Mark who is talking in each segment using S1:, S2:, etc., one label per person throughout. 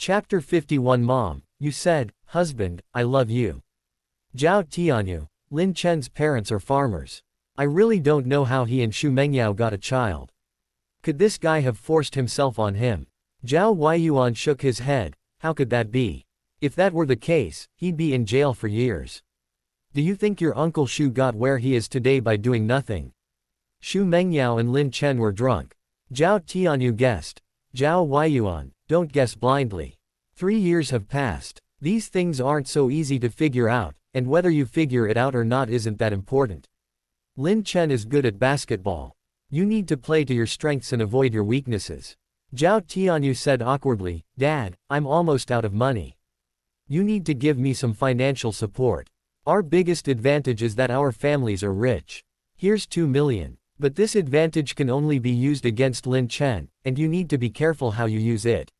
S1: Chapter 51 Mom, you said, husband, I love you. Zhao Tianyu, Lin Chen's parents are farmers. I really don't know how he and Xu Mengyao got a child. Could this guy have forced himself on him? Zhao Weiyuan shook his head. How could that be? If that were the case, he'd be in jail for years. Do you think your uncle Xu got where he is today by doing nothing? Xu Mengyao and Lin Chen were drunk. Zhao Tianyu guessed. Zhao Weiyuan, don't guess blindly. 3 years have passed. These things aren't so easy to figure out, and whether you figure it out or not isn't that important. Lin Chen is good at basketball. You need to play to your strengths and avoid your weaknesses. Zhao Tianyu said awkwardly, Dad, I'm almost out of money. You need to give me some financial support. Our biggest advantage is that our families are rich. Here's 2 million. But this advantage can only be used against Lin Chen, and you need to be careful how you use it.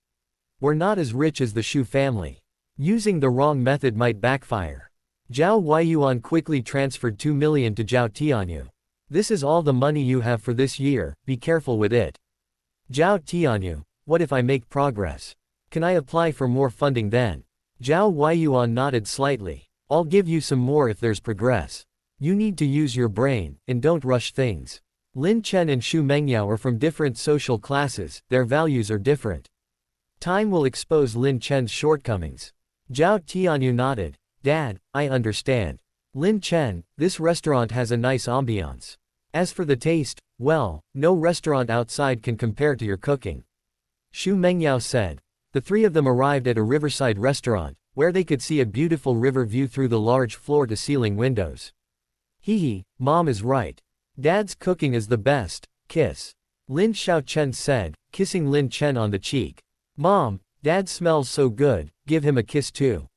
S1: We're not as rich as the Xu family. Using the wrong method might backfire. Zhao Weiyuan quickly transferred 2 million to Zhao Tianyu. This is all the money you have for this year, be careful with it. Zhao Tianyu, what if I make progress? Can I apply for more funding then? Zhao Weiyuan nodded slightly. I'll give you some more if there's progress. You need to use your brain, and don't rush things. Lin Chen and Xu Mengyao are from different social classes, their values are different. Time will expose Lin Chen's shortcomings. Zhao Tianyu nodded. Dad, I understand. Lin Chen, this restaurant has a nice ambiance. As for the taste, well, no restaurant outside can compare to your cooking. Xu Mengyao said. The three of them arrived at a riverside restaurant, where they could see a beautiful river view through the large floor-to-ceiling windows. Hee, Mom is right. Dad's cooking is the best, kiss. Lin Xiaochen said, kissing Lin Chen on the cheek. Mom, Dad smells so good, give him a kiss too.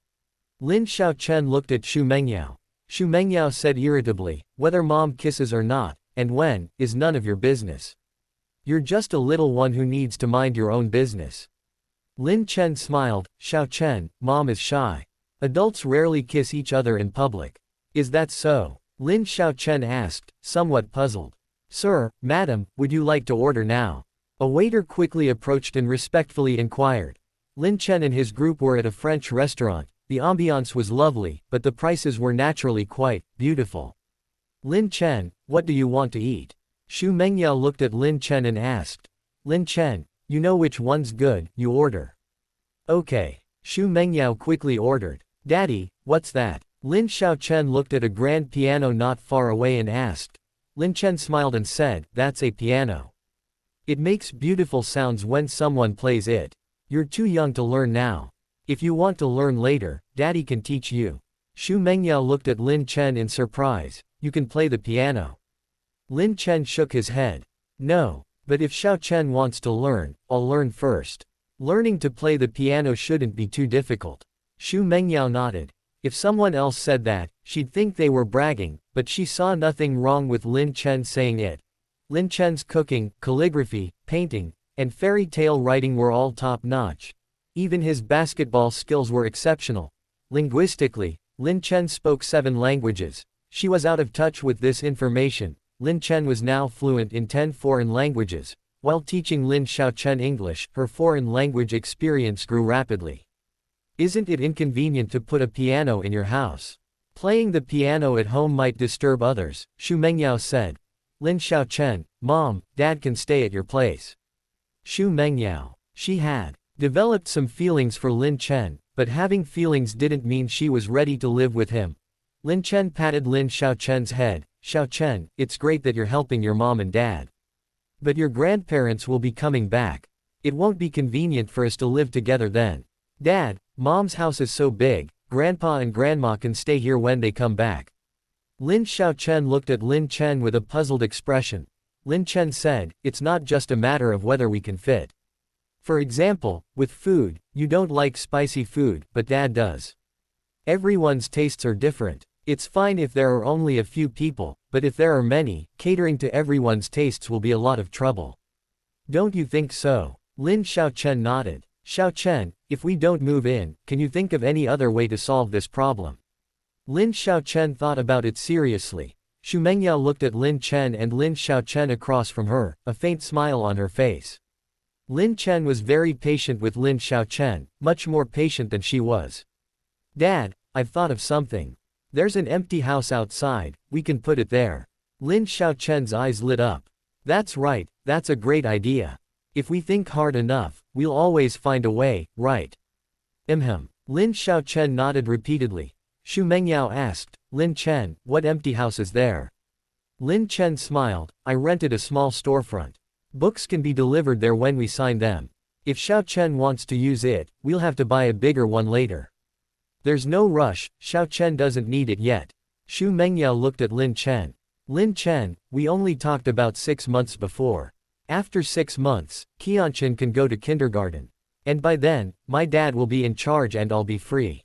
S1: Lin Xiaochen looked at Xu Mengyao. Xu Mengyao said irritably, whether Mom kisses or not, and when, is none of your business. You're just a little one who needs to mind your own business. Lin Chen smiled. Xiaochen, Mom is shy. Adults rarely kiss each other in public. Is that so? Lin Xiaochen asked, somewhat puzzled. Sir, madam, would you like to order now? A waiter quickly approached and respectfully inquired. Lin Chen and his group were at a French restaurant. The ambiance was lovely, but the prices were naturally quite beautiful. Lin Chen, what do you want to eat? Xu Mengyao looked at Lin Chen and asked. Lin Chen, you know which one's good, you order. Okay. Xu Mengyao quickly ordered. Daddy, what's that? Lin Xiaochen looked at a grand piano not far away and asked. Lin Chen smiled and said, that's a piano. It makes beautiful sounds when someone plays it. You're too young to learn now. If you want to learn later, Daddy can teach you. Xu Mengyao looked at Lin Chen in surprise. You can play the piano. Lin Chen shook his head. No, but if Xiaochen wants to learn, I'll learn first. Learning to play the piano shouldn't be too difficult. Xu Mengyao nodded. If someone else said that, she'd think they were bragging, but she saw nothing wrong with Lin Chen saying it. Lin Chen's cooking, calligraphy, painting, and fairy tale writing were all top-notch. Even his basketball skills were exceptional. Linguistically, Lin Chen spoke 7 languages. She was out of touch with this information. Lin Chen was now fluent in 10 foreign languages. While teaching Lin Xiaochen English, her foreign language experience grew rapidly. Isn't it inconvenient to put a piano in your house? Playing the piano at home might disturb others, Xu Mengyao said. Lin Xiaochen, Mom, Dad can stay at your place. Xu Mengyao. She had developed some feelings for Lin Chen, but having feelings didn't mean she was ready to live with him. Lin Chen patted Lin Xiaochen's head. Xiaochen, it's great that you're helping your mom and dad. But your grandparents will be coming back. It won't be convenient for us to live together then. Dad, Mom's house is so big, Grandpa and Grandma can stay here when they come back. Lin Xiaochen looked at Lin Chen with a puzzled expression. Lin Chen said, it's not just a matter of whether we can fit. For example, with food, you don't like spicy food, but Dad does. Everyone's tastes are different. It's fine if there are only a few people, but if there are many, catering to everyone's tastes will be a lot of trouble. Don't you think so? Lin Xiaochen nodded. Xiaochen, if we don't move in, can you think of any other way to solve this problem? Lin Xiaochen thought about it seriously. Xu Mengyao looked at Lin Chen and Lin Xiaochen across from her, a faint smile on her face. Lin Chen was very patient with Lin Xiaochen, much more patient than she was. Dad, I've thought of something. There's an empty house outside, we can put it there. Lin Xiaochen's eyes lit up. That's right, that's a great idea. If we think hard enough, we'll always find a way, right? Lin Xiaochen nodded repeatedly. Xu Mengyao asked, Lin Chen, what empty house is there? Lin Chen smiled, I rented a small storefront. Books can be delivered there when we sign them. If Xiaochen wants to use it, we'll have to buy a bigger one later. There's no rush, Xiaochen doesn't need it yet. Xu Mengyao looked at Lin Chen. Lin Chen, we only talked about 6 months before. After 6 months, Qianqian can go to kindergarten. And by then, my dad will be in charge and I'll be free.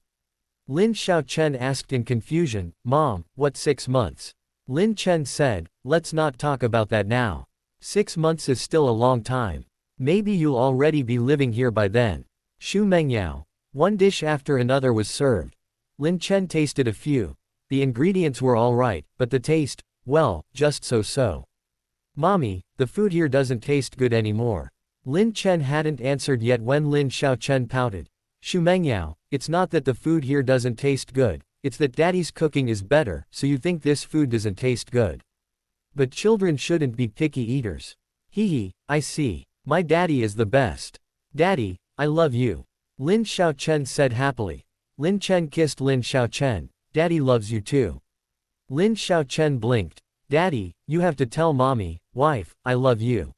S1: Lin Xiaochen asked in confusion, Mom, what 6 months? Lin Chen said, let's not talk about that now. 6 months is still a long time. Maybe you'll already be living here by then. Xu Mengyao. One dish after another was served. Lin Chen tasted a few. The ingredients were alright, but the taste, well, just so-so. Mommy, the food here doesn't taste good anymore. Lin Chen hadn't answered yet when Lin Xiaochen pouted. Xu Mengyao, it's not that the food here doesn't taste good, it's that daddy's cooking is better, so you think this food doesn't taste good. But children shouldn't be picky eaters. Hee, I see. My daddy is the best. Daddy, I love you. Lin Xiaochen said happily. Lin Chen kissed Lin Xiaochen. Daddy loves you too. Lin Xiaochen blinked. Daddy, you have to tell mommy, wife, I love you.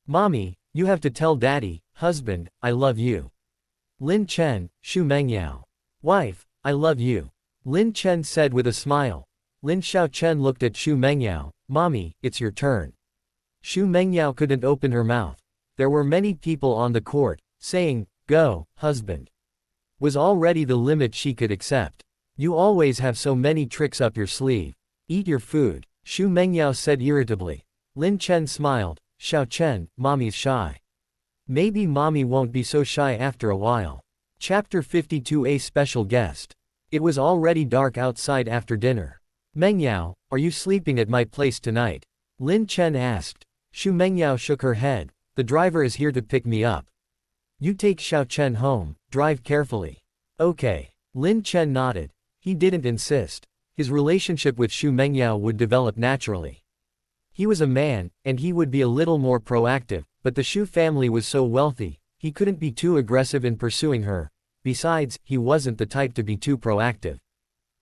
S1: Mommy, you have to tell daddy, husband, I love you. Lin Chen, Xu Mengyao. Wife, I love you. Lin Chen said with a smile. Lin Xiaochen looked at Xu Mengyao. Mommy, it's your turn. Xu Mengyao couldn't open her mouth. There were many people on the court, saying, go, husband. Was already the limit she could accept. You always have so many tricks up your sleeve. Eat your food, Xu Mengyao said irritably. Lin Chen smiled. Xiaochen, mommy's shy. Maybe mommy won't be so shy after a while. Chapter 52 A Special Guest. It was already dark outside after dinner. Mengyao, are you sleeping at my place tonight? Lin Chen asked. Xu Mengyao shook her head. The driver is here to pick me up. You take Xiaochen home, drive carefully. Okay. Lin Chen nodded. He didn't insist. His relationship with Xu Mengyao would develop naturally. He was a man, and he would be a little more proactive, but the Xu family was so wealthy, he couldn't be too aggressive in pursuing her. Besides, he wasn't the type to be too proactive.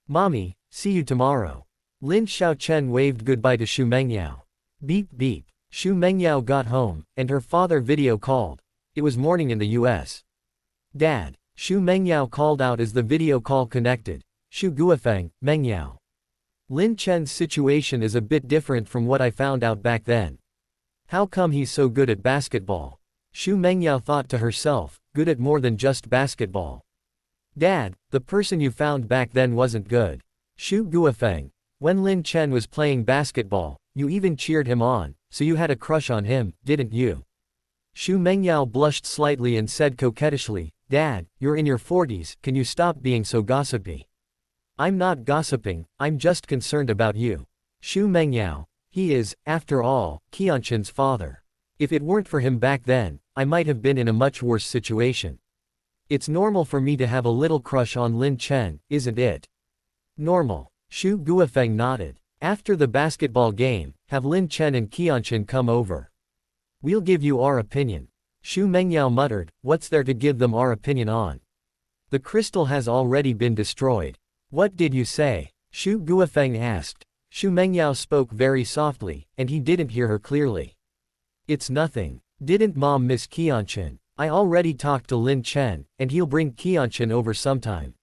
S1: Mommy, see you tomorrow. Lin Xiaochen waved goodbye to Xu Mengyao. Beep beep. Xu Mengyao got home, and her father video called. It was morning in the US. Dad. Xu Mengyao called out as the video call connected. Xu Guofeng, Mengyao. Lin Chen's situation is a bit different from what I found out back then. How come he's so good at basketball? Xu Mengyao thought to herself, good at more than just basketball. Dad, the person you found back then wasn't good. Xu Guofeng. When Lin Chen was playing basketball, you even cheered him on, so you had a crush on him, didn't you? Xu Mengyao blushed slightly and said coquettishly, Dad, you're in your 40s, can you stop being so gossipy? I'm not gossiping, I'm just concerned about you. Xu Mengyao. He is, after all, Qianqian's father. If it weren't for him back then, I might have been in a much worse situation. It's normal for me to have a little crush on Lin Chen, isn't it? Normal. Xu Guofeng nodded. After the basketball game, have Lin Chen and Qianqian come over. We'll give you our opinion. Xu Mengyao muttered, what's there to give them our opinion on? The crystal has already been destroyed. What did you say? Xu Guofeng asked. Xu Mengyao spoke very softly, and he didn't hear her clearly. It's nothing. Didn't mom miss Qianqian? I already talked to Lin Chen, and he'll bring Qianqian over sometime.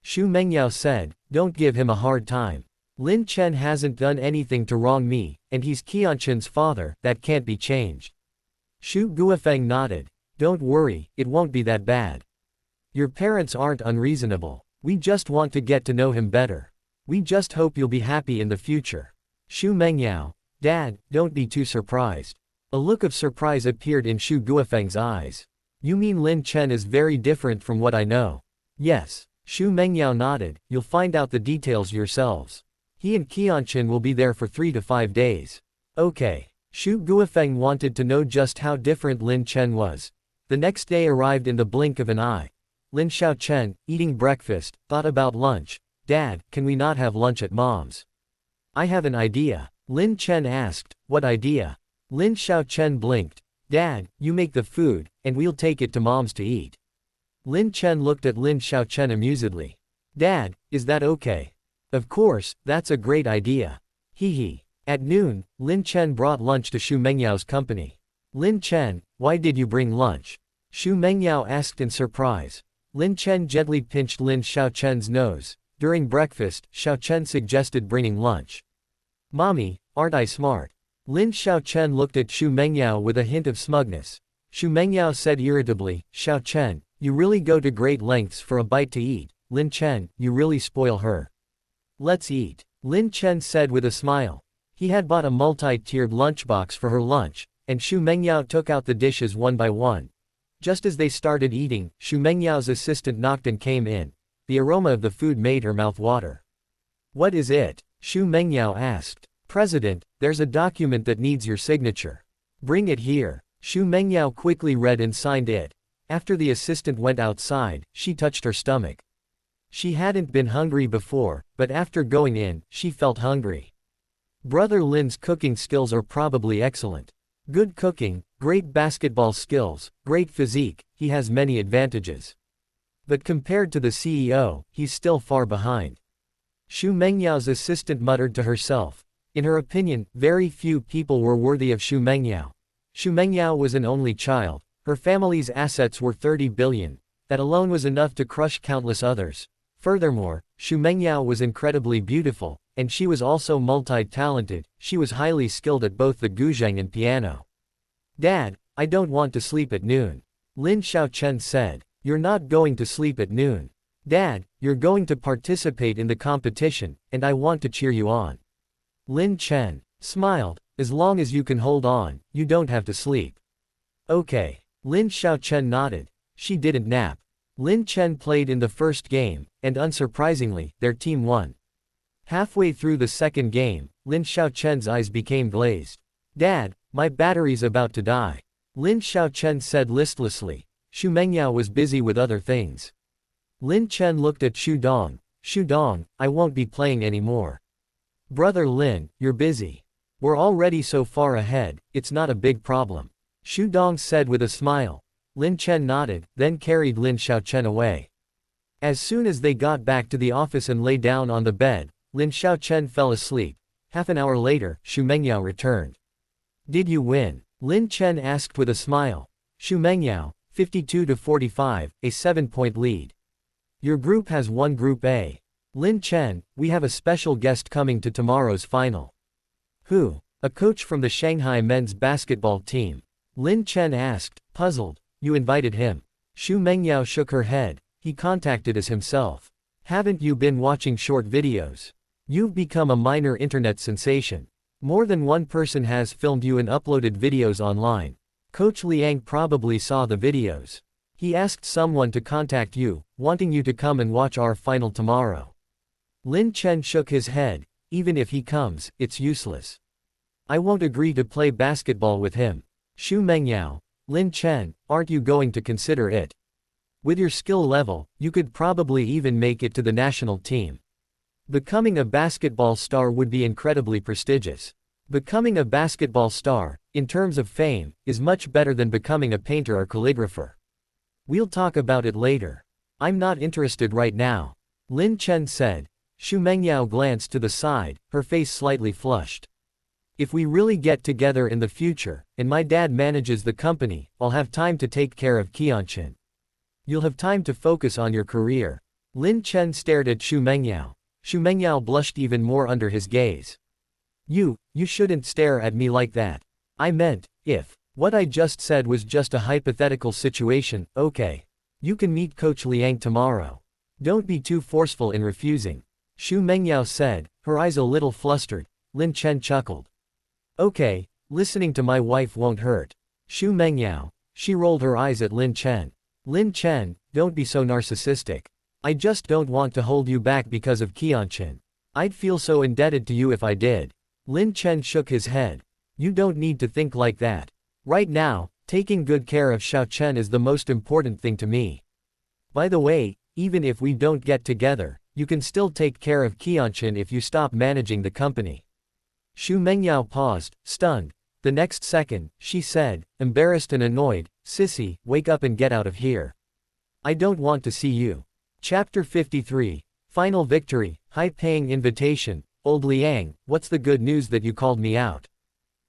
S1: Xu Mengyao said, don't give him a hard time. Lin Chen hasn't done anything to wrong me, and he's Qianqian's father, that can't be changed. Xu Guofeng nodded. Don't worry, it won't be that bad. Your parents aren't unreasonable. We just want to get to know him better. We just hope you'll be happy in the future. Xu Mengyao. Dad, don't be too surprised. A look of surprise appeared in Xu Guofeng's eyes. You mean Lin Chen is very different from what I know? Yes. Xu Mengyao nodded. You'll find out the details yourselves. He and Qianqian will be there for 3 to 5 days. Okay. Xu Guofeng wanted to know just how different Lin Chen was. The next day arrived in the blink of an eye. Lin Xiaochen, eating breakfast, thought about lunch. Dad, can we not have lunch at Mom's? I have an idea. Lin Chen asked, what idea? Lin Xiaochen blinked. Dad, you make the food, and we'll take it to Mom's to eat. Lin Chen looked at Lin Xiaochen amusedly. Dad, is that okay? Of course, that's a great idea. Hee hee. At noon, Lin Chen brought lunch to Xu Mengyao's company. Lin Chen, why did you bring lunch? Xu Mengyao asked in surprise. Lin Chen gently pinched Lin Xiaochen's nose. During breakfast, Xiaochen suggested bringing lunch. Mommy, aren't I smart? Lin Xiaochen looked at Xu Mengyao with a hint of smugness. Xu Mengyao said irritably, Xiaochen, you really go to great lengths for a bite to eat. Lin Chen, you really spoil her. Let's eat. Lin Chen said with a smile. He had bought a multi-tiered lunchbox for her lunch, and Xu Mengyao took out the dishes one by one. Just as they started eating, Xu Mengyao's assistant knocked and came in. The aroma of the food made her mouth water. What is it? Xu Mengyao asked. President, there's a document that needs your signature. Bring it here. Xu Mengyao quickly read and signed it. After the assistant went outside, she touched her stomach. She hadn't been hungry before, but after going in, she felt hungry. Brother Lin's cooking skills are probably excellent. Good cooking, great basketball skills, great physique, he has many advantages. But compared to the CEO, he's still far behind. Xu Mengyao's assistant muttered to herself. In her opinion, very few people were worthy of Xu Mengyao. Xu Mengyao was an only child. Her family's assets were 30 billion. That alone was enough to crush countless others. Furthermore, Xu Mengyao was incredibly beautiful, and she was also multi-talented. She was highly skilled at both the guzheng and piano. Dad, I don't want to sleep at noon. Lin Xiaochen said. You're not going to sleep at noon. Dad, you're going to participate in the competition, and I want to cheer you on. Lin Chen smiled. As long as you can hold on, you don't have to sleep. Okay. Lin Xiaochen nodded. She didn't nap. Lin Chen played in the first game, and unsurprisingly, their team won. Halfway through the second game, Lin Xiaochen's eyes became glazed. Dad, my battery's about to die. Lin Xiaochen said listlessly. Xu Mengyao was busy with other things. Lin Chen looked at Xu Dong. Xu Dong, I won't be playing anymore. Brother Lin, you're busy. We're already so far ahead, it's not a big problem. Xu Dong said with a smile. Lin Chen nodded, then carried Lin Xiaochen away. As soon as they got back to the office and lay down on the bed, Lin Xiaochen fell asleep. Half an hour later, Xu Mengyao returned. Did you win? Lin Chen asked with a smile. Xu Mengyao, 52-45, a 7-point lead. Your group has won Group A. Lin Chen, we have a special guest coming to tomorrow's final. Who? A coach from the Shanghai men's basketball team. Lin Chen asked, puzzled. You invited him. Xu Mengyao shook her head. He contacted us himself. Haven't you been watching short videos? You've become a minor internet sensation. More than one person has filmed you and uploaded videos online. Coach Liang probably saw the videos. He asked someone to contact you, wanting you to come and watch our final tomorrow. Lin Chen shook his head. Even if he comes, it's useless. I won't agree to play basketball with him. Xu Mengyao. Lin Chen, aren't you going to consider it? With your skill level, you could probably even make it to the national team. Becoming a basketball star would be incredibly prestigious. Becoming a basketball star, in terms of fame, is much better than becoming a painter or calligrapher. We'll talk about it later. I'm not interested right now. Lin Chen said. Xu Mengyao glanced to the side, her face slightly flushed. If we really get together in the future, and my dad manages the company, I'll have time to take care of Qianqian. You'll have time to focus on your career. Lin Chen stared at Xu Mengyao. Xu Mengyao blushed even more under his gaze. You shouldn't stare at me like that. I meant, if what I just said was just a hypothetical situation, okay. You can meet Coach Liang tomorrow. Don't be too forceful in refusing. Xu Mengyao said, her eyes a little flustered. Lin Chen chuckled. Okay, listening to my wife won't hurt. Xu Mengyao. She rolled her eyes at Lin Chen. Lin Chen, don't be so narcissistic. I just don't want to hold you back because of Qianqian. I'd feel so indebted to you if I did. Lin Chen shook his head. You don't need to think like that. Right now, taking good care of Xiao Chen is the most important thing to me. By the way, even if we don't get together, you can still take care of Qianqian if you stop managing the company. Xu Mengyao paused, stunned. The next second, she said, embarrassed and annoyed, "Sissy, wake up and get out of here. I don't want to see you." Chapter 53. Final Victory, High-Paying Invitation. Old Liang, what's the good news that you called me out?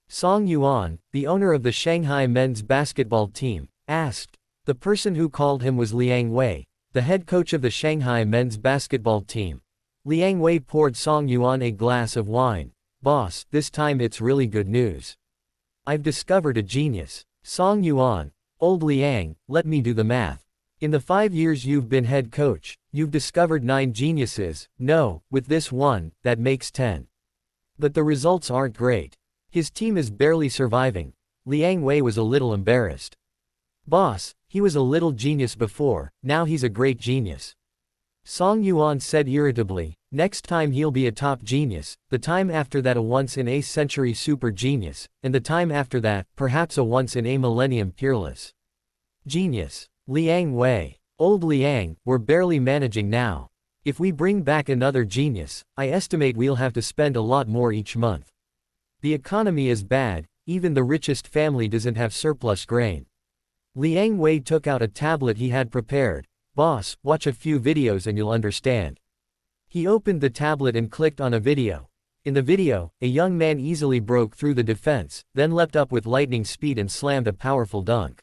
S1: Song Yuan, the owner of the Shanghai men's basketball team, asked. The person who called him was Liang Wei, the head coach of the Shanghai men's basketball team. Liang Wei poured Song Yuan a glass of wine. "Boss, this time it's really good news. I've discovered a genius." Song Yuan, "Old Liang, let me do the math. In the 5 years you've been head coach, you've discovered 9 geniuses. No, with this one, that makes 10. But the results aren't great. His team is barely surviving." Liang Wei was a little embarrassed. "Boss, he was a little genius before, now he's a great genius." Song Yuan said irritably, "Next time he'll be a top genius, the time after that a once-in-a-century super genius, and the time after that, perhaps a once-in-a-millennium peerless genius." Liang Wei, "Old Liang, we're barely managing now. If we bring back another genius, I estimate we'll have to spend a lot more each month. The economy is bad, even the richest family doesn't have surplus grain." Liang Wei took out a tablet he had prepared. "Boss, watch a few videos and you'll understand." He opened the tablet and clicked on a video. In the video, a young man easily broke through the defense, then leapt up with lightning speed and slammed a powerful dunk.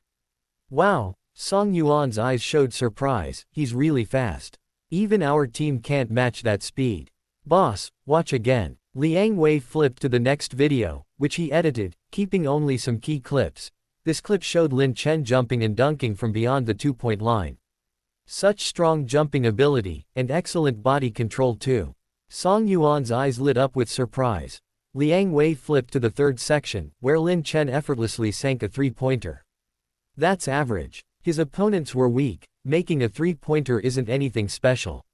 S1: "Wow!" Song Yuan's eyes showed surprise, "He's really fast. Even our team can't match that speed." "Boss, watch again." Liang Wei flipped to the next video, which he edited, keeping only some key clips. This clip showed Lin Chen jumping and dunking from beyond the 2-point line. Such strong jumping ability, and excellent body control too. Song Yuan's eyes lit up with surprise. Liang Wei flipped to the third section, where Lin Chen effortlessly sank a 3-pointer. That's average. His opponents were weak, making a 3-pointer isn't anything special.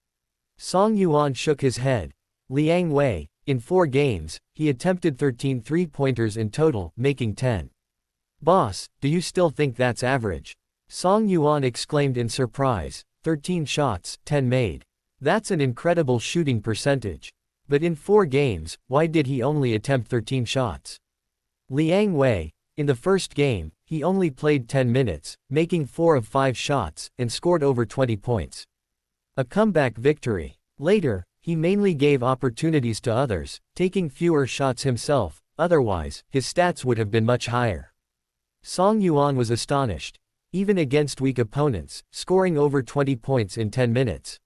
S1: Song Yuan shook his head. Liang Wei, in 4 games, he attempted 13 3-pointers in total, making 10. "Boss, do you still think that's average?" Song Yuan exclaimed in surprise. 13 shots, 10 made. That's an incredible shooting percentage. But in 4 games, why did he only attempt 13 shots? Liang Wei, in the first game, he only played 10 minutes, making 4 of 5 shots, and scored over 20 points. A comeback victory. Later, he mainly gave opportunities to others, taking fewer shots himself, otherwise, his stats would have been much higher. Song Yuan was astonished. Even against weak opponents, scoring over 20 points in 10 minutes.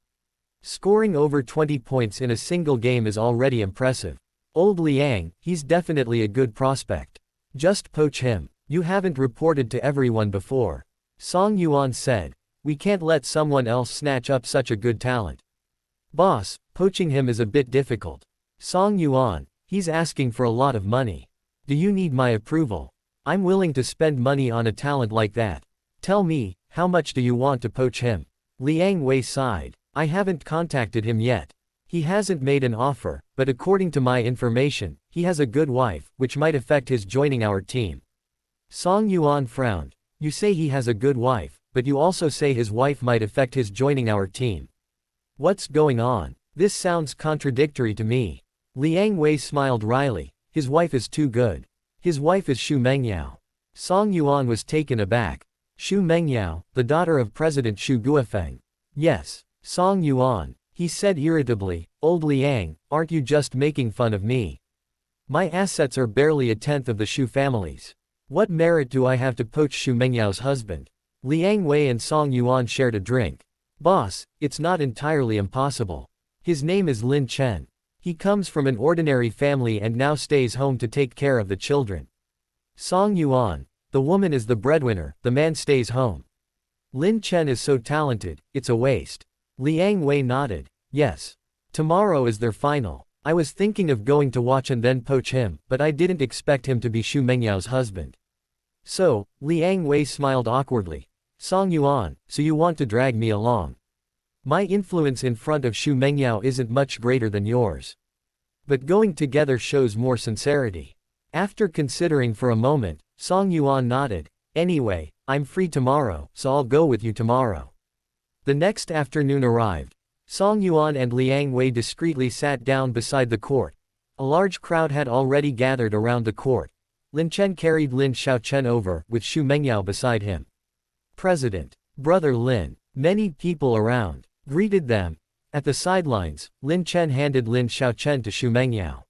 S1: Scoring over 20 points in a single game is already impressive. Old Liang, he's definitely a good prospect. Just poach him. You haven't reported to everyone before. Song Yuan said. We can't let someone else snatch up such a good talent. Boss, poaching him is a bit difficult. Song Yuan, he's asking for a lot of money. Do you need my approval? I'm willing to spend money on a talent like that. Tell me, how much do you want to poach him? Liang Wei sighed. I haven't contacted him yet. He hasn't made an offer, but according to my information, he has a good wife, which might affect his joining our team. Song Yuan frowned. You say he has a good wife, but you also say his wife might affect his joining our team. What's going on? This sounds contradictory to me. Liang Wei smiled wryly. His wife is too good. His wife is Xu Mengyao. Song Yuan was taken aback. Xu Mengyao, the daughter of President Xu Guofeng. Yes. Song Yuan, he said irritably, Old Liang, aren't you just making fun of me? My assets are barely a tenth of the Xu family's. What merit do I have to poach Xu Mengyao's husband? Liang Wei and Song Yuan shared a drink. Boss, it's not entirely impossible. His name is Lin Chen. He comes from an ordinary family and now stays home to take care of the children. Song Yuan, the woman is the breadwinner, the man stays home. Lin Chen is so talented, it's a waste. Liang Wei nodded. Yes. Tomorrow is their final. I was thinking of going to watch and then poach him, but I didn't expect him to be Xu Mengyao's husband. So, Liang Wei smiled awkwardly. Song Yuan, so you want to drag me along? My influence in front of Xu Mengyao isn't much greater than yours. But going together shows more sincerity. After considering for a moment, Song Yuan nodded. Anyway, I'm free tomorrow, so I'll go with you tomorrow. The next afternoon arrived. Song Yuan and Liang Wei discreetly sat down beside the court. A large crowd had already gathered around the court. Lin Chen carried Lin Xiaochen over, with Xu Mengyao beside him. President, Brother Lin, many people around, greeted them. At the sidelines, Lin Chen handed Lin Xiaochen to Xu Mengyao.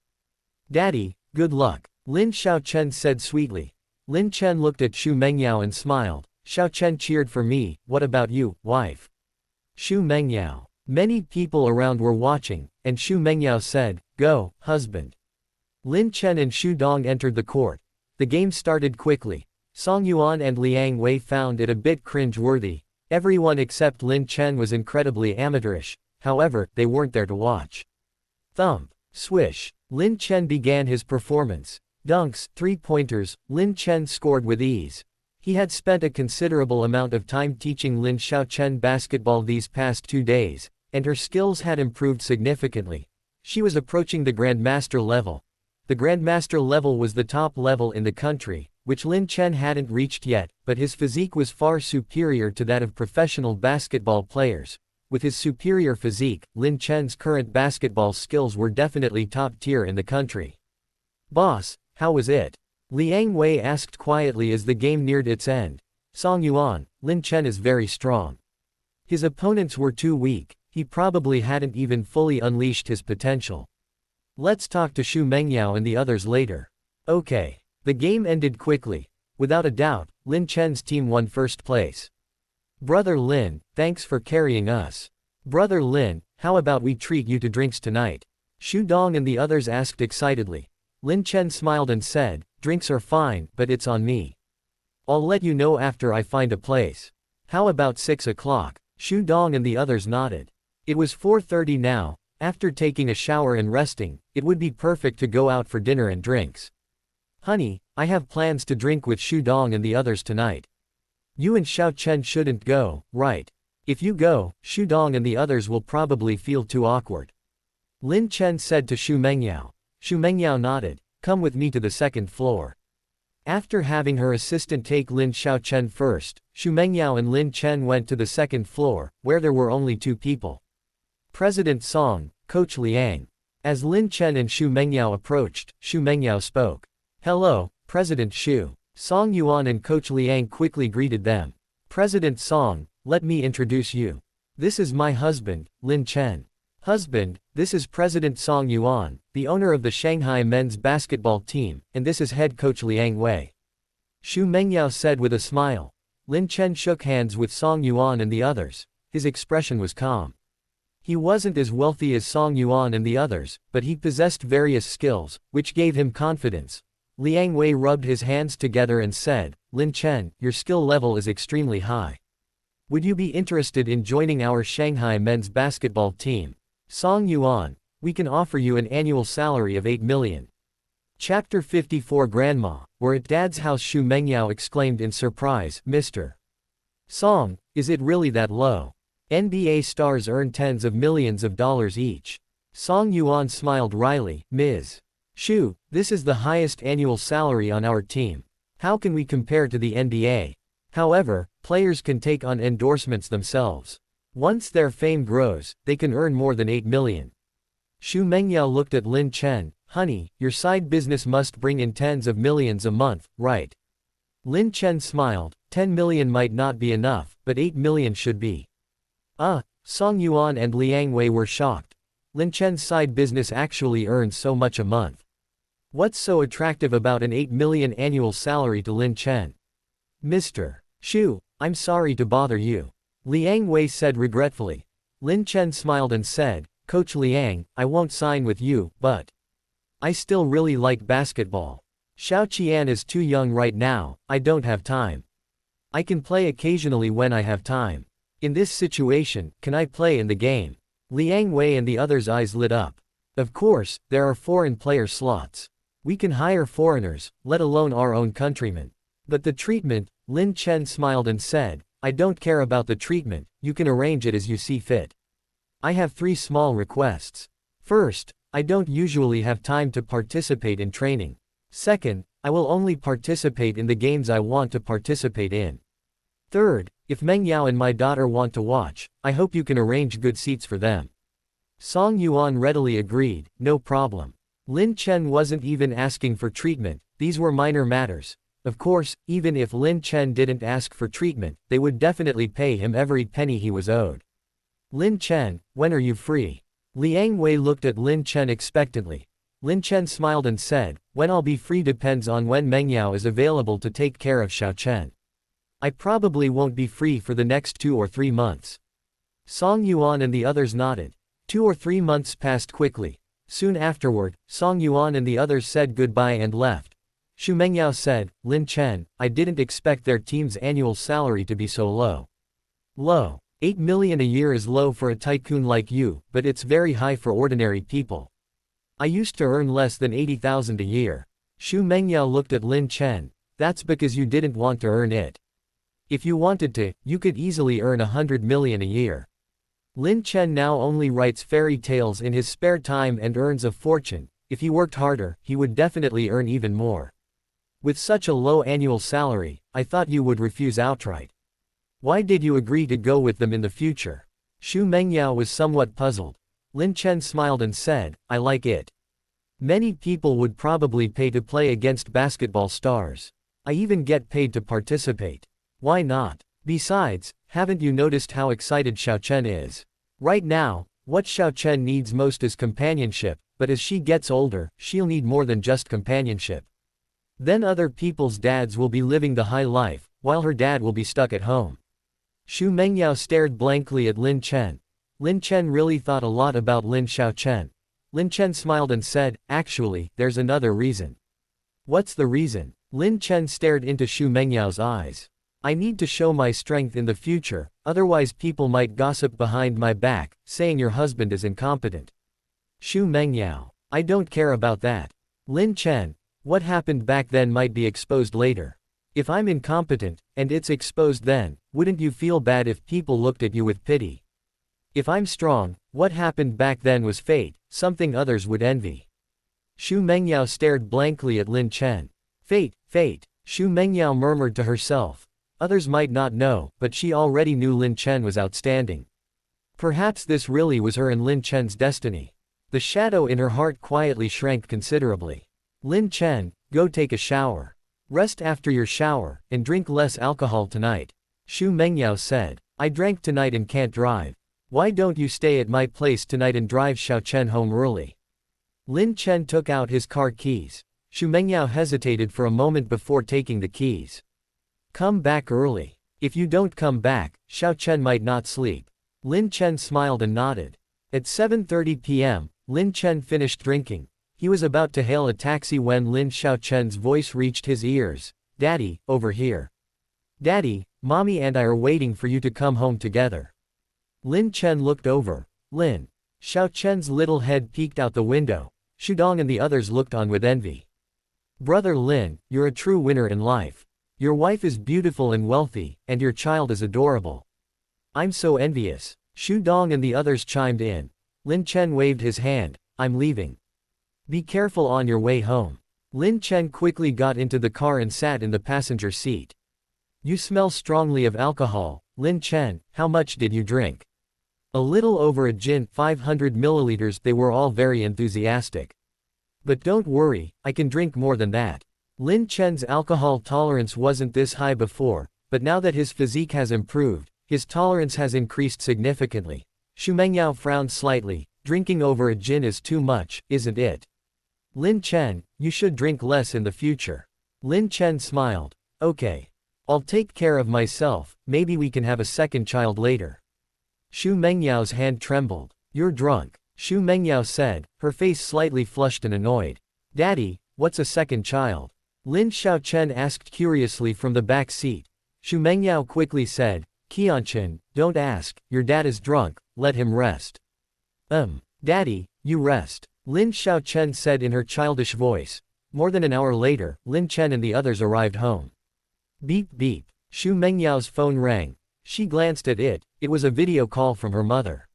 S1: Daddy, good luck, Lin Xiaochen said sweetly. Lin Chen looked at Xu Mengyao and smiled. Xiaochen cheered for me, what about you, wife? Xu Mengyao. Many people around were watching, and Xu Mengyao said, go, husband. Lin Chen and Xu Dong entered the court. The game started quickly. Song Yuan and Liang Wei found it a bit cringe-worthy. Everyone except Lin Chen was incredibly amateurish, however, they weren't there to watch. Thump, swish. Lin Chen began his performance. Dunks, three-pointers, Lin Chen scored with ease. He had spent a considerable amount of time teaching Lin Xiaochen basketball these past 2 days, and her skills had improved significantly. She was approaching the Grandmaster level. The Grandmaster level was the top level in the country, which Lin Chen hadn't reached yet, but his physique was far superior to that of professional basketball players. With his superior physique, Lin Chen's current basketball skills were definitely top tier in the country. Boss, how was it? Liang Wei asked quietly as the game neared its end. Song Yuan, Lin Chen is very strong. His opponents were too weak, he probably hadn't even fully unleashed his potential. Let's talk to Xu Mengyao and the others later. Okay. The game ended quickly. Without a doubt, Lin Chen's team won first place. Brother Lin, thanks for carrying us. Brother Lin, how about we treat you to drinks tonight? Xu Dong and the others asked excitedly. Lin Chen smiled and said, drinks are fine, but it's on me. I'll let you know after I find a place. How about 6 o'clock? Xu Dong and the others nodded. It was 4:30 now. After taking a shower and resting, it would be perfect to go out for dinner and drinks. Honey, I have plans to drink with Xu Dong and the others tonight. You and Xiaochen shouldn't go, right? If you go, Xu Dong and the others will probably feel too awkward. Lin Chen said to Xu Mengyao. Xu Mengyao nodded. Come with me to the second floor. After having her assistant take Lin Xiaochen first, Xu Mengyao and Lin Chen went to the second floor, where there were only 2 people. President Song, Coach Liang. As Lin Chen and Xu Mengyao approached, Xu Mengyao spoke. Hello, President Xu. Song Yuan and Coach Liang quickly greeted them. President Song, let me introduce you. This is my husband, Lin Chen. Husband, this is President Song Yuan, the owner of the Shanghai men's basketball team, and this is head coach Liang Wei. Xu Mengyao said with a smile. Lin Chen shook hands with Song Yuan and the others. His expression was calm. He wasn't as wealthy as Song Yuan and the others, but he possessed various skills, which gave him confidence. Liang Wei rubbed his hands together and said, Lin Chen, your skill level is extremely high. Would you be interested in joining our Shanghai men's basketball team? Song Yuan, we can offer you an annual salary of 8 million. Chapter 54 Grandma, we're at Dad's house. Xu Mengyao exclaimed in surprise. Mr. Song, is it really that low? NBA stars earn tens of millions of dollars each. Song Yuan smiled wryly. Ms. Xu, this is the highest annual salary on our team. How can we compare to the NBA? However, players can take on endorsements themselves. Once their fame grows, they can earn more than 8 million. Xu Mengyao looked at Lin Chen. Honey, your side business must bring in tens of millions a month, right? Lin Chen smiled. 10 million might not be enough, but 8 million should be. Song Yuan and Liang Wei were shocked. Lin Chen's side business actually earns so much a month. What's so attractive about an 8 million annual salary to Lin Chen? Mr. Xu, I'm sorry to bother you. Liang Wei said regretfully. Lin Chen smiled and said, Coach Liang, I won't sign with you, but I still really like basketball. Qianqian is too young right now, I don't have time. I can play occasionally when I have time. In this situation, can I play in the game? Liang Wei and the others' eyes lit up. Of course, there are foreign player slots. We can hire foreigners, let alone our own countrymen. But the treatment, Lin Chen smiled and said, I don't care about the treatment, you can arrange it as you see fit. I have 3 small requests. First, I don't usually have time to participate in training. Second, I will only participate in the games I want to participate in. Third, if Mengyao and my daughter want to watch, I hope you can arrange good seats for them. Song Yuan readily agreed, no problem. Lin Chen wasn't even asking for treatment, these were minor matters. Of course, even if Lin Chen didn't ask for treatment, they would definitely pay him every penny he was owed. Lin Chen, when are you free? Liang Wei looked at Lin Chen expectantly. Lin Chen smiled and said, when I'll be free depends on when Mengyao is available to take care of Xiao Chen. I probably won't be free for the next 2 or 3 months. Song Yuan and the others nodded. 2 or 3 months passed quickly. Soon afterward, Song Yuan and the others said goodbye and left. Xu Mengyao said, Lin Chen, I didn't expect their team's annual salary to be so low. Low. 8 million a year is low for a tycoon like you, but it's very high for ordinary people. I used to earn less than 80,000 a year. Xu Mengyao looked at Lin Chen. That's because you didn't want to earn it. If you wanted to, you could easily earn 100 million a year. Lin Chen now only writes fairy tales in his spare time and earns a fortune. If he worked harder, he would definitely earn even more. With such a low annual salary, I thought you would refuse outright. Why did you agree to go with them in the future? Xu Mengyao was somewhat puzzled. Lin Chen smiled and said, I like it. Many people would probably pay to play against basketball stars. I even get paid to participate. Why not? Besides, haven't you noticed how excited Xiao Chen is? Right now, what Xiao Chen needs most is companionship, but as she gets older, she'll need more than just companionship. Then other people's dads will be living the high life, while her dad will be stuck at home. Xu Mengyao stared blankly at Lin Chen. Lin Chen really thought a lot about Lin Xiao Chen. Lin Chen smiled and said, actually, there's another reason. What's the reason? Lin Chen stared into Xu Mengyao's eyes. I need to show my strength in the future, otherwise people might gossip behind my back, saying your husband is incompetent. Xu Mengyao. I don't care about that. Lin Chen. What happened back then might be exposed later. If I'm incompetent, and it's exposed then, wouldn't you feel bad if people looked at you with pity? If I'm strong, what happened back then was fate, something others would envy. Xu Mengyao stared blankly at Lin Chen. Fate, fate, Xu Mengyao murmured to herself. Others might not know, but she already knew Lin Chen was outstanding. Perhaps this really was her and Lin Chen's destiny. The shadow in her heart quietly shrank considerably. Lin Chen, go take a shower. Rest after your shower, and drink less alcohol tonight. Xu Mengyao said. I drank tonight and can't drive. Why don't you stay at my place tonight and drive Xiao Chen home early? Lin Chen took out his car keys. Xu Mengyao hesitated for a moment before taking the keys. Come back early. If you don't come back, Xiao Chen might not sleep. Lin Chen smiled and nodded. At 7:30 p.m., Lin Chen finished drinking. He was about to hail a taxi when Lin Xiao Chen's voice reached his ears. Daddy, over here. Daddy, Mommy and I are waiting for you to come home together. Lin Chen looked over. Lin. Xiao Chen's little head peeked out the window. Shudong and the others looked on with envy. Brother Lin, you're a true winner in life. Your wife is beautiful and wealthy, and your child is adorable. I'm so envious. Shudong and the others chimed in. Lin Chen waved his hand. I'm leaving. Be careful on your way home. Lin Chen quickly got into the car and sat in the passenger seat. You smell strongly of alcohol. Lin Chen, how much did you drink? A little over a gin, 500 milliliters. They were all very enthusiastic. But don't worry, I can drink more than that. Lin Chen's alcohol tolerance wasn't this high before, but now that his physique has improved, his tolerance has increased significantly. Xu Mengyao frowned slightly. Drinking over a gin is too much, isn't it? Lin Chen, you should drink less in the future. Lin Chen smiled. Okay. I'll take care of myself, maybe we can have a second child later. Xu Mengyao's hand trembled. You're drunk, Xu Mengyao said, her face slightly flushed and annoyed. Daddy, what's a second child? Lin Xiao Chen asked curiously from the back seat. Xu Mengyao quickly said, Qianqian, don't ask, your dad is drunk, let him rest. Daddy, you rest. Lin Xiao Chen said in her childish voice. More than an hour later, Lin Chen and the others arrived home. Beep beep. Xu Mengyao's phone rang. She glanced at it. It was a video call from her mother.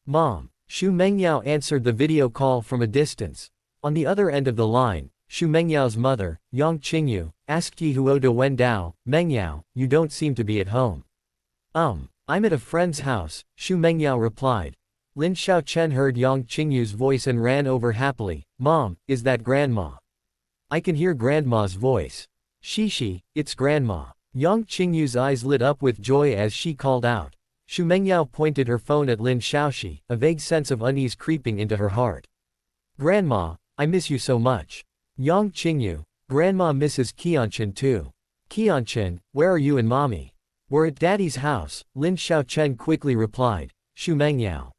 S1: Mom. Xu Mengyao answered the video call from a distance. On the other end of the line, Shu Mengyao's mother, Yang Qingyu, asked Yi Huo de Wendao, Mengyao, you don't seem to be at home. I'm at a friend's house, Shu Mengyao replied. Lin Chen heard Yang Qingyu's voice and ran over happily. Mom, is that Grandma? I can hear Grandma's voice. Shishi, it's Grandma. Yang Qingyu's eyes lit up with joy as she called out. Shu Mengyao pointed her phone at Lin Shaoxi, a vague sense of unease creeping into her heart. Grandma, I miss you so much. Yang Qingyu, Grandma misses Qianqian too. Qianqian, where are you and Mommy? We're at Daddy's house, Lin Chen quickly replied. Shu Mengyao.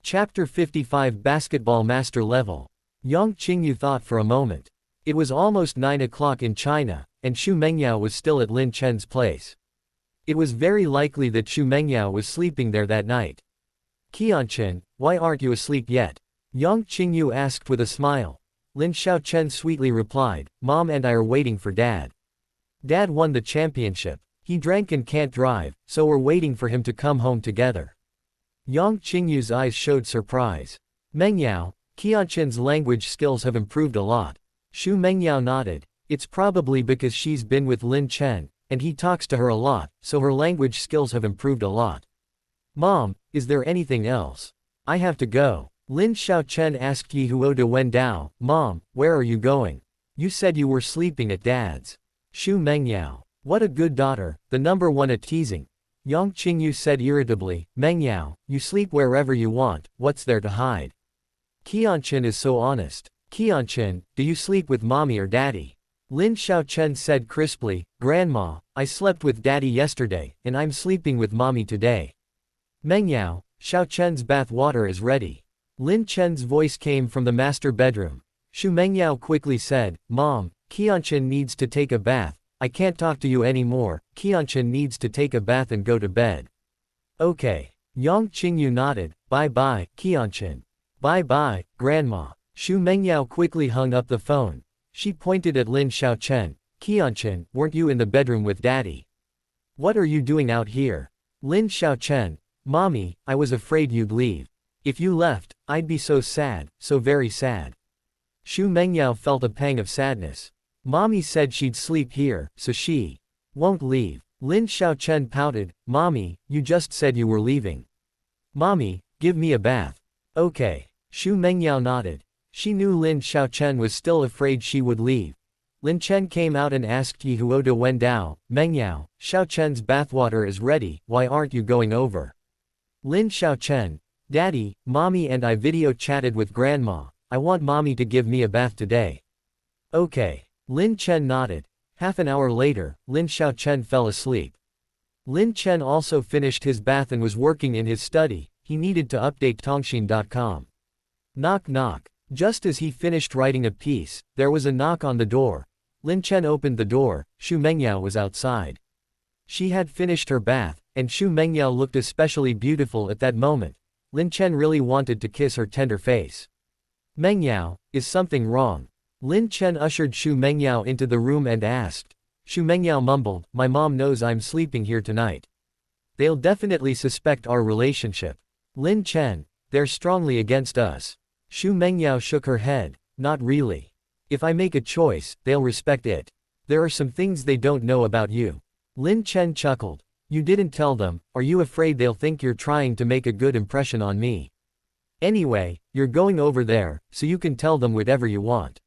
S1: Chapter 55 Basketball Master Level. Yang Qingyu thought for a moment. It was almost 9 o'clock in China, and Shu Mengyao was still at Lin Chen's place. It was very likely that Shu Mengyao was sleeping there that night. Qianqian, why aren't you asleep yet? Yang Qingyu asked with a smile. Lin Chen sweetly replied, Mom and I are waiting for Dad. Dad won the championship. He drank and can't drive, so we're waiting for him to come home together. Yang Qingyu's eyes showed surprise. Mengyao, Qianqian's language skills have improved a lot. Shu Mengyao nodded. It's probably because she's been with Lin Chen, and he talks to her a lot, so her language skills have improved a lot. Mom, is there anything else? I have to go. Lin Chen asked Yi Huo de Wendao, Mom, where are you going? You said you were sleeping at Dad's. Shu Mengyao. What a good daughter, the number one at teasing. Yang Qingyu said irritably, Mengyao, you sleep wherever you want, what's there to hide? Qianqian is so honest. Qianqian, do you sleep with Mommy or Daddy? Lin Chen said crisply, Grandma, I slept with Daddy yesterday, and I'm sleeping with Mommy today. Mengyao, Chen's bath water is ready. Lin Chen's voice came from the master bedroom. Shu Mengyao quickly said, Mom, Qianqian needs to take a bath. I can't talk to you anymore, Qianqian needs to take a bath and go to bed. Okay. Yang Qingyu nodded, bye-bye, Qianqian. Bye-bye, Grandma. Shu Mengyao quickly hung up the phone. She pointed at Lin Chen. Qianqian, weren't you in the bedroom with Daddy? What are you doing out here? Lin Chen. Mommy, I was afraid you'd leave. If you left, I'd be so sad, so very sad. Shu Mengyao felt a pang of sadness. Mommy said she'd sleep here, so she won't leave. Lin Chen pouted, Mommy, you just said you were leaving. Mommy, give me a bath. Okay. Shu Mengyao nodded. She knew Lin Chen was still afraid she would leave. Lin Chen came out and asked Yi Huo de Wendao, Mengyao, Chen's bathwater is ready, why aren't you going over? Lin Chen, Daddy, Mommy and I video chatted with Grandma, I want Mommy to give me a bath today. Okay. Lin Chen nodded. Half an hour later, Lin Chen fell asleep. Lin Chen also finished his bath and was working in his study. He needed to update Tongxin.com. Knock knock. Just as he finished writing a piece, there was a knock on the door. Lin Chen opened the door. Shu Mengyao was outside. She had finished her bath, and Shu Mengyao looked especially beautiful at that moment. Lin Chen really wanted to kiss her tender face. Mengyao, is something wrong? Lin Chen ushered Shu Mengyao into the room and asked. Shu Mengyao mumbled, my mom knows I'm sleeping here tonight. They'll definitely suspect our relationship. Lin Chen, they're strongly against us. Shu Mengyao shook her head, not really. If I make a choice, they'll respect it. There are some things they don't know about you. Lin Chen chuckled. You didn't tell them, are you afraid they'll think you're trying to make a good impression on me? Anyway, you're going over there, so you can tell them whatever you want.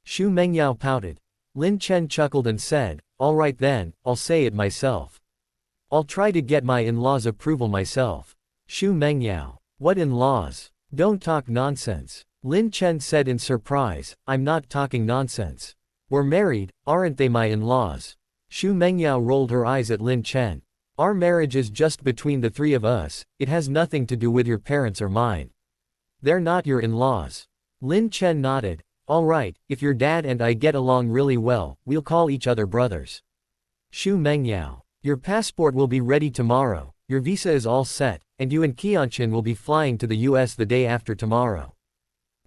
S1: Shu Mengyao pouted. Lin Chen chuckled and said, all right then, I'll say it myself. I'll try to get my in-laws' approval myself. Shu Mengyao. What in-laws? Don't talk nonsense. Lin Chen said in surprise, I'm not talking nonsense. We're married, aren't they my in-laws? Shu Mengyao rolled her eyes at Lin Chen. Our marriage is just between the three of us, it has nothing to do with your parents or mine. They're not your in-laws. Lin Chen nodded. All right, if your dad and I get along really well, we'll call each other brothers. Shu Mengyao. Your passport will be ready tomorrow, your visa is all set, and you and Qianqian will be flying to the US the day after tomorrow.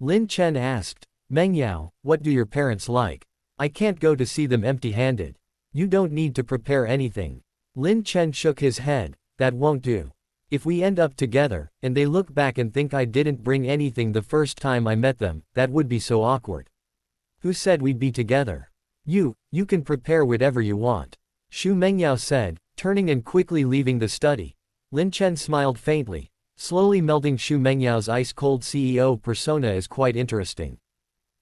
S1: Lin Chen asked. Mengyao, what do your parents like? I can't go to see them empty-handed. You don't need to prepare anything. Lin Chen shook his head. That won't do. If we end up together, and they look back and think I didn't bring anything the first time I met them, that would be so awkward. Who said we'd be together? You can prepare whatever you want. Xu Mengyao said, turning and quickly leaving the study. Lin Chen smiled faintly. Slowly melting Xu Mengyao's ice-cold CEO persona is quite interesting.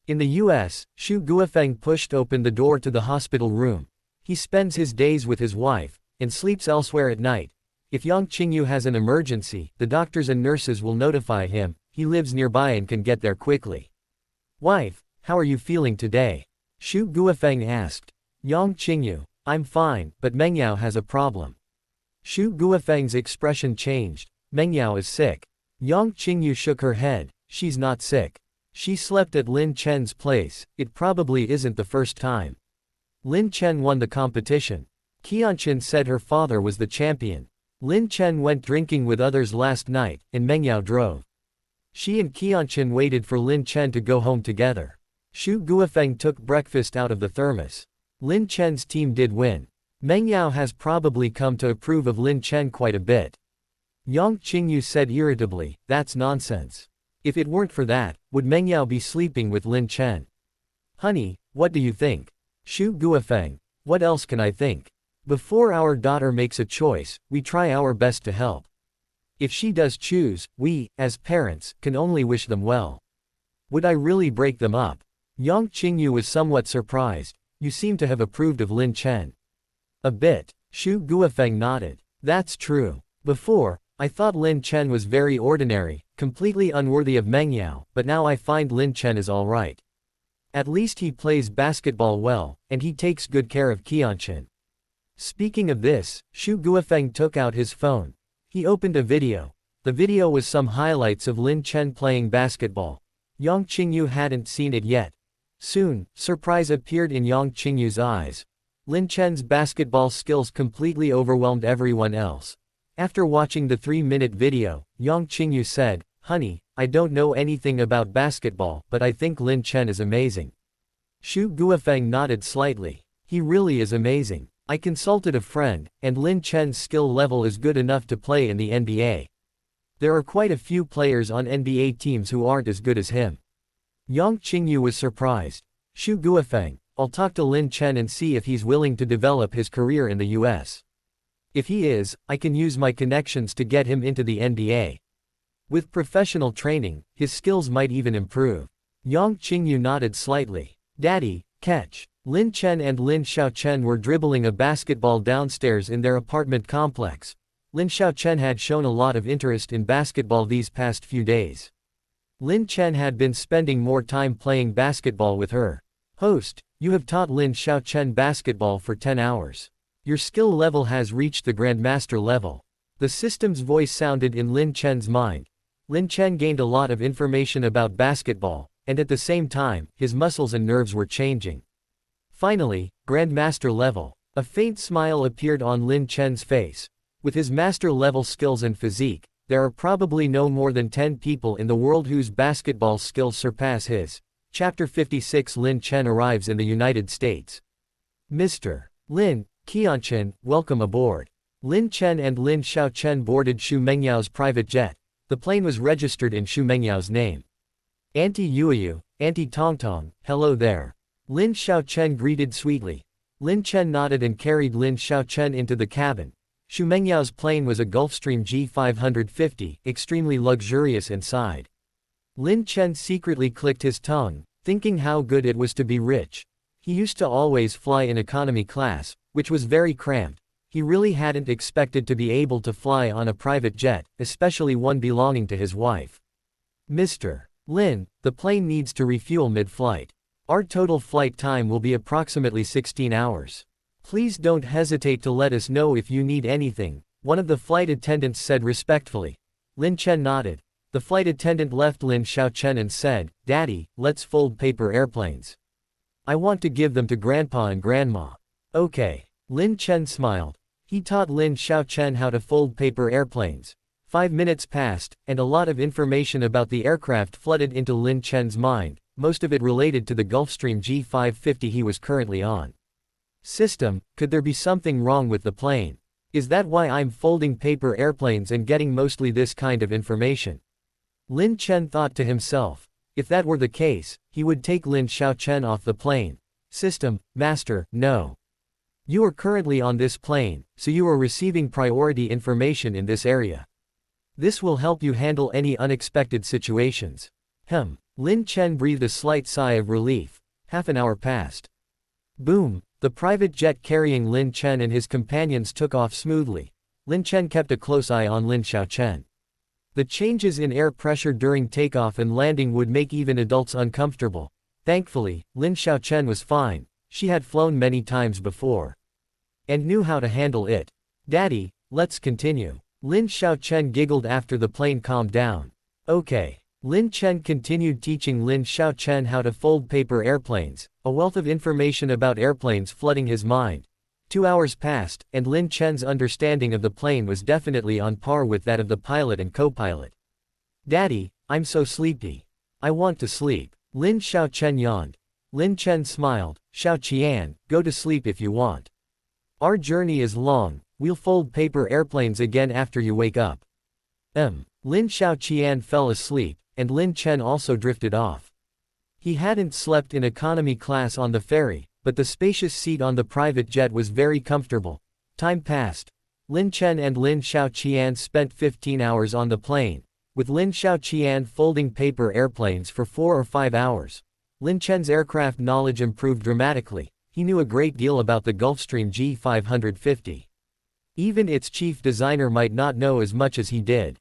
S1: In the US, Xu Guofeng pushed open the door to the hospital room. He spends his days with his wife, and sleeps elsewhere at night. If Yang Qingyu has an emergency, the doctors and nurses will notify him. He lives nearby and can get there quickly. Wife, how are you feeling today? Xu Guofeng asked. Yang Qingyu, I'm fine, but Mengyao has a problem. Xu Guofeng's expression changed. Mengyao is sick. Yang Qingyu shook her head. She's not sick. She slept at Lin Chen's place. It probably isn't the first time. Lin Chen won the competition. Qianqian said her father was the champion. Lin Chen went drinking with others last night, and Mengyao drove. She and Qianqian waited for Lin Chen to go home together. Xu Guofeng took breakfast out of the thermos. Lin Chen's team did win. Mengyao has probably come to approve of Lin Chen quite a bit. Yang Qingyu said irritably, that's nonsense. If it weren't for that, would Mengyao be sleeping with Lin Chen? Honey, what do you think? Xu Guofeng, what else can I think? Before our daughter makes a choice, we try our best to help. If she does choose, we, as parents, can only wish them well. Would I really break them up? Yang Qingyu was somewhat surprised. You seem to have approved of Lin Chen. A bit. Xu Guofeng nodded. That's true. Before, I thought Lin Chen was very ordinary, completely unworthy of Mengyao, but now I find Lin Chen is alright. At least he plays basketball well, and he takes good care of Qianqian. Speaking of this, Xu Guofeng took out his phone. He opened a video. The video was some highlights of Lin Chen playing basketball. Yang Qingyu hadn't seen it yet. Soon, surprise appeared in Yang Qingyu's eyes. Lin Chen's basketball skills completely overwhelmed everyone else. After watching the 3-minute video, Yang Qingyu said, Honey, I don't know anything about basketball, but I think Lin Chen is amazing. Xu Guofeng nodded slightly. He really is amazing. I consulted a friend, and Lin Chen's skill level is good enough to play in the NBA. There are quite a few players on NBA teams who aren't as good as him. Yang Qingyu was surprised. Xu Guofeng, I'll talk to Lin Chen and see if he's willing to develop his career in the US. If he is, I can use my connections to get him into the NBA. With professional training, his skills might even improve. Yang Qingyu nodded slightly. Daddy, catch. Lin Chen and Lin Xiaochen were dribbling a basketball downstairs in their apartment complex. Lin Xiaochen had shown a lot of interest in basketball these past few days. Lin Chen had been spending more time playing basketball with her. Host, you have taught Lin Xiaochen basketball for 10 hours. Your skill level has reached the Grandmaster level. The system's voice sounded in Lin Chen's mind. Lin Chen gained a lot of information about basketball, and at the same time, his muscles and nerves were changing. Finally, Grandmaster level. A faint smile appeared on Lin Chen's face. With his master-level skills and physique, there are probably no more than 10 people in the world whose basketball skills surpass his. Chapter 56 Lin Chen arrives in the United States. Mr. Lin, Qianqian, welcome aboard. Lin Chen and Lin Xiaochen boarded Xu Mengyao's private jet. The plane was registered in Xu Mengyao's name. Auntie Yuyu, Auntie Tongtong, hello there. Lin Xiaochen greeted sweetly. Lin Chen nodded and carried Lin Xiaochen into the cabin. Xu Mengyao's plane was a Gulfstream G550, extremely luxurious inside. Lin Chen secretly clicked his tongue, thinking how good it was to be rich. He used to always fly in economy class, which was very cramped. He really hadn't expected to be able to fly on a private jet, especially one belonging to his wife. Mr. Lin, the plane needs to refuel mid-flight. Our total flight time will be approximately 16 hours. Please don't hesitate to let us know if you need anything, one of the flight attendants said respectfully. Lin Chen nodded. The flight attendant left Lin Xiaochen and said, Daddy, let's fold paper airplanes. I want to give them to Grandpa and Grandma. Okay. Lin Chen smiled. He taught Lin Xiaochen how to fold paper airplanes. 5 minutes passed, and a lot of information about the aircraft flooded into Lin Chen's mind, most of it related to the Gulfstream G550 he was currently on. System, could there be something wrong with the plane? Is that why I'm folding paper airplanes and getting mostly this kind of information? Lin Chen thought to himself. If that were the case, he would take Lin Chen off the plane. System, Master, no. You are currently on this plane, so you are receiving priority information in this area. This will help you handle any unexpected situations. Lin Chen breathed a slight sigh of relief. Half an hour passed. Boom, the private jet carrying Lin Chen and his companions took off smoothly. Lin Chen kept a close eye on Lin Chen. The changes in air pressure during takeoff and landing would make even adults uncomfortable. Thankfully, Lin Chen was fine. She had flown many times before and knew how to handle it. Daddy, let's continue. Lin Chen giggled after the plane calmed down. Okay. Lin Chen continued teaching Lin Chen how to fold paper airplanes, a wealth of information about airplanes flooding his mind. 2 hours passed, and Lin Chen's understanding of the plane was definitely on par with that of the pilot and co-pilot. Daddy, I'm so sleepy. I want to sleep. Lin Chen yawned. Lin Chen smiled. Qianqian, go to sleep if you want. Our journey is long, we'll fold paper airplanes again after you wake up. Lin Qian fell asleep, and Lin Chen also drifted off. He hadn't slept in economy class on the ferry, but the spacious seat on the private jet was very comfortable. Time passed. Lin Chen and Lin Qian spent 15 hours on the plane, with Lin Qian folding paper airplanes for 4 or 5 hours. Lin Chen's aircraft knowledge improved dramatically. He knew a great deal about the Gulfstream G550. Even its chief designer might not know as much as he did.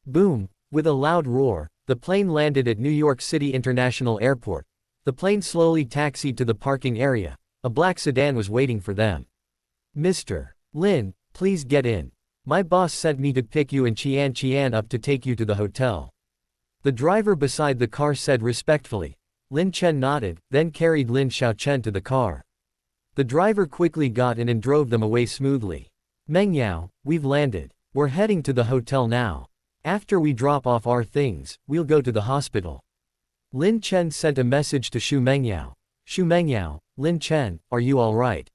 S1: Boom! With a loud roar, the plane landed at New York City International Airport. The plane slowly taxied to the parking area. A black sedan was waiting for them. Mr. Lin, please get in. My boss sent me to pick you and Qianqian up to take you to the hotel. The driver beside the car said respectfully. Lin Chen nodded, then carried Lin Chen to the car. The driver quickly got in and drove them away smoothly. Mengyao, we've landed. We're heading to the hotel now. After we drop off our things, we'll go to the hospital. Lin Chen sent a message to Mengyao. Mengyao, Lin Chen, are you alright?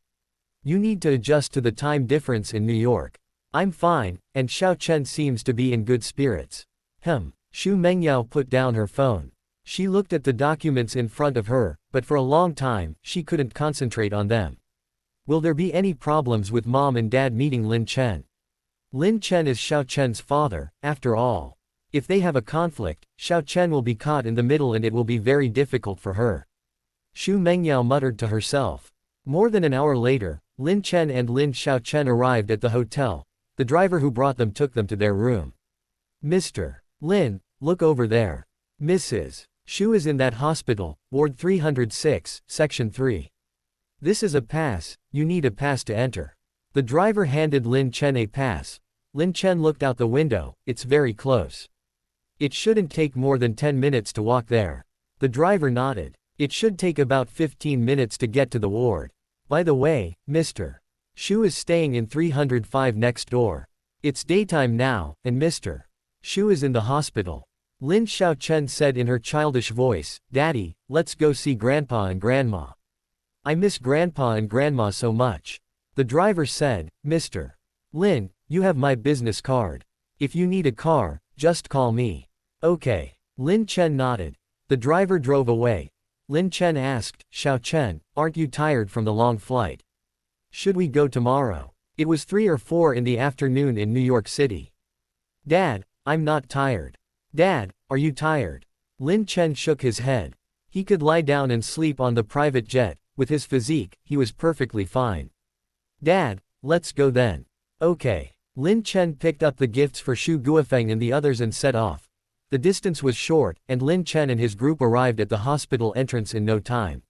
S1: You need to adjust to the time difference in New York. I'm fine, and Chen seems to be in good spirits. Mengyao put down her phone. She looked at the documents in front of her, but for a long time, she couldn't concentrate on them. Will there be any problems with mom and dad meeting Lin Chen? Lin Chen is Chen's father, after all. If they have a conflict, Chen will be caught in the middle and it will be very difficult for her. Mengyao muttered to herself. More than an hour later, Lin Chen and Lin Chen arrived at the hotel. The driver who brought them took them to their room. Mr. Lin, look over there. Mrs. Xu is in that hospital, Ward 306, Section 3. This is a pass, you need a pass to enter. The driver handed Lin Chen a pass. Lin Chen looked out the window, it's very close. It shouldn't take more than 10 minutes to walk there. The driver nodded. It should take about 15 minutes to get to the ward. By the way, Mr. Xu is staying in 305 next door. It's daytime now, and Mr. Xu is in the hospital. Lin Chen said in her childish voice, Daddy, let's go see Grandpa and Grandma. I miss Grandpa and Grandma so much. The driver said, Mr. Lin, you have my business card. If you need a car, just call me. Okay. Lin Chen nodded. The driver drove away. Lin Chen asked, Chen, aren't you tired from the long flight? Should we go tomorrow? It was 3 or 4 in the afternoon in New York City. Dad, I'm not tired. Dad, are you tired? Lin Chen shook his head. He could lie down and sleep on the private jet. With his physique, he was perfectly fine. Dad, let's go then. Okay. Lin Chen picked up the gifts for Xu Guofeng and the others and set off. The distance was short, and Lin Chen and his group arrived at the hospital entrance in no time.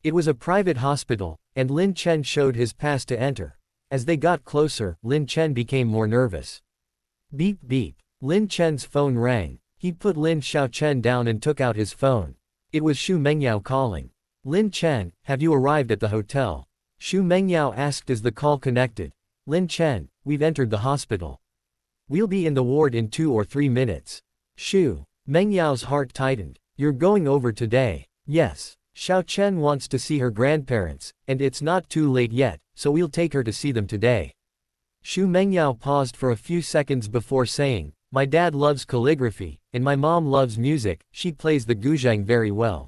S1: It was a private hospital, and Lin Chen showed his pass to enter. As they got closer, Lin Chen became more nervous. Beep beep. Lin Chen's phone rang. He put Lin Chen down and took out his phone. It was Mengyao calling. Lin Chen, have you arrived at the hotel? Mengyao asked as the call connected. Lin Chen, we've entered the hospital. We'll be in the ward in 2 or 3 minutes. Mengyao's heart tightened. You're going over today? Yes. Chen wants to see her grandparents, and it's not too late yet, so we'll take her to see them today. Mengyao paused for a few seconds before saying, My dad loves calligraphy, and my mom loves music, she plays the guzheng very well.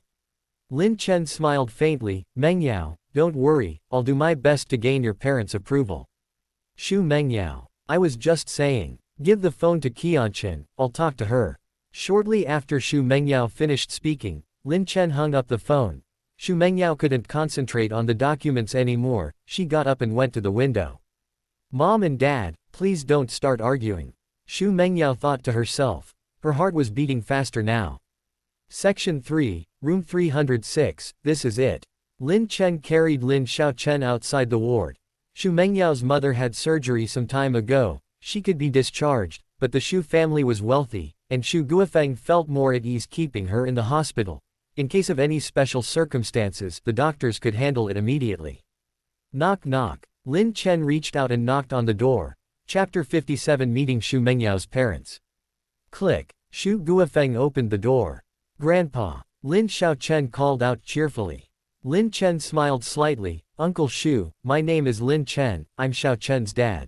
S1: Lin Chen smiled faintly. Mengyao, don't worry, I'll do my best to gain your parents' approval. Shu Mengyao. I was just saying. Give the phone to Qianqian, I'll talk to her. Shortly after Shu Mengyao finished speaking, Lin Chen hung up the phone. Shu Mengyao couldn't concentrate on the documents anymore, she got up and went to the window. Mom and Dad, please don't start arguing. Shu Mengyao thought to herself. Her heart was beating faster now. Section 3, Room 306, this is it. Lin Chen carried Lin Xiaochen outside the ward. Shu Mengyao's mother had surgery some time ago, she could be discharged, but the Shu family was wealthy, and Shu Guofeng felt more at ease keeping her in the hospital. In case of any special circumstances, the doctors could handle it immediately. Knock knock. Lin Chen reached out and knocked on the door. Chapter 57 Meeting Shu Mengyao's parents. Click. Shu Guofeng opened the door. Grandpa. Lin Xiaochen called out cheerfully. Lin Chen smiled slightly. Uncle Shu, my name is Lin Chen, I'm Xiaochen's dad.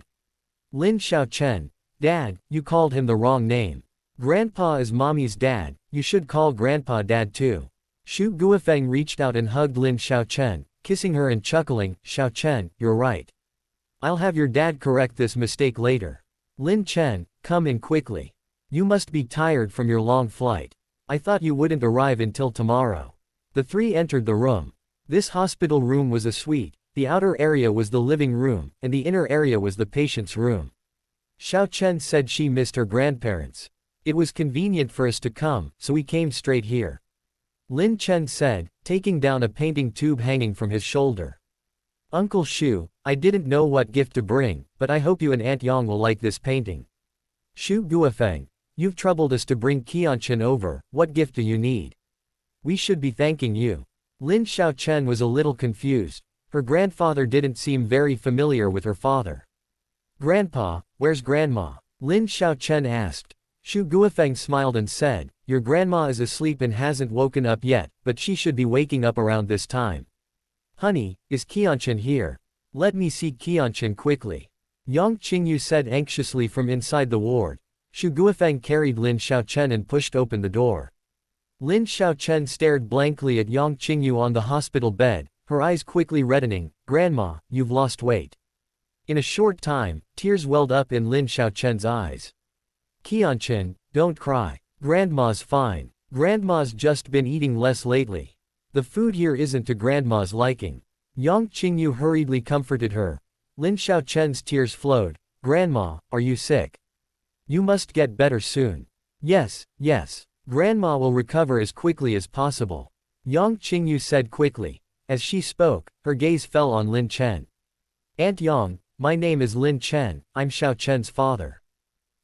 S1: Lin Xiaochen. Dad, you called him the wrong name. Grandpa is Mommy's dad, you should call Grandpa Dad too. Shu Guofeng reached out and hugged Lin Xiaochen, kissing her and chuckling. Xiaochen, you're right. I'll have your dad correct this mistake later. Lin Chen, come in quickly. You must be tired from your long flight. I thought you wouldn't arrive until tomorrow. The three entered the room. This hospital room was a suite, the outer area was the living room, and the inner area was the patient's room. Xiaochen said she missed her grandparents. It was convenient for us to come, so we came straight here. Lin Chen said, taking down a painting tube hanging from his shoulder. Uncle Shu, I didn't know what gift to bring, but I hope you and Aunt Yang will like this painting. Shu Guofeng. You've troubled us to bring Qianqian over, what gift do you need? We should be thanking you. Lin Xiaochen was a little confused. Her grandfather didn't seem very familiar with her father. Grandpa, where's Grandma? Lin Xiaochen asked. Shu Guofeng smiled and said, your grandma is asleep and hasn't woken up yet, but she should be waking up around this time. Honey, is Qianqian here? Let me see Qianqian quickly. Yang Qingyu said anxiously from inside the ward. Shu Guofeng carried Lin Xiaochen and pushed open the door. Lin Xiaochen stared blankly at Yang Qingyu on the hospital bed, her eyes quickly reddening. Grandma, you've lost weight. In a short time, tears welled up in Lin Xiaochen's eyes. Qianqian, don't cry. Grandma's fine. Grandma's just been eating less lately. The food here isn't to Grandma's liking. Yang Qingyu hurriedly comforted her. Lin Xiaochen's tears flowed. Grandma, are you sick? You must get better soon. Yes, yes. Grandma will recover as quickly as possible. Yang Qingyu said quickly. As she spoke, her gaze fell on Lin Chen. Aunt Yang, my name is Lin Chen, I'm Xiaochen's father.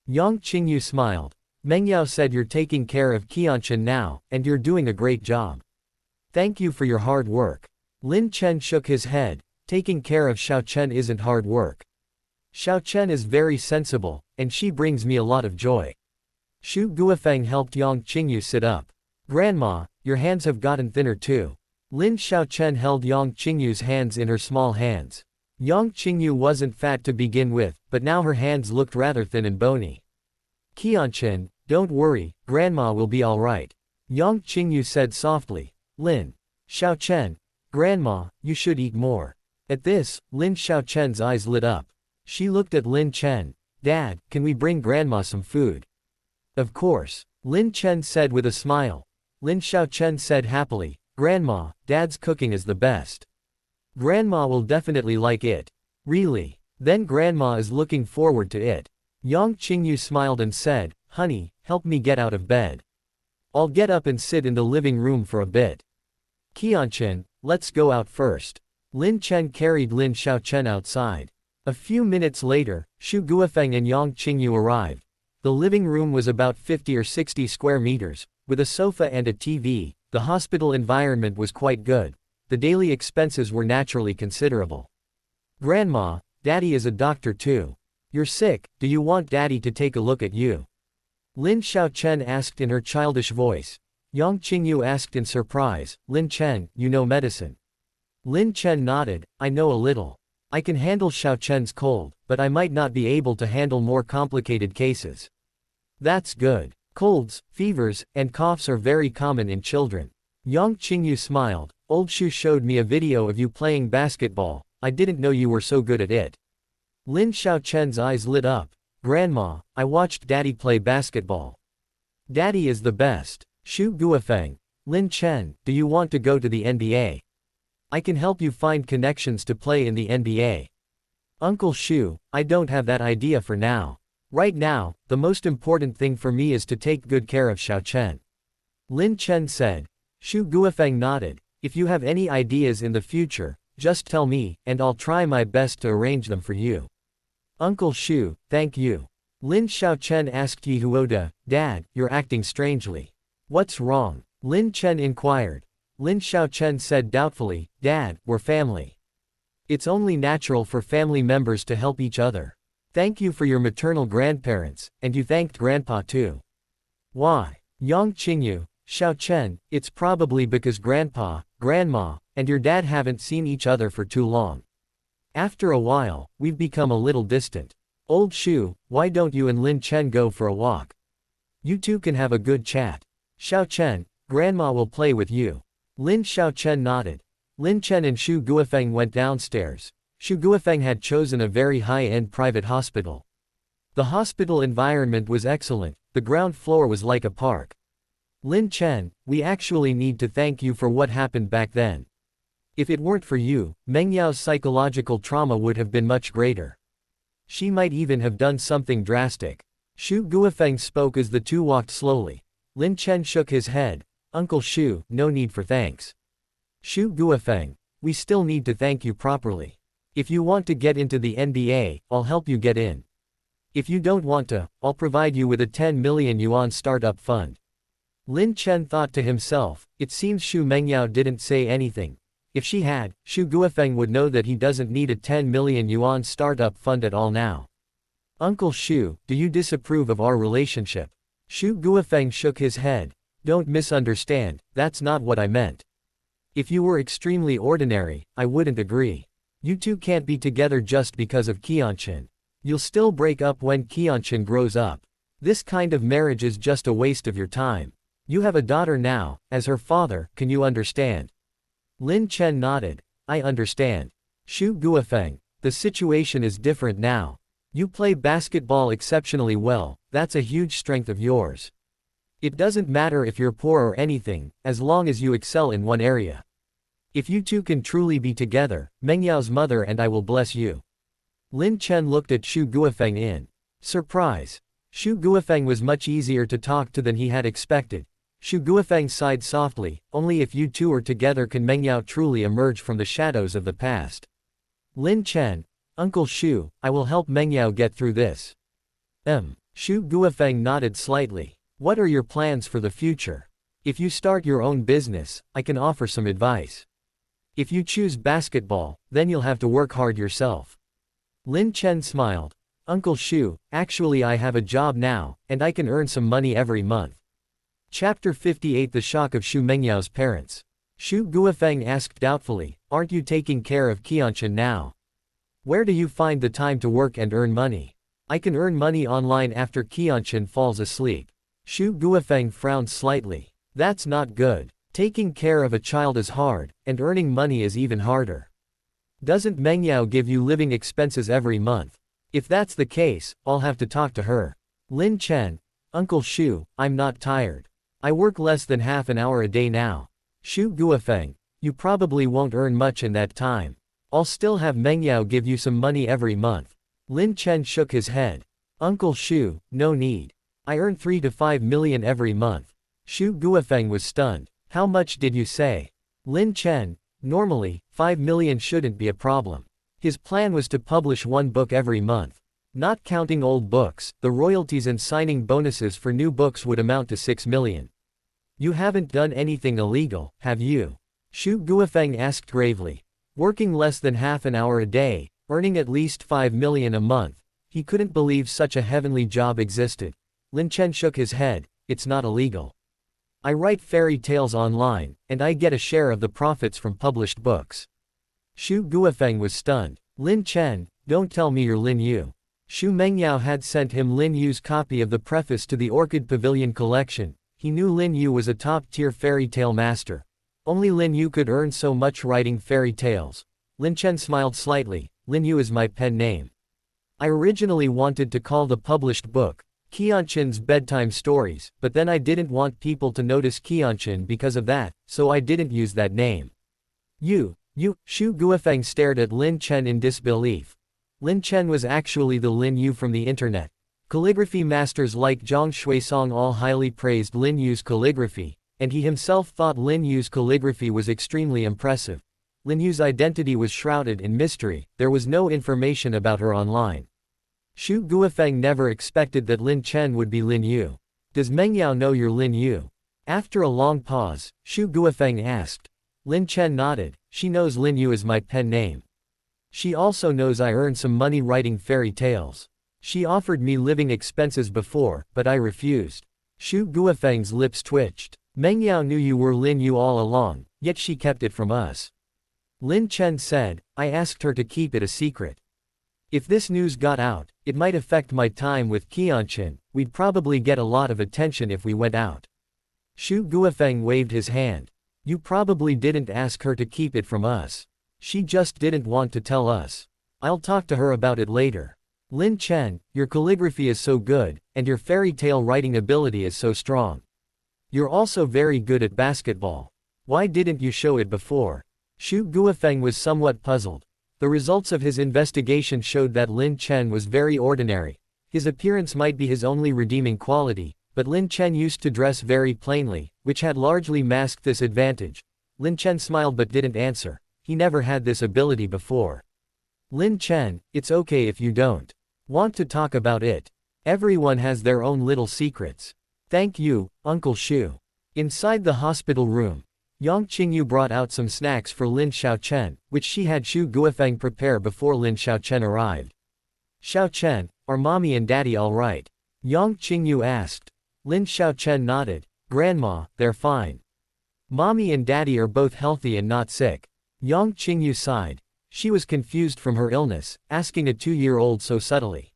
S1: Yang Qingyu smiled. Mengyao said you're taking care of Qianqian now, and you're doing a great job. Thank you for your hard work. Lin Chen shook his head. Taking care of Xiaochen isn't hard work. Xiaochen is very sensible, and she brings me a lot of joy. Shu Guofeng helped Yang Qingyu sit up. Grandma, your hands have gotten thinner too. Lin Xiaochen held Yang Qingyu's hands in her small hands. Yang Qingyu wasn't fat to begin with, but now her hands looked rather thin and bony. Qianqian, don't worry, Grandma will be alright. Yang Qingyu said softly. Lin Xiaochen, Grandma, you should eat more. At this, Lin Xiaochen's eyes lit up. She looked at Lin Chen. Dad, can we bring Grandma some food? Of course. Lin Chen said with a smile. Lin Xiaochen said happily. Grandma, Dad's cooking is the best. Grandma will definitely like it. Really? Then Grandma is looking forward to it. Yang Qingyu smiled and said, Honey, help me get out of bed. I'll get up and sit in the living room for a bit. Qianqian, let's go out first. Lin Chen carried Lin Xiaochen outside. A few minutes later, Shu Guofeng and Yang Qingyu arrived. The living room was about 50 or 60 square meters, with a sofa and a TV. The hospital environment was quite good. The daily expenses were naturally considerable. Grandma, Daddy is a doctor too. You're sick, do you want Daddy to take a look at you? Lin Xiaochen asked in her childish voice. Yang Qingyu asked in surprise, Lin Chen, you know medicine? Lin Chen nodded, I know a little. I can handle Xiaochen's cold, but I might not be able to handle more complicated cases. That's good. Colds, fevers, and coughs are very common in children. Yang Qingyu smiled. Old Shu showed me a video of you playing basketball. I didn't know you were so good at it. Lin Xiaochen's eyes lit up. Grandma, I watched Daddy play basketball. Daddy is the best. Shu Guofeng. Lin Chen, do you want to go to the NBA? I can help you find connections to play in the NBA. Uncle Shu, I don't have that idea for now. Right now, the most important thing for me is to take good care of Xiaochen. Lin Chen said. Shu Guofeng nodded. If you have any ideas in the future, just tell me, and I'll try my best to arrange them for you. Uncle Shu, thank you. Lin Xiaochen asked Yi Huoda, Dad, you're acting strangely. What's wrong? Lin Chen inquired. Lin Xiaochen said doubtfully, Dad, we're family. It's only natural for family members to help each other. Thank you for your maternal grandparents, and you thanked Grandpa too. Why? Yang Qingyu, Xiaochen, it's probably because Grandpa, Grandma, and your dad haven't seen each other for too long. After a while, we've become a little distant. Old Shu, why don't you and Lin Chen go for a walk? You two can have a good chat. Xiaochen, Grandma will play with you. Lin Xiaochen nodded. Lin Chen and Shu Guofeng went downstairs. Shu Guofeng had chosen a very high-end private hospital. The hospital environment was excellent, the ground floor was like a park. Lin Chen, we actually need to thank you for what happened back then. If it weren't for you, Mengyao's psychological trauma would have been much greater. She might even have done something drastic. Shu Guofeng spoke as the two walked slowly. Lin Chen shook his head. Uncle Shu, no need for thanks. Shu Guofeng, we still need to thank you properly. If you want to get into the NBA, I'll help you get in. If you don't want to, I'll provide you with a 10 million yuan startup fund. Lin Chen thought to himself, it seems Shu Mengyao didn't say anything. If she had, Shu Guofeng would know that he doesn't need a 10 million yuan startup fund at all now. Uncle Shu, do you disapprove of our relationship? Shu Guofeng shook his head. Don't misunderstand, that's not what I meant. If you were extremely ordinary, I wouldn't agree. You two can't be together just because of Qianqian. You'll still break up when Qianqian grows up. This kind of marriage is just a waste of your time. You have a daughter now, as her father, can you understand? Lin Chen nodded. I understand. Shu Guofeng, the situation is different now. You play basketball exceptionally well, that's a huge strength of yours. It doesn't matter if you're poor or anything, as long as you excel in one area. If you two can truly be together, Mengyao's mother and I will bless you. Lin Chen looked at Shu Guofeng in surprise. Shu Guofeng was much easier to talk to than he had expected. Shu Guofeng sighed softly, only if you two are together can Mengyao truly emerge from the shadows of the past. Lin Chen, Uncle Shu, I will help Mengyao get through this. Shu Guofeng nodded slightly. What are your plans for the future? If you start your own business, I can offer some advice. If you choose basketball, then you'll have to work hard yourself. Lin Chen smiled. Uncle Shu, actually I have a job now, and I can earn some money every month. Chapter 58 The Shock of Shu Mengyao's Parents. Shu Guofeng asked doubtfully, aren't you taking care of Qianqian now? Where do you find the time to work and earn money? I can earn money online after Qianqian falls asleep. Shu Guofeng frowned slightly. That's not good. Taking care of a child is hard, and earning money is even harder. Doesn't Mengyao give you living expenses every month? If that's the case, I'll have to talk to her. Lin Chen, Uncle Shu, I'm not tired. I work less than half an hour a day now. Shu Guofeng, you probably won't earn much in that time. I'll still have Mengyao give you some money every month. Lin Chen shook his head. Uncle Shu, no need. I earn 3 to 5 million every month. Shu Guofeng was stunned. How much did you say? Lin Chen, normally, 5 million shouldn't be a problem. His plan was to publish one book every month. Not counting old books, the royalties and signing bonuses for new books would amount to 6 million. You haven't done anything illegal, have you? Shu Guofeng asked gravely. Working less than half an hour a day, earning at least 5 million a month. He couldn't believe such a heavenly job existed. Lin Chen shook his head. It's not illegal. I write fairy tales online, and I get a share of the profits from published books. Shu Guofeng was stunned. Lin Chen, don't tell me you're Lin Yu. Xu Mengyao had sent him Lin Yu's copy of the preface to the Orchid Pavilion collection. He knew Lin Yu was a top-tier fairy tale master. Only Lin Yu could earn so much writing fairy tales. Lin Chen smiled slightly. Lin Yu is my pen name. I originally wanted to call the published book Qianqian's Bedtime Stories, but then I didn't want people to notice Qianqian because of that, so I didn't use that name. You, Xu Guofeng stared at Lin Chen in disbelief. Lin Chen was actually the Lin Yu from the internet. Calligraphy masters like Zhang Xuesong all highly praised Lin Yu's calligraphy, and he himself thought Lin Yu's calligraphy was extremely impressive. Lin Yu's identity was shrouded in mystery, there was no information about her online. Xu Guofeng never expected that Lin Chen would be Lin Yu. Does Mengyao know you're Lin Yu? After a long pause, Xu Guofeng asked. Lin Chen nodded. She knows Lin Yu is my pen name. She also knows I earn some money writing fairy tales. She offered me living expenses before, but I refused. Xu Guofeng's lips twitched. Mengyao knew you were Lin Yu all along, yet she kept it from us. Lin Chen said, I asked her to keep it a secret. If this news got out, it might affect my time with Qianqian, we'd probably get a lot of attention if we went out. Xu Guofeng waved his hand. You probably didn't ask her to keep it from us. She just didn't want to tell us. I'll talk to her about it later. Lin Chen, your calligraphy is so good, and your fairy tale writing ability is so strong. You're also very good at basketball. Why didn't you show it before? Xu Guofeng was somewhat puzzled. The results of his investigation showed that Lin Chen was very ordinary. His appearance might be his only redeeming quality, but Lin Chen used to dress very plainly, which had largely masked this advantage. Lin Chen smiled but didn't answer. He never had this ability before. Lin Chen, it's okay if you don't want to talk about it. Everyone has their own little secrets. Thank you, Uncle Xu. Inside the hospital room, Yang Qingyu brought out some snacks for Lin Xiaochen, which she had Xu Guofeng prepare before Lin Xiaochen arrived. Xiaochen, are mommy and daddy all right? Yang Qingyu asked. Lin Xiaochen nodded. Grandma, they're fine. Mommy and daddy are both healthy and not sick. Yang Qingyu sighed. She was confused from her illness, asking a 2-year-old so subtly.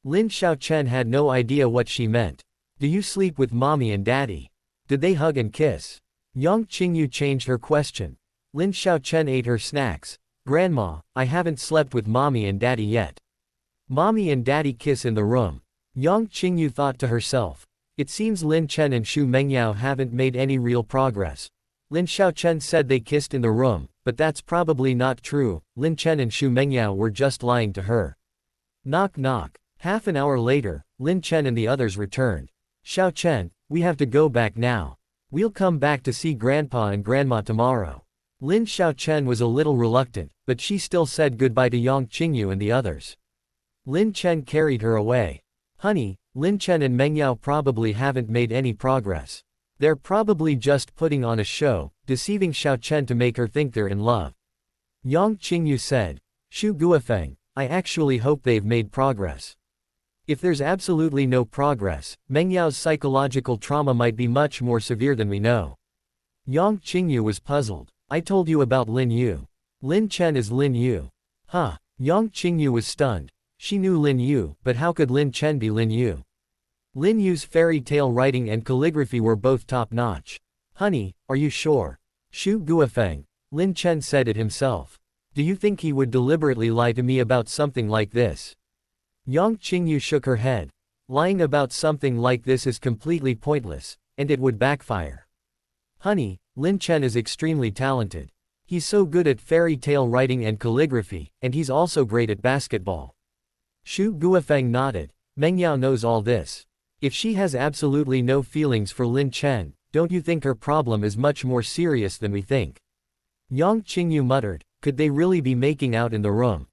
S1: Lin Xiaochen had no idea what she meant. Do you sleep with mommy and daddy? Did they hug and kiss? Yang Qingyu changed her question. Lin Xiaochen ate her snacks. Grandma, I haven't slept with mommy and daddy yet. Mommy and daddy kiss in the room. Yang Qingyu thought to herself. It seems Lin Chen and Xu Mengyao haven't made any real progress. Lin Xiaochen said they kissed in the room, but that's probably not true. Lin Chen and Xu Mengyao were just lying to her. Knock knock. Half an hour later, Lin Chen and the others returned. Xiaochen, we have to go back now. We'll come back to see Grandpa and Grandma tomorrow. Lin Xiaochen was a little reluctant, but she still said goodbye to Yang Qingyu and the others. Lin Chen carried her away. Honey, Lin Chen and Mengyao probably haven't made any progress. They're probably just putting on a show, deceiving Xiaochen to make her think they're in love. Yang Qingyu said. Xu Guofeng, I actually hope they've made progress. If there's absolutely no progress, Mengyao's psychological trauma might be much more severe than we know. Yang Qingyu was puzzled. I told you about Lin Yu. Lin Chen is Lin Yu. Huh. Yang Qingyu was stunned. She knew Lin Yu, but how could Lin Chen be Lin Yu? Lin Yu's fairy tale writing and calligraphy were both top-notch. Honey, are you sure? Xu Guofeng. Lin Chen said it himself. Do you think he would deliberately lie to me about something like this? Yang Qingyu shook her head. Lying about something like this is completely pointless, and it would backfire. Honey, Lin Chen is extremely talented. He's so good at fairy tale writing and calligraphy, and he's also great at basketball. Xu Guofeng nodded. Mengyao knows all this. If she has absolutely no feelings for Lin Chen, don't you think her problem is much more serious than we think? Yang Qingyu muttered. Could they really be making out in the room?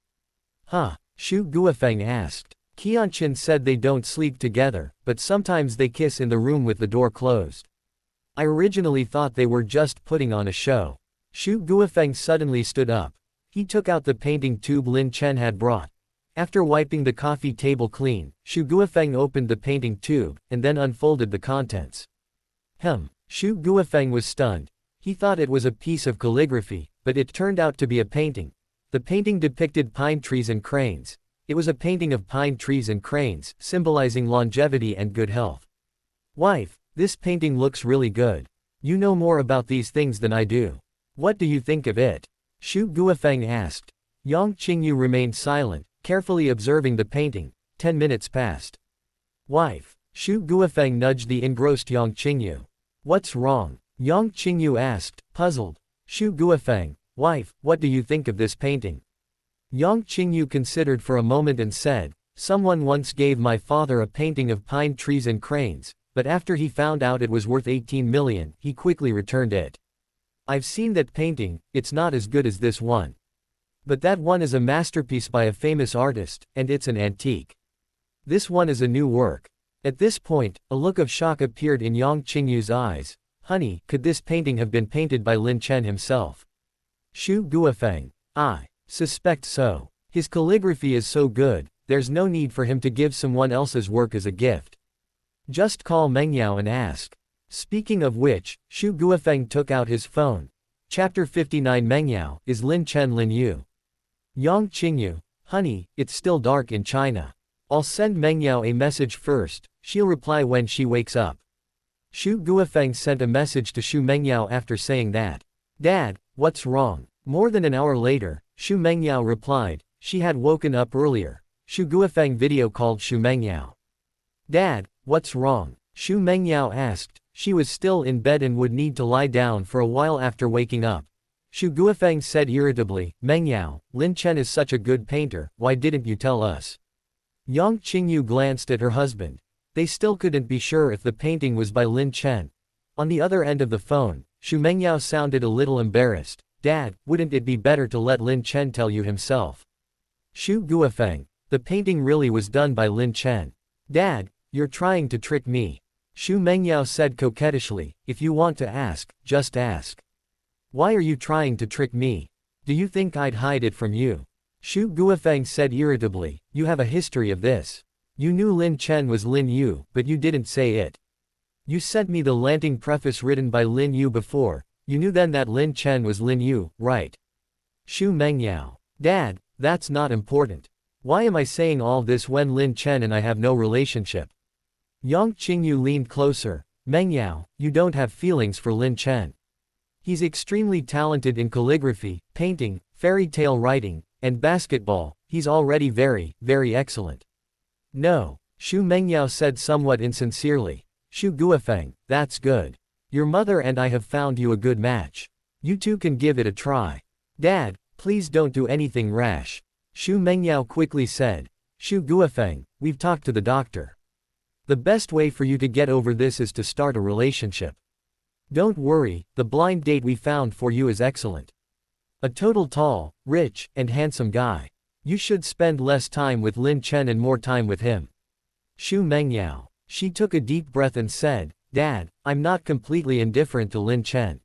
S1: Huh? Xu Guofeng asked. Qianqian said they don't sleep together, but sometimes they kiss in the room with the door closed. I originally thought they were just putting on a show. Xu Guofeng suddenly stood up. He took out the painting tube Lin Chen had brought. After wiping the coffee table clean, Xu Guofeng opened the painting tube, and then unfolded the contents. Xu Guofeng was stunned. He thought it was a piece of calligraphy, but it turned out to be a painting. The painting depicted pine trees and cranes. It was a painting of pine trees and cranes, symbolizing longevity and good health. Wife, this painting looks really good. You know more about these things than I do. What do you think of it? Xu Guofeng asked. Yang Qingyu remained silent, carefully observing the painting. 10 minutes passed. Wife, Xu Guofeng nudged the engrossed Yang Qingyu. What's wrong? Yang Qingyu asked, puzzled. Xu Guofeng, wife, what do you think of this painting? Yang Qingyu considered for a moment and said, someone once gave my father a painting of pine trees and cranes, but after he found out it was worth 18 million, he quickly returned it. I've seen that painting, it's not as good as this one. But that one is a masterpiece by a famous artist, and it's an antique. This one is a new work. At this point, a look of shock appeared in Yang Qingyu's eyes. Honey, could this painting have been painted by Lin Chen himself? Xu Guofeng, I suspect so. His calligraphy is so good, there's no need for him to give someone else's work as a gift. Just call Mengyao and ask. Speaking of which, Xu Guofeng took out his phone. Chapter 59 Mengyao, is Lin Chen Lin Yu? Yang Qingyu, honey, it's still dark in China. I'll send Mengyao a message first, she'll reply when she wakes up. Xu Guofeng sent a message to Xu Mengyao after saying that. Dad, what's wrong? More than an hour later, Xu Mengyao replied, she had woken up earlier. Xu Guofeng video called Xu Mengyao. Dad, what's wrong? Xu Mengyao asked. She was still in bed and would need to lie down for a while after waking up. Xu Guofeng said irritably, Mengyao, Lin Chen is such a good painter, why didn't you tell us? Yang Qingyu glanced at her husband. They still couldn't be sure if the painting was by Lin Chen. On the other end of the phone, Xu Mengyao sounded a little embarrassed. Dad, wouldn't it be better to let Lin Chen tell you himself? Xu Guofeng, the painting really was done by Lin Chen. Dad, you're trying to trick me. Xu Mengyao said coquettishly, if you want to ask, just ask. Why are you trying to trick me? Do you think I'd hide it from you? Xu Guofeng said irritably, you have a history of this. You knew Lin Chen was Lin Yu, but you didn't say it. You sent me the Lanting preface written by Lin Yu before, you knew then that Lin Chen was Lin Yu, right? Xu Mengyao. Dad, that's not important. Why am I saying all this when Lin Chen and I have no relationship? Yang Qingyu leaned closer. Mengyao, you don't have feelings for Lin Chen. He's extremely talented in calligraphy, painting, fairy tale writing, and basketball. He's already very, very excellent. No, Xu Mengyao said somewhat insincerely. Xu Guofeng, that's good. Your mother and I have found you a good match. You two can give it a try. Dad, please don't do anything rash. Xu Mengyao quickly said. Xu Guofeng, we've talked to the doctor. The best way for you to get over this is to start a relationship. Don't worry, the blind date we found for you is excellent. A total tall, rich, and handsome guy. You should spend less time with Lin Chen and more time with him. Xu Mengyao. She took a deep breath and said, Dad, I'm not completely indifferent to Lin Chen.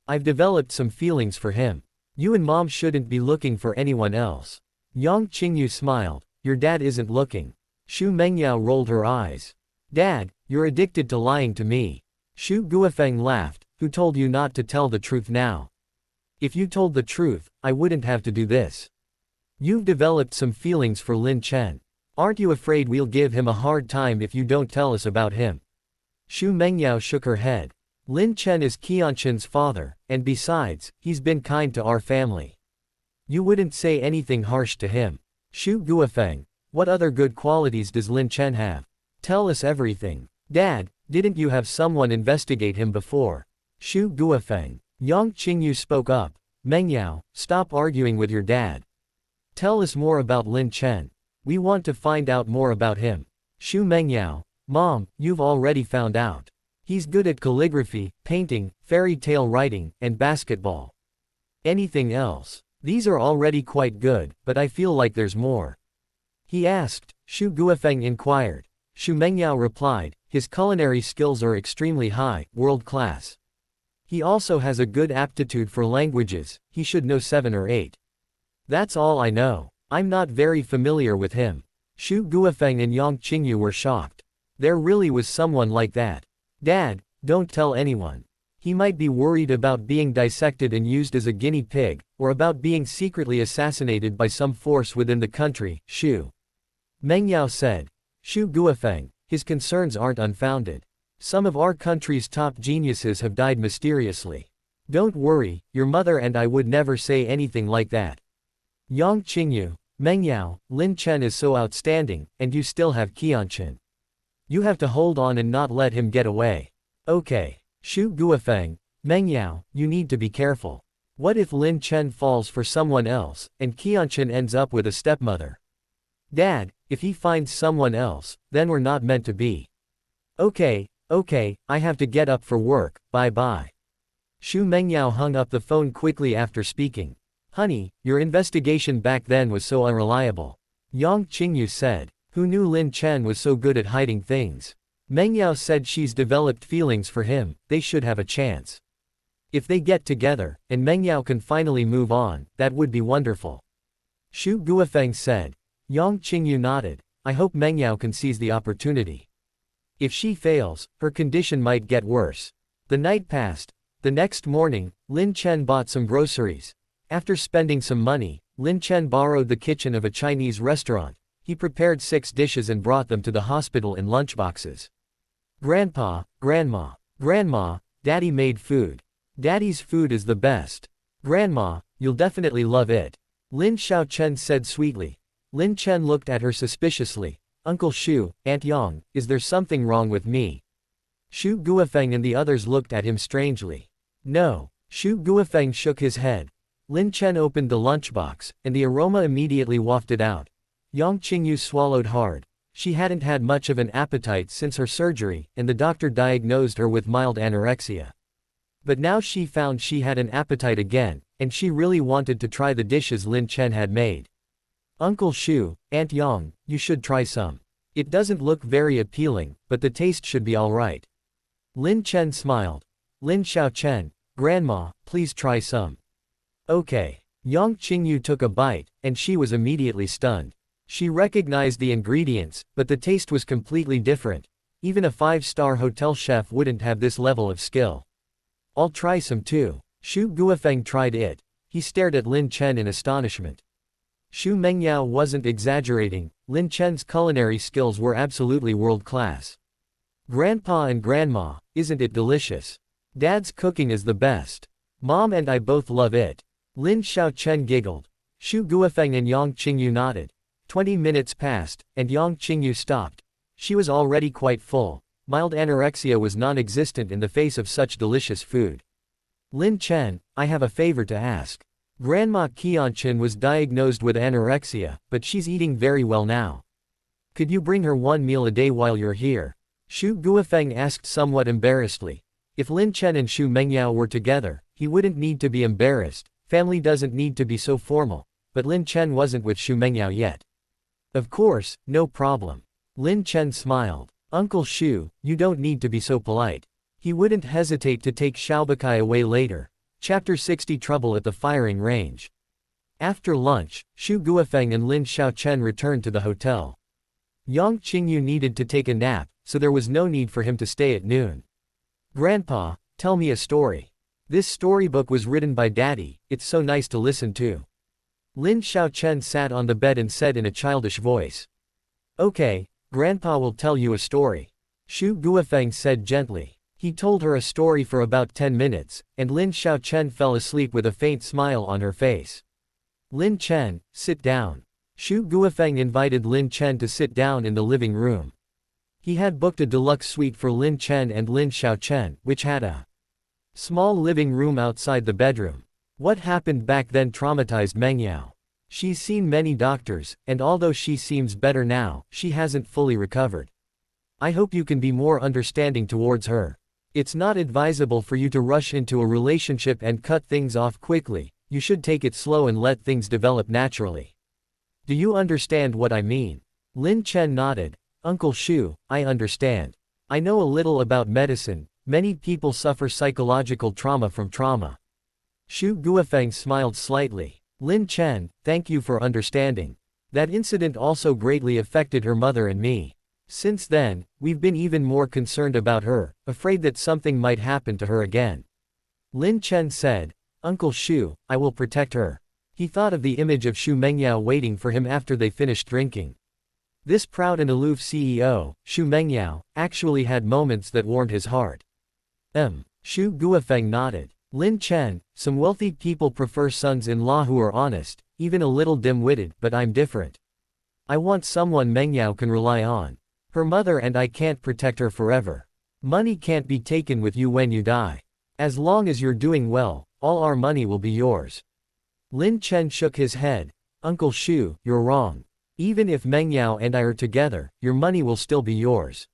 S1: I've developed some feelings for him. You and Mom shouldn't be looking for anyone else. Yang Qingyu smiled. Your dad isn't looking. Xu Mengyao rolled her eyes. Dad, you're addicted to lying to me. Xu Guofeng laughed. Who told you not to tell the truth now? If you told the truth, I wouldn't have to do this. You've developed some feelings for Lin Chen. Aren't you afraid we'll give him a hard time if you don't tell us about him? Xu Mengyao shook her head. Lin Chen is Qianqian's father, and besides, he's been kind to our family. You wouldn't say anything harsh to him. Xu Guofeng, what other good qualities does Lin Chen have? Tell us everything. Dad, didn't you have someone investigate him before? Xu Guofeng. Yang Qingyu spoke up. Mengyao, stop arguing with your dad. Tell us more about Lin Chen. We want to find out more about him. Xu Mengyao. Mom, you've already found out. He's good at calligraphy, painting, fairy tale writing, and basketball. Anything else? These are already quite good, but I feel like there's more. He asked. Xu Guofeng inquired. Xu Mengyao replied, his culinary skills are extremely high, world-class. He also has a good aptitude for languages, he should know 7 or 8. That's all I know. I'm not very familiar with him. Xu Guofeng and Yang Qingyu were shocked. There really was someone like that. Dad, don't tell anyone. He might be worried about being dissected and used as a guinea pig, or about being secretly assassinated by some force within the country. Xu Mengyao said. Shu Guofeng, his concerns aren't unfounded. Some of our country's top geniuses have died mysteriously. Don't worry, your mother and I would never say anything like that. Yang Qingyu, Mengyao, Lin Chen is so outstanding, and you still have Qianqian. You have to hold on and not let him get away. Okay. Shu Guofeng, Mengyao, you need to be careful. What if Lin Chen falls for someone else, and Qianqian ends up with a stepmother? Dad, if he finds someone else, then we're not meant to be. Okay, I have to get up for work, bye-bye. Shu Mengyao hung up the phone quickly after speaking. Honey, your investigation back then was so unreliable. Yang Qingyu said. Who knew Lin Chen was so good at hiding things? Mengyao said she's developed feelings for him, they should have a chance. If they get together, and Mengyao can finally move on, that would be wonderful. Shu Guofeng said. Yang Qingyu nodded. I hope Mengyao can seize the opportunity. If she fails, her condition might get worse. The night passed. The next morning, Lin Chen bought some groceries. After spending some money, Lin Chen borrowed the kitchen of a Chinese restaurant. He prepared 6 dishes and brought them to the hospital in lunchboxes. Grandpa, Grandma, Daddy made food. Daddy's food is the best. Grandma, you'll definitely love it. Lin Xiaochen said sweetly. Lin Chen looked at her suspiciously. Uncle Shu, Aunt Yang, is there something wrong with me? Shu Guofeng and the others looked at him strangely. No. Shu Guofeng shook his head. Lin Chen opened the lunchbox, and the aroma immediately wafted out. Yang Qingyu swallowed hard. She hadn't had much of an appetite since her surgery, and the doctor diagnosed her with mild anorexia. But now she found she had an appetite again, and she really wanted to try the dishes Lin Chen had made. Uncle Shu, Aunt Yang, you should try some. It doesn't look very appealing, but the taste should be alright. Lin Chen smiled. Lin Xiaochen, Grandma, please try some. Okay. Yang Qingyu took a bite, and she was immediately stunned. She recognized the ingredients, but the taste was completely different. Even a 5-star hotel chef wouldn't have this level of skill. I'll try some too. Shu Guofeng tried it. He stared at Lin Chen in astonishment. Shu Mengyao wasn't exaggerating. Lin Chen's culinary skills were absolutely world-class. Grandpa and Grandma, isn't it delicious? Dad's cooking is the best. Mom and I both love it. Lin Xiaochen giggled. Shu Guofeng and Yang Qingyu nodded. 20 minutes passed, and Yang Qingyu stopped. She was already quite full. Mild anorexia was non-existent in the face of such delicious food. Lin Chen, I have a favor to ask. Grandma Qianqian was diagnosed with anorexia, but she's eating very well now. Could you bring her 1 meal a day while you're here? Shu Guofeng asked somewhat embarrassedly. If Lin Chen and Shu Mengyao were together, he wouldn't need to be embarrassed. Family doesn't need to be so formal. But Lin Chen wasn't with Shu Mengyao yet. Of course, no problem. Lin Chen smiled. Uncle Shu, you don't need to be so polite. He wouldn't hesitate to take Xiaobakai away later. Chapter 60 Trouble at the Firing Range. After lunch, Shu Guofeng and Lin Xiaochen returned to the hotel. Yang Qingyu needed to take a nap, so there was no need for him to stay at noon. Grandpa, tell me a story. This storybook was written by Daddy, it's so nice to listen to. Lin Xiaochen sat on the bed and said in a childish voice. Okay, Grandpa will tell you a story. Shu Guofeng said gently. He told her a story for about 10 minutes, and Lin Xiaochen fell asleep with a faint smile on her face. Lin Chen, sit down. Shu Guofeng invited Lin Chen to sit down in the living room. He had booked a deluxe suite for Lin Chen and Lin Xiaochen, which had a small living room outside the bedroom. What happened back then traumatized Mengyao. She's seen many doctors, and although she seems better now, she hasn't fully recovered. I hope you can be more understanding towards her. It's not advisable for you to rush into a relationship and cut things off quickly. You should take it slow and let things develop naturally. Do you understand what I mean? Lin Chen nodded. Uncle Shu, I understand. I know a little about medicine. Many people suffer psychological trauma from trauma. Shu Guofeng smiled slightly. Lin Chen, thank you for understanding. That incident also greatly affected her mother and me. Since then, we've been even more concerned about her, afraid that something might happen to her again. Lin Chen said, Uncle Shu, I will protect her. He thought of the image of Shu Mengyao waiting for him after they finished drinking. This proud and aloof CEO, Xu Mengyao, actually had moments that warmed his heart. Xu Guofeng nodded. Lin Chen, some wealthy people prefer sons-in-law who are honest, even a little dim-witted, but I'm different. I want someone Mengyao can rely on. Her mother and I can't protect her forever. Money can't be taken with you when you die. As long as you're doing well, all our money will be yours. Lin Chen shook his head. Uncle Xu, you're wrong. Even if Mengyao and I are together, your money will still be yours.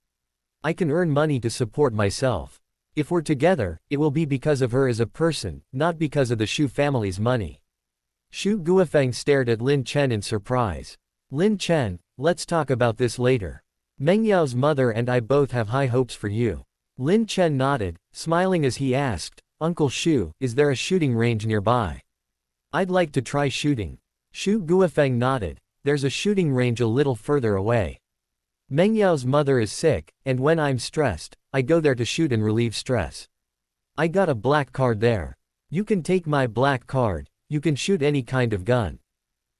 S1: I can earn money to support myself. If we're together, it will be because of her as a person, not because of the Xu family's money. Xu Guofeng stared at Lin Chen in surprise. Lin Chen, let's talk about this later. Mengyao's mother and I both have high hopes for you. Lin Chen nodded, smiling as he asked, Uncle Xu, is there a shooting range nearby? I'd like to try shooting. Xu Guofeng nodded. There's a shooting range a little further away. Mengyao's mother is sick, and when I'm stressed, I go there to shoot and relieve stress. I got a black card there. You can take my black card, you can shoot any kind of gun.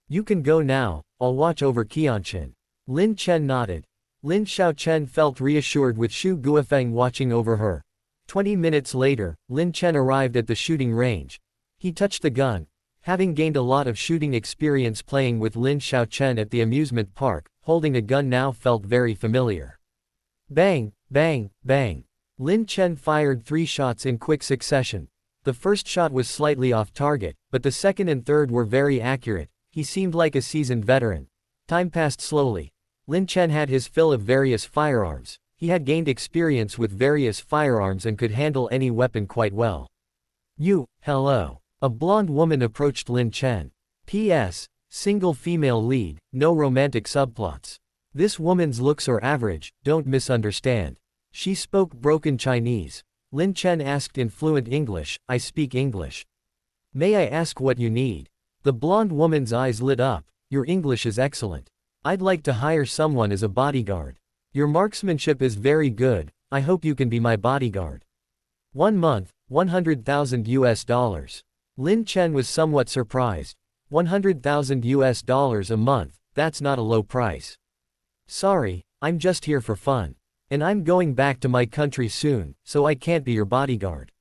S1: You can go now, I'll watch over Qianqian. Lin Chen nodded. Lin Xiaochen felt reassured with Xu Guofeng watching over her. 20 minutes later, Lin Chen arrived at the shooting range. He touched the gun. Having gained a lot of shooting experience playing with Lin Xiaochen at the amusement park, holding a gun now felt very familiar. Bang, bang, bang. Lin Chen fired 3 shots in quick succession. The first shot was slightly off target, but the second and third were very accurate. He seemed like a seasoned veteran. Time passed slowly. Lin Chen had his fill of various firearms. He had gained experience with various firearms and could handle any weapon quite well. Hello. A blonde woman approached Lin Chen. P.S. Single female lead, no romantic subplots. This woman's looks are average, don't misunderstand. She spoke broken Chinese. Lin Chen asked in fluent English, I speak English. May I ask what you need? The blonde woman's eyes lit up. Your English is excellent. I'd like to hire someone as a bodyguard. Your marksmanship is very good, I hope you can be my bodyguard. 1 month, $100,000. Lin Chen was somewhat surprised. $100,000 a month, that's not a low price. Sorry, I'm just here for fun. And I'm going back to my country soon, so I can't be your bodyguard.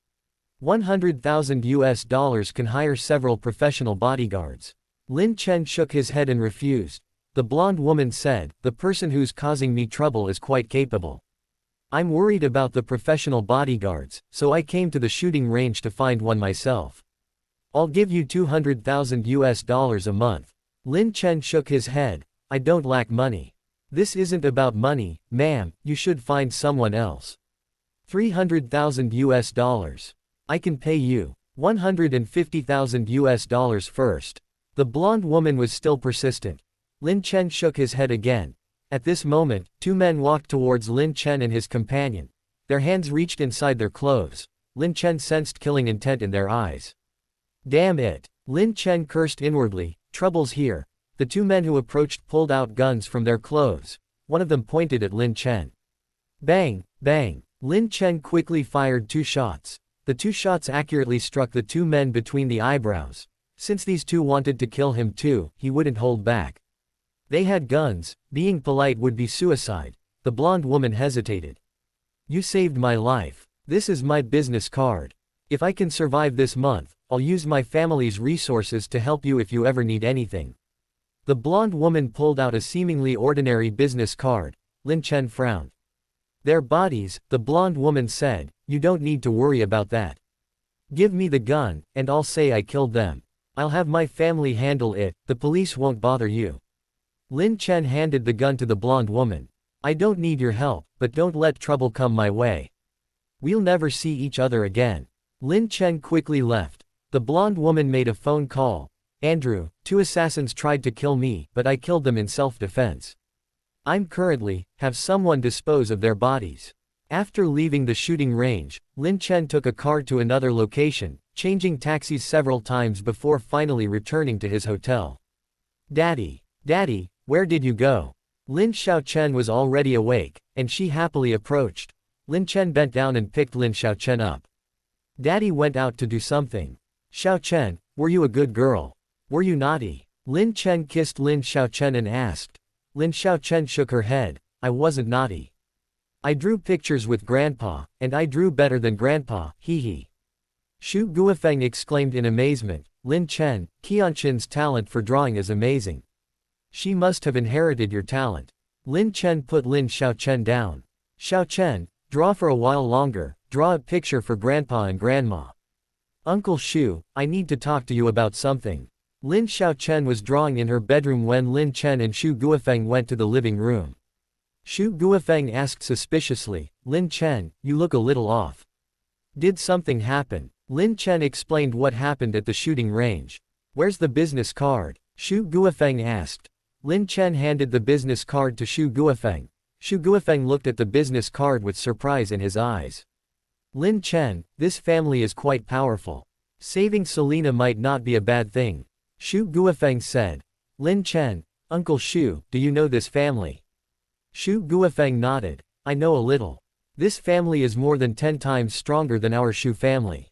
S1: $100,000 can hire several professional bodyguards. Lin Chen shook his head and refused. The blonde woman said, the person who's causing me trouble is quite capable. I'm worried about the professional bodyguards, so I came to the shooting range to find one myself. I'll give you $200,000 a month. Lin Chen shook his head. I don't lack money. This isn't about money, ma'am, you should find someone else. $300,000. I can pay you $150,000 first. The blonde woman was still persistent. Lin Chen shook his head again. At this moment, 2 men walked towards Lin Chen and his companion. Their hands reached inside their clothes. Lin Chen sensed killing intent in their eyes. Damn it! Lin Chen cursed inwardly, trouble's here. The 2 men who approached pulled out guns from their clothes. One of them pointed at Lin Chen. Bang, bang. Lin Chen quickly fired 2 shots. The 2 shots accurately struck the 2 men between the eyebrows. Since these 2 wanted to kill him too, he wouldn't hold back. They had guns, being polite would be suicide. The blonde woman hesitated. You saved my life. This is my business card. If I can survive this month, I'll use my family's resources to help you if you ever need anything. The blonde woman pulled out a seemingly ordinary business card. Lin Chen frowned. Their bodies, the blonde woman said, you don't need to worry about that. Give me the gun, and I'll say I killed them. I'll have my family handle it, the police won't bother you. Lin Chen handed the gun to the blonde woman. I don't need your help, but don't let trouble come my way. We'll never see each other again. Lin Chen quickly left. The blonde woman made a phone call. Andrew, 2 assassins tried to kill me, but I killed them in self-defense. I'm currently, have someone dispose of their bodies. After leaving the shooting range, Lin Chen took a car to another location, changing taxis several times before finally returning to his hotel. Daddy, where did you go? Lin Xiaochen was already awake, and she happily approached. Lin Chen bent down and picked Lin Xiaochen up. Daddy went out to do something. Xiaochen, were you a good girl? Were you naughty? Lin Chen kissed Lin Xiaochen and asked. Lin Xiaochen shook her head. I wasn't naughty. I drew pictures with Grandpa, and I drew better than Grandpa, hee hee. Xu Guofeng exclaimed in amazement, Lin Chen, Qianqian's talent for drawing is amazing. She must have inherited your talent. Lin Chen put Lin Xiaochen down. Xiaochen, draw for a while longer, draw a picture for Grandpa and Grandma. Uncle Xu, I need to talk to you about something. Lin Xiaochen was drawing in her bedroom when Lin Chen and Xu Guofeng went to the living room. Xu Guofeng asked suspiciously, Lin Chen, you look a little off. Did something happen? Lin Chen explained what happened at the shooting range. Where's the business card? Xu Guofeng asked. Lin Chen handed the business card to Xu Guofeng. Xu Guofeng looked at the business card with surprise in his eyes. Lin Chen, this family is quite powerful. Saving Selena might not be a bad thing. Xu Guofeng said. Lin Chen, Uncle Xu, do you know this family? Xu Guofeng nodded. I know a little. This family is more than 10 times stronger than our Xu family.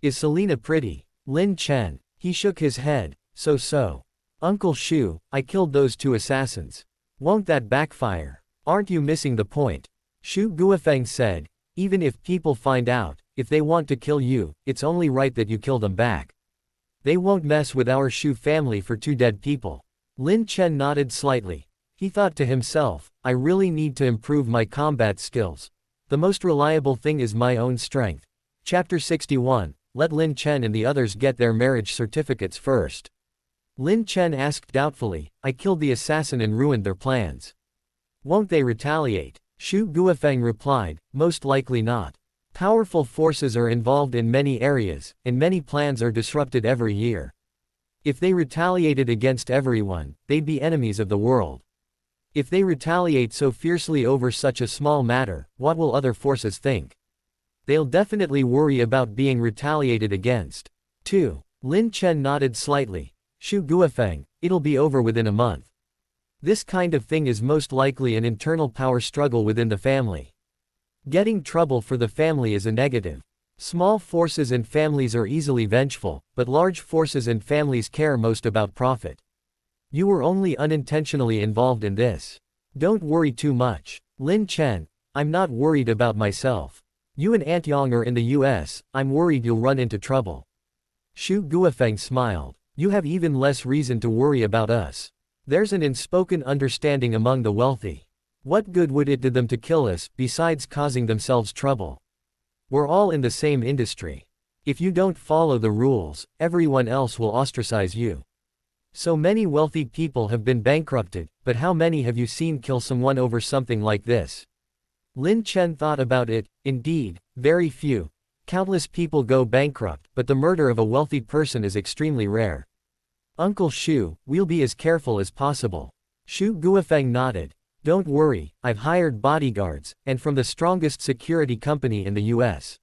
S1: Is Selena pretty? Lin Chen. He shook his head. So. Uncle Xu, I killed those 2 assassins. Won't that backfire? Aren't you missing the point? Xu Guofeng said. Even if people find out, if they want to kill you, it's only right that you kill them back. They won't mess with our Xu family for 2 dead people. Lin Chen nodded slightly. He thought to himself, I really need to improve my combat skills. The most reliable thing is my own strength. Chapter 61. Let Lin Chen and the others get their marriage certificates first. Lin Chen asked doubtfully, I killed the assassin and ruined their plans. Won't they retaliate? Xu Guofeng replied, most likely not. Powerful forces are involved in many areas, and many plans are disrupted every year. If they retaliated against everyone, they'd be enemies of the world. If they retaliate so fiercely over such a small matter, what will other forces think? They'll definitely worry about being retaliated against. 2. Lin Chen nodded slightly. Xu Guofeng, it'll be over within a month. This kind of thing is most likely an internal power struggle within the family. Getting trouble for the family is a negative. Small forces and families are easily vengeful, but large forces and families care most about profit. You were only unintentionally involved in this. Don't worry too much. Lin Chen, I'm not worried about myself. You and Aunt Yang are in the US, I'm worried you'll run into trouble. Xu Guofeng smiled. You have even less reason to worry about us. There's an unspoken understanding among the wealthy. What good would it do them to kill us, besides causing themselves trouble? We're all in the same industry. If you don't follow the rules, everyone else will ostracize you. So many wealthy people have been bankrupted, but how many have you seen kill someone over something like this? Lin Chen thought about it. Indeed, very few. Countless people go bankrupt, but the murder of a wealthy person is extremely rare. Uncle Xu, we'll be as careful as possible. Xu Guofeng nodded. Don't worry, I've hired bodyguards, and from the strongest security company in the US.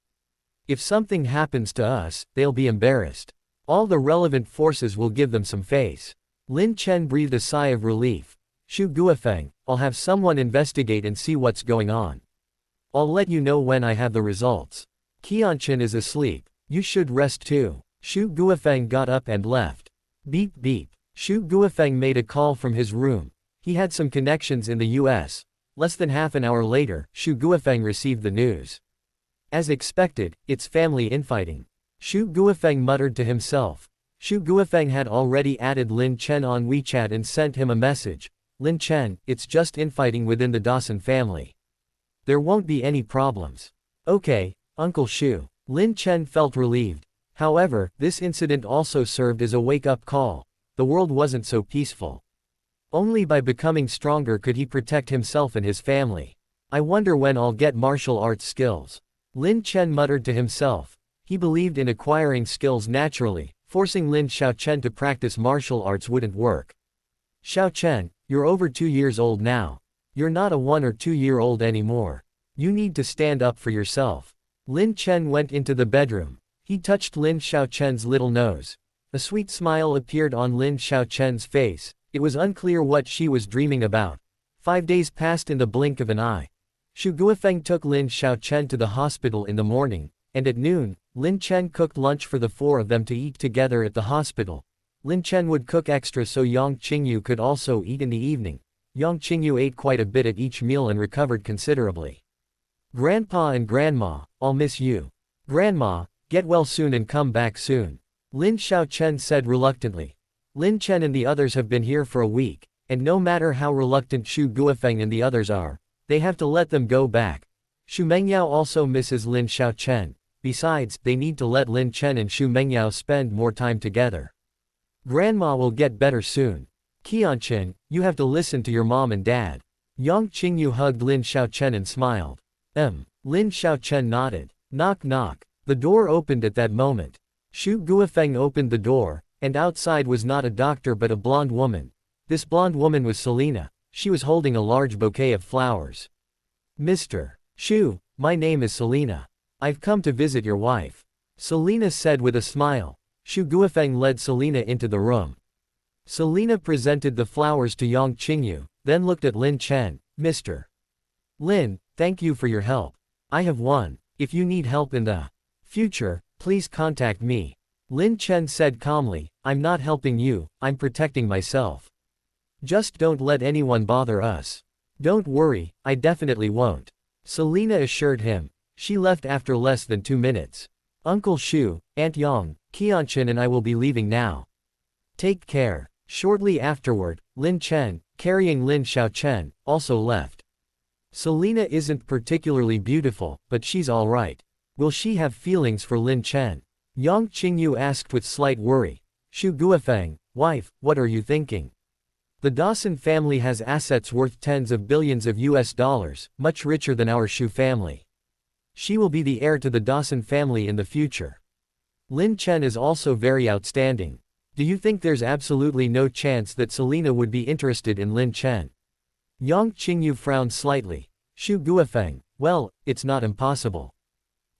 S1: If something happens to us, they'll be embarrassed. All the relevant forces will give them some face. Lin Chen breathed a sigh of relief. Xu Guofeng, I'll have someone investigate and see what's going on. I'll let you know when I have the results. Qianqian is asleep. You should rest too. Xu Guofeng got up and left. Beep beep. Xu Guofeng made a call from his room. He had some connections in the US. Less than half an hour later, Xu Guofeng received the news. As expected, it's family infighting. Xu Guofeng muttered to himself. Xu Guofeng had already added Lin Chen on WeChat and sent him a message. Lin Chen, it's just infighting within the Dawson family. There won't be any problems. Okay, Uncle Xu. Lin Chen felt relieved. However, this incident also served as a wake-up call. The world wasn't so peaceful. Only by becoming stronger could he protect himself and his family. I wonder when I'll get martial arts skills. Lin Chen muttered to himself. He believed in acquiring skills naturally. Forcing Lin Xiaochen to practice martial arts wouldn't work. Xiaochen, you're over 2 years old now. You're not a 1 or 2 year old anymore. You need to stand up for yourself. Lin Chen went into the bedroom. He touched Lin Xiaochen's little nose. A sweet smile appeared on Lin Xiaochen's face. It was unclear what she was dreaming about. 5 days passed in the blink of an eye. Xu Guofeng took Lin Xiaochen to the hospital in the morning, and at noon, Lin Chen cooked lunch for the 4 of them to eat together at the hospital. Lin Chen would cook extra so Yang Qingyu could also eat in the evening. Yang Qingyu ate quite a bit at each meal and recovered considerably. Grandpa and Grandma, I'll miss you. Grandma, get well soon and come back soon. Lin Xiaochen said reluctantly. Lin Chen and the others have been here for a week, and no matter how reluctant Xu Guofeng and the others are, they have to let them go back. Xu Mengyao also misses Lin Xiaochen. Besides, they need to let Lin Chen and Xu Mengyao spend more time together. Grandma will get better soon. Qianqian, you have to listen to your mom and dad. Yang Qingyu hugged Lin Xiaochen and smiled. Lin Xiaochen nodded. Knock knock. The door opened at that moment. Xu Guofeng opened the door, and outside was not a doctor but a blonde woman. This blonde woman was Selina. She was holding a large bouquet of flowers. Mr. Xu, my name is Selina. I've come to visit your wife. Selina said with a smile. Xu Guofeng led Selina into the room. Selina presented the flowers to Yang Qingyu, then looked at Lin Chen. Mr. Lin, thank you for your help. I have won. If you need help in the future, please contact me. Lin Chen said calmly, I'm not helping you, I'm protecting myself. Just don't let anyone bother us. Don't worry, I definitely won't. Selina assured him. She left after less than 2 minutes. Uncle Xu, Aunt Yang, Qianqian and I will be leaving now. Take care. Shortly afterward, Lin Chen, carrying Lin Xiaochen, also left. Selina isn't particularly beautiful, but she's alright. Will she have feelings for Lin Chen? Yang Qingyu asked with slight worry. Xu Guofeng, wife, what are you thinking? The Dawson family has assets worth tens of billions of US dollars, much richer than our Xu family. She will be the heir to the Dawson family in the future. Lin Chen is also very outstanding. Do you think there's absolutely no chance that Selina would be interested in Lin Chen? Yang Qingyu frowned slightly. Xu Guofeng, well, it's not impossible.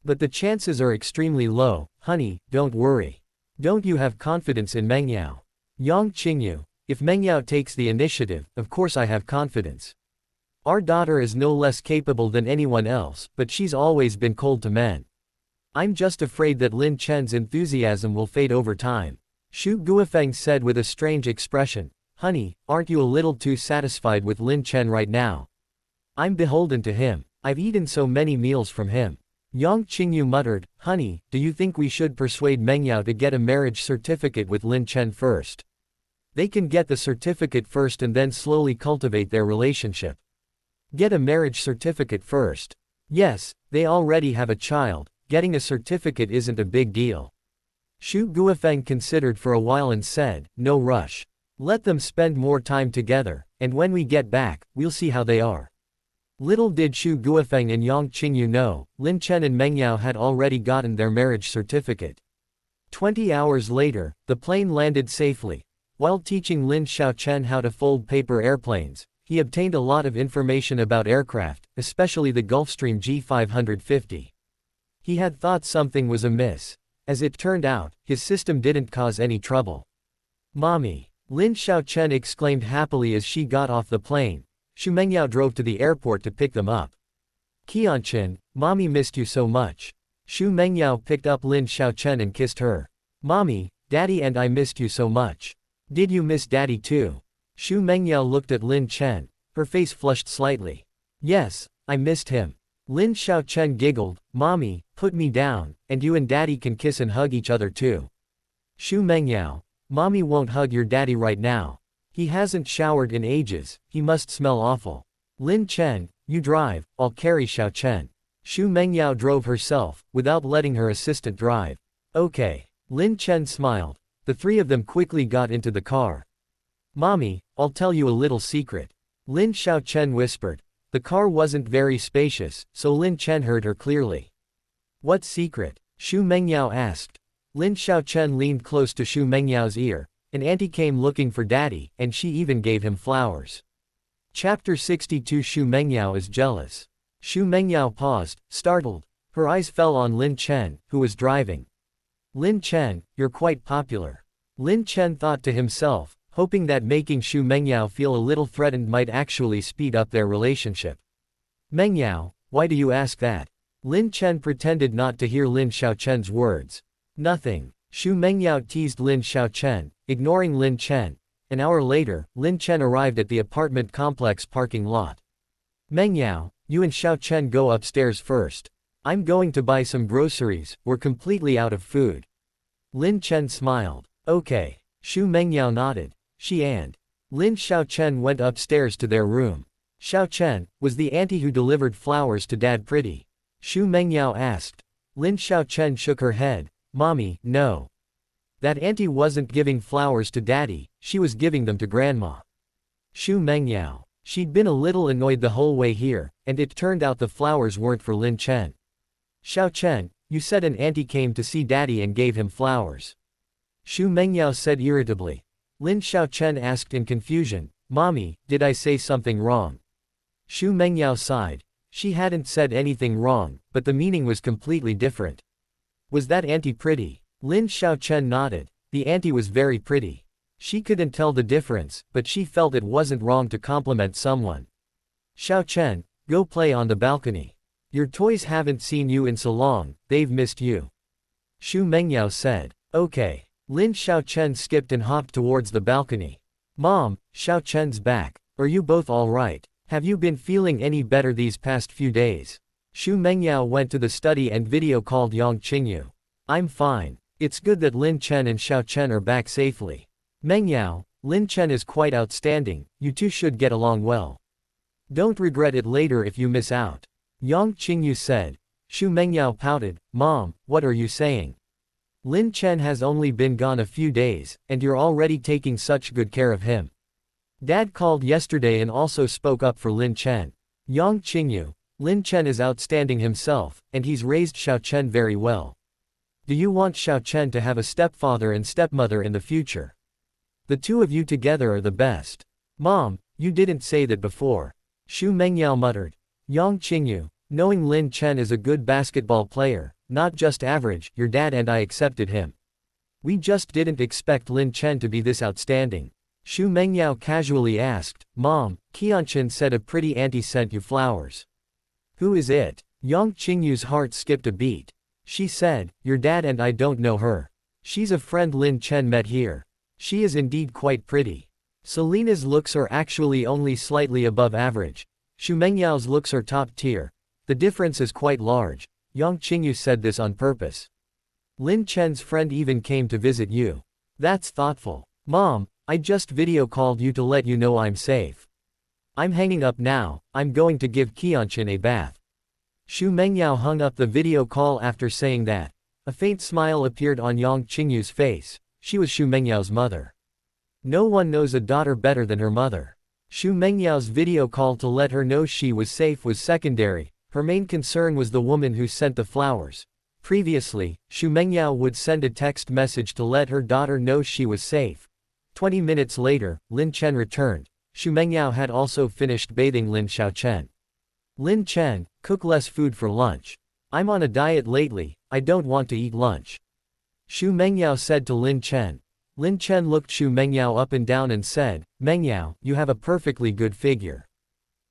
S1: But the chances are extremely low. Honey, don't worry. Don't you have confidence in Mengyao? Yang Qingyu, if Mengyao takes the initiative, of course I have confidence. Our daughter is no less capable than anyone else, but she's always been cold to men. I'm just afraid that Lin Chen's enthusiasm will fade over time. Xu Guofeng said with a strange expression. Honey, aren't you a little too satisfied with Lin Chen right now? I'm beholden to him. I've eaten so many meals from him. Yang Qingyu muttered, Honey, do you think we should persuade Mengyao to get a marriage certificate with Lin Chen first? They can get the certificate first and then slowly cultivate their relationship. Get a marriage certificate first. Yes, they already have a child. Getting a certificate isn't a big deal. Xu Guofeng considered for a while and said, No rush. Let them spend more time together, and when we get back, we'll see how they are. Little did Xu Guofeng and Yang Qingyu know, Lin Chen and Mengyao had already gotten their marriage certificate. 20 hours later, the plane landed safely. While teaching Lin Xiaochen how to fold paper airplanes, he obtained a lot of information about aircraft, especially the Gulfstream G550. He had thought something was amiss. As it turned out, his system didn't cause any trouble. Mommy! Lin Xiaochen exclaimed happily as she got off the plane. Xu Mengyao drove to the airport to pick them up. Qianqian, Mommy missed you so much. Xu Mengyao picked up Lin Xiaochen and kissed her. Mommy, Daddy and I missed you so much. Did you miss Daddy too? Xu Mengyao looked at Lin Chen. Her face flushed slightly. Yes, I missed him. Lin Xiaochen giggled. Mommy, put me down, and you and Daddy can kiss and hug each other too. Xu Mengyao, Mommy won't hug your daddy right now. He hasn't showered in ages, he must smell awful. Lin Chen, you drive, I'll carry Xiaochen. Xu Mengyao drove herself, without letting her assistant drive. Okay. Lin Chen smiled. The three of them quickly got into the car. Mommy, I'll tell you a little secret. Lin Xiaochen whispered. The car wasn't very spacious, so Lin Chen heard her clearly. What secret? Xu Mengyao asked. Lin Xiaochen leaned close to Xu Mengyao's ear. An auntie came looking for Daddy, and she even gave him flowers. Chapter 62 Xu Mengyao is jealous. Xu Mengyao paused, startled. Her eyes fell on Lin Chen, who was driving. Lin Chen, you're quite popular. Lin Chen thought to himself, hoping that making Xu Mengyao feel a little threatened might actually speed up their relationship. Mengyao, why do you ask that? Lin Chen pretended not to hear Lin Xiaochen's words. Nothing. Xu Mengyao teased Lin Xiaochen, ignoring Lin Chen. An hour later, Lin Chen arrived at the apartment complex parking lot. Mengyao, you and Xiao Chen go upstairs first. I'm going to buy some groceries, we're completely out of food. Lin Chen smiled. Okay. Xu Mengyao nodded. She and Lin Xiao Chen went upstairs to their room. Xiao Chen, was the auntie who delivered flowers to Dad pretty? Xu Mengyao asked. Lin Xiao Chen shook her head. Mommy, no. That auntie wasn't giving flowers to Daddy, she was giving them to Grandma. Xu Mengyao. She'd been a little annoyed the whole way here, and it turned out the flowers weren't for Lin Chen. Xiao Chen, you said an auntie came to see Daddy and gave him flowers. Xu Mengyao said irritably. Lin Xiao Chen asked in confusion, Mommy, did I say something wrong? Xu Mengyao sighed. She hadn't said anything wrong, but the meaning was completely different. Was that auntie pretty? Lin Xiao Chen nodded. The auntie was very pretty. She couldn't tell the difference, but she felt it wasn't wrong to compliment someone. Xiao Chen, go play on the balcony. Your toys haven't seen you in so long, they've missed you. Xu Mengyao said. Okay. Lin Xiao Chen skipped and hopped towards the balcony. Mom, Xiao Chen's back. Are you both alright? Have you been feeling any better these past few days? Xu Mengyao went to the study and video called Yang Qingyu. I'm fine. It's good that Lin Chen and Xiao Chen are back safely. Mengyao, Lin Chen is quite outstanding, you two should get along well. Don't regret it later if you miss out. Yang Qingyu said. Xu Mengyao pouted. Mom, what are you saying? Lin Chen has only been gone a few days, and you're already taking such good care of him. Dad called yesterday and also spoke up for Lin Chen. Yang Qingyu, Lin Chen is outstanding himself, and he's raised Xiao Chen very well. Do you want Xiao Chen to have a stepfather and stepmother in the future? The two of you together are the best. Mom, you didn't say that before. Xu Mengyao muttered. Yang Qingyu, knowing Lin Chen is a good basketball player, not just average, your dad and I accepted him. We just didn't expect Lin Chen to be this outstanding. Xu Mengyao casually asked, Mom, Qianqian said a pretty auntie sent you flowers. Who is it? Yang Qingyu's heart skipped a beat. She said, your dad and I don't know her. She's a friend Lin Chen met here. She is indeed quite pretty. Selena's looks are actually only slightly above average. Xu Mengyao's looks are top tier. The difference is quite large. Yang Qingyu said this on purpose. Lin Chen's friend even came to visit you. That's thoughtful. Mom, I just video called you to let you know I'm safe. I'm hanging up now, I'm going to give Qianqian a bath. Xu Mengyao hung up the video call after saying that. A faint smile appeared on Yang Qingyu's face. She was Xu Mengyao's mother. No one knows a daughter better than her mother. Xu Mengyao's video call to let her know she was safe was secondary. Her main concern was the woman who sent the flowers. Previously, Xu Mengyao would send a text message to let her daughter know she was safe. 20 minutes later, Lin Chen returned. Xu Mengyao had also finished bathing Lin Xiao Chen. Lin Chen, cook less food for lunch. I'm on a diet lately, I don't want to eat lunch. Xu Mengyao said to Lin Chen. Lin Chen looked Xu Mengyao up and down and said, Mengyao, you have a perfectly good figure.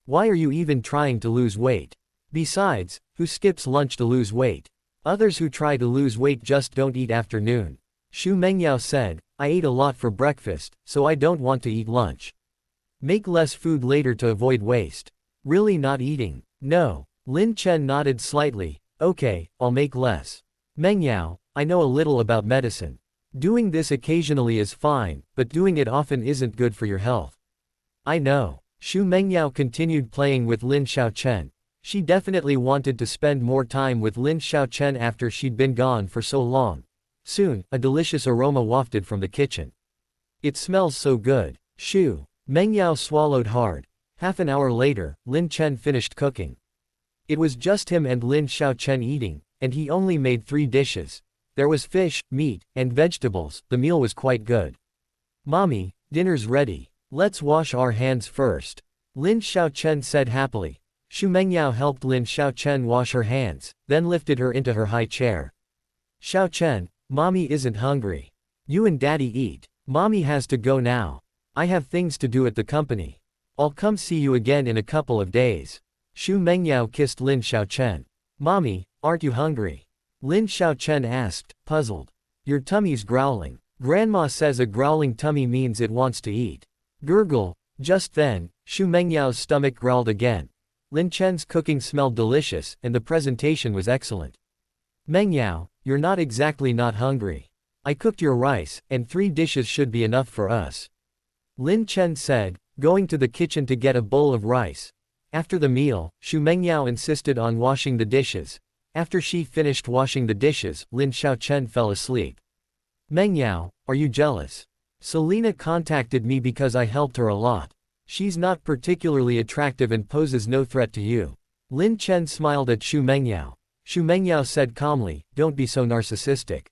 S1: Why are you even trying to lose weight? Besides, who skips lunch to lose weight? Others who try to lose weight just don't eat after noon. Xu Mengyao said, I ate a lot for breakfast, so I don't want to eat lunch. Make less food later to avoid waste. Really not eating? No. Lin Chen nodded slightly. Okay, I'll make less. Mengyao, I know a little about medicine. Doing this occasionally is fine, but doing it often isn't good for your health. I know. Xu Mengyao continued playing with Lin Xiao Chen. She definitely wanted to spend more time with Lin Xiao Chen after she'd been gone for so long. Soon, a delicious aroma wafted from the kitchen. It smells so good. Xu Mengyao swallowed hard. Half an hour later, Lin Chen finished cooking. It was just him and Lin Xiao Chen eating, and he only made 3 dishes. There was fish, meat, and vegetables. The meal was quite good. Mommy, dinner's ready. Let's wash our hands first. Lin Xiao Chen said happily. Xu Mengyao helped Lin Xiao Chen wash her hands, then lifted her into her high chair. Xiao Chen, Mommy isn't hungry. You and Daddy eat. Mommy has to go now. I have things to do at the company. I'll come see you again in a couple of days. Xu Mengyao kissed Lin Xiao Chen. Mommy, aren't you hungry? Lin Xiao Chen asked, puzzled. Your tummy's growling. Grandma says a growling tummy means it wants to eat. Gurgle. Just then, Xu Mengyao's stomach growled again. Lin Chen's cooking smelled delicious, and the presentation was excellent. Mengyao, you're not exactly not hungry. I cooked your rice, and 3 dishes should be enough for us. Lin Chen said, going to the kitchen to get a bowl of rice. After the meal, Xu Mengyao insisted on washing the dishes. After she finished washing the dishes, Lin Xiaochen fell asleep. Mengyao, are you jealous? Selena contacted me because I helped her a lot. She's not particularly attractive and poses no threat to you. Lin Chen smiled at Xu Mengyao. Xu Mengyao said calmly, don't be so narcissistic.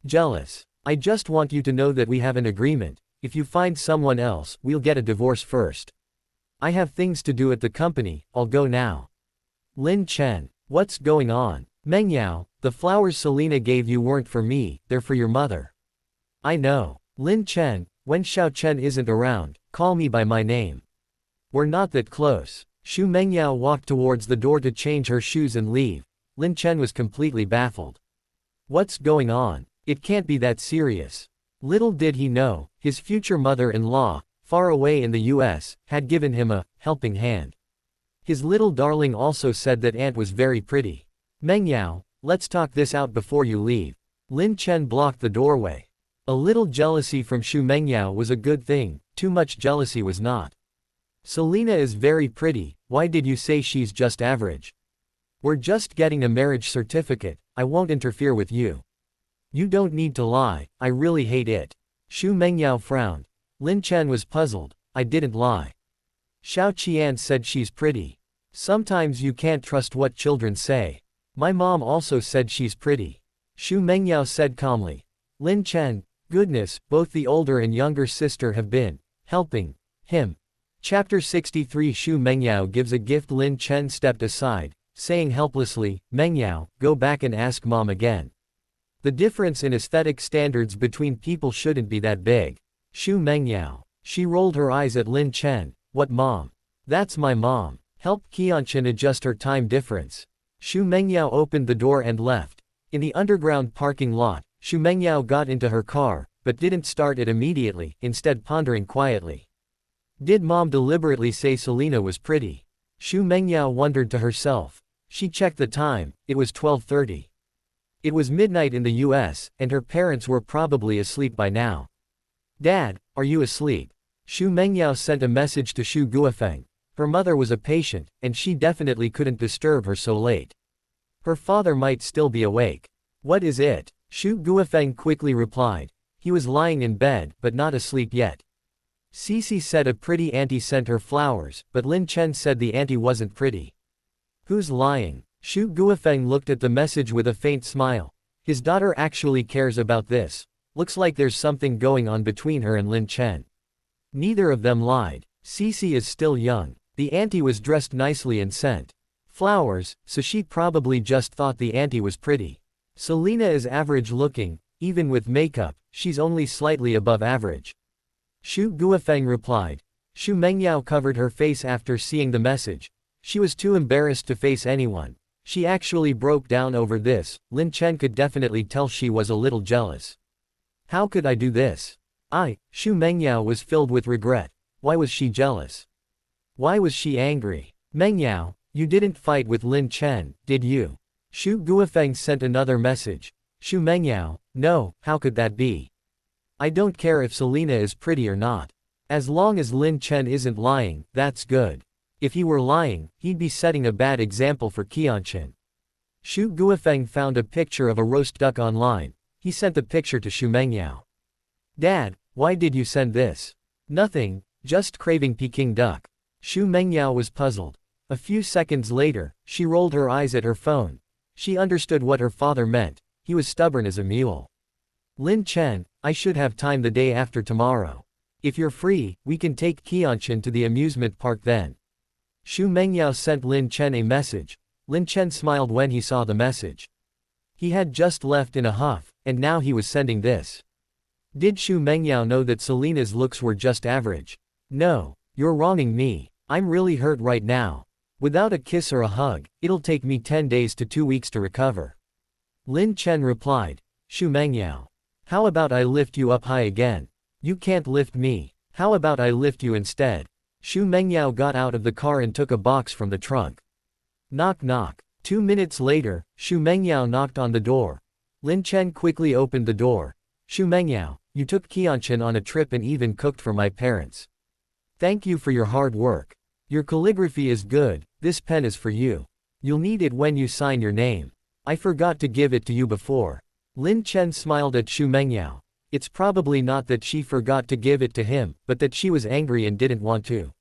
S1: Jealous. I just want you to know that we have an agreement. If you find someone else, we'll get a divorce first. I have things to do at the company, I'll go now. Lin Chen. What's going on? Mengyao, the flowers Selena gave you weren't for me, they're for your mother. I know. Lin Chen, when Xiaochen isn't around, call me by my name. We're not that close. Xu Mengyao walked towards the door to change her shoes and leave. Lin Chen was completely baffled. What's going on? It can't be that serious. Little did he know, his future mother-in-law, far away in the US, had given him a helping hand. His little darling also said that aunt was very pretty. Mengyao, let's talk this out before you leave. Lin Chen blocked the doorway. A little jealousy from Xu Mengyao was a good thing, too much jealousy was not. Selena is very pretty, why did you say she's just average? We're just getting a marriage certificate, I won't interfere with you. You don't need to lie, I really hate it. Xu Mengyao frowned. Lin Chen was puzzled, I didn't lie. Qianqian said she's pretty. Sometimes you can't trust what children say. My mom also said she's pretty. Xu Mengyao said calmly. Lin Chen, goodness, both the older and younger sister have been helping him. Chapter 63 Xu Mengyao gives a gift. Lin Chen stepped aside, saying helplessly, Mengyao, go back and ask mom again. The difference in aesthetic standards between people shouldn't be that big. Xu Mengyao. She rolled her eyes at Lin Chen. What mom? That's my mom. Help Qianqian adjust her time difference. Xu Mengyao opened the door and left. In the underground parking lot, Xu Mengyao got into her car, but didn't start it immediately, instead pondering quietly. Did mom deliberately say Selena was pretty? Xu Mengyao wondered to herself. She checked the time, it was 12:30. It was midnight in the US, and her parents were probably asleep by now. Dad, are you asleep? Xu Mengyao sent a message to Xu Guofeng. Her mother was a patient, and she definitely couldn't disturb her so late. Her father might still be awake. What is it? Xu Guofeng quickly replied. He was lying in bed, but not asleep yet. Cici said a pretty auntie sent her flowers, but Lin Chen said the auntie wasn't pretty. Who's lying? Xu Guofeng looked at the message with a faint smile. His daughter actually cares about this. Looks like there's something going on between her and Lin Chen. Neither of them lied. Cici is still young. The auntie was dressed nicely and sent flowers, so she probably just thought the auntie was pretty. Selena is average looking, even with makeup, she's only slightly above average. Xu Guofeng replied. Xu Mengyao covered her face after seeing the message. She was too embarrassed to face anyone. She actually broke down over this. Lin Chen could definitely tell she was a little jealous. How could I do this? Xu Mengyao was filled with regret. Why was she jealous? Why was she angry? Mengyao, you didn't fight with Lin Chen, did you? Xu Guofeng sent another message. Xu Mengyao, no, how could that be? I don't care if Selena is pretty or not. As long as Lin Chen isn't lying, that's good. If he were lying, he'd be setting a bad example for Qianqian. Xu Guofeng found a picture of a roast duck online. He sent the picture to Xu Mengyao. Dad, why did you send this? Nothing, just craving Peking duck. Xu Mengyao was puzzled. A few seconds later, she rolled her eyes at her phone. She understood what her father meant. He was stubborn as a mule. Lin Chen, I should have time the day after tomorrow. If you're free, we can take Qianqian to the amusement park then. Xu Mengyao sent Lin Chen a message. Lin Chen smiled when he saw the message. He had just left in a huff, and now he was sending this. Did Xu Mengyao know that Selena's looks were just average? No, you're wronging me. I'm really hurt right now. Without a kiss or a hug, it'll take me 10 days to 2 weeks to recover. Lin Chen replied. Xu Mengyao. How about I lift you up high again? You can't lift me. How about I lift you instead? Xu Mengyao got out of the car and took a box from the trunk. Knock knock. 2 minutes later, Xu Mengyao knocked on the door. Lin Chen quickly opened the door. Xu Mengyao, you took Qianqian on a trip and even cooked for my parents. Thank you for your hard work. Your calligraphy is good, this pen is for you. You'll need it when you sign your name. I forgot to give it to you before. Lin Chen smiled at Xu Mengyao. It's probably not that she forgot to give it to him, but that she was angry and didn't want to.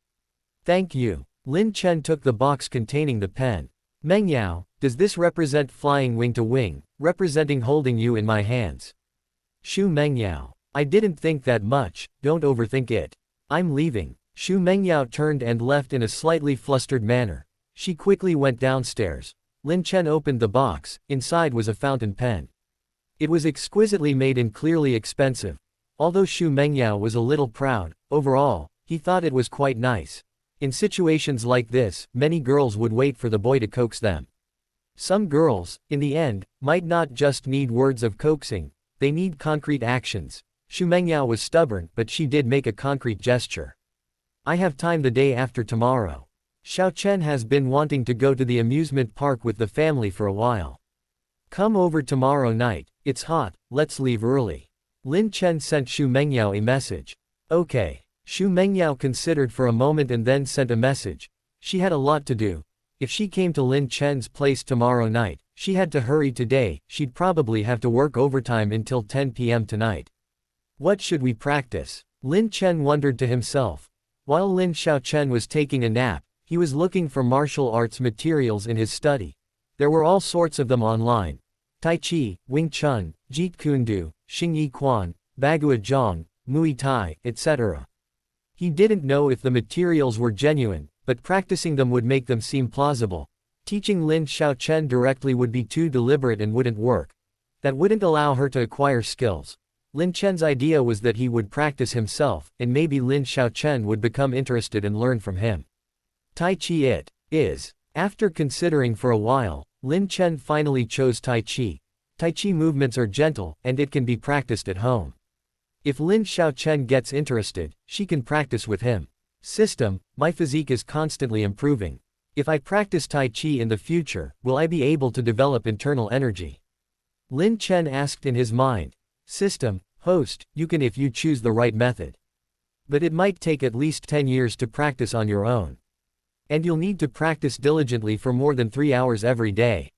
S1: Thank you. Lin Chen took the box containing the pen. Mengyao, does this represent flying wing to wing, representing holding you in my hands? Xu Mengyao. I didn't think that much, don't overthink it. I'm leaving. Xu Mengyao turned and left in a slightly flustered manner. She quickly went downstairs. Lin Chen opened the box, inside was a fountain pen. It was exquisitely made and clearly expensive. Although Xu Mengyao was a little proud, overall, he thought it was quite nice. In situations like this, many girls would wait for the boy to coax them. Some girls, in the end, might not just need words of coaxing, they need concrete actions. Xu Mengyao was stubborn, but she did make a concrete gesture. I have time the day after tomorrow. Xiao Chen has been wanting to go to the amusement park with the family for a while. Come over tomorrow night, it's hot, let's leave early. Lin Chen sent Xu Mengyao a message. Okay. Xu Mengyao considered for a moment and then sent a message. She had a lot to do. If she came to Lin Chen's place tomorrow night, she had to hurry today, she'd probably have to work overtime until 10 p.m. tonight. What should we practice? Lin Chen wondered to himself. While Lin Xiaochen was taking a nap, he was looking for martial arts materials in his study. There were all sorts of them online. Tai Chi, Wing Chun, Jeet Kune Do, Xing Yi Quan, Bagua Zhang, Muay Thai, etc. He didn't know if the materials were genuine, but practicing them would make them seem plausible. Teaching Lin Xiaochen directly would be too deliberate and wouldn't work. That wouldn't allow her to acquire skills. Lin Chen's idea was that he would practice himself, and maybe Lin Xiaochen would become interested and learn from him. Tai Chi it is. After considering for a while, Lin Chen finally chose Tai Chi. Tai Chi movements are gentle, and it can be practiced at home. If Lin Xiaochen gets interested, she can practice with him. System, my physique is constantly improving. If I practice Tai Chi in the future, will I be able to develop internal energy? Lin Chen asked in his mind. System, host, you can if you choose the right method. But it might take at least 10 years to practice on your own. And you'll need to practice diligently for more than 3 hours every day.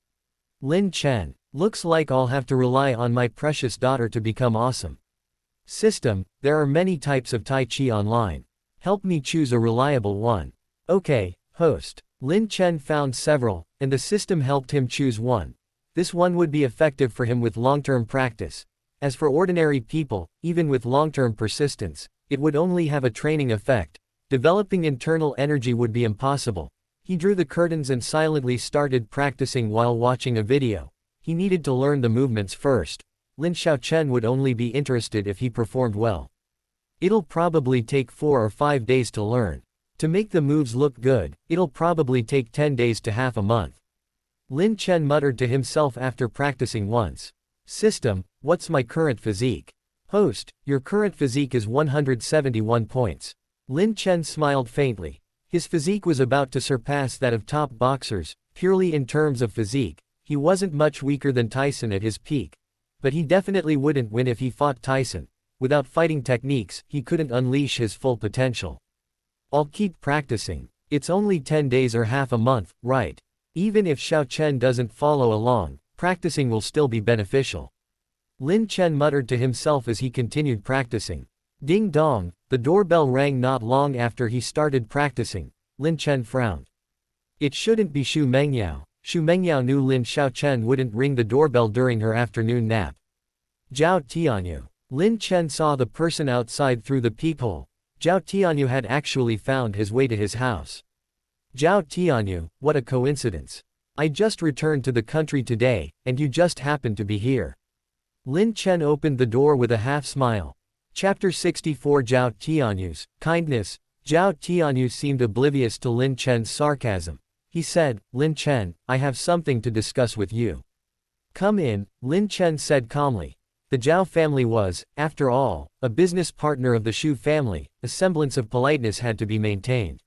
S1: Lin Chen, looks like I'll have to rely on my precious daughter to become awesome. System, there are many types of Tai Chi online. Help me choose a reliable one. Okay, host. Lin Chen found several, and the system helped him choose one. This one would be effective for him with long-term practice. As for ordinary people, even with long-term persistence, it would only have a training effect. Developing internal energy would be impossible. He drew the curtains and silently started practicing while watching a video. He needed to learn the movements first. Lin Xiaochen would only be interested if he performed well. It'll probably take 4 or 5 days to learn. To make the moves look good, it'll probably take 10 days to half a month. Lin Chen muttered to himself after practicing once. System, what's my current physique? Host, your current physique is 171 points. Lin Chen smiled faintly. His physique was about to surpass that of top boxers, purely in terms of physique. He wasn't much weaker than Tyson at his peak. But he definitely wouldn't win if he fought Tyson. Without fighting techniques, he couldn't unleash his full potential. I'll keep practicing. It's only 10 days or half a month, right? Even if Xiao Chen doesn't follow along, practicing will still be beneficial. Lin Chen muttered to himself as he continued practicing. Ding dong, the doorbell rang not long after he started practicing. Lin Chen frowned. It shouldn't be Xu Mengyao. Xu Mengyao knew Lin Xiaochen wouldn't ring the doorbell during her afternoon nap. Zhao Tianyu. Lin Chen saw the person outside through the peephole. Zhao Tianyu had actually found his way to his house. Zhao Tianyu, what a coincidence. I just returned to the country today, and you just happened to be here. Lin Chen opened the door with a half smile. Chapter 64 Zhao Tianyu's kindness. Zhao Tianyu seemed oblivious to Lin Chen's sarcasm. He said, Lin Chen, I have something to discuss with you. Come in, Lin Chen said calmly. The Zhao family was, after all, a business partner of the Shu family. A semblance of politeness had to be maintained.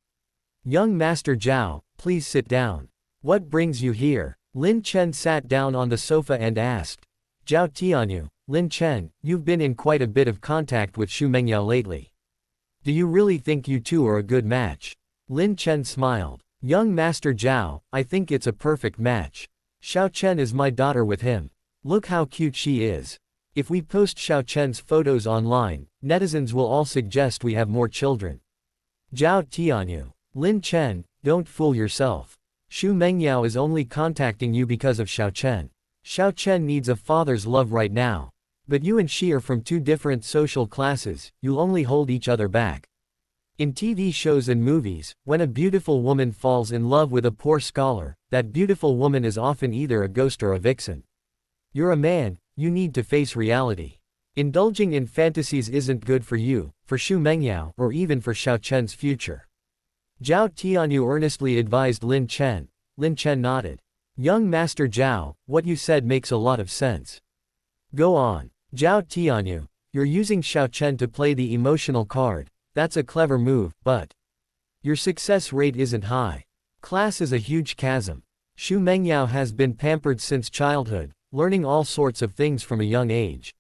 S1: Young Master Zhao, please sit down. What brings you here? Lin Chen sat down on the sofa and asked. Zhao Tianyu, Lin Chen, you've been in quite a bit of contact with Shu Mengyao lately. Do you really think you two are a good match? Lin Chen smiled. Young Master Zhao, I think it's a perfect match. Xiao Chen is my daughter with him. Look how cute she is. If we post Xiao Chen's photos online, netizens will all suggest we have more children. Zhao Tianyu. Lin Chen, don't fool yourself. Shu Mengyao is only contacting you because of Xiao Chen. Xiao Chen needs a father's love right now. But you and she are from two different social classes, you'll only hold each other back. In TV shows and movies, when a beautiful woman falls in love with a poor scholar, that beautiful woman is often either a ghost or a vixen. You're a man, you need to face reality. Indulging in fantasies isn't good for you, for Shu Mengyao, or even for Xiao Chen's future. Zhao Tianyu earnestly advised Lin Chen. Lin Chen nodded. Young Master Zhao, what you said makes a lot of sense. Go on. Zhao Tianyu, you're using Xiao Chen to play the emotional card. That's a clever move, but your success rate isn't high. Class is a huge chasm. Shu Mengyao has been pampered since childhood, learning all sorts of things from a young age.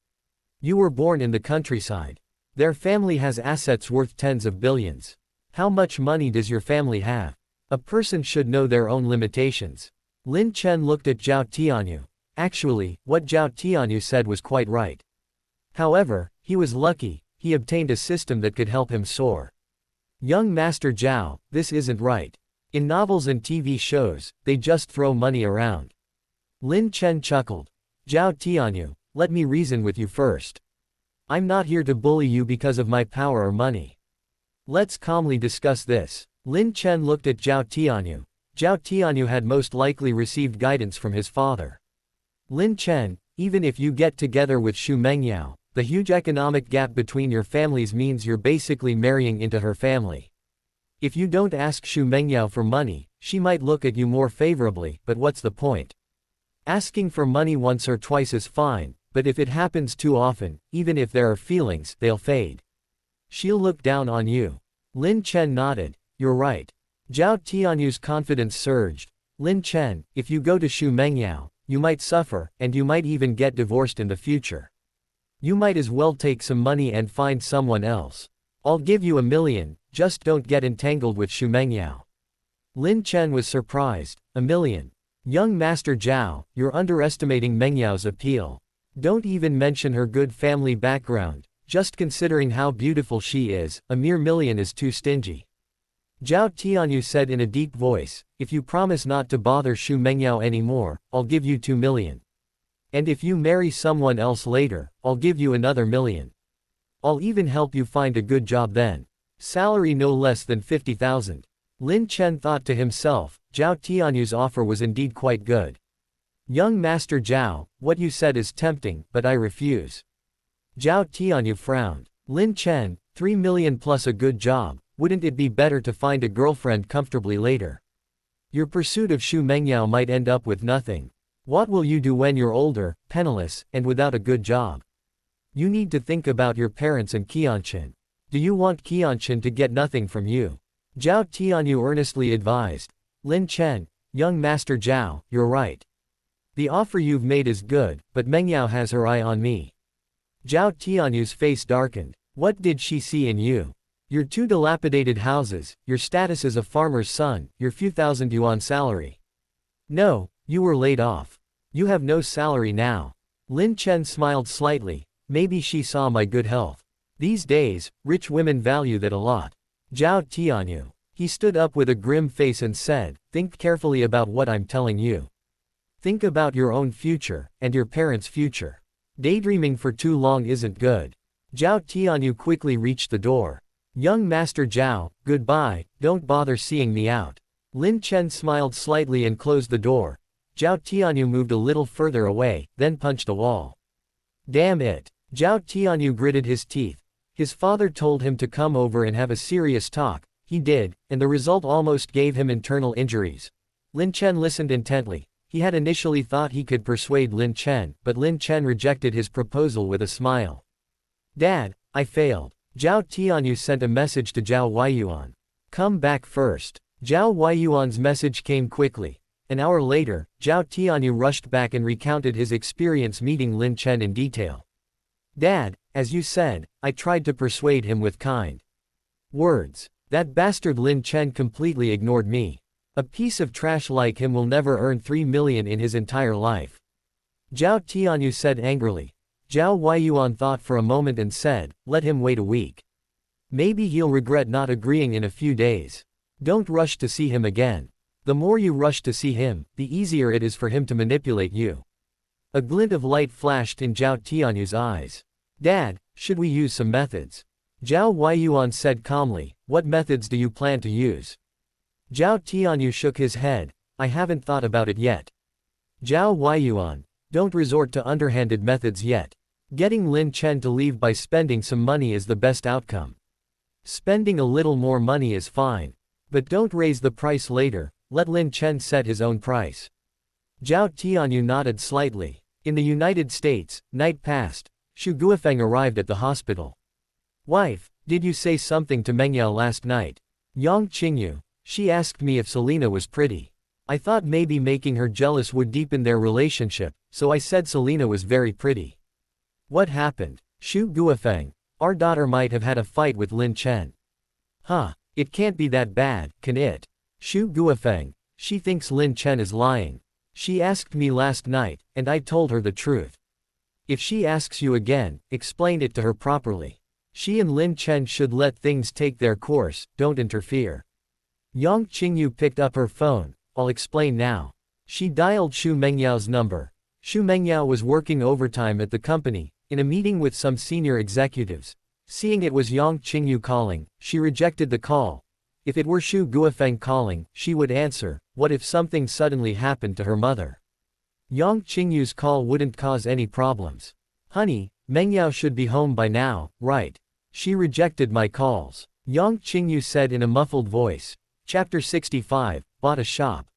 S1: You were born in the countryside. Their family has assets worth tens of billions. How much money does your family have? A person should know their own limitations. Lin Chen looked at Zhao Tianyu. Actually, what Zhao Tianyu said was quite right. However, he was lucky, he obtained a system that could help him soar. Young Master Zhao, this isn't right. In novels and TV shows, they just throw money around. Lin Chen chuckled. Zhao Tianyu, let me reason with you first. I'm not here to bully you because of my power or money. Let's calmly discuss this. Lin Chen looked at Zhao Tianyu. Zhao Tianyu had most likely received guidance from his father. Lin Chen, even if you get together with Shu Mengyao, the huge economic gap between your families means you're basically marrying into her family. If you don't ask Shu Mengyao for money, she might look at you more favorably, but what's the point? Asking for money once or twice is fine, but if it happens too often, even if there are feelings, they'll fade. She'll look down on you. Lin Chen nodded. You're right. Zhao Tianyu's confidence surged. Lin Chen, if you go to Shu Mengyao, you might suffer, and you might even get divorced in the future. You might as well take some money and find someone else. I'll give you $1 million, just don't get entangled with Shu Mengyao. Lin Chen was surprised. $1 million. Young Master Zhao, you're underestimating Mengyao's appeal. Don't even mention her good family background, just considering how beautiful she is, a mere $1 million is too stingy. Zhao Tianyu said in a deep voice, if you promise not to bother Shu Mengyao anymore, I'll give you $2 million. And if you marry someone else later, I'll give you another $1 million. I'll even help you find a good job then. Salary no less than 50,000. Lin Chen thought to himself, Zhao Tianyu's offer was indeed quite good. Young Master Zhao, what you said is tempting, but I refuse. Zhao Tianyu frowned. Lin Chen, 3 million plus a good job, wouldn't it be better to find a girlfriend comfortably later? Your pursuit of Shu Mengyao might end up with nothing. What will you do when you're older, penniless, and without a good job? You need to think about your parents and Qianqian. Do you want Qianqian to get nothing from you? Zhao Tianyu earnestly advised. Lin Chen, young Master Zhao, you're right. The offer you've made is good, but Mengyao has her eye on me. Zhao Tianyu's face darkened. What did she see in you? Your 2 dilapidated houses, your status as a farmer's son, your few thousand yuan salary. No, you were laid off. You have no salary now. Lin Chen smiled slightly. Maybe she saw my good health. These days, rich women value that a lot. Zhao Tianyu. He stood up with a grim face and said, think carefully about what I'm telling you. Think about your own future, and your parents' future. Daydreaming for too long isn't good. Zhao Tianyu quickly reached the door. Young Master Zhao, goodbye, don't bother seeing me out. Lin Chen smiled slightly and closed the door. Zhao Tianyu moved a little further away, then punched a wall. Damn it. Zhao Tianyu gritted his teeth. His father told him to come over and have a serious talk. He did, and the result almost gave him internal injuries. Lin Chen listened intently. He had initially thought he could persuade Lin Chen, but Lin Chen rejected his proposal with a smile. Dad, I failed. Zhao Tianyu sent a message to Zhao Weiyuan. Come back first. Zhao Weiyuan's message came quickly. An hour later, Zhao Tianyu rushed back and recounted his experience meeting Lin Chen in detail. Dad, as you said, I tried to persuade him with kind words. That bastard Lin Chen completely ignored me. A piece of trash like him will never earn 3 million in his entire life. Zhao Tianyu said angrily. Zhao Weiyuan thought for a moment and said, let him wait a week. Maybe he'll regret not agreeing in a few days. Don't rush to see him again. The more you rush to see him, the easier it is for him to manipulate you. A glint of light flashed in Zhao Tianyu's eyes. Dad, should we use some methods? Zhao Weiyuan said calmly, what methods do you plan to use? Zhao Tianyu shook his head, I haven't thought about it yet. Zhao Weiyuan, don't resort to underhanded methods yet. Getting Lin Chen to leave by spending some money is the best outcome. Spending a little more money is fine. But don't raise the price later, let Lin Chen set his own price. Zhao Tianyu nodded slightly. In the United States, night passed. Xu Guofeng arrived at the hospital. Wife, did you say something to Mengyao last night? Yang Qingyu. She asked me if Selena was pretty. I thought maybe making her jealous would deepen their relationship, so I said Selena was very pretty. What happened? Xu Guofeng. Our daughter might have had a fight with Lin Chen. Huh, it can't be that bad, can it? Xu Guofeng. She thinks Lin Chen is lying. She asked me last night, and I told her the truth. If she asks you again, explain it to her properly. She and Lin Chen should let things take their course, don't interfere. Yang Qingyu picked up her phone. I'll explain now. She dialed Xu Mengyao's number. Xu Mengyao was working overtime at the company, in a meeting with some senior executives. Seeing it was Yang Qingyu calling, she rejected the call. If it were Xu Guofeng calling, she would answer. What if something suddenly happened to her mother? Yang Qingyu's call wouldn't cause any problems. Honey, Mengyao should be home by now, right? She rejected my calls. Yang Qingyu said in a muffled voice. Chapter 65, bought a shop.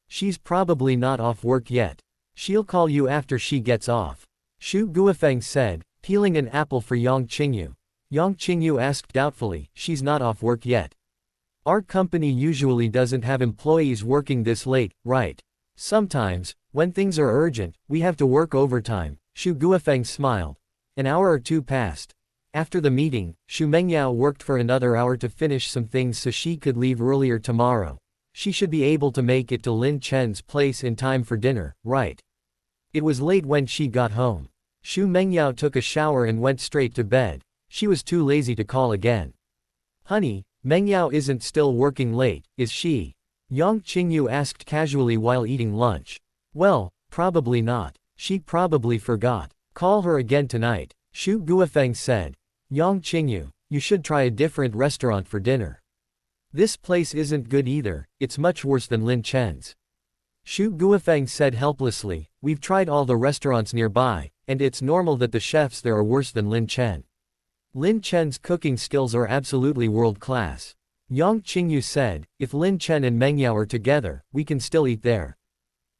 S1: She's probably not off work yet. She'll call you after she gets off. Xu Guofeng said, peeling an apple for Yang Qingyu. Yang Qingyu asked doubtfully, she's not off work yet. Our company usually doesn't have employees working this late, right? Sometimes, when things are urgent, we have to work overtime. Xu Guofeng smiled. An hour or two passed. After the meeting, Xu Mengyao worked for another hour to finish some things so she could leave earlier tomorrow. She should be able to make it to Lin Chen's place in time for dinner, right? It was late when she got home. Xu Mengyao took a shower and went straight to bed. She was too lazy to call again. Honey, Mengyao isn't still working late, is she? Yang Qingyu asked casually while eating lunch. Well, probably not. She probably forgot. Call her again tonight, Xu Guofeng said. Yang Qingyu, you should try a different restaurant for dinner. This place isn't good either, it's much worse than Lin Chen's. Xu Guofeng said helplessly, we've tried all the restaurants nearby, and it's normal that the chefs there are worse than Lin Chen. Lin Chen's cooking skills are absolutely world-class. Yang Qingyu said, if Lin Chen and Mengyao are together, we can still eat there.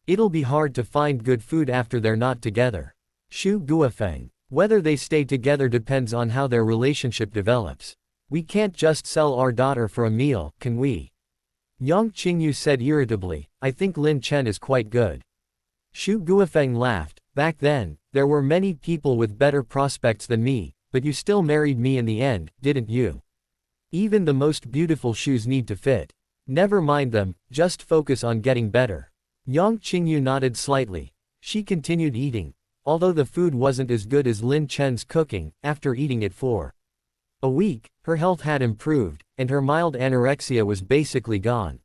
S1: It'll be hard to find good food after they're not together. Xu Guofeng. Whether they stay together depends on how their relationship develops. We can't just sell our daughter for a meal, can we? Yang Qingyu said irritably, I think Lin Chen is quite good. Xu Guofeng laughed. Back then, there were many people with better prospects than me, but you still married me in the end, didn't you? Even the most beautiful shoes need to fit. Never mind them, just focus on getting better. Yang Qingyu nodded slightly. She continued eating. Although the food wasn't as good as Lin Chen's cooking, after eating it for a week, her health had improved, and her mild anorexia was basically gone.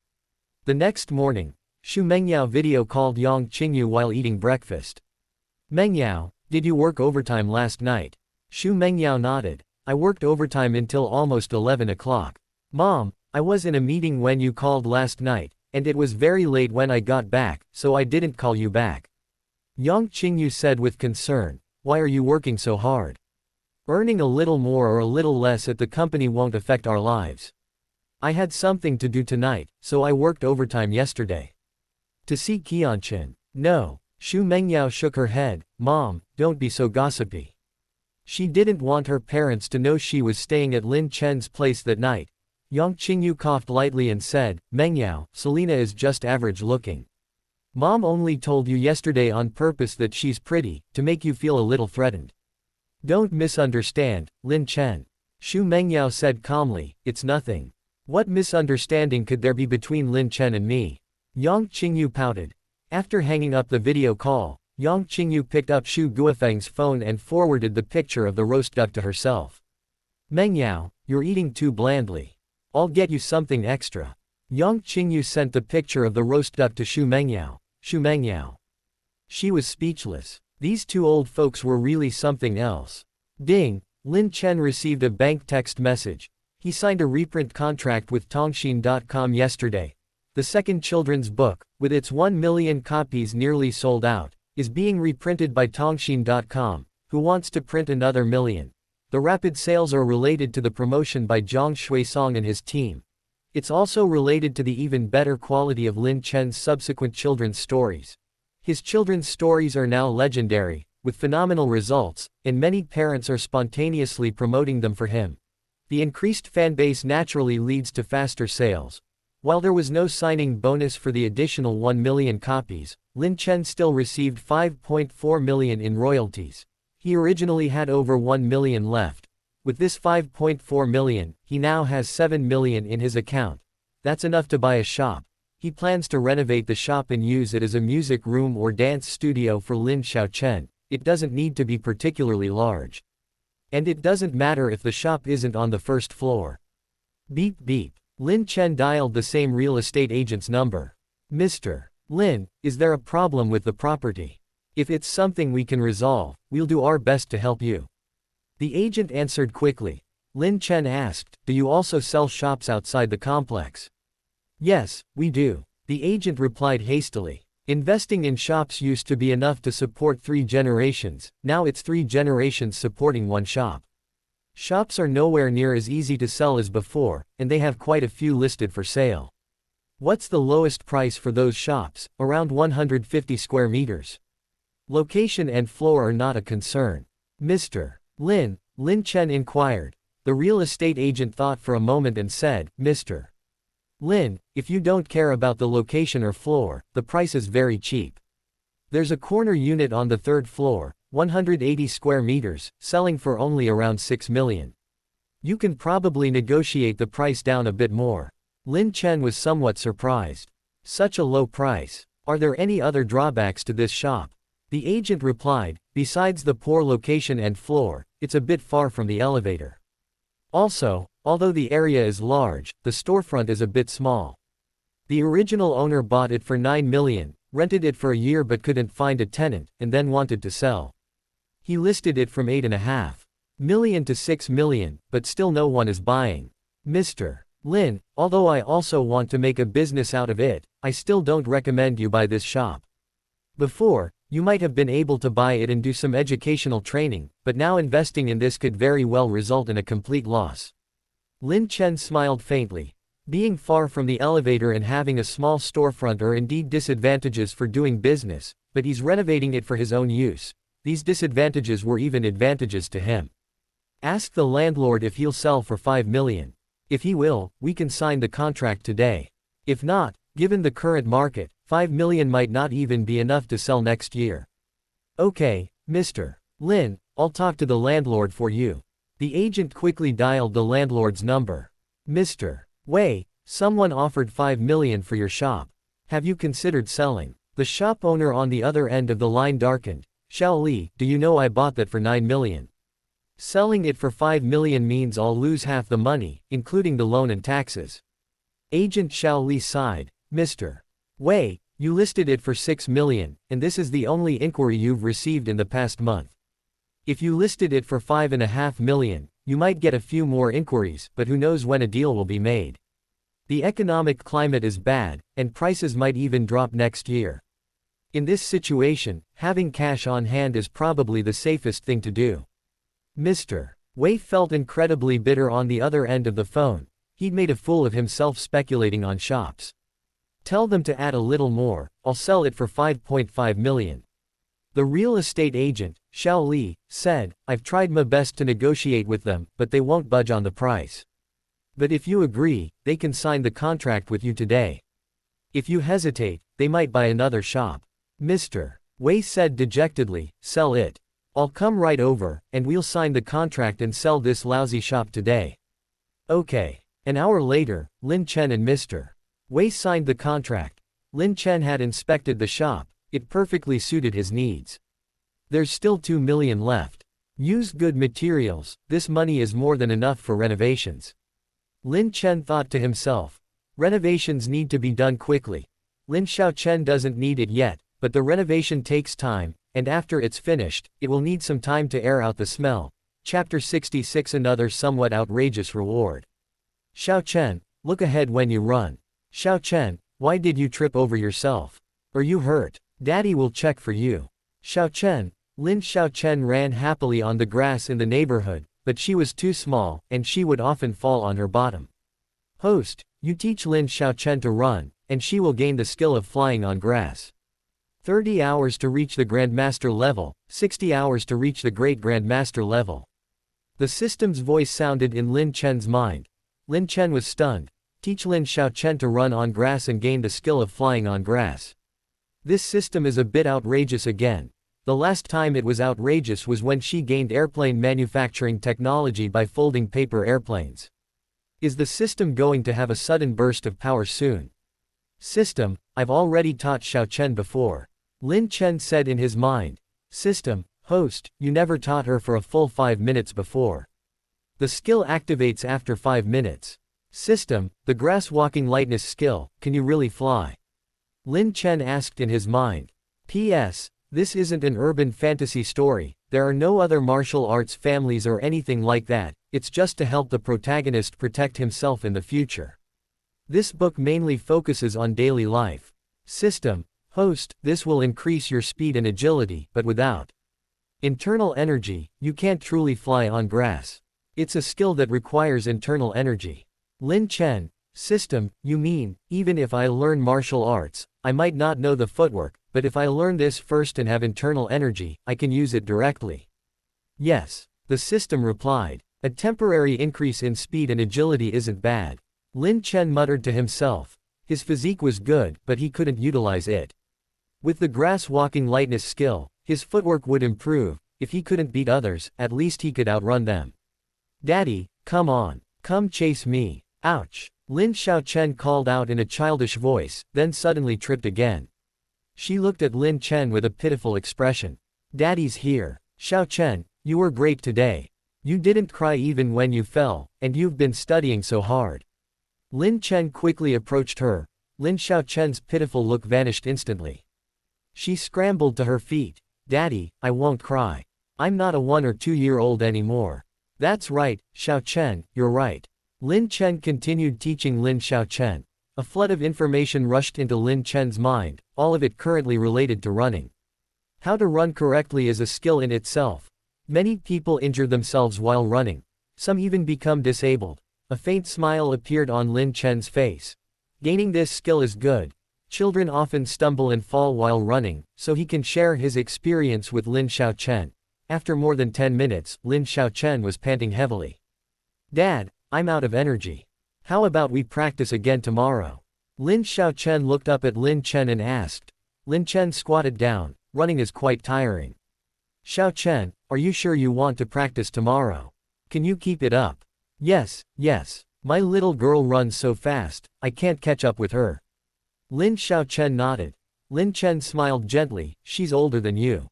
S1: The next morning, Xu Mengyao video called Yang Qingyu while eating breakfast. Mengyao, did you work overtime last night? Xu Mengyao nodded. I worked overtime until almost 11 o'clock. Mom, I was in a meeting when you called last night, and it was very late when I got back, so I didn't call you back. Yang Qingyu said with concern, why are you working so hard? Earning a little more or a little less at the company won't affect our lives. I had something to do tonight, so I worked overtime yesterday. To see Qianqian. No. Xu Mengyao shook her head. Mom, don't be so gossipy. She didn't want her parents to know she was staying at Lin Chen's place that night. Yang Qingyu coughed lightly and said, Mengyao, Selena is just average looking. Mom only told you yesterday on purpose that she's pretty, to make you feel a little threatened. Don't misunderstand, Lin Chen. Xu Mengyao said calmly, it's nothing. What misunderstanding could there be between Lin Chen and me? Yang Qingyu pouted. After hanging up the video call, Yang Qingyu picked up Xu Guofeng's phone and forwarded the picture of the roast duck to herself. Mengyao, you're eating too blandly. I'll get you something extra. Yang Qingyu sent the picture of the roast duck to Xu Mengyao. Xu Mengyao. She was speechless. These two old folks were really something else. Ding, Lin Chen received a bank text message. He signed a reprint contract with Tongxin.com yesterday. The second children's book, with its 1 million copies nearly sold out, is being reprinted by Tongxin.com, who wants to print another million. The rapid sales are related to the promotion by Zhang Xuesong and his team. It's also related to the even better quality of Lin Chen's subsequent children's stories. His children's stories are now legendary, with phenomenal results, and many parents are spontaneously promoting them for him. The increased fanbase naturally leads to faster sales. While there was no signing bonus for the additional 1 million copies, Lin Chen still received 5.4 million in royalties. He originally had over 1 million left. With this 5.4 million, he now has 7 million in his account. That's enough to buy a shop. He plans to renovate the shop and use it as a music room or dance studio for Lin Xiaochen. It doesn't need to be particularly large. And it doesn't matter if the shop isn't on the first floor. Beep beep. Lin Chen dialed the same real estate agent's number. Mr. Lin, is there a problem with the property? If it's something we can resolve, we'll do our best to help you. The agent answered quickly. Lin Chen asked, do you also sell shops outside the complex? Yes, we do. The agent replied hastily. Investing in shops used to be enough to support 3 generations, now it's 3 generations supporting one shop. Shops are nowhere near as easy to sell as before, and they have quite a few listed for sale. What's the lowest price for those shops? Around 150 square meters. Location and floor are not a concern. Mr. Lin, Lin Chen inquired. The real estate agent thought for a moment and said, Mr. Lin, if you don't care about the location or floor, the price is very cheap. There's a corner unit on the 3rd floor, 180 square meters, selling for only around 6 million. You can probably negotiate the price down a bit more. Lin Chen was somewhat surprised. Such a low price. Are there any other drawbacks to this shop? The agent replied, besides the poor location and floor, it's a bit far from the elevator. Also, although the area is large, the storefront is a bit small. The original owner bought it for 9 million, rented it for a year but couldn't find a tenant, and then wanted to sell. He listed it from 8.5 million to 6 million, but still no one is buying. Mr. Lin, although I also want to make a business out of it, I still don't recommend you buy this shop. Before, you might have been able to buy it and do some educational training, but now investing in this could very well result in a complete loss. Lin Chen smiled faintly. Being far from the elevator and having a small storefront are indeed disadvantages for doing business, but he's renovating it for his own use. These disadvantages were even advantages to him. Ask the landlord if he'll sell for 5 million. If he will, we can sign the contract today. If not, given the current market, 5 million might not even be enough to sell next year. Okay, Mr. Lin, I'll talk to the landlord for you. The agent quickly dialed the landlord's number. Mr. Wei, someone offered 5 million for your shop. Have you considered selling? The shop owner on the other end of the line darkened. Xiao Li, do you know I bought that for 9 million? Selling it for 5 million means I'll lose half the money, including the loan and taxes. Agent Xiao Li sighed. Mr. Wei, you listed it for 6 million, and this is the only inquiry you've received in the past month. If you listed it for 5.5 million, you might get a few more inquiries, but who knows when a deal will be made. The economic climate is bad, and prices might even drop next year. In this situation, having cash on hand is probably the safest thing to do. Mr. Wei felt incredibly bitter on the other end of the phone. He'd made a fool of himself speculating on shops. Tell them to add a little more, I'll sell it for 5.5 million. The real estate agent, Xiao Li, said, I've tried my best to negotiate with them, but they won't budge on the price. But if you agree, they can sign the contract with you today. If you hesitate, they might buy another shop. Mr. Wei said dejectedly, sell it. I'll come right over, and we'll sign the contract and sell this lousy shop today. Okay. An hour later, Lin Chen and Mr. Wei signed the contract. Lin Chen had inspected the shop. It perfectly suited his needs. There's still 2 million left. Use good materials, this money is more than enough for renovations. Lin Chen thought to himself. Renovations need to be done quickly. Lin Xiaochen doesn't need it yet, but the renovation takes time, and after it's finished, it will need some time to air out the smell. Chapter 66. Another somewhat outrageous reward. Xiaochen, look ahead when you run. Xiaochen, why did you trip over yourself? Are you hurt? Daddy will check for you. Xiaochen. Lin Xiaochen ran happily on the grass in the neighborhood, but she was too small, and she would often fall on her bottom. Host, you teach Lin Xiaochen to run, and she will gain the skill of flying on grass. 30 hours to reach the Grandmaster level, 60 hours to reach the Great Grandmaster level. The system's voice sounded in Lin Chen's mind. Lin Chen was stunned. Teach Lin Xiaochen to run on grass and gain the skill of flying on grass. This system is a bit outrageous again. The last time it was outrageous was when she gained airplane manufacturing technology by folding paper airplanes. Is the system going to have a sudden burst of power soon? System, I've already taught Xiaochen before. Lin Chen said in his mind. System, host, you never taught her for a full 5 minutes before. The skill activates after 5 minutes. System, the grass walking lightness skill, can you really fly? Lin Chen asked in his mind. P.S. This isn't an urban fantasy story, there are no other martial arts families or anything like that, it's just to help the protagonist protect himself in the future. This book mainly focuses on daily life. System, host, this will increase your speed and agility, but without internal energy, you can't truly fly on grass. It's a skill that requires internal energy. Lin Chen, system, you mean, even if I learn martial arts, I might not know the footwork, but if I learn this first and have internal energy, I can use it directly. Yes, the system replied. A temporary increase in speed and agility isn't bad. Lin Chen muttered to himself. His physique was good, but he couldn't utilize it. With the grass walking lightness skill, his footwork would improve. If he couldn't beat others, at least he could outrun them. Daddy, come on, come chase me. Ouch. Lin Xiaochen called out in a childish voice, then suddenly tripped again. She looked at Lin Chen with a pitiful expression. Daddy's here. Xiaochen, you were great today. You didn't cry even when you fell, and you've been studying so hard. Lin Chen quickly approached her. Lin Xiaochen's pitiful look vanished instantly. She scrambled to her feet. Daddy, I won't cry. I'm not a 1 or 2-year-old anymore. That's right, Xiaochen, you're right. Lin Chen continued teaching Lin Xiaochen. A flood of information rushed into Lin Chen's mind, all of it currently related to running. How to run correctly is a skill in itself. Many people injure themselves while running. Some even become disabled. A faint smile appeared on Lin Chen's face. Gaining this skill is good. Children often stumble and fall while running, so he can share his experience with Lin Xiaochen. After more than 10 minutes, Lin Xiaochen was panting heavily. Dad, I'm out of energy. How about we practice again tomorrow? Lin Xiaochen looked up at Lin Chen and asked. Lin Chen squatted down. Running is quite tiring. Xiaochen, are you sure you want to practice tomorrow? Can you keep it up? Yes, yes. My little girl runs so fast, I can't catch up with her. Lin Xiaochen nodded. Lin Chen smiled gently, she's older than you.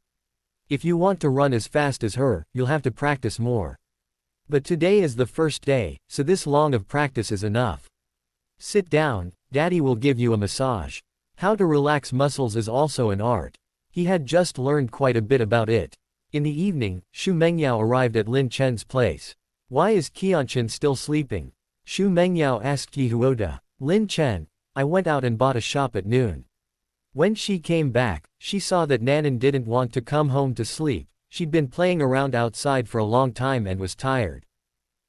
S1: If you want to run as fast as her, you'll have to practice more. But today is the first day, so this long of practice is enough. Sit down, Daddy will give you a massage. How to relax muscles is also an art. He had just learned quite a bit about it. In the evening, Shu Mengyao arrived at Lin Chen's place. Why is Qianqian still sleeping? Shu Mengyao asked Yihuoda. Lin Chen, I went out and bought a shop at noon. When she came back, she saw that Nanan didn't want to come home to sleep. She'd been playing around outside for a long time and was tired.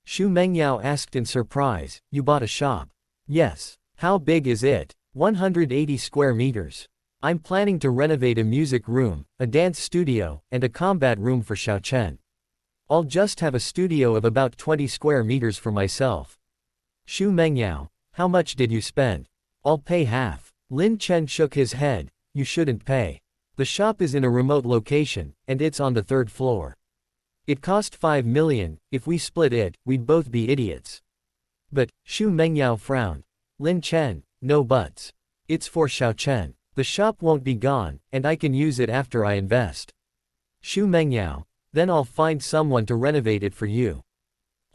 S1: Shu Mengyao asked in surprise, you bought a shop? Yes. How big is it? 180 square meters. I'm planning to renovate a music room, a dance studio, and a combat room for Xiao Chen. I'll just have a studio of about 20 square meters for myself. Shu Mengyao, how much did you spend? I'll pay half. Lin Chen shook his head. You shouldn't pay. The shop is in a remote location, and it's on the 3rd floor. It cost 5 million, if we split it, we'd both be idiots. But, Shu Mengyao frowned. Lin Chen, no buts. It's for Xiao Chen. The shop won't be gone, and I can use it after I invest. Shu Mengyao, then I'll find someone to renovate it for you.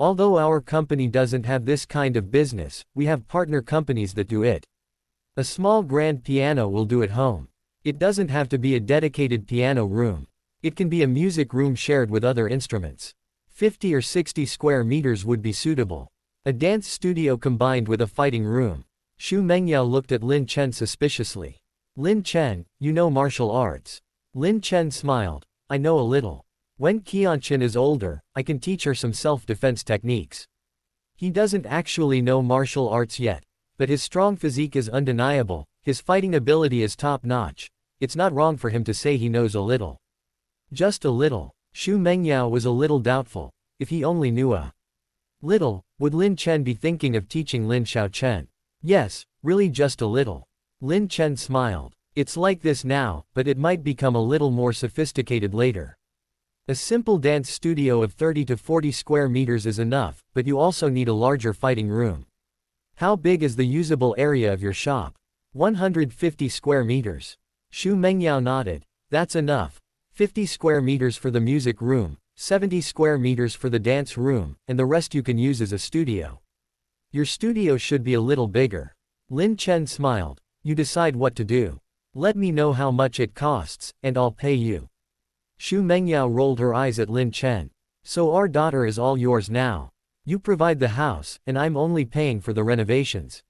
S1: Although our company doesn't have this kind of business, we have partner companies that do it. A small grand piano will do at home. It doesn't have to be a dedicated piano room. It can be a music room shared with other instruments. 50 or 60 square meters would be suitable. A dance studio combined with a fighting room. Shu Mengyao looked at Lin Chen suspiciously. Lin Chen, you know martial arts. Lin Chen smiled. I know a little. When Qianqian is older, I can teach her some self-defense techniques. He doesn't actually know martial arts yet, but his strong physique is undeniable, his fighting ability is top-notch. It's not wrong for him to say he knows a little. Just a little. Shu Mengyao was a little doubtful. If he only knew a little, would Lin Chen be thinking of teaching Lin Xiao Chen? Yes, really just a little. Lin Chen smiled. It's like this now, but it might become a little more sophisticated later. A simple dance studio of 30 to 40 square meters is enough, but you also need a larger fighting room. How big is the usable area of your shop? 150 square meters. Shu Mengyao nodded. That's enough. 50 square meters for the music room, 70 square meters for the dance room, and the rest you can use as a studio. Your studio should be a little bigger. Lin Chen smiled. You decide what to do. Let me know how much it costs, and I'll pay you. Shu Mengyao rolled her eyes at Lin Chen. So our daughter is all yours now. You provide the house, and I'm only paying for the renovations.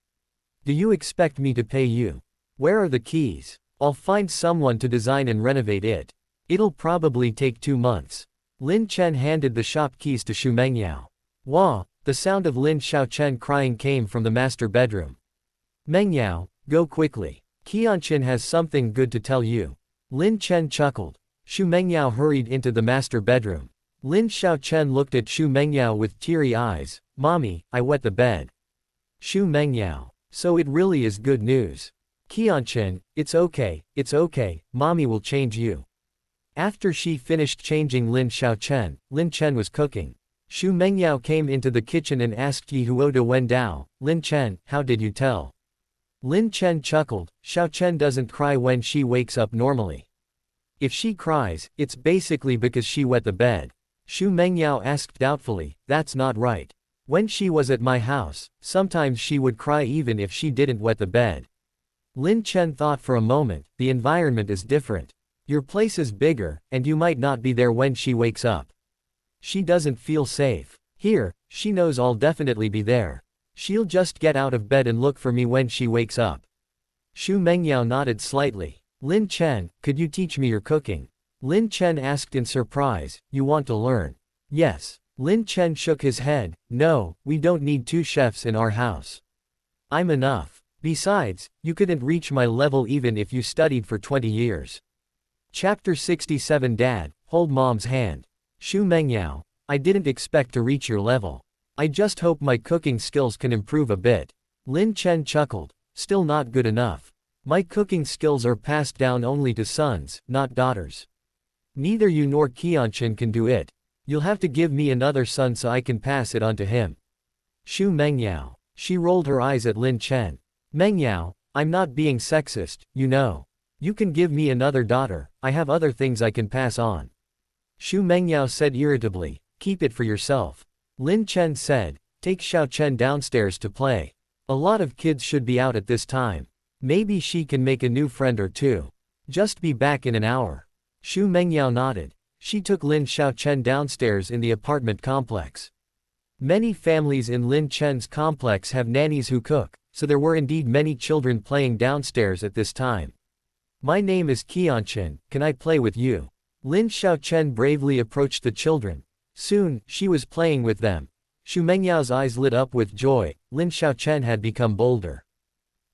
S1: Do you expect me to pay you? Where are the keys? I'll find someone to design and renovate it. It'll probably take 2 months. Lin Chen handed the shop keys to Shu Mengyao. Wah! The sound of Lin Xiao Chen crying came from the master bedroom. Mengyao, go quickly. Qianqian has something good to tell you. Lin Chen chuckled. Shu Mengyao hurried into the master bedroom. Lin Xiao Chen looked at Shu Mengyao with teary eyes. Mommy, I wet the bed. Shu Mengyao. So it really is good news. Qianqian, it's okay, mommy will change you. After she finished changing Lin Xiao Chen, Lin Chen was cooking. Shu Mengyao came into the kitchen and asked Yi Huo de Wen Dao, Lin Chen, how did you tell? Lin Chen chuckled. Xiao Chen doesn't cry when she wakes up normally. If she cries, it's basically because she wet the bed. Shu Mengyao asked doubtfully, that's not right. When she was at my house, sometimes she would cry even if she didn't wet the bed. Lin Chen thought for a moment, the environment is different. Your place is bigger, and you might not be there when she wakes up. She doesn't feel safe. Here, she knows I'll definitely be there. She'll just get out of bed and look for me when she wakes up. Shu Mengyao nodded slightly. Lin Chen, could you teach me your cooking? Lin Chen asked in surprise, you want to learn? Yes. Lin Chen shook his head. No, we don't need 2 chefs in our house. I'm enough. Besides, you couldn't reach my level even if you studied for 20 years. Chapter 67 Dad, hold mom's hand. Shu Mengyao, I didn't expect to reach your level. I just hope my cooking skills can improve a bit. Lin Chen chuckled. Still not good enough. My cooking skills are passed down only to sons, not daughters. Neither you nor Qianqian can do it. You'll have to give me another son so I can pass it on to him. Shu Mengyao. She rolled her eyes at Lin Chen. Mengyao, I'm not being sexist, you know. You can give me another daughter, I have other things I can pass on. Shu Mengyao said irritably, keep it for yourself. Lin Chen said, take Xiao Chen downstairs to play. A lot of kids should be out at this time. Maybe she can make a new friend or two. Just be back in an hour. Shu Mengyao nodded. She took Lin Xiao Chen downstairs in the apartment complex. Many families in Lin Chen's complex have nannies who cook, so there were indeed many children playing downstairs at this time. My name is Qianqian, can I play with you? Lin Xiao Chen bravely approached the children. Soon, she was playing with them. Shu Mengyao's eyes lit up with joy. Lin Xiao Chen had become bolder.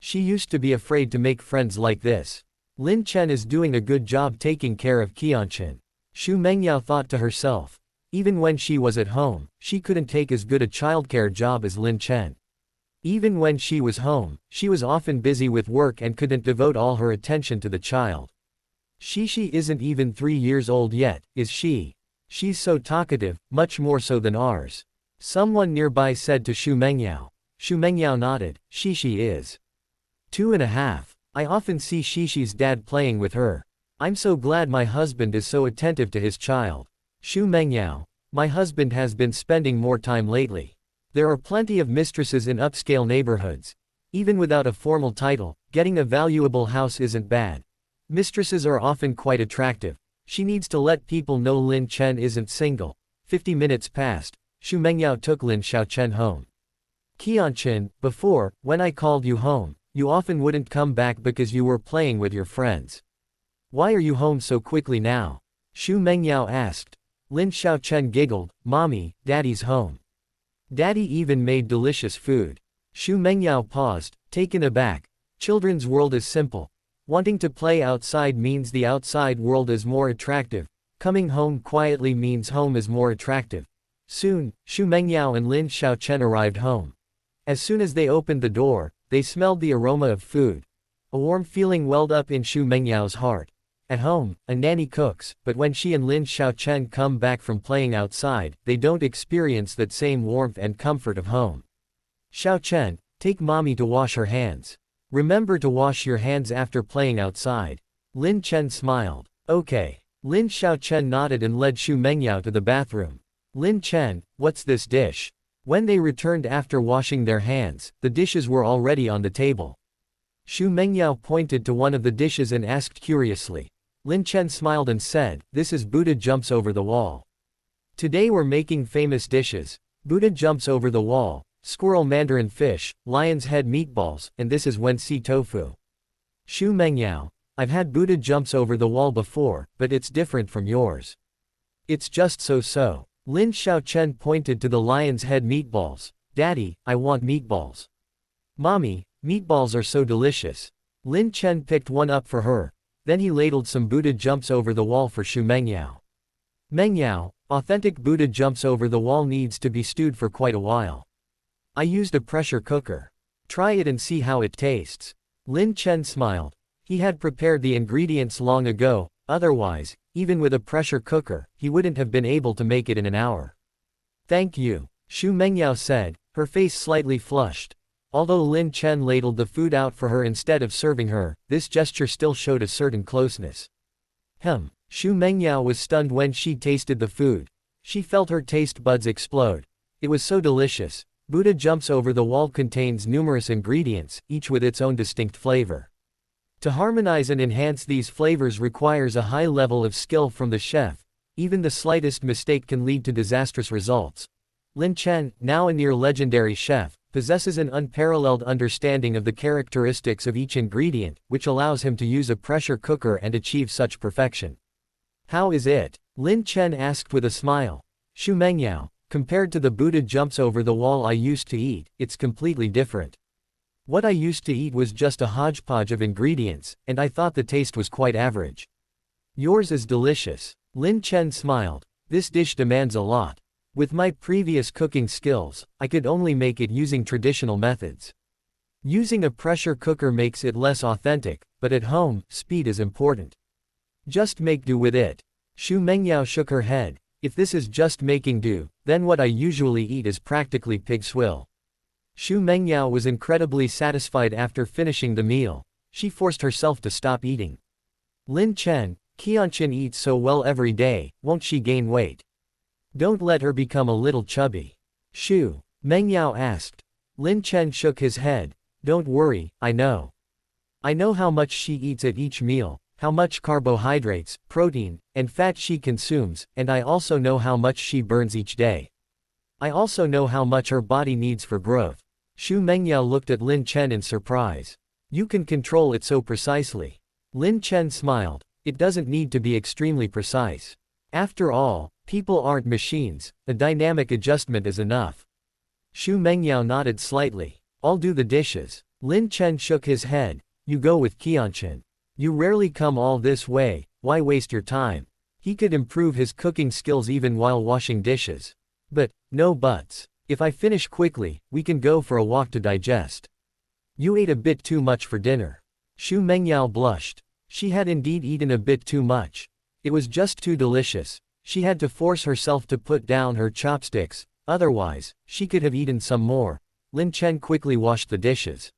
S1: She used to be afraid to make friends like this. Lin Chen is doing a good job taking care of Qianqian. Xu Mengyao thought to herself. Even when she was at home, she couldn't take as good a childcare job as Lin Chen. Even when she was home, she was often busy with work and couldn't devote all her attention to the child. She isn't even 3 years old yet, is she? She's so talkative, much more so than ours. Someone nearby said to Xu Mengyao. Xu Mengyao nodded. She is 2.5. I often see Shishi's dad playing with her. I'm so glad my husband is so attentive to his child. Xu Mengyao. My husband has been spending more time lately. There are plenty of mistresses in upscale neighborhoods. Even without a formal title, getting a valuable house isn't bad. Mistresses are often quite attractive. She needs to let people know Lin Chen isn't single. 50 minutes passed. Xu Mengyao took Lin Xiaochen home. Qianqian, before, when I called you home, you often wouldn't come back because you were playing with your friends. Why are you home so quickly now? Xu Mengyao asked. Lin Xiaochen giggled. Mommy, Daddy's home. Daddy even made delicious food. Xu Mengyao paused, taken aback. Children's world is simple. Wanting to play outside means the outside world is more attractive. Coming home quietly means home is more attractive. Soon, Xu Mengyao and Lin Xiaochen arrived home. As soon as they opened the door, they smelled the aroma of food. A warm feeling welled up in Xu Mengyao's heart. At home, a nanny cooks, but when she and Lin Xiaochen come back from playing outside, they don't experience that same warmth and comfort of home. Xiaochen, take mommy to wash her hands. Remember to wash your hands after playing outside. Lin Chen smiled. Okay. Lin Xiaochen nodded and led Xu Mengyao to the bathroom. Lin Chen, what's this dish? When they returned after washing their hands, the dishes were already on the table. Xu Mengyao pointed to one of the dishes and asked curiously. Lin Chen smiled and said, this is Buddha jumps over the wall. Today we're making famous dishes. Buddha jumps over the wall, squirrel mandarin fish, lion's head meatballs, and this is Wenxi tofu. Xu Mengyao, I've had Buddha jumps over the wall before, but it's different from yours. It's just so. Lin Xiaochen pointed to the lion's head meatballs. Daddy, I want meatballs. Mommy, meatballs are so delicious. Lin Chen picked one up for her. Then he ladled some Buddha jumps over the wall for Xu Mengyao. Mengyao, authentic Buddha jumps over the wall needs to be stewed for quite a while. I used a pressure cooker. Try it and see how it tastes. Lin Chen smiled. He had prepared the ingredients long ago, otherwise, even with a pressure cooker, he wouldn't have been able to make it in an hour. Thank you, Xu Mengyao said, her face slightly flushed. Although Lin Chen ladled the food out for her instead of serving her, this gesture still showed a certain closeness. Xu Mengyao was stunned when she tasted the food. She felt her taste buds explode. It was so delicious. Buddha jumps over the wall contains numerous ingredients, each with its own distinct flavor. To harmonize and enhance these flavors requires a high level of skill from the chef. Even the slightest mistake can lead to disastrous results. Lin Chen, now a near legendary chef, possesses an unparalleled understanding of the characteristics of each ingredient, which allows him to use a pressure cooker and achieve such perfection. How is it? Lin Chen asked with a smile. Xu Mengyao, compared to the Buddha jumps over the wall I used to eat, it's completely different. What I used to eat was just a hodgepodge of ingredients, and I thought the taste was quite average. Yours is delicious. Lin Chen smiled. This dish demands a lot. With my previous cooking skills, I could only make it using traditional methods. Using a pressure cooker makes it less authentic, but at home, speed is important. Just make do with it. Xu Mengyao shook her head. If this is just making do, then what I usually eat is practically pig swill. Xu Mengyao was incredibly satisfied after finishing the meal. She forced herself to stop eating. Lin Chen, Qianqian eats so well every day, won't she gain weight? Don't let her become a little chubby. Xu Mengyao asked. Lin Chen shook his head. Don't worry, I know. I know how much she eats at each meal, how much carbohydrates, protein, and fat she consumes, and I also know how much she burns each day. I also know how much her body needs for growth. Xu Mengyao looked at Lin Chen in surprise. You can control it so precisely. Lin Chen smiled. It doesn't need to be extremely precise. After all, people aren't machines, a dynamic adjustment is enough. Xu Mengyao nodded slightly. I'll do the dishes. Lin Chen shook his head. You go with Qianqian. You rarely come all this way, why waste your time? He could improve his cooking skills even while washing dishes. But, no buts. If I finish quickly, we can go for a walk to digest. You ate a bit too much for dinner. Xu Mengyao blushed. She had indeed eaten a bit too much. It was just too delicious. She had to force herself to put down her chopsticks, otherwise, she could have eaten some more. Lin Chen quickly washed the dishes.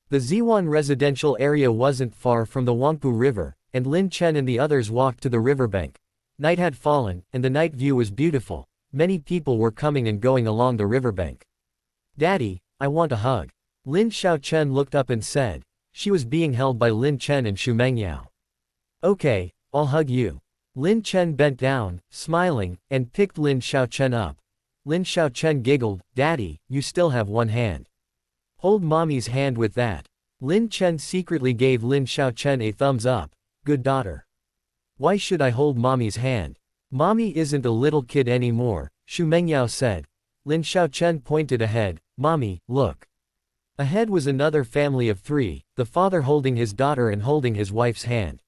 S1: The Ziwan residential area wasn't far from the Huangpu River, and Lin Chen and the others walked to the riverbank. Night had fallen, and the night view was beautiful. Many people were coming and going along the riverbank. Daddy, I want a hug. Lin Xiaochen looked up and said. She was being held by Lin Chen and Xu Mengyao. Okay, I'll hug you. Lin Chen bent down, smiling, and picked Lin Xiaochen up. Lin Xiaochen giggled, Daddy, you still have one hand. Hold mommy's hand with that. Lin Chen secretly gave Lin Xiaochen a thumbs up. Good daughter. Why should I hold mommy's hand? Mommy isn't a little kid anymore, Xu Mengyao said. Lin Xiaochen pointed ahead. Mommy, look. Ahead was another family of three, the father holding his daughter and holding his wife's hand.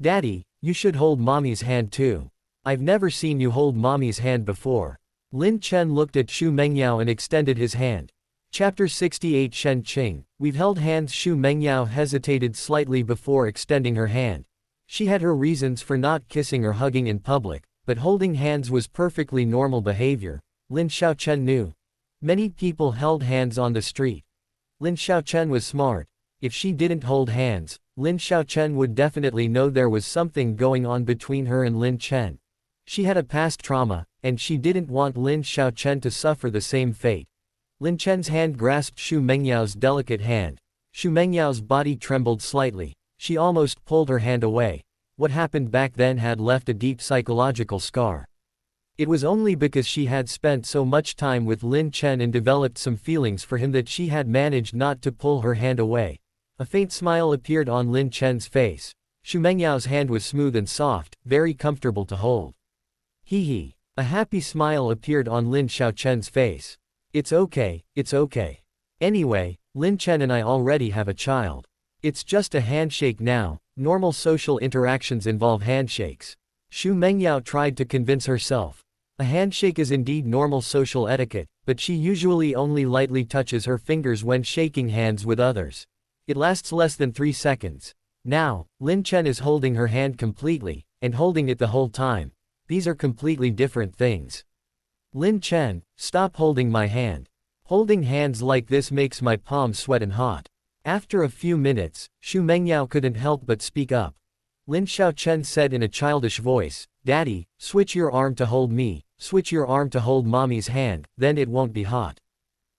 S1: Daddy, you should hold mommy's hand too. I've never seen you hold mommy's hand before. Lin Chen looked at Xu Mengyao and extended his hand. Chapter 68 Shen Qing. We've held hands. Xu Mengyao hesitated slightly before extending her hand. She had her reasons for not kissing or hugging in public, but holding hands was perfectly normal behavior. Lin Xiaochen knew. Many people held hands on the street. Lin Xiaochen was smart. If she didn't hold hands, Lin Xiaochen would definitely know there was something going on between her and Lin Chen. She had a past trauma, and she didn't want Lin Xiaochen to suffer the same fate. Lin Chen's hand grasped Xu Mengyao's delicate hand. Xu Mengyao's body trembled slightly. She almost pulled her hand away. What happened back then had left a deep psychological scar. It was only because she had spent so much time with Lin Chen and developed some feelings for him that she had managed not to pull her hand away. A faint smile appeared on Lin Chen's face. Xu Mengyao's hand was smooth and soft, very comfortable to hold. Hee hee. A happy smile appeared on Lin Xiaochen's face. It's okay, it's okay. Anyway, Lin Chen and I already have a child. It's just a handshake now. Normal social interactions involve handshakes. Xu Mengyao tried to convince herself. A handshake is indeed normal social etiquette, but she usually only lightly touches her fingers when shaking hands with others. It lasts less than 3 seconds. Now, Lin Chen is holding her hand completely, and holding it the whole time. These are completely different things. Lin Chen, stop holding my hand. Holding hands like this makes my palms sweat and hot. After a few minutes, Xu Mengyao couldn't help but speak up. Lin Xiaochen said in a childish voice, Daddy, switch your arm to hold me, switch your arm to hold mommy's hand, then it won't be hot.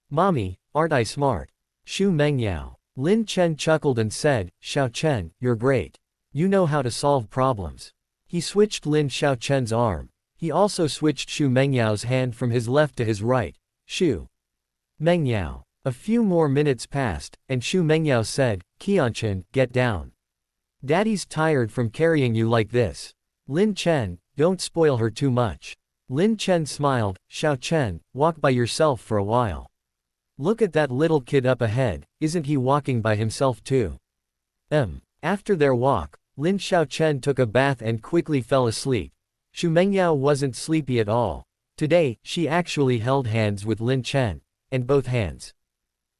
S1: Mommy, aren't I smart? Xu Mengyao. Lin Chen chuckled and said, Xiaochen, you're great. You know how to solve problems. He switched Lin Xiaochen's arm. He also switched Xu Mengyao's hand from his left to his right. Xu Mengyao. A few more minutes passed, and Xu Mengyao said, Qianqian, get down. Daddy's tired from carrying you like this. Lin Chen, don't spoil her too much. Lin Chen smiled, Xiaochen, walk by yourself for a while. Look at that little kid up ahead, isn't he walking by himself too? After their walk, Lin Xiaochen took a bath and quickly fell asleep. Xu Mengyao wasn't sleepy at all. Today, she actually held hands with Lin Chen. And both hands.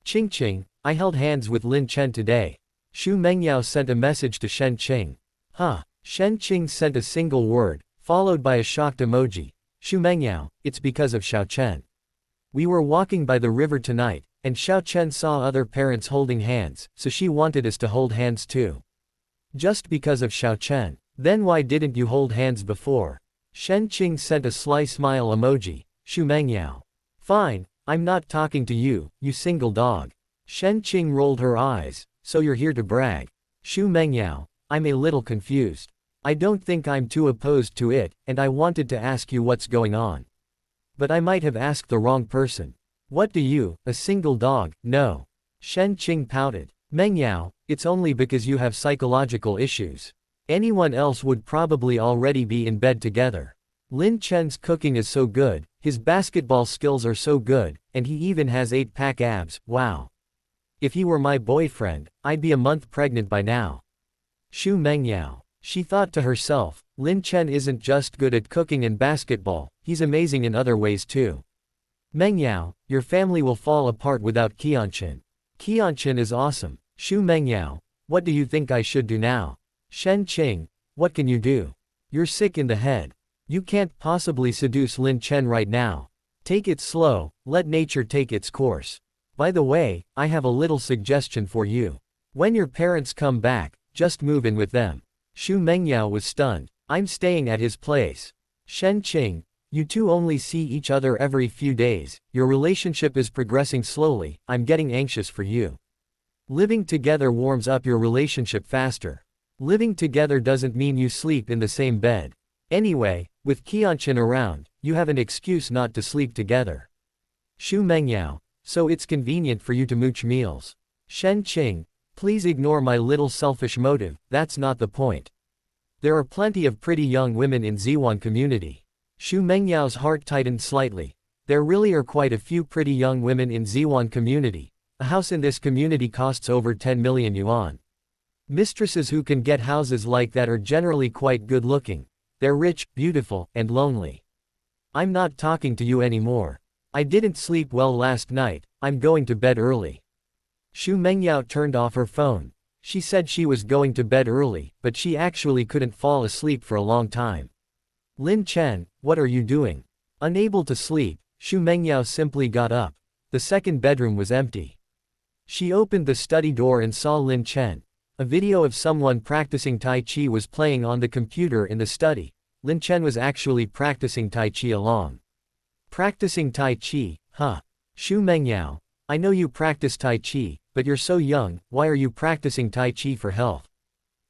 S1: Qing, I held hands with Lin Chen today. Xu Mengyao sent a message to Shen Qing. Huh. Shen Qing sent a single word, followed by a shocked emoji. Xu Mengyao, it's because of Xiaochen. We were walking by the river tonight, and Xiaochen saw other parents holding hands, so she wanted us to hold hands too. Just because of Xiaochen. Then why didn't you hold hands before? Shen Qing sent a sly smile emoji. Xu Mengyao. Fine, I'm not talking to you, you single dog. Shen Qing rolled her eyes. So you're here to brag. Xu Mengyao. I'm a little confused. I don't think I'm too opposed to it, and I wanted to ask you what's going on. But I might have asked the wrong person. What do you, a single dog, know? Shen Qing pouted. Mengyao, it's only because you have psychological issues. Anyone else would probably already be in bed together. Lin Chen's cooking is so good, his basketball skills are so good, and he even has 8-pack abs, wow. If he were my boyfriend, I'd be a month pregnant by now. Xu Mengyao. She thought to herself, Lin Chen isn't just good at cooking and basketball, he's amazing in other ways too. Mengyao, your family will fall apart without Qianqian. Qianqian is awesome. Xu Mengyao, what do you think I should do now? Shen Qing, what can you do? You're sick in the head. You can't possibly seduce Lin Chen right now. Take it slow, let nature take its course. By the way, I have a little suggestion for you. When your parents come back, just move in with them. Xu Mengyao was stunned. I'm staying at his place. Shen Qing, you two only see each other every few days, your relationship is progressing slowly, I'm getting anxious for you. Living together warms up your relationship faster. Living together doesn't mean you sleep in the same bed. Anyway, with Qianqian around, you have an excuse not to sleep together. Xu Mengyao, so it's convenient for you to mooch meals. Shen Qing, please ignore my little selfish motive, that's not the point. There are plenty of pretty young women in Ziwan community. Xu Mengyao's heart tightened slightly. There really are quite a few pretty young women in Ziwan community. A house in this community costs over 10 million yuan. Mistresses who can get houses like that are generally quite good looking. They're rich, beautiful, and lonely. I'm not talking to you anymore. I didn't sleep well last night, I'm going to bed early. Xu Mengyao turned off her phone. She said she was going to bed early, but she actually couldn't fall asleep for a long time. Lin Chen, what are you doing? Unable to sleep, Xu Mengyao simply got up. The second bedroom was empty. She opened the study door and saw Lin Chen. A video of someone practicing Tai Chi was playing on the computer in the study. Lin Chen was actually practicing Tai Chi along. Practicing Tai Chi, huh? Xu Mengyao, I know you practice Tai Chi, but you're so young, why are you practicing Tai Chi for health?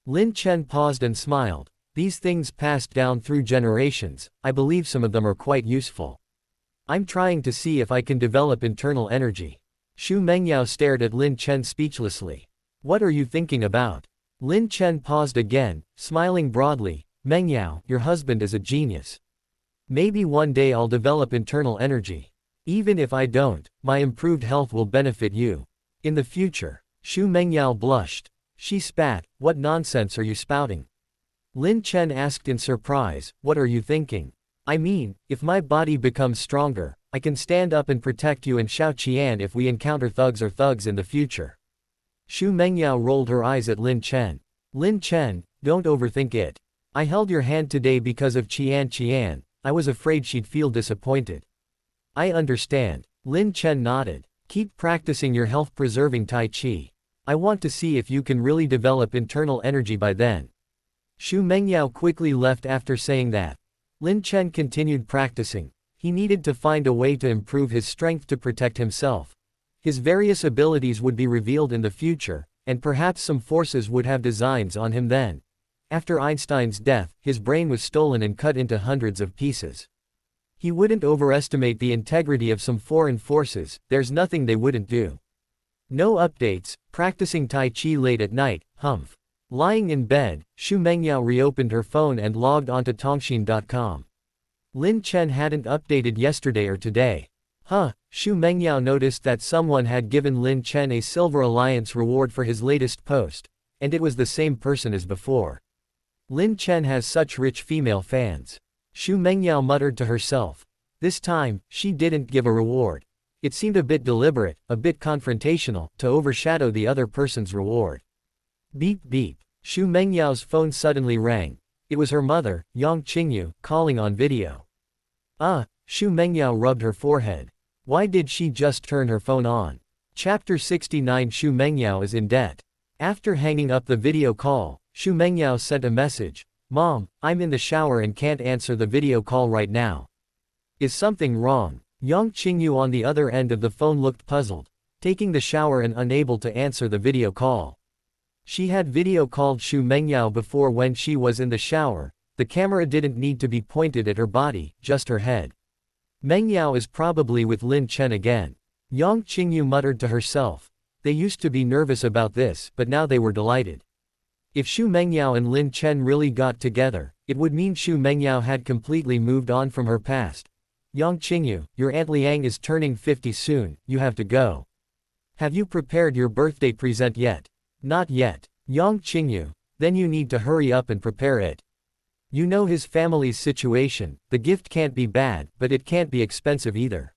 S1: Lin Chen paused and smiled. These things passed down through generations, I believe some of them are quite useful. I'm trying to see if I can develop internal energy. Xu Mengyao stared at Lin Chen speechlessly. What are you thinking about? Lin Chen paused again, smiling broadly. Mengyao, your husband is a genius. Maybe one day I'll develop internal energy. Even if I don't, my improved health will benefit you. In the future. Xu Mengyao blushed. She spat, what nonsense are you spouting? Lin Chen asked in surprise, what are you thinking? I mean, if my body becomes stronger, I can stand up and protect you and Qianqian if we encounter thugs in the future. Xu Mengyao rolled her eyes at Lin Chen. Lin Chen, don't overthink it. I held your hand today because of Qianqian, I was afraid she'd feel disappointed. I understand. Lin Chen nodded. Keep practicing your health-preserving Tai Chi. I want to see if you can really develop internal energy by then. Xu Mengyao quickly left after saying that. Lin Chen continued practicing. He needed to find a way to improve his strength to protect himself. His various abilities would be revealed in the future, and perhaps some forces would have designs on him then. After Einstein's death, his brain was stolen and cut into hundreds of pieces. He wouldn't overestimate the integrity of some foreign forces, there's nothing they wouldn't do. No updates, practicing Tai Chi late at night, humph. Lying in bed, Xu Mengyao reopened her phone and logged onto Tongxin.com. Lin Chen hadn't updated yesterday or today. Xu Mengyao noticed that someone had given Lin Chen a Silver Alliance reward for his latest post, and it was the same person as before. Lin Chen has such rich female fans. Xu Mengyao muttered to herself. This time, she didn't give a reward. It seemed a bit deliberate, a bit confrontational, to overshadow the other person's reward. Beep beep. Xu Mengyao's phone suddenly rang. It was her mother, Yang Qingyu, calling on video. Xu Mengyao rubbed her forehead. Why did she just turn her phone on? Chapter 69 Xu Mengyao is in debt. After hanging up the video call, Xu Mengyao sent a message. Mom, I'm in the shower and can't answer the video call right now. Is something wrong? Yang Qingyu on the other end of the phone looked puzzled, taking the shower and unable to answer the video call. She had video called Xu Mengyao before when she was in the shower. The camera didn't need to be pointed at her body, just her head. Mengyao is probably with Lin Chen again. Yang Qingyu muttered to herself. They used to be nervous about this, but now they were delighted. If Xu Mengyao and Lin Chen really got together, it would mean Xu Mengyao had completely moved on from her past. Yang Qingyu, your Aunt Liang is turning 50 soon, you have to go. Have you prepared your birthday present yet? Not yet. Yang Qingyu, then you need to hurry up and prepare it. You know his family's situation, the gift can't be bad, but it can't be expensive either.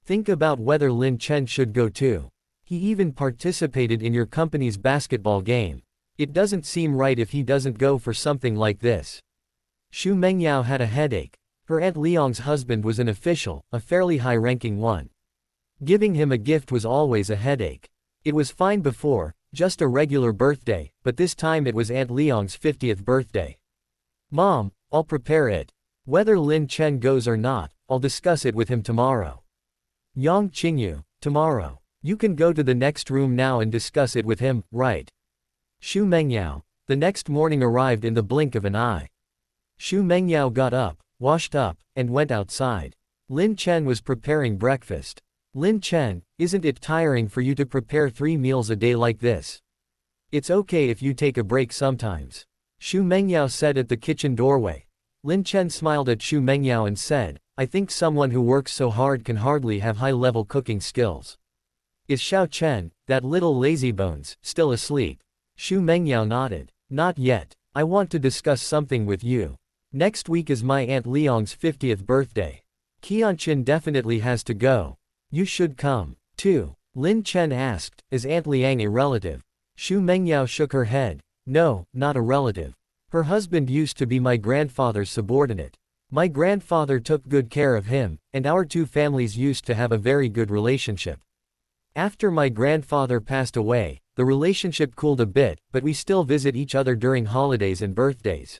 S1: Think about whether Lin Chen should go too. He even participated in your company's basketball game. It doesn't seem right if he doesn't go for something like this. Xu Mengyao had a headache. Her Aunt Liang's husband was an official, a fairly high-ranking one. Giving him a gift was always a headache. It was fine before, just a regular birthday, but this time it was Aunt Liang's 50th birthday. Mom, I'll prepare it. Whether Lin Chen goes or not, I'll discuss it with him tomorrow. Yang Qingyu, tomorrow. You can go to the next room now and discuss it with him, right? Xu Mengyao. The next morning arrived in the blink of an eye. Xu Mengyao got up, washed up, and went outside. Lin Chen was preparing breakfast. Lin Chen, isn't it tiring for you to prepare 3 meals a day like this? It's okay if you take a break sometimes. Xu Mengyao said at the kitchen doorway. Lin Chen smiled at Xu Mengyao and said, I think someone who works so hard can hardly have high-level cooking skills. Is Xiao Chen, that little lazybones, still asleep? Xu Mengyao nodded. Not yet. I want to discuss something with you. Next week is my Aunt Liang's 50th birthday. Qianqian definitely has to go. You should come, too. Lin Chen asked, is Aunt Liang a relative? Xu Mengyao shook her head. No, not a relative. Her husband used to be my grandfather's subordinate. My grandfather took good care of him, and our two families used to have a very good relationship. After my grandfather passed away, the relationship cooled a bit, but we still visit each other during holidays and birthdays.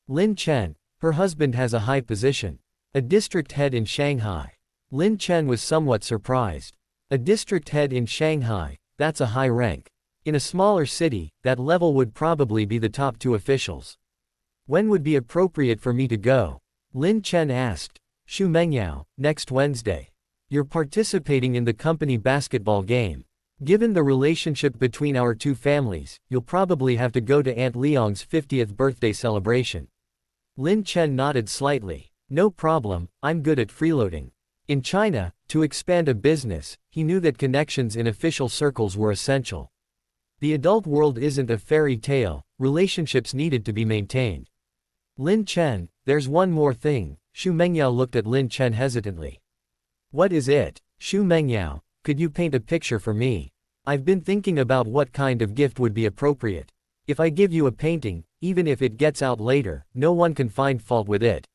S1: Lin Chen, her husband has a high position. A district head in Shanghai. Lin Chen was somewhat surprised. A district head in Shanghai, that's a high rank. In a smaller city, that level would probably be the top 2 officials. When would be appropriate for me to go? Lin Chen asked. Xu Mengyao, next Wednesday. You're participating in the company basketball game. Given the relationship between our two families, you'll probably have to go to Aunt Liang's 50th birthday celebration. Lin Chen nodded slightly. No problem, I'm good at freeloading. In China, to expand a business, he knew that connections in official circles were essential. The adult world isn't a fairy tale, relationships needed to be maintained. Lin Chen, there's one more thing. Xu Mengyao looked at Lin Chen hesitantly. What is it? Xu Mengyao, could you paint a picture for me? I've been thinking about what kind of gift would be appropriate. If I give you a painting, even if it gets out later, no one can find fault with it.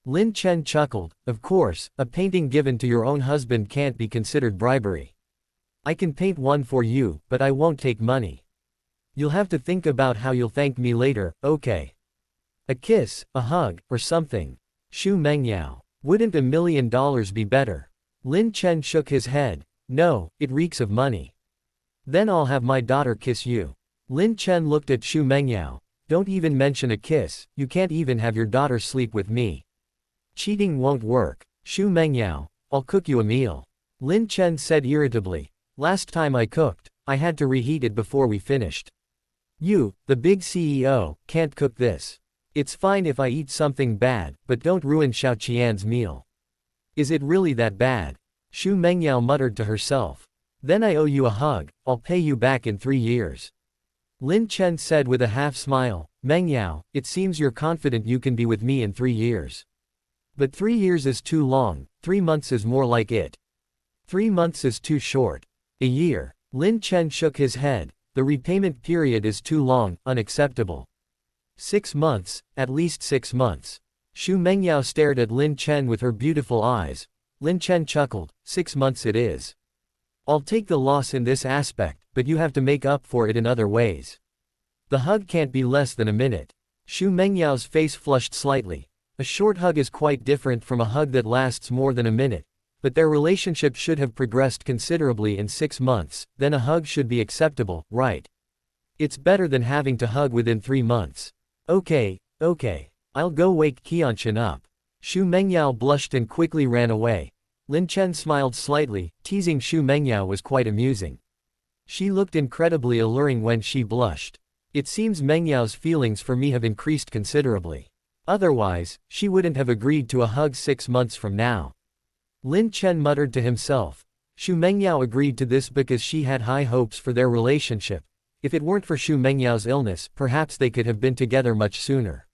S1: Lin Chen chuckled. Of course, a painting given to your own husband can't be considered bribery. I can paint one for you, but I won't take money. You'll have to think about how you'll thank me later, okay? A kiss, a hug, or something. Xu Mengyao. Wouldn't $1 million be better? Lin Chen shook his head. No, it reeks of money. Then I'll have my daughter kiss you. Lin Chen looked at Xu Mengyao. Don't even mention a kiss, you can't even have your daughter sleep with me. Cheating won't work. Xu Mengyao, I'll cook you a meal. Lin Chen said irritably. Last time I cooked, I had to reheat it before we finished. You, the big CEO, can't cook this. It's fine if I eat something bad, but don't ruin Xiao Qian's meal. Is it really that bad? Xu Mengyao muttered to herself. Then I owe you a hug, I'll pay you back in 3 years. Lin Chen said with a half smile. Mengyao, it seems you're confident you can be with me in 3 years. But 3 years is too long, 3 months is more like it. 3 months is too short. A year. Lin Chen shook his head. The repayment period is too long, unacceptable. 6 months, at least 6 months. Xu Mengyao stared at Lin Chen with her beautiful eyes. Lin Chen chuckled. 6 months it is. I'll take the loss in this aspect, but you have to make up for it in other ways. The hug can't be less than a minute. Xu Mengyao's face flushed slightly. A short hug is quite different from a hug that lasts more than a minute, but their relationship should have progressed considerably in 6 months, then a hug should be acceptable, right? It's better than having to hug within 3 months. Okay, I'll go wake Qianqian up. Xu Mengyao blushed and quickly ran away. Lin Chen smiled slightly, teasing Xu Mengyao was quite amusing. She looked incredibly alluring when she blushed. It seems Mengyao's feelings for me have increased considerably. Otherwise, she wouldn't have agreed to a hug 6 months from now. Lin Chen muttered to himself. Xu Mengyao agreed to this because she had high hopes for their relationship. If it weren't for Xu Mengyao's illness, perhaps they could have been together much sooner.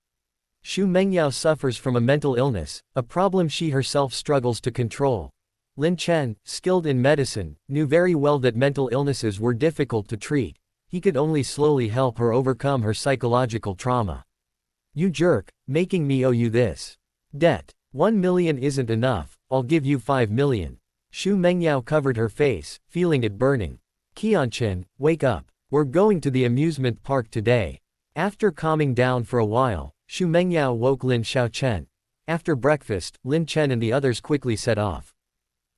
S1: Xu Mengyao suffers from a mental illness, a problem she herself struggles to control. Lin Chen, skilled in medicine, knew very well that mental illnesses were difficult to treat. He could only slowly help her overcome her psychological trauma. You jerk, making me owe you this debt. 1 million isn't enough, I'll give you 5 million. Xu Mengyao covered her face, feeling it burning. Qianqian, wake up. We're going to the amusement park today. After calming down for a while, Xu Mengyao woke Lin Chen. After breakfast, Lin Chen and the others quickly set off.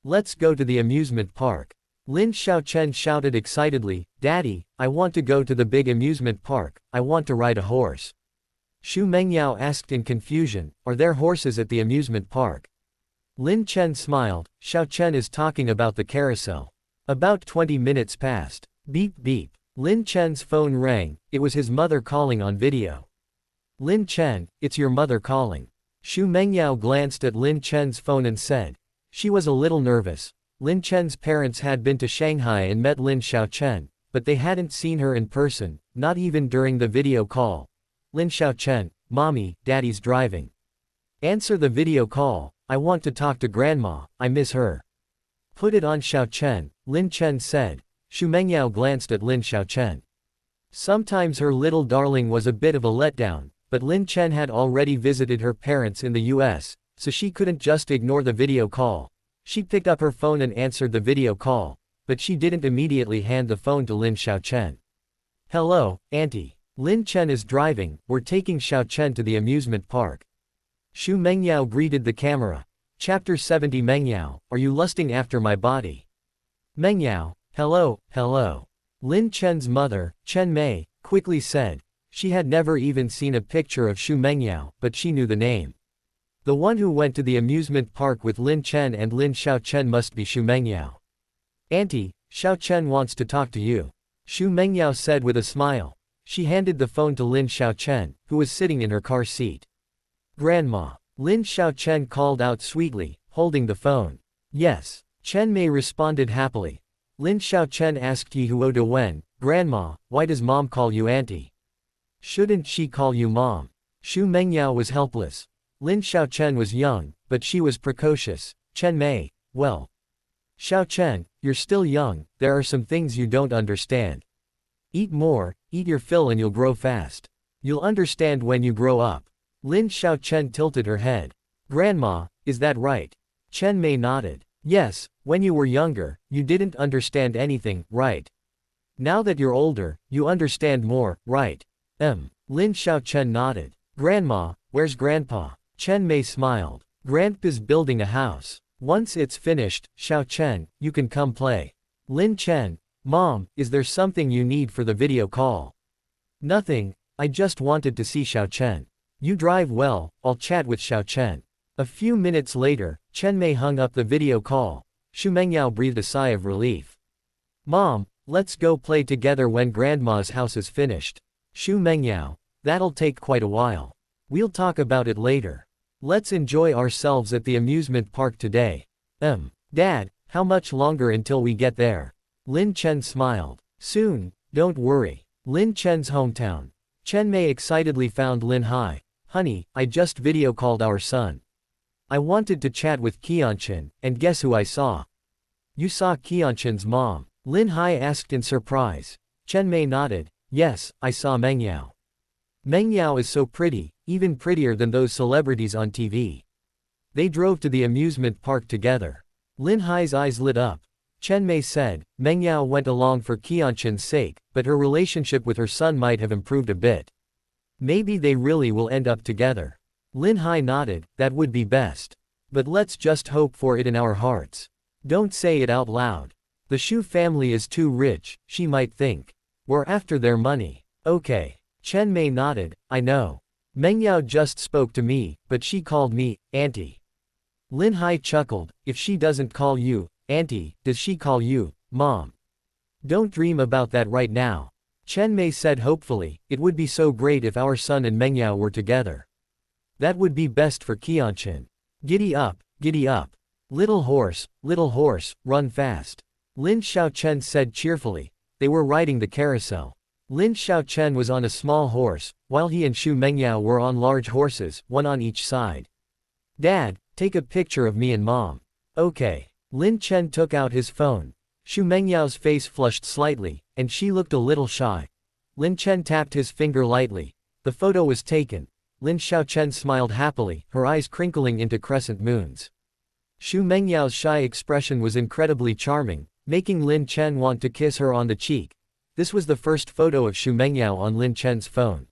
S1: Let's go to the amusement park. Lin Chen shouted excitedly, Daddy, I want to go to the big amusement park, I want to ride a horse. Xu Mengyao asked in confusion, are there horses at the amusement park? Lin Chen smiled, Chen is talking about the carousel. About 20 minutes passed. Beep beep. Lin Chen's phone rang, it was his mother calling on video. Lin Chen, it's your mother calling. Xu Mengyao glanced at Lin Chen's phone and said. She was a little nervous. Lin Chen's parents had been to Shanghai and met Lin Chen, but they hadn't seen her in person, not even during the video call. Lin Chen, Mommy, Daddy's driving. Answer the video call, I want to talk to Grandma, I miss her. Put it on Chen, Lin Chen said. Xu Mengyao glanced at Lin Chen. Sometimes her little darling was a bit of a letdown, but Lin Chen had already visited her parents in the US, so she couldn't just ignore the video call. She picked up her phone and answered the video call, but she didn't immediately hand the phone to Lin Chen. Hello, Auntie. Lin Chen is driving, we're taking Chen to the amusement park. Xu Mengyao greeted the camera. Chapter 70 Mengyao, are you lusting after my body? Mengyao, hello, hello. Lin Chen's mother, Chen Mei, quickly said. She had never even seen a picture of Xu Mengyao, but she knew the name. The one who went to the amusement park with Lin Chen and Lin Chen must be Xu Mengyao. Auntie, Chen wants to talk to you. Xu Mengyao said with a smile. She handed the phone to Lin Chen, who was sitting in her car seat. Grandma. Lin Chen called out sweetly, holding the phone. Yes. Chen Mei responded happily. Lin Chen asked Yi Huo de Wen, Grandma, why does Mom call you Auntie? Shouldn't she call you Mom? Xu Mengyao was helpless. Lin Chen was young, but she was precocious. Chen Mei, well. Chen, you're still young, there are some things you don't understand. Eat more, eat your fill and you'll grow fast. You'll understand when you grow up. Lin Chen tilted her head. Grandma, is that right? Chen Mei nodded. Yes, when you were younger, you didn't understand anything, right? Now that you're older, you understand more, right? Lin Chen nodded. Grandma, where's Grandpa? Chen Mei smiled. Grandpa's building a house. Once it's finished, Chen, you can come play. Lin Chen, Mom, is there something you need for the video call? Nothing, I just wanted to see Chen. You drive well, I'll chat with Chen. A few minutes later, Chen Mei hung up the video call. Xu Mengyao breathed a sigh of relief. Mom, let's go play together when Grandma's house is finished. Xu Mengyao, that'll take quite a while. We'll talk about it later. Let's enjoy ourselves at the amusement park today. Dad, how much longer until we get there? Lin Chen smiled. Soon, don't worry. Lin Chen's hometown. Chen Mei excitedly found Lin Hai. Honey, I just video called our son. I wanted to chat with Qianqian, and guess who I saw? You saw Qianqian's mom. Lin Hai asked in surprise. Chen Mei nodded. Yes, I saw Mengyao. Mengyao is so pretty, even prettier than those celebrities on TV. They drove to the amusement park together. Lin Hai's eyes lit up. Chen Mei said, Mengyao went along for Qianqian's sake, but her relationship with her son might have improved a bit. Maybe they really will end up together. Lin Hai nodded, that would be best. But let's just hope for it in our hearts. Don't say it out loud. The Xu family is too rich, she might think. We're after their money. Okay. Chen Mei nodded, I know. Mengyao just spoke to me, but she called me, Auntie. Lin Hai chuckled, if she doesn't call you, Auntie, does she call you, Mom? Don't dream about that right now. Chen Mei said hopefully, it would be so great if our son and Mengyao were together. That would be best for Qianqian. Giddy up, giddy up. Little horse, run fast. Lin Xiaochen said cheerfully. They were riding the carousel. Lin Xiaochen was on a small horse, while he and Xu Mengyao were on large horses, one on each side. Dad, take a picture of me and Mom. Okay. Lin Chen took out his phone. Xu Mengyao's face flushed slightly, and she looked a little shy. Lin Chen tapped his finger lightly. The photo was taken. Lin Xiaochen smiled happily, her eyes crinkling into crescent moons. Xu Mengyao's shy expression was incredibly charming, making Lin Chen want to kiss her on the cheek. This was the first photo of Xu Mengyao on Lin Chen's phone.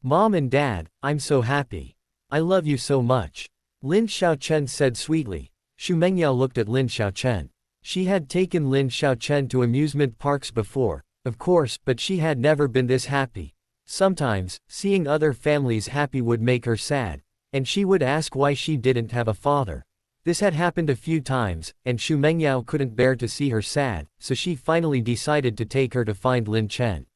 S1: Mom and Dad, I'm so happy. I love you so much. Lin Xiaochen said sweetly. Xu Mengyao looked at Lin Xiaochen. She had taken Lin Xiaochen to amusement parks before, of course, but she had never been this happy. Sometimes, seeing other families happy would make her sad, and she would ask why she didn't have a father. This had happened a few times, and Xu Mengyao couldn't bear to see her sad, so she finally decided to take her to find Lin Chen.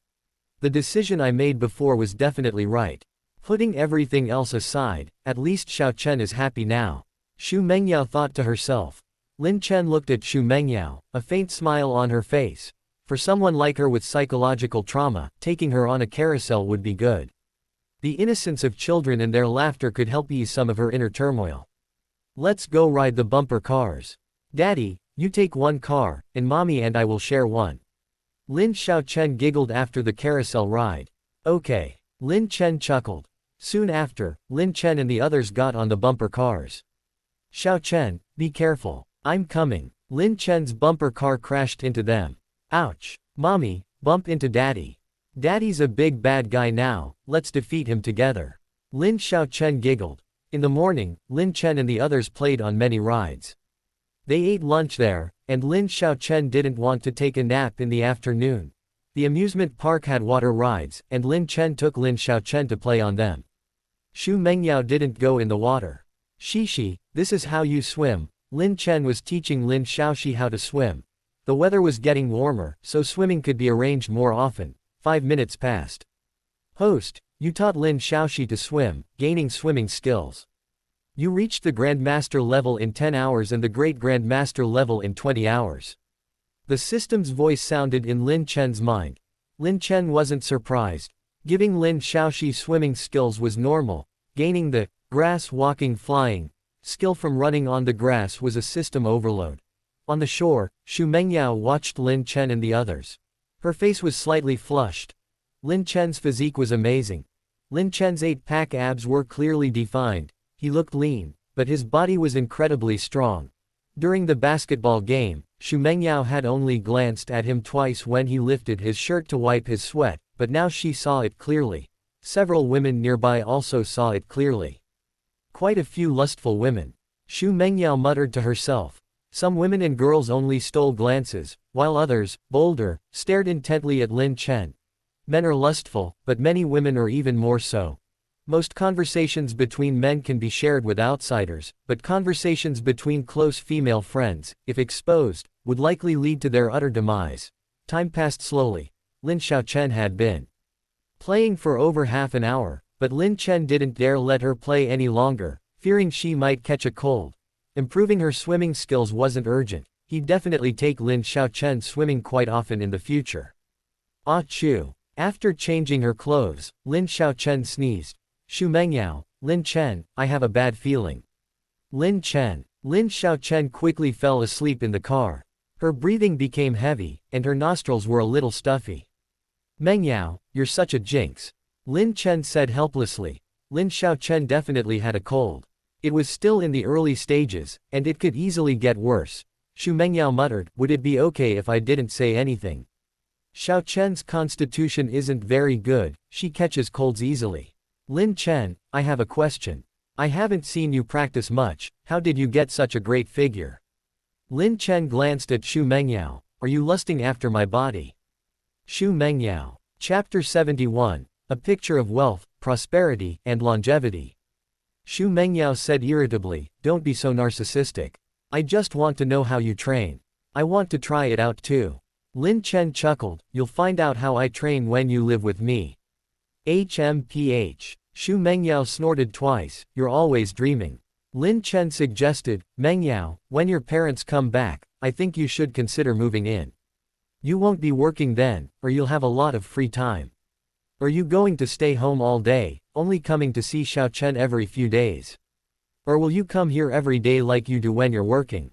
S1: The decision I made before was definitely right. Putting everything else aside, at least Xiaochen is happy now. Xu Mengyao thought to herself. Lin Chen looked at Xu Mengyao, a faint smile on her face. For someone like her with psychological trauma, taking her on a carousel would be good. The innocence of children and their laughter could help ease some of her inner turmoil. Let's go ride the bumper cars. Daddy, you take one car, and Mommy and I will share one. Lin Xiaochen giggled after the carousel ride. Okay. Lin Chen chuckled. Soon after, Lin Chen and the others got on the bumper cars. Xiaochen, be careful. I'm coming. Lin Chen's bumper car crashed into them. Ouch. Mommy, bump into Daddy. Daddy's a big bad guy now, let's defeat him together. Lin Xiaochen giggled. In the morning, Lin Chen and the others played on many rides. They ate lunch there, and Lin Xiaochen didn't want to take a nap in the afternoon. The amusement park had water rides, and Lin Chen took Lin Xiaochen to play on them. Xu Mengyao didn't go in the water. Shishi, this is how you swim. Lin Chen was teaching Lin Xiaoxi how to swim. The weather was getting warmer, so swimming could be arranged more often. 5 minutes passed. Host, you taught Lin Xiaoxi to swim, gaining swimming skills. You reached the Grandmaster level in 10 hours and the Great Grandmaster level in 20 hours. The system's voice sounded in Lin Chen's mind. Lin Chen wasn't surprised. Giving Lin Xiaoxi swimming skills was normal. Gaining the grass walking flying skill from running on the grass was a system overload. On the shore, Xu Mengyao watched Lin Chen and the others. Her face was slightly flushed. Lin Chen's physique was amazing. Lin Chen's 8-pack abs were clearly defined. He looked lean, but his body was incredibly strong. During the basketball game, Xu Mengyao had only glanced at him twice when he lifted his shirt to wipe his sweat, but now she saw it clearly. Several women nearby also saw it clearly. Quite a few lustful women. Xu Mengyao muttered to herself. Some women and girls only stole glances, while others, bolder, stared intently at Lin Chen. Men are lustful, but many women are even more so. Most conversations between men can be shared with outsiders, but conversations between close female friends, if exposed, would likely lead to their utter demise. Time passed slowly. Lin Xiaochen had been playing for over half an hour, but Lin Chen didn't dare let her play any longer, fearing she might catch a cold. Improving her swimming skills wasn't urgent. He'd definitely take Lin Xiaochen swimming quite often in the future. Achoo. After changing her clothes, Lin Xiaochen sneezed. Xu Mengyao, Lin Chen, I have a bad feeling. Lin Chen. Lin Xiaochen quickly fell asleep in the car. Her breathing became heavy, and her nostrils were a little stuffy. Mengyao, you're such a jinx. Lin Chen said helplessly. Lin Xiaochen definitely had a cold. It was still in the early stages, and it could easily get worse. Xu Mengyao muttered, would it be okay if I didn't say anything? Xiaochen's constitution isn't very good, she catches colds easily. Lin Chen, I have a question. I haven't seen you practice much, how did you get such a great figure? Lin Chen glanced at Xu Mengyao, are you lusting after my body? Xu Mengyao. Chapter 71, a picture of wealth, prosperity, and longevity. Xu Mengyao said irritably, don't be so narcissistic. I just want to know how you train. I want to try it out too. Lin Chen chuckled, you'll find out how I train when you live with me. HMPH. Xu Mengyao snorted twice, you're always dreaming. Lin Chen suggested, Mengyao, when your parents come back, I think you should consider moving in. You won't be working then, or you'll have a lot of free time. Are you going to stay home all day, only coming to see Xiao Chen every few days? Or will you come here every day like you do when you're working?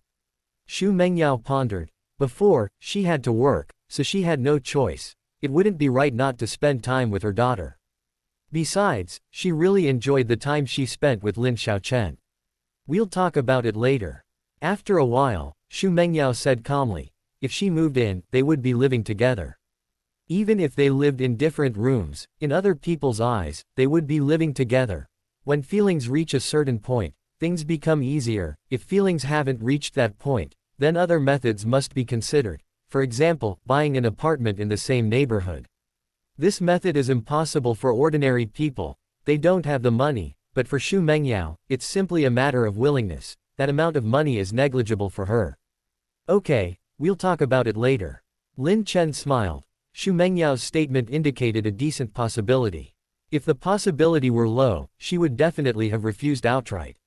S1: Xu Mengyao pondered. Before, she had to work, so she had no choice. It wouldn't be right not to spend time with her daughter. Besides, she really enjoyed the time she spent with Lin Xiaochen. We'll talk about it later. After a while, Xu Mengyao said calmly, if she moved in, they would be living together. Even if they lived in different rooms, in other people's eyes, they would be living together. When feelings reach a certain point, things become easier. If feelings haven't reached that point, then other methods must be considered. For example, buying an apartment in the same neighborhood. This method is impossible for ordinary people, they don't have the money, but for Xu Mengyao, it's simply a matter of willingness. That amount of money is negligible for her. Okay, we'll talk about it later. Lin Chen smiled. Xu Mengyao's statement indicated a decent possibility. If the possibility were low, she would definitely have refused outright.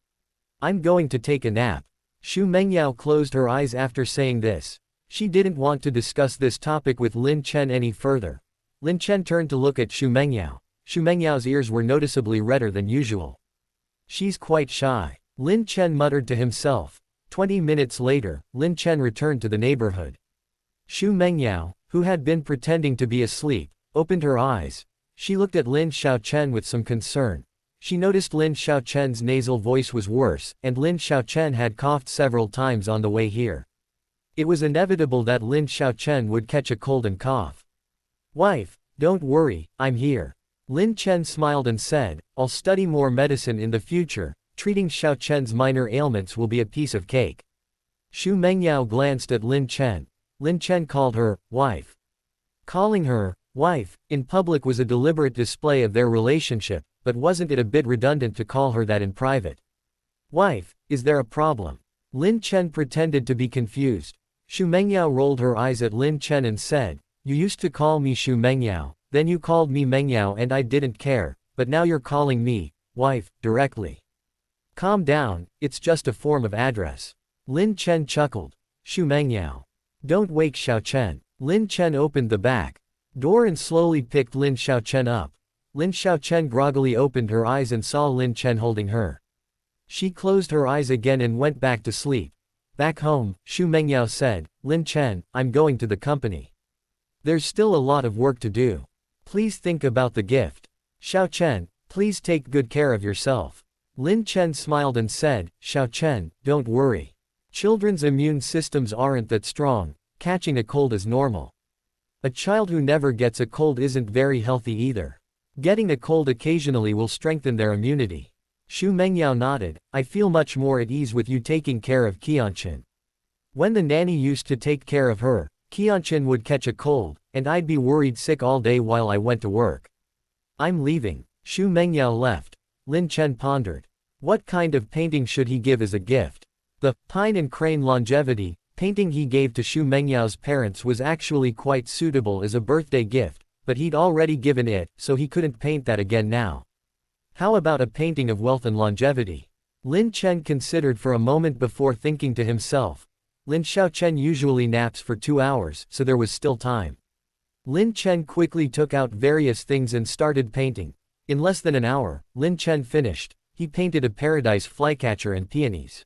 S1: I'm going to take a nap. Xu Mengyao closed her eyes after saying this. She didn't want to discuss this topic with Lin Chen any further. Lin Chen turned to look at Xu Mengyao. Xu Mengyao's ears were noticeably redder than usual. She's quite shy. Lin Chen muttered to himself. 20 minutes later, Lin Chen returned to the neighborhood. Xu Mengyao, who had been pretending to be asleep, opened her eyes. She looked at Lin Xiaochen with some concern. She noticed Lin Xiaochen's nasal voice was worse, and Lin Xiaochen had coughed several times on the way here. It was inevitable that Lin Xiaochen would catch a cold and cough. Wife, don't worry, I'm here. Lin Chen smiled and said, I'll study more medicine in the future, treating Xiaochen's minor ailments will be a piece of cake. Xu Mengyao glanced at Lin Chen. Lin Chen called her, wife. Calling her, wife, in public was a deliberate display of their relationship, but wasn't it a bit redundant to call her that in private? Wife, is there a problem? Lin Chen pretended to be confused. Xu Mengyao rolled her eyes at Lin Chen and said, you used to call me Xu Mengyao, then you called me Mengyao and I didn't care, but now you're calling me, wife, directly. Calm down, it's just a form of address. Lin Chen chuckled. Xu Mengyao. Don't wake Xiaochen. Lin Chen opened the back door and slowly picked Lin Xiaochen up. Lin Xiaochen groggily opened her eyes and saw Lin Chen holding her. She closed her eyes again and went back to sleep. Back home, Xu Mengyao said, Lin Chen, I'm going to the company. There's still a lot of work to do. Please think about the gift. Xiaochen, please take good care of yourself. Lin Chen smiled and said, Xiaochen, don't worry. Children's immune systems aren't that strong, catching a cold is normal. A child who never gets a cold isn't very healthy either. Getting a cold occasionally will strengthen their immunity. Xu Mengyao nodded, I feel much more at ease with you taking care of Qianqian. When the nanny used to take care of her, Qianqian would catch a cold, and I'd be worried sick all day while I went to work. I'm leaving. Xu Mengyao left. Lin Chen pondered. What kind of painting should he give as a gift? The Pine and Crane Longevity painting he gave to Xu Mengyao's parents was actually quite suitable as a birthday gift, but he'd already given it, so he couldn't paint that again now. How about a painting of wealth and longevity? Lin Chen considered for a moment before thinking to himself. Lin Xiaochen usually naps for 2 hours, so there was still time. Lin Chen quickly took out various things and started painting. In less than an hour, Lin Chen finished. He painted a paradise flycatcher and peonies.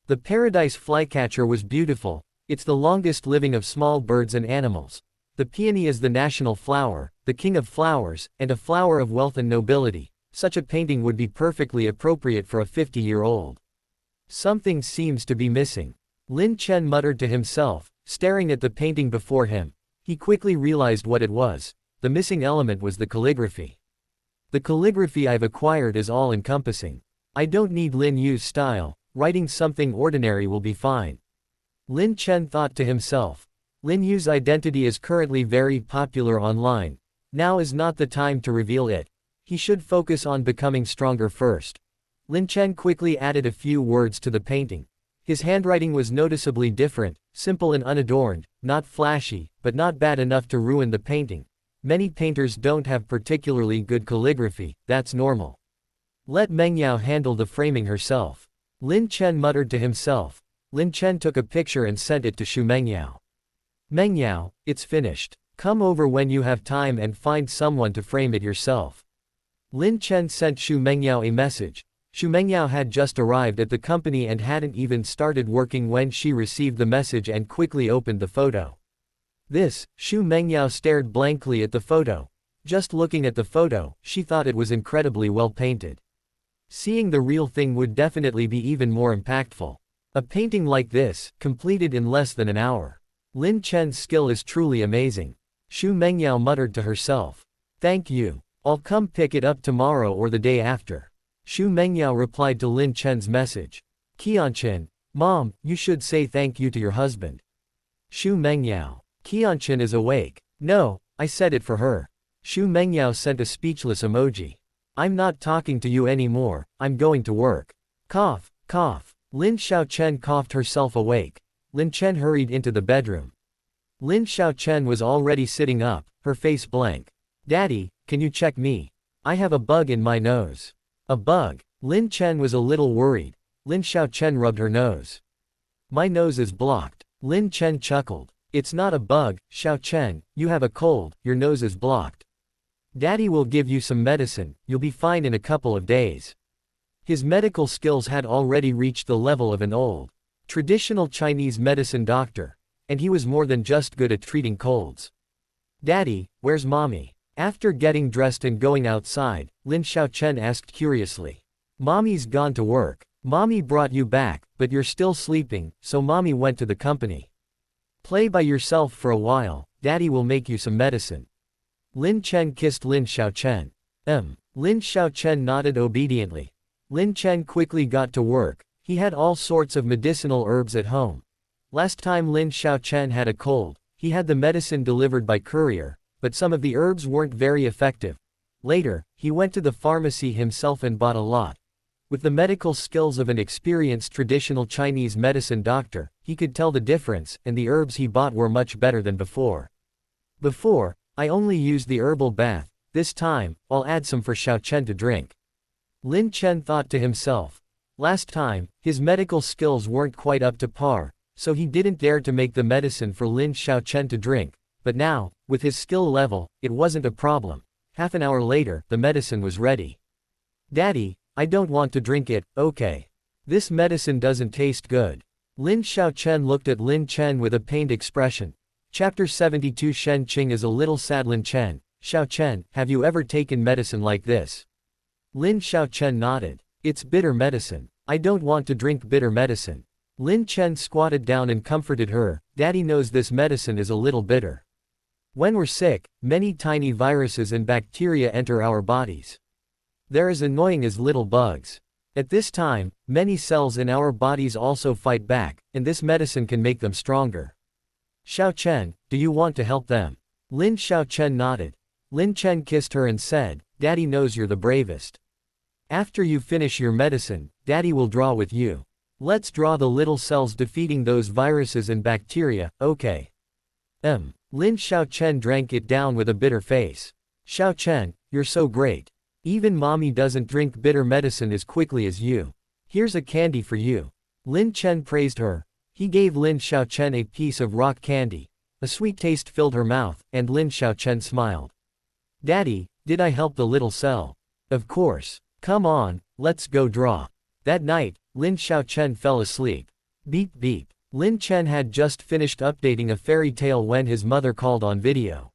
S1: The paradise flycatcher was beautiful. It's the longest living of small birds and animals. The peony is the national flower, the king of flowers, and a flower of wealth and nobility. Such a painting would be perfectly appropriate for a 50-year-old. Something seems to be missing. Lin Chen muttered to himself, staring at the painting before him. He quickly realized what it was. The missing element was the calligraphy. The calligraphy I've acquired is all-encompassing. I don't need Lin Yu's style, writing something ordinary will be fine. Lin Chen thought to himself. Lin Yu's identity is currently very popular online. Now is not the time to reveal it. He should focus on becoming stronger first. Lin Chen quickly added a few words to the painting. His handwriting was noticeably different, simple and unadorned, not flashy, but not bad enough to ruin the painting. Many painters don't have particularly good calligraphy, that's normal. Let Mengyao handle the framing herself. Lin Chen muttered to himself. Lin Chen took a picture and sent it to Xu Mengyao. Mengyao, it's finished. Come over when you have time and find someone to frame it yourself. Lin Chen sent Xu Mengyao a message. Xu Mengyao had just arrived at the company and hadn't even started working when she received the message and quickly opened the photo. Xu Mengyao stared blankly at the photo. Just looking at the photo, she thought it was incredibly well painted. Seeing the real thing would definitely be even more impactful. A painting like this, completed in less than an hour. Lin Chen's skill is truly amazing. Xu Mengyao muttered to herself. Thank you. I'll come pick it up tomorrow or the day after. Xu Mengyao replied to Lin Chen's message. Qianqian, Mom, you should say thank you to your husband. Xu Mengyao. Qianqian is awake. No, I said it for her. Xu Mengyao sent a speechless emoji. I'm not talking to you anymore, I'm going to work. Cough, cough. Lin Xiaochen coughed herself awake. Lin Chen hurried into the bedroom. Lin Xiaochen was already sitting up, her face blank. Daddy, can you check me? I have a bug in my nose. A bug? Lin Chen was a little worried. Lin Xiaochen rubbed her nose. My nose is blocked. Lin Chen chuckled. It's not a bug, Xiaochen, you have a cold, your nose is blocked. Daddy will give you some medicine, you'll be fine in a couple of days. His medical skills had already reached the level of an old, traditional Chinese medicine doctor, and he was more than just good at treating colds. Daddy, where's Mommy? After getting dressed and going outside, Lin Xiaochen asked curiously. Mommy's gone to work. Mommy brought you back, but you're still sleeping, so Mommy went to the company. Play by yourself for a while, Daddy will make you some medicine. Lin Chen kissed Lin Xiaochen. Lin Xiaochen nodded obediently. Lin Chen quickly got to work. He had all sorts of medicinal herbs at home. Last time Lin Xiaochen had a cold, he had the medicine delivered by courier, but some of the herbs weren't very effective. Later, he went to the pharmacy himself and bought a lot. With the medical skills of an experienced traditional Chinese medicine doctor, he could tell the difference, and the herbs he bought were much better than before. Before, I only used the herbal bath. This time, I'll add some for Xiaochen to drink. Lin Chen thought to himself. Last time, his medical skills weren't quite up to par, so he didn't dare to make the medicine for Lin Xiaochen to drink, but now, with his skill level, it wasn't a problem. Half an hour later, the medicine was ready. Daddy, I don't want to drink it, okay. This medicine doesn't taste good. Lin Xiaochen looked at Lin Chen with a pained expression. Chapter 72 Shen Qing is a little sad. Lin Chen, Xiaochen, have you ever taken medicine like this? Lin Xiaochen nodded. It's bitter medicine. I don't want to drink bitter medicine. Lin Chen squatted down and comforted her. Daddy knows this medicine is a little bitter. When we're sick, many tiny viruses and bacteria enter our bodies. They're as annoying as little bugs. At this time, many cells in our bodies also fight back, and this medicine can make them stronger. Xiaochen, do you want to help them? Lin Xiaochen nodded. Lin Chen kissed her and said, Daddy knows you're the bravest. After you finish your medicine, Daddy will draw with you. Let's draw the little cells defeating those viruses and bacteria, okay? Lin Xiaochen drank it down with a bitter face. Xiaochen, you're so great. Even Mommy doesn't drink bitter medicine as quickly as you. Here's a candy for you. Lin Chen praised her. He gave Lin Xiaochen a piece of rock candy. A sweet taste filled her mouth, and Lin Xiaochen smiled. Daddy, did I help the little cell? Of course. Come on, let's go draw. That night, Lin Xiaochen fell asleep. Beep beep. Lin Chen had just finished updating a fairy tale when his mother called on video.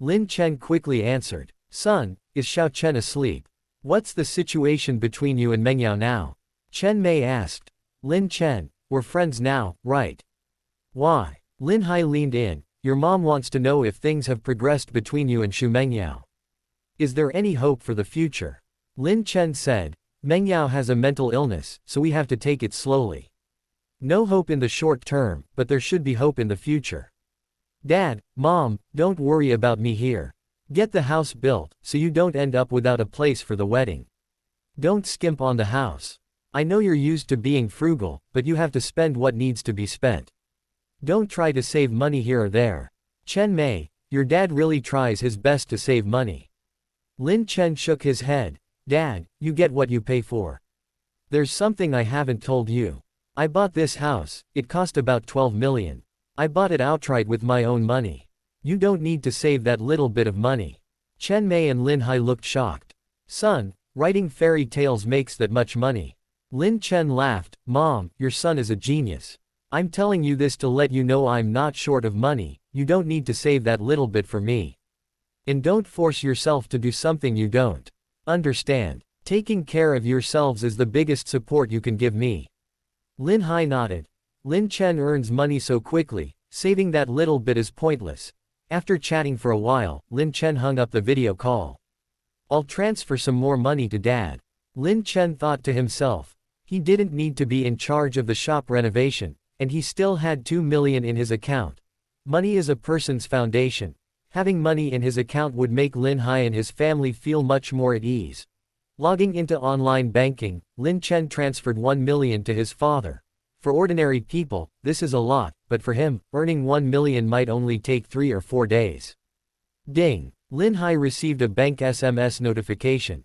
S1: Lin Chen quickly answered. Son, is Xiaochen asleep? What's the situation between you and Mengyao now? Chen Mei asked. Lin Chen, we're friends now, right? Why? Lin Hai leaned in. Your mom wants to know if things have progressed between you and Xu Mengyao. Is there any hope for the future? Lin Chen said. Mengyao has a mental illness, so we have to take it slowly. No hope in the short term, but there should be hope in the future. Dad, Mom, don't worry about me here. Get the house built, so you don't end up without a place for the wedding. Don't skimp on the house. I know you're used to being frugal, but you have to spend what needs to be spent. Don't try to save money here or there. Chen Mei, your dad really tries his best to save money. Lin Chen shook his head. Dad, you get what you pay for. There's something I haven't told you. I bought this house, it cost about 12 million. I bought it outright with my own money. You don't need to save that little bit of money. Chen Mei and Lin Hai looked shocked. Son, writing fairy tales makes that much money. Lin Chen laughed. Mom, your son is a genius. I'm telling you this to let you know I'm not short of money, you don't need to save that little bit for me. And don't force yourself to do something you don't understand. Taking care of yourselves is the biggest support you can give me. Lin Hai nodded. Lin Chen earns money so quickly, saving that little bit is pointless. After chatting for a while, Lin Chen hung up the video call. I'll transfer some more money to Dad. Lin Chen thought to himself. He didn't need to be in charge of the shop renovation, and he still had 2 million in his account. Money is a person's foundation. Having money in his account would make Lin Hai and his family feel much more at ease. Logging into online banking, Lin Chen transferred 1 million to his father. For ordinary people, this is a lot, but for him, earning 1 million might only take 3 or 4 days. Ding! Lin Hai received a bank SMS notification.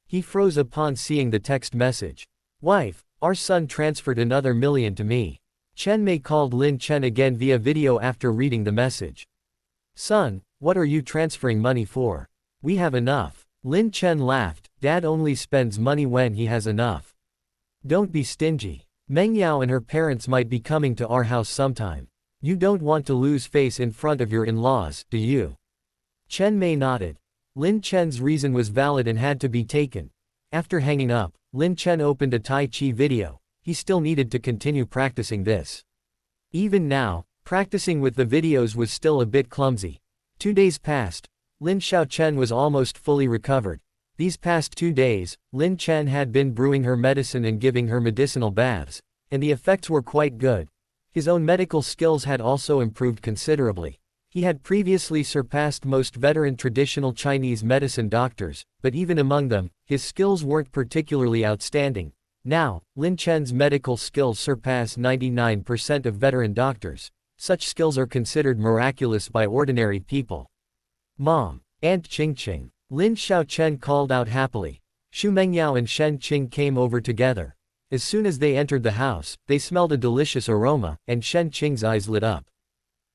S1: He froze upon seeing the text message. Wife, our son transferred another million to me. Chen Mei called Lin Chen again via video after reading the message. Son, what are you transferring money for? We have enough. Lin Chen laughed. Dad only spends money when he has enough. Don't be stingy. Mengyao and her parents might be coming to our house sometime. You don't want to lose face in front of your in-laws, do you? Chen Mei nodded. Lin Chen's reason was valid and had to be taken. After hanging up, Lin Chen opened a Tai Chi video. He still needed to continue practicing this. Even now, practicing with the videos was still a bit clumsy. 2 days passed. Lin Xiaochen was almost fully recovered. These past 2 days, Lin Chen had been brewing her medicine and giving her medicinal baths, and the effects were quite good. His own medical skills had also improved considerably. He had previously surpassed most veteran traditional Chinese medicine doctors, but even among them, his skills weren't particularly outstanding. Now, Lin Chen's medical skills surpass 99% of veteran doctors. Such skills are considered miraculous by ordinary people. Mom, Aunt Qianqian. Lin Xiaochen called out happily. Xu Mengyao and Shen Qing came over together. As soon as they entered the house, they smelled a delicious aroma, and Shen Qing's eyes lit up.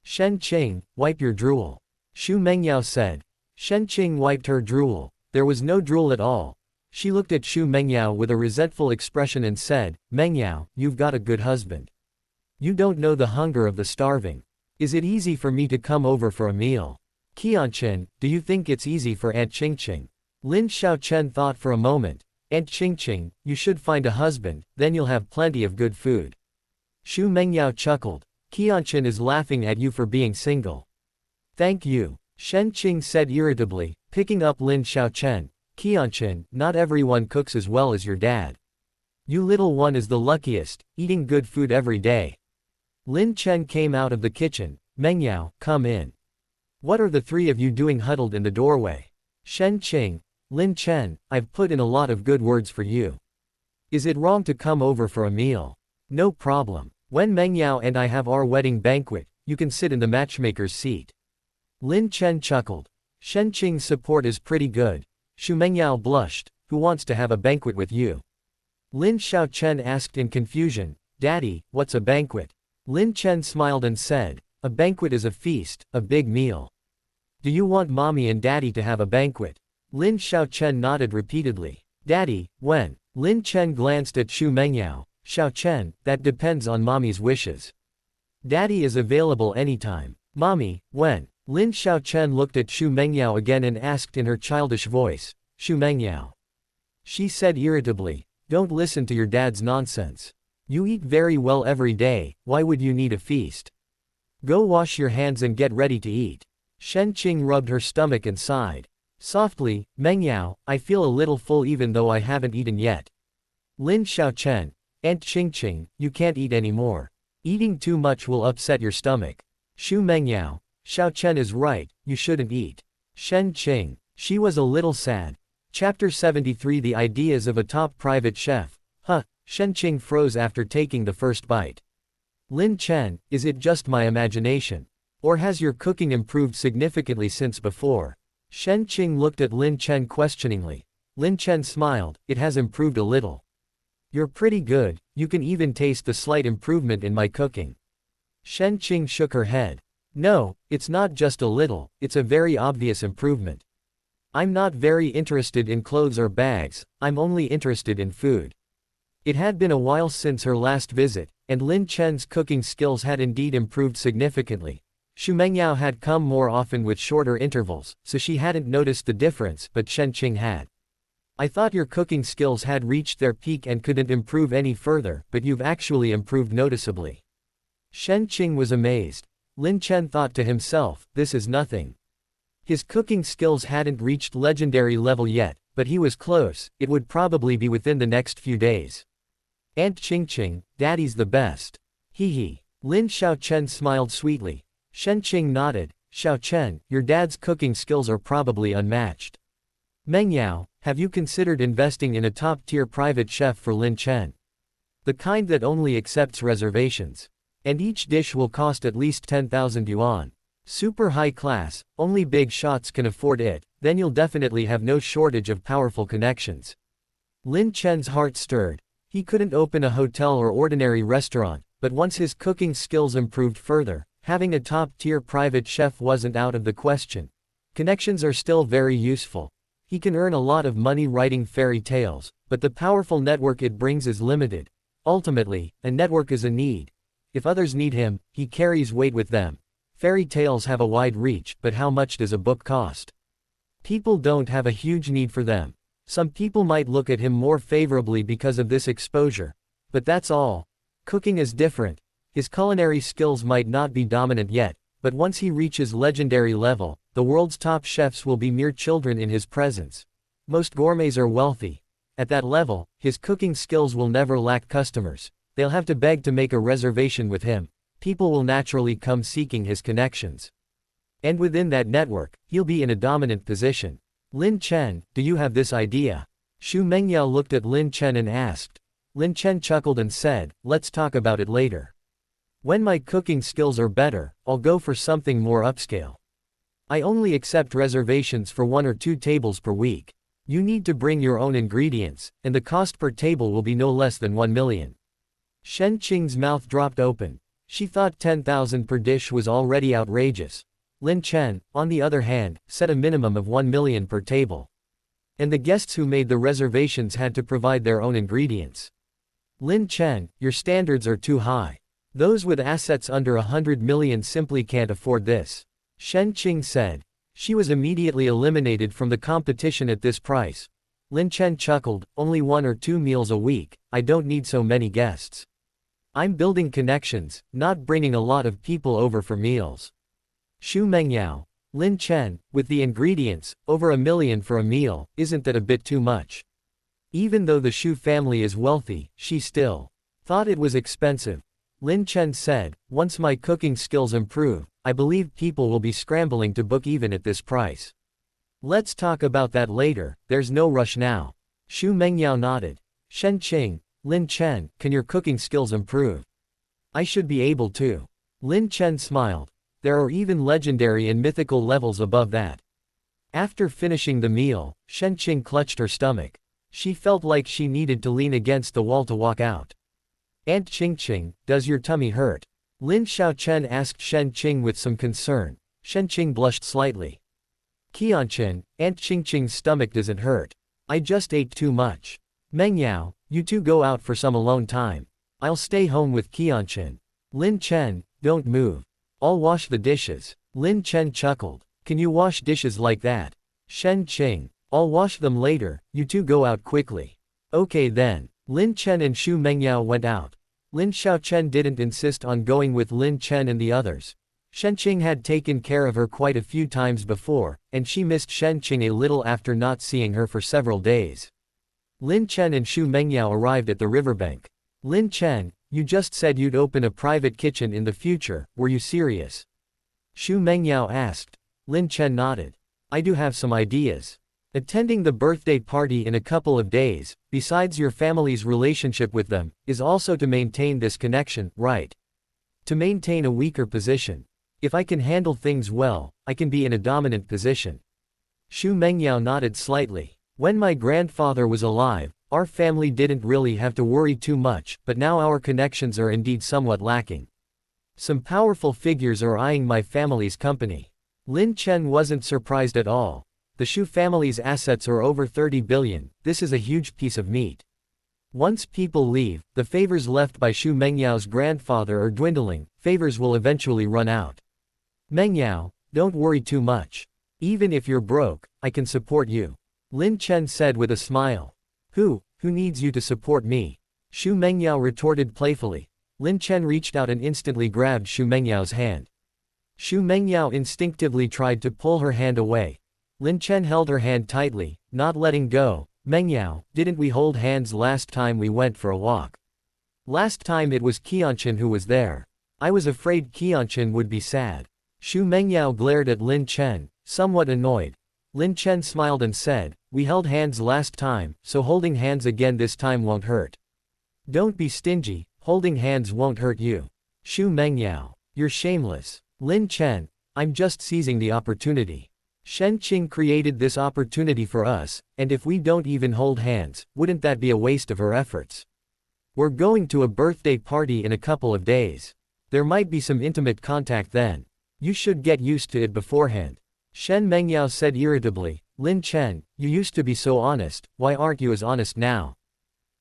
S1: Shen Qing, wipe your drool. Xu Mengyao said. Shen Qing wiped her drool. There was no drool at all. She looked at Xu Mengyao with a resentful expression and said, Mengyao, you've got a good husband. You don't know the hunger of the starving. Is it easy for me to come over for a meal? Qianqian, do you think it's easy for Aunt Qianqian? Lin Xiaochen thought for a moment. Aunt Qianqian, you should find a husband, then you'll have plenty of good food. Xu Mengyao chuckled. Qianqian is laughing at you for being single. Thank you. Shen Qing said irritably, picking up Lin Xiaochen. Qianqian, not everyone cooks as well as your dad. You little one is the luckiest, eating good food every day. Lin Chen came out of the kitchen. Mengyao, come in. What are the three of you doing huddled in the doorway? Shen Qing. Lin Chen, I've put in a lot of good words for you. Is it wrong to come over for a meal? No problem. When Mengyao and I have our wedding banquet, you can sit in the matchmaker's seat. Lin Chen chuckled. Shen Qing's support is pretty good. Xu Mengyao blushed. Who wants to have a banquet with you? Lin Xiaochen asked in confusion. Daddy, what's a banquet? Lin Chen smiled and said, a banquet is a feast, a big meal. Do you want mommy and daddy to have a banquet? Lin Xiaochen nodded repeatedly. Daddy, when? Lin Chen glanced at Xu Mengyao. Xiaochen, that depends on mommy's wishes. Daddy is available anytime. Mommy, when? Lin Xiaochen looked at Xu Mengyao again and asked in her childish voice. Xu Mengyao. She said irritably. Don't listen to your dad's nonsense. You eat very well every day, why would you need a feast? Go wash your hands and get ready to eat. Shen Qing rubbed her stomach and sighed. Softly, Mengyao, I feel a little full even though I haven't eaten yet. Lin Xiaochen. Aunt Qianqian, you can't eat anymore. Eating too much will upset your stomach. Xu Mengyao. Xiaochen is right, you shouldn't eat. Shen Qing. She was a little sad. Chapter 73 The Ideas of a Top Private Chef. Shen Qing froze after taking the first bite. Lin Chen, is it just my imagination? Or has your cooking improved significantly since before? Shen Qing looked at Lin Chen questioningly. Lin Chen smiled, it has improved a little. You're pretty good, you can even taste the slight improvement in my cooking. Shen Qing shook her head. No, it's not just a little, it's a very obvious improvement. I'm not very interested in clothes or bags, I'm only interested in food. It had been a while since her last visit, and Lin Chen's cooking skills had indeed improved significantly. Xu Mengyao had come more often with shorter intervals, so she hadn't noticed the difference, but Shen Qing had. I thought your cooking skills had reached their peak and couldn't improve any further, but you've actually improved noticeably. Shen Qing was amazed. Lin Chen thought to himself, this is nothing. His cooking skills hadn't reached legendary level yet, but he was close, it would probably be within the next few days. Aunt Qingqing, Daddy's the best. Hee hee. Lin Xiaochen smiled sweetly. Shen Qing nodded. Xiaochen, your dad's cooking skills are probably unmatched. Mengyao, have you considered investing in a top-tier private chef for Lin Chen? The kind that only accepts reservations. And each dish will cost at least 10,000 yuan. Super high class, only big shots can afford it, then you'll definitely have no shortage of powerful connections. Lin Chen's heart stirred. He couldn't open a hotel or ordinary restaurant, but once his cooking skills improved further, having a top-tier private chef wasn't out of the question. Connections are still very useful. He can earn a lot of money writing fairy tales, but the powerful network it brings is limited. Ultimately, a network is a need. If others need him, he carries weight with them. Fairy tales have a wide reach, but how much does a book cost? People don't have a huge need for them. Some people might look at him more favorably because of this exposure. But that's all. Cooking is different. His culinary skills might not be dominant yet, but once he reaches legendary level, the world's top chefs will be mere children in his presence. Most gourmets are wealthy. At that level, his cooking skills will never lack customers. They'll have to beg to make a reservation with him. People will naturally come seeking his connections. And within that network, he'll be in a dominant position. Lin Chen, do you have this idea? Xu Mengyao looked at Lin Chen and asked. Lin Chen chuckled and said, let's talk about it later. When my cooking skills are better, I'll go for something more upscale. I only accept reservations for 1 or 2 tables per week. You need to bring your own ingredients, and the cost per table will be no less than 1 million. Shen Qing's mouth dropped open. She thought 10,000 per dish was already outrageous. Lin Chen, on the other hand, set a minimum of 1 million per table. And the guests who made the reservations had to provide their own ingredients. Lin Chen, your standards are too high. Those with assets under 100 million simply can't afford this. Shen Qing said. She was immediately eliminated from the competition at this price. Lin Chen chuckled, only 1 or 2 meals a week, I don't need so many guests. I'm building connections, not bringing a lot of people over for meals. Xu Mengyao. Lin Chen, with the ingredients, over 1 million for a meal, isn't that a bit too much? Even though the Xu family is wealthy, she still thought it was expensive. Lin Chen said, once my cooking skills improve, I believe people will be scrambling to book even at this price. Let's talk about that later, there's no rush now. Xu Mengyao nodded. Shen Qing, Lin Chen, can your cooking skills improve? I should be able to. Lin Chen smiled. There are even legendary and mythical levels above that. After finishing the meal, Shen Qing clutched her stomach. She felt like she needed to lean against the wall to walk out. Aunt Qingqing, does your tummy hurt? Lin Xiaochen asked Shen Qing with some concern. Shen Qing blushed slightly. Qianqian, Aunt Qingqing's stomach doesn't hurt. I just ate too much. Mengyao, you two go out for some alone time. I'll stay home with Qianqian. Lin Chen, don't move. I'll wash the dishes. Lin Chen chuckled. Can you wash dishes like that? Shen Qing, I'll wash them later, you two go out quickly. Okay then. Lin Chen and Xu Mengyao went out. Lin Xiaochen didn't insist on going with Lin Chen and the others. Shen Qing had taken care of her quite a few times before, and she missed Shen Qing a little after not seeing her for several days. Lin Chen and Xu Mengyao arrived at the riverbank. Lin Chen, you just said you'd open a private kitchen in the future, were you serious? Xu Mengyao asked. Lin Chen nodded. I do have some ideas. Attending the birthday party in a couple of days, besides your family's relationship with them, is also to maintain this connection, right? To maintain a weaker position. If I can handle things well, I can be in a dominant position. Xu Mengyao nodded slightly. When my grandfather was alive, Our family didn't really have to worry too much, but now our connections are indeed somewhat lacking. Some powerful figures are eyeing my family's company. Lin Chen wasn't surprised at all. The Shu family's assets are over 30 billion, this is a huge piece of meat. Once people leave, the favors left by Shu Mengyao's grandfather are dwindling, favors will eventually run out. Mengyao, don't worry too much. Even if you're broke, I can support you. Lin Chen said with a smile. Who needs you to support me? Shu Mengyao retorted playfully. Lin Chen reached out and instantly grabbed Shu Mengyao's hand. Shu Mengyao instinctively tried to pull her hand away. Lin Chen held her hand tightly, not letting go. Mengyao, didn't we hold hands last time we went for a walk? Last time it was Qianqian who was there. I was afraid Qianqian would be sad. Shu Mengyao glared at Lin Chen, somewhat annoyed. Lin Chen smiled and said, we held hands last time, so holding hands again this time won't hurt. Don't be stingy, holding hands won't hurt you. Shu Mengyao, you're shameless. Lin Chen, I'm just seizing the opportunity. Shen Qing created this opportunity for us, and if we don't even hold hands, wouldn't that be a waste of her efforts? We're going to a birthday party in a couple of days. There might be some intimate contact then. You should get used to it beforehand. Shen Mengyao said irritably, Lin Chen, you used to be so honest, why aren't you as honest now?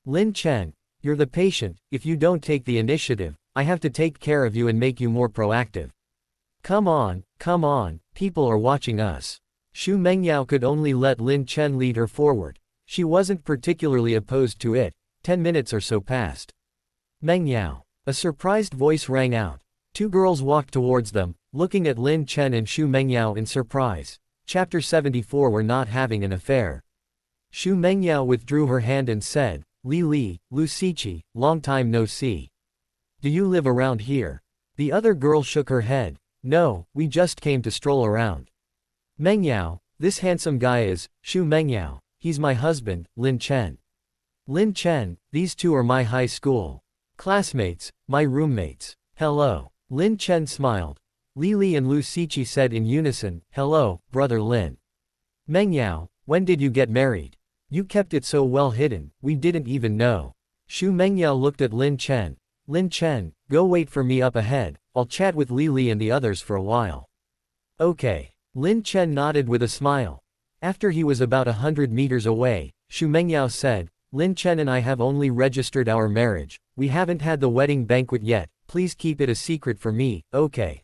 S1: Lin Chen, you're the patient, if you don't take the initiative, I have to take care of you and make you more proactive. Come on, people are watching us. Shu Mengyao could only let Lin Chen lead her forward. She wasn't particularly opposed to it. 10 minutes or so passed. Mengyao. A surprised voice rang out. Two girls walked towards them, looking at Lin Chen and Shu Mengyao in surprise. Chapter 74. We're not having an affair. Shu Mengyao withdrew her hand and said, Li, Lu Siqi, long time no see. Do you live around here? The other girl shook her head. No, we just came to stroll around. Mengyao, this handsome guy is, Shu Mengyao, he's my husband, Lin Chen. Lin Chen, these two are my high school classmates, my roommates. Hello. Lin Chen smiled. Li and Lu Siqi said in unison, hello, brother Lin. Mengyao, when did you get married? You kept it so well hidden, we didn't even know. Shu Mengyao looked at Lin Chen. Lin Chen, go wait for me up ahead, I'll chat with Li and the others for a while. Okay. Lin Chen nodded with a smile. After he was about 100 meters away, Shu Mengyao said, Lin Chen and I have only registered our marriage, we haven't had the wedding banquet yet, please keep it a secret for me, okay?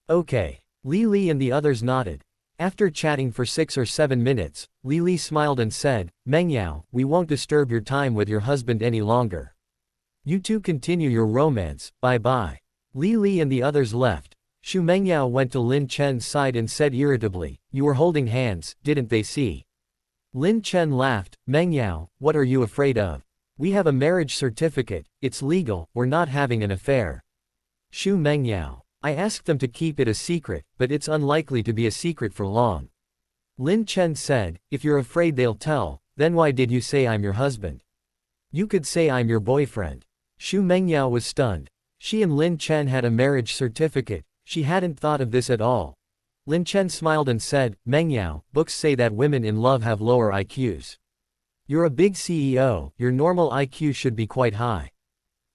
S1: Okay. Li and the others nodded. After chatting for 6 or 7 minutes, Li smiled and said, Mengyao, we won't disturb your time with your husband any longer. You two continue your romance, bye-bye. Li and the others left. Shu Mengyao went to Lin Chen's side and said irritably, you were holding hands, didn't they see? Lin Chen laughed, Mengyao, what are you afraid of? We have a marriage certificate, it's legal, we're not having an affair. Shu Mengyao, I asked them to keep it a secret, but it's unlikely to be a secret for long. Lin Chen said, if you're afraid they'll tell, then why did you say I'm your husband? You could say I'm your boyfriend. Shu Mengyao was stunned. She and Lin Chen had a marriage certificate, she hadn't thought of this at all. Lin Chen smiled and said, Mengyao, books say that women in love have lower IQs. You're a big CEO, your normal IQ should be quite high.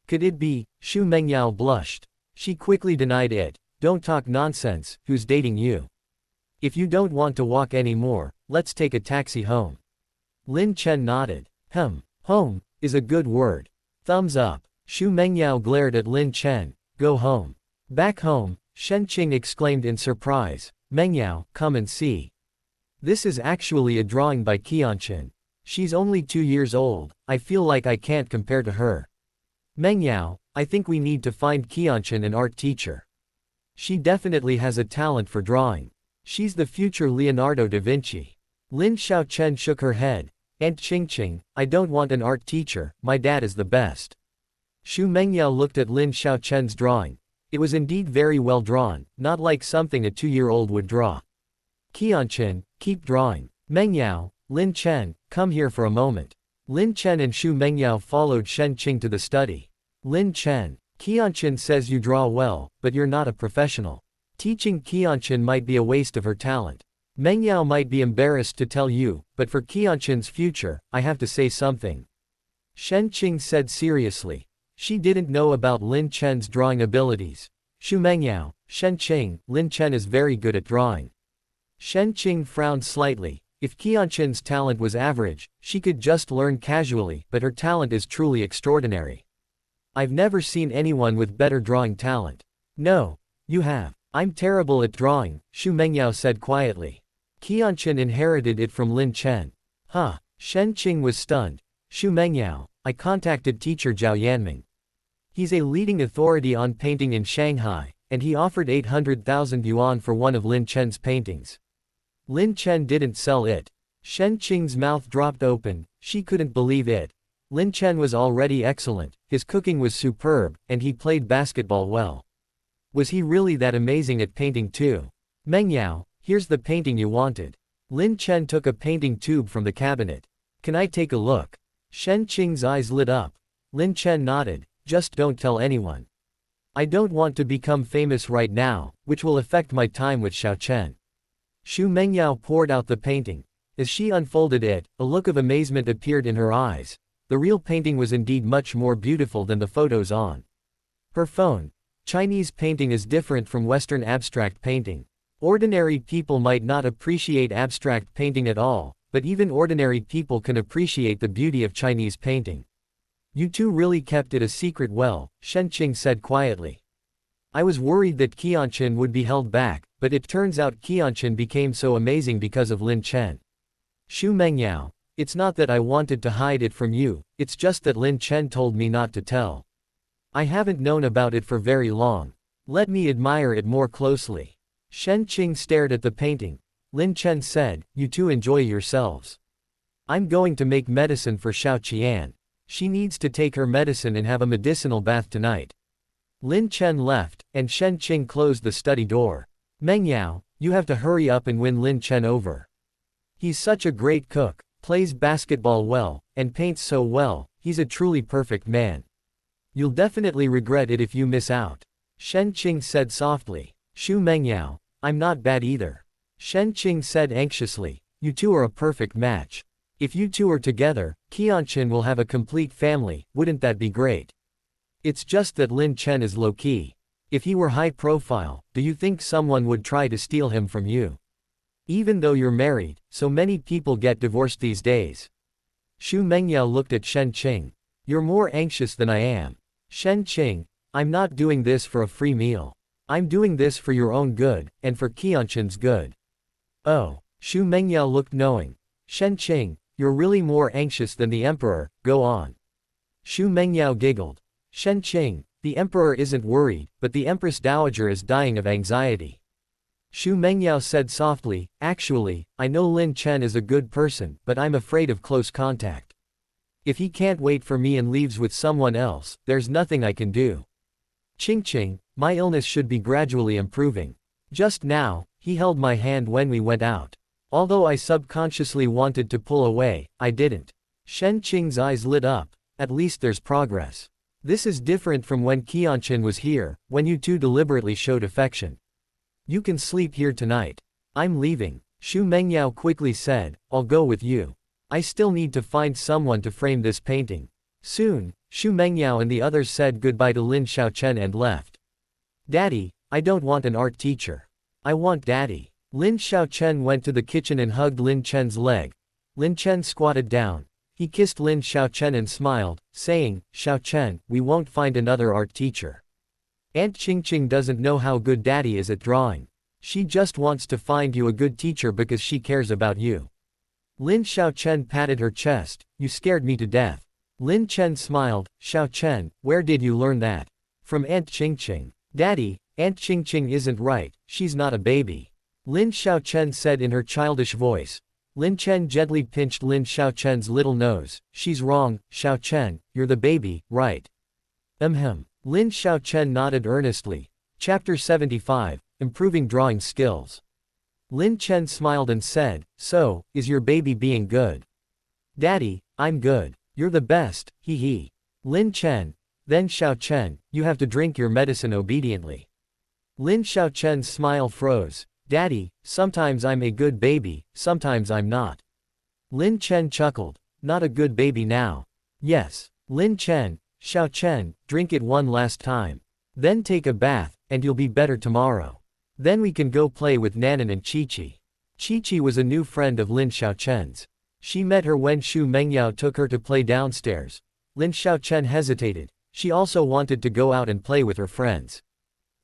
S1: Could it be? Shu Mengyao blushed. She quickly denied it. Don't talk nonsense, who's dating you? If you don't want to walk anymore, let's take a taxi home. Lin Chen nodded. Home is a good word. Thumbs up. Shu Mengyao glared at Lin Chen. Go home. Back home, Shen Qing exclaimed in surprise. Mengyao, come and see. This is actually a drawing by Qianqian. She's only 2 years old, I feel like I can't compare to her. Mengyao, I think we need to find Qianqian an art teacher. She definitely has a talent for drawing. She's the future Leonardo da Vinci. Lin Xiaochen shook her head. Aunt Qingqing, I don't want an art teacher, my dad is the best. Shu Mengyao looked at Lin Xiaochen's drawing. It was indeed very well drawn, not like something a 2-year-old would draw. Qianqian, keep drawing. Mengyao, Lin Chen, come here for a moment. Lin Chen and Shu Mengyao followed Shen Qing to the study. Lin Chen, Qianqian says you draw well, but you're not a professional. Teaching Qianqian might be a waste of her talent. Mengyao might be embarrassed to tell you, but for Qianqian's future, I have to say something. Qing said seriously. She didn't know about Lin Chen's drawing abilities. Mengyao, Qing, Lin Chen is very good at drawing. Qing frowned slightly. If Qianqian's talent was average, she could just learn casually, but her talent is truly extraordinary. I've never seen anyone with better drawing talent. No, you have. I'm terrible at drawing, Mengyao said quietly. Qianqian inherited it from Lin Chen. Huh. Qing was stunned. Mengyao, I contacted teacher Zhao Yanming. He's a leading authority on painting in Shanghai, and he offered 800,000 yuan for one of Lin Chen's paintings. Lin Chen didn't sell it. Qing's mouth dropped open, she couldn't believe it. Lin Chen was already excellent, his cooking was superb, and he played basketball well. Was he really that amazing at painting too? Mengyao, here's the painting you wanted. Lin Chen took a painting tube from the cabinet. Can I take a look? Qing's eyes lit up. Lin Chen nodded. Just don't tell anyone. I don't want to become famous right now, which will affect my time with Xiao Chen. Mengyao poured out the painting. As she unfolded it, a look of amazement appeared in her eyes. The real painting was indeed much more beautiful than the photos on her phone. Chinese painting is different from Western abstract painting. Ordinary people might not appreciate abstract painting at all, but even ordinary people can appreciate the beauty of Chinese painting. You two really kept it a secret well, Qing said quietly. I was worried that Qianqian would be held back, but it turns out Qianqian became so amazing because of Lin Chen. Mengyao, it's not that I wanted to hide it from you, it's just that Lin Chen told me not to tell. I haven't known about it for very long. Let me admire it more closely. Qing stared at the painting. Lin Chen said, you two enjoy yourselves. I'm going to make medicine for Qianqian. She needs to take her medicine and have a medicinal bath tonight. Lin Chen left, and Qing closed the study door. Mengyao, you have to hurry up and win Lin Chen over. He's such a great cook, plays basketball well, and paints so well, he's a truly perfect man. You'll definitely regret it if you miss out. Qing said softly. Mengyao, I'm not bad either. Qing said anxiously, you two are a perfect match. If you two are together, Qianqian will have a complete family, wouldn't that be great? It's just that Lin Chen is low-key. If he were high-profile, do you think someone would try to steal him from you? Even though you're married, so many people get divorced these days. Mengyao looked at Qing. You're more anxious than I am. Qing, I'm not doing this for a free meal. I'm doing this for your own good, and for Qianqian's good. Oh, Mengyao looked knowing. Qing, you're really more anxious than the emperor, go on. Mengyao giggled. Qing, the emperor isn't worried, but the empress dowager is dying of anxiety. Mengyao said softly, actually, I know Lin Chen is a good person, but I'm afraid of close contact. If he can't wait for me and leaves with someone else, there's nothing I can do. Qing, my illness should be gradually improving. Just now, he held my hand when we went out. Although I subconsciously wanted to pull away, I didn't. Qing's eyes lit up. At least there's progress. This is different from when Qianqian was here, when you two deliberately showed affection. You can sleep here tonight. I'm leaving. Mengyao quickly said, I'll go with you. I still need to find someone to frame this painting. Soon, Mengyao and the others said goodbye to Lin Chen and left. Daddy, I don't want an art teacher. I want Daddy. Lin Chen went to the kitchen and hugged Lin Chen's leg. Lin Chen squatted down. He kissed Lin Chen and smiled, saying, Chen, we won't find another art teacher. Aunt Qing doesn't know how good Daddy is at drawing. She just wants to find you a good teacher because she cares about you. Lin Chen patted her chest, you scared me to death. Lin Chen smiled, Chen, where did you learn that? From Aunt Qing. Daddy, Aunt Qing isn't right, she's not a baby. Lin Chen said in her childish voice. Lin Chen gently pinched Lin Chen's little nose. She's wrong, Chen, you're the baby, right? Lin Chen nodded earnestly. Chapter 75, Improving Drawing Skills. Lin Chen smiled and said, so, is your baby being good? Daddy, I'm good. You're the best, hee hee. Lin Chen. Then Chen, you have to drink your medicine obediently. Lin Chen's smile froze. Daddy, sometimes I'm a good baby, sometimes I'm not. Lin Chen chuckled. Not a good baby now. Yes. Lin Chen, Xiao Chen, drink it one last time. Then take a bath, and you'll be better tomorrow. Then we can go play with Nanan and Qiqi. Qiqi was a new friend of Lin Xiaochen's. She met her when Xu Mengyao took her to play downstairs. Lin Xiaochen hesitated. She also wanted to go out and play with her friends.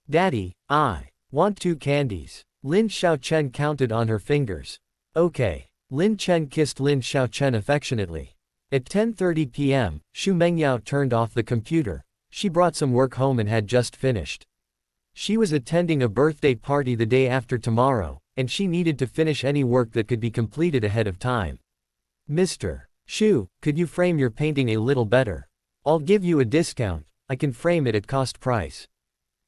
S1: Daddy, I want 2 candies. Lin Xiaochen counted on her fingers. Okay. Lin Chen kissed Lin Xiaochen affectionately. At 10:30 p.m., Xu Mengyao turned off the computer. She brought some work home and had just finished. She was attending a birthday party the day after tomorrow, and she needed to finish any work that could be completed ahead of time. Mr. Xu, could you frame your painting a little better? I'll give you a discount. I can frame it at cost price.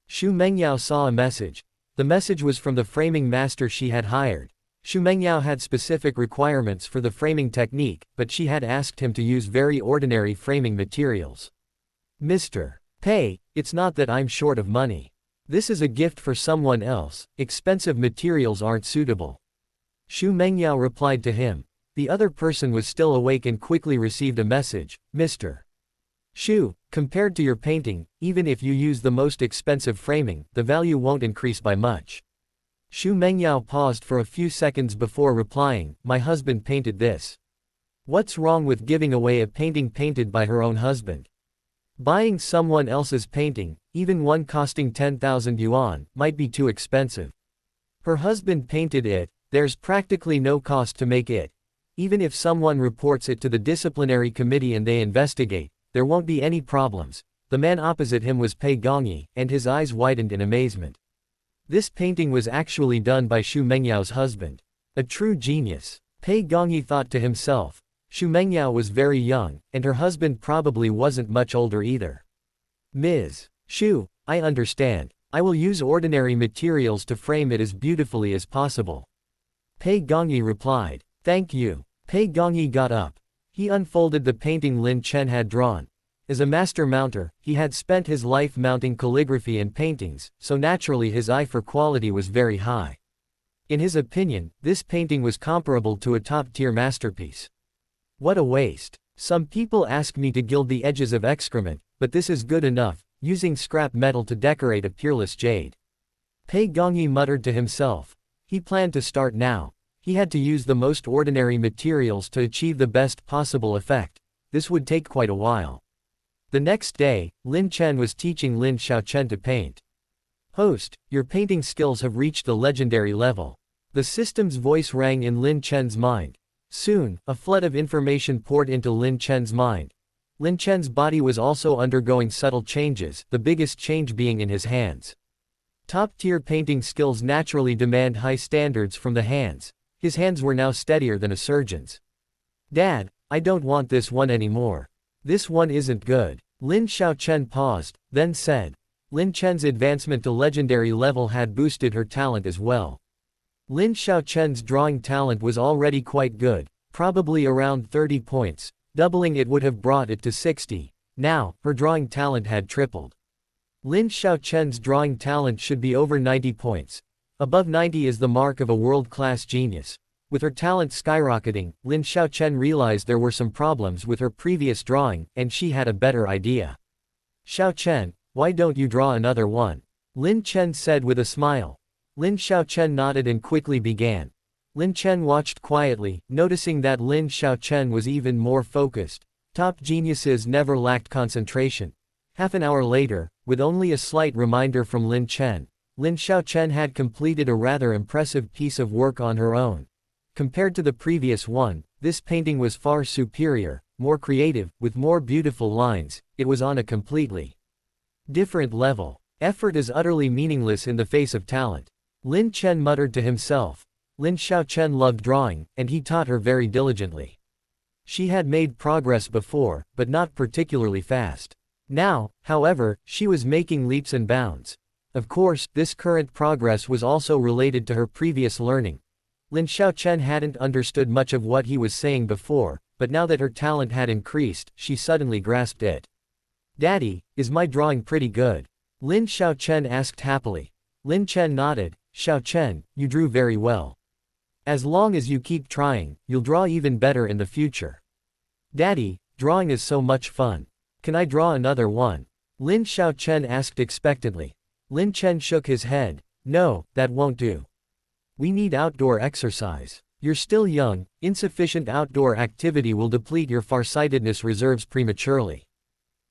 S1: Xu Mengyao saw a message. The message was from the framing master she had hired. Xu Mengyao had specific requirements for the framing technique, but she had asked him to use very ordinary framing materials. Mr. Pei, it's not that I'm short of money. This is a gift for someone else. Expensive materials aren't suitable. Xu Mengyao replied to him. The other person was still awake and quickly received a message. Mr. Xu, compared to your painting, even if you use the most expensive framing, the value won't increase by much. Xu Mengyao paused for a few seconds before replying, my husband painted this. What's wrong with giving away a painting painted by her own husband? Buying someone else's painting, even one costing 10,000 yuan, might be too expensive. Her husband painted it, there's practically no cost to make it. Even if someone reports it to the disciplinary committee and they investigate, there won't be any problems. The man opposite him was Pei Gongyi, and his eyes widened in amazement. This painting was actually done by Xu Mengyao's husband. A true genius. Pei Gongyi thought to himself. Xu Mengyao was very young, and her husband probably wasn't much older either. Ms. Xu, I understand. I will use ordinary materials to frame it as beautifully as possible. Pei Gongyi replied. Thank you. Pei Gongyi got up. He unfolded the painting Lin Chen had drawn. As a master mounter, he had spent his life mounting calligraphy and paintings, so naturally his eye for quality was very high. In his opinion, this painting was comparable to a top-tier masterpiece. What a waste. Some people ask me to gild the edges of excrement, but this is good enough, using scrap metal to decorate a peerless jade. Pei Gongyi muttered to himself. He planned to start now. He had to use the most ordinary materials to achieve the best possible effect. This would take quite a while. The next day, Lin Chen was teaching Lin Xiaochen to paint. Host, your painting skills have reached the legendary level. The system's voice rang in Lin Chen's mind. Soon, a flood of information poured into Lin Chen's mind. Lin Chen's body was also undergoing subtle changes, the biggest change being in his hands. Top-tier painting skills naturally demand high standards from the hands. His hands were now steadier than a surgeon's. Dad, I don't want this one anymore. This one isn't good. Lin Xiaochen paused, then said. Lin Chen's advancement to legendary level had boosted her talent as well. Lin Xiaochen's drawing talent was already quite good, probably around 30 points. Doubling it would have brought it to 60. Now, her drawing talent had tripled. Lin Xiaochen's drawing talent should be over 90 points. Above 90 is the mark of a world-class genius. With her talent skyrocketing, Lin Xiaochen realized there were some problems with her previous drawing, and she had a better idea. Xiaochen, why don't you draw another one? Lin Chen said with a smile. Lin Xiaochen nodded and quickly began. Lin Chen watched quietly, noticing that Lin Xiaochen was even more focused. Top geniuses never lacked concentration. Half an hour later, with only a slight reminder from Lin Chen, Lin Xiaochen had completed a rather impressive piece of work on her own. Compared to the previous one, this painting was far superior, more creative, with more beautiful lines. It was on a completely different level. Effort is utterly meaningless in the face of talent. Lin Chen muttered to himself. Lin Xiaochen loved drawing, and he taught her very diligently. She had made progress before, but not particularly fast. Now, however, she was making leaps and bounds. Of course, this current progress was also related to her previous learning. Lin Xiaochen hadn't understood much of what he was saying before, but now that her talent had increased, she suddenly grasped it. Daddy, is my drawing pretty good? Lin Xiaochen asked happily. Lin Chen nodded. Xiaochen, you drew very well. As long as you keep trying, you'll draw even better in the future. Daddy, drawing is so much fun. Can I draw another one? Lin Chen asked expectantly. Lin Chen shook his head. No, that won't do. We need outdoor exercise. You're still young, insufficient outdoor activity will deplete your farsightedness reserves prematurely.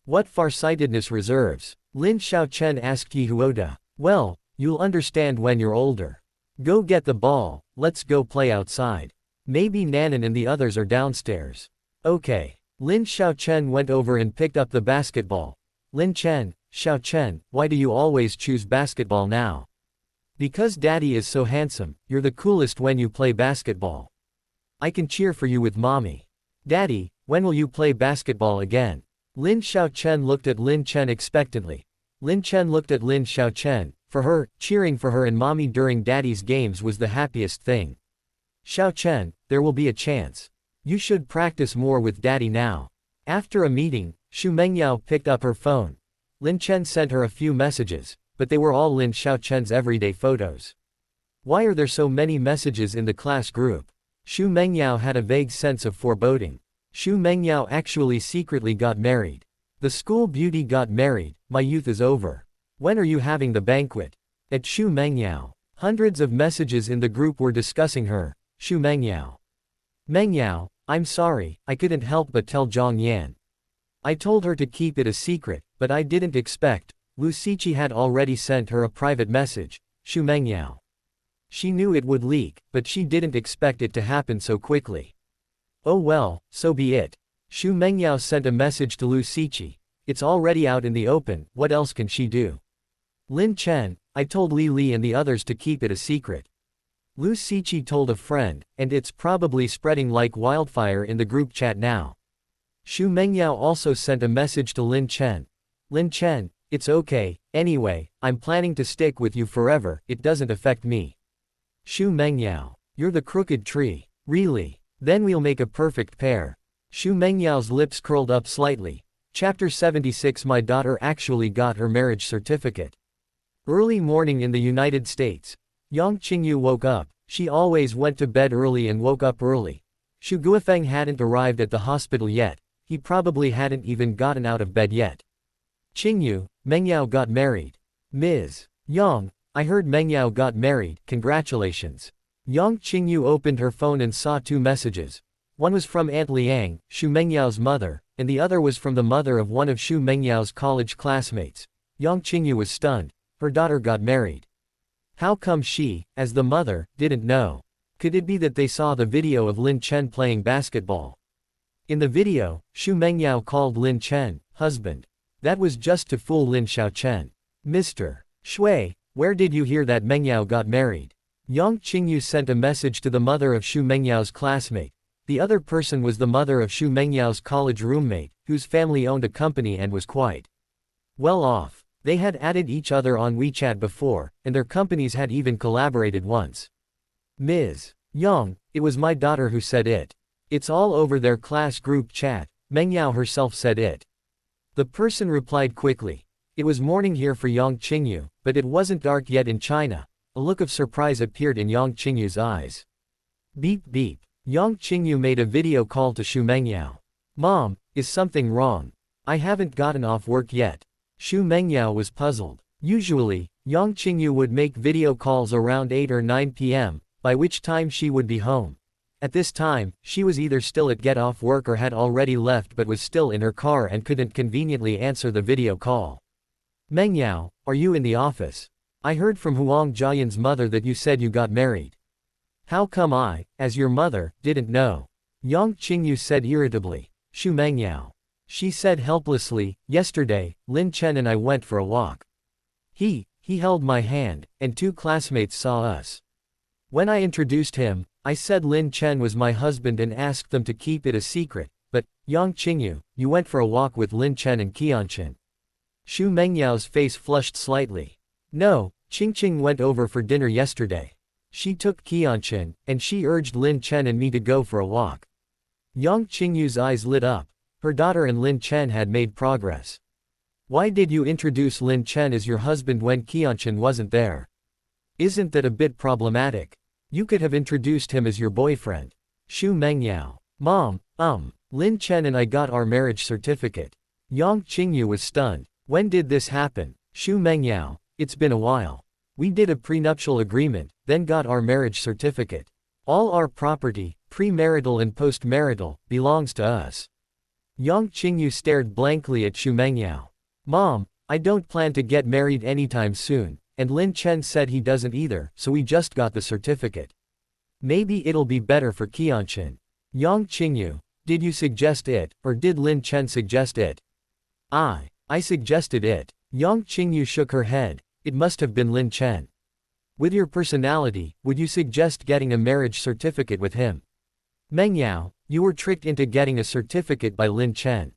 S1: What farsightedness reserves? Lin Chen asked Yehuoda. Well, you'll understand when you're older. Go get the ball, let's go play outside. Maybe Nanan and the others are downstairs. Okay. Lin Chen went over and picked up the basketball. Lin Chen, Chen, why do you always choose basketball now? Because daddy is so handsome, you're the coolest when you play basketball. I can cheer for you with mommy. Daddy, when will you play basketball again? Lin Chen looked at Lin Chen expectantly. Lin Chen looked at Lin Chen. For her, cheering for her and mommy during daddy's games was the happiest thing. Chen, there will be a chance. You should practice more with daddy now. After a meeting, Mengyao picked up her phone. Lin Chen sent her a few messages, but they were all Lin Chen's everyday photos. Why are there so many messages in the class group? Mengyao had a vague sense of foreboding. Mengyao actually secretly got married. The school beauty got married, my youth is over. When are you having the banquet? At Mengyao. Hundreds of messages in the group were discussing her. Mengyao. Mengyao, I'm sorry, I couldn't help but tell Zhang Yan. I told her to keep it a secret, but I didn't expect. Lu Siqi had already sent her a private message. Mengyao. She knew it would leak, but she didn't expect it to happen so quickly. Oh well, so be it. Mengyao sent a message to Lu Siqi. It's already out in the open, what else can she do? Lin Chen, I told Li and the others to keep it a secret. Lu Siqi told a friend, and it's probably spreading like wildfire in the group chat now. Mengyao also sent a message to Lin Chen. Lin Chen, it's okay, anyway, I'm planning to stick with you forever, it doesn't affect me. Mengyao, you're the crooked tree. Really? Then we'll make a perfect pair. Mengyao's lips curled up slightly. Chapter 76. My daughter actually got her marriage certificate. Early morning in the United States. Yang Qingyu woke up. She always went to bed early and woke up early. Xu Guofeng hadn't arrived at the hospital yet. He probably hadn't even gotten out of bed yet. Qingyu, Mengyao got married. Ms. Yang, I heard Mengyao got married, congratulations. Yang Qingyu opened her phone and saw two messages. One was from Aunt Liang, Mengyao mother, and the other was from the mother of one of Mengyao college classmates. Yang Qingyu was stunned. Her daughter got married. How come she, as the mother, didn't know? Could it be that they saw the video of Lin Chen playing basketball? In the video, Mengyao called Lin Chen, husband. That was just to fool Lin Chen. Mr. Shui, where did you hear that Mengyao got married? Yang Qingyu sent a message to the mother of Mengyao's classmate. The other person was the mother of Mengyao's college roommate, whose family owned a company and was quite well off. They had added each other on WeChat before, and their companies had even collaborated once. Ms. Yang, it was my daughter who said it. It's all over their class group chat. Mengyao herself said it. The person replied quickly. It was morning here for Yang Qingyu, but it wasn't dark yet in China. A look of surprise appeared in Yang Qingyu's eyes. Beep beep. Yang Qingyu made a video call to Mengyao. Mom, is something wrong? I haven't gotten off work yet. Mengyao was puzzled. Usually, Yang Qingyu would make video calls around 8 or 9 p.m., by which time she would be home. At this time, she was either still at get off work or had already left but was still in her car and couldn't conveniently answer the video call. Mengyao, are you in the office? I heard from Huang Jiayan's mother that you said you got married. How come I, as your mother, didn't know? Yang Qingyu said irritably. Mengyao. She said helplessly, yesterday, Lin Chen and I went for a walk. He held my hand, and two classmates saw us. When I introduced him, I said Lin Chen was my husband and asked them to keep it a secret, but, Yang Qingyu, you went for a walk with Lin Chen and Qianqian. Mengyao's face flushed slightly. No, Qingqing went over for dinner yesterday. She took Qianqian, and she urged Lin Chen and me to go for a walk. Yang Qingyu's eyes lit up. Her daughter and Lin Chen had made progress. Why did you introduce Lin Chen as your husband when Qianqian wasn't there? Isn't that a bit problematic? You could have introduced him as your boyfriend. Mengyao. Mom, Lin Chen and I got our marriage certificate. Yang Qingyu was stunned. When did this happen? Xu Mengyao, it's been a while. We did a prenuptial agreement, then got our marriage certificate. All our property, premarital and postmarital, belongs to us. Yang Qingyu stared blankly at Xu Mengyao. Mom, I don't plan to get married anytime soon, and Lin Chen said he doesn't either, so we just got the certificate. Maybe it'll be better for Qianqian. Yang Qingyu, did you suggest it, or did Lin Chen suggest it? I suggested it. Yang Qingyu shook her head. It must have been Lin Chen. With your personality, would you suggest getting a marriage certificate with him? Mengyao, you were tricked into getting a certificate by Lin Chen.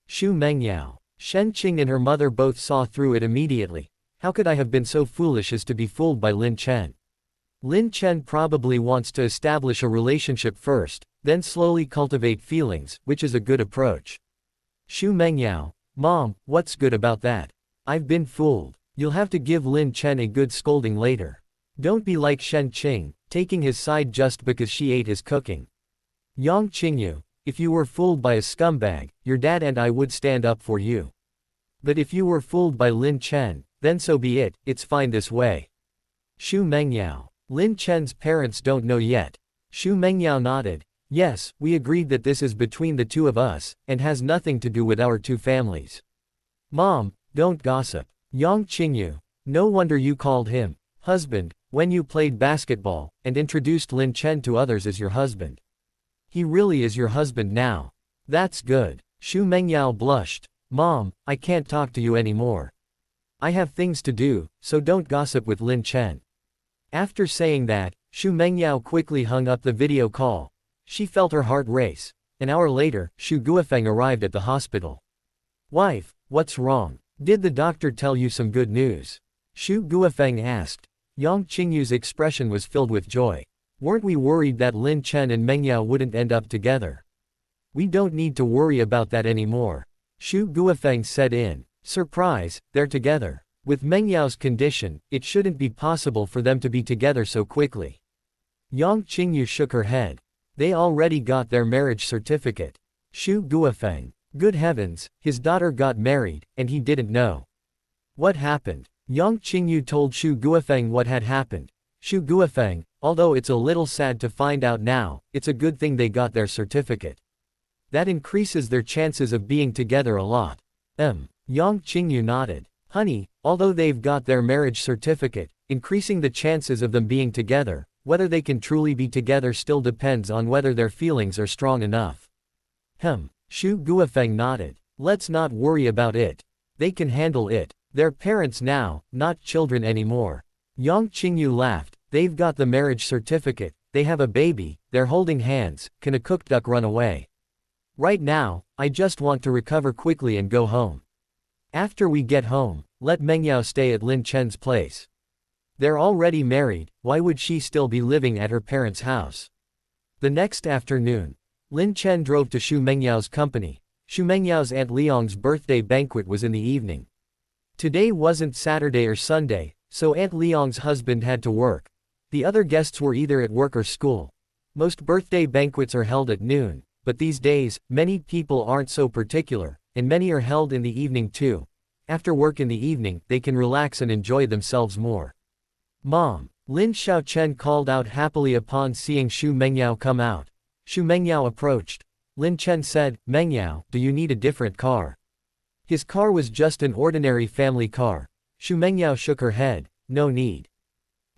S1: Xu Mengyao. Shen Qing and her mother both saw through it immediately. How could I have been so foolish as to be fooled by Lin Chen? Lin Chen probably wants to establish a relationship first, then slowly cultivate feelings, which is a good approach. Xu Mengyao. Mom, what's good about that? I've been fooled. You'll have to give Lin Chen a good scolding later. Don't be like Shen Qing, taking his side just because she ate his cooking. Yang Qingyu, if you were fooled by a scumbag, your dad and I would stand up for you. But if you were fooled by Lin Chen, then so be it, it's fine this way. Xu Mengyao. Lin Chen's parents don't know yet. Xu Mengyao nodded. Yes, we agreed that this is between the two of us, and has nothing to do with our two families. Mom, don't gossip. Yang Qingyu. No wonder you called him husband when you played basketball, and introduced Lin Chen to others as your husband. He really is your husband now. That's good. Xu Mengyao blushed. Mom, I can't talk to you anymore. I have things to do, so don't gossip with Lin Chen. After saying that, Xu Mengyao quickly hung up the video call. She felt her heart race. An hour later, Xu Guofeng arrived at the hospital. Wife, what's wrong? Did the doctor tell you some good news? Xu Guofeng asked. Yang Qingyu's expression was filled with joy. Weren't we worried that Lin Chen and Mengyao wouldn't end up together? We don't need to worry about that anymore. Xu Guofeng said in surprise, they're together. With Mengyao's condition, it shouldn't be possible for them to be together so quickly. Yang Qingyu shook her head. They already got their marriage certificate. Xu Guofeng. Good heavens, his daughter got married, and he didn't know. What happened? Yang Qingyu told Xu Guofeng what had happened. Xu Guofeng, although it's a little sad to find out now, it's a good thing they got their certificate. That increases their chances of being together a lot. Yang Qingyu nodded. Honey, although they've got their marriage certificate, increasing the chances of them being together, whether they can truly be together still depends on whether their feelings are strong enough. Xu Guofeng nodded. Let's not worry about it. They can handle it. They're parents now, not children anymore. Yang Qingyu laughed. They've got the marriage certificate, they have a baby, they're holding hands, can a cooked duck run away? Right now, I just want to recover quickly and go home. After we get home, let Mengyao stay at Lin Chen's place. They're already married, why would she still be living at her parents' house? The next afternoon, Lin Chen drove to Xu Mengyao's company. Xu Mengyao's Aunt Liang's birthday banquet was in the evening. Today wasn't Saturday or Sunday, so Aunt Liang's husband had to work. The other guests were either at work or school. Most birthday banquets are held at noon, but these days, many people aren't so particular, and many are held in the evening too. After work in the evening, they can relax and enjoy themselves more. Mom, Lin Xiaochen called out happily upon seeing Xu Mengyao come out. Xu Mengyao approached. Lin Chen said, Mengyao, do you need a different car? His car was just an ordinary family car. Xu Mengyao shook her head, no need.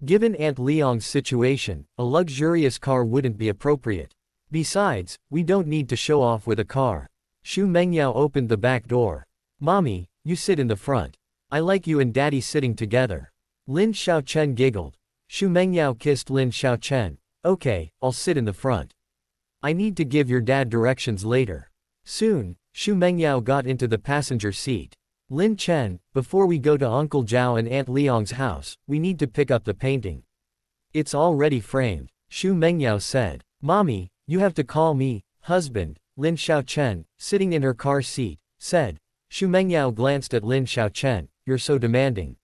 S1: Given Aunt Liang's situation, a luxurious car wouldn't be appropriate. Besides, we don't need to show off with a car. Xu Mengyao opened the back door. Mommy, you sit in the front. I like you and Daddy sitting together. Lin Xiaochen giggled. Xu Mengyao kissed Lin Xiaochen. Okay, I'll sit in the front. I need to give your dad directions later. Soon, Xu Mengyao got into the passenger seat. Lin Chen, before we go to Uncle Zhao and Aunt Liang's house, we need to pick up the painting. It's already framed, Xu Mengyao said. Mommy, you have to call me husband. Lin Xiaochen, sitting in her car seat, said. Xu Mengyao glanced at Lin Xiaochen. You're so demanding.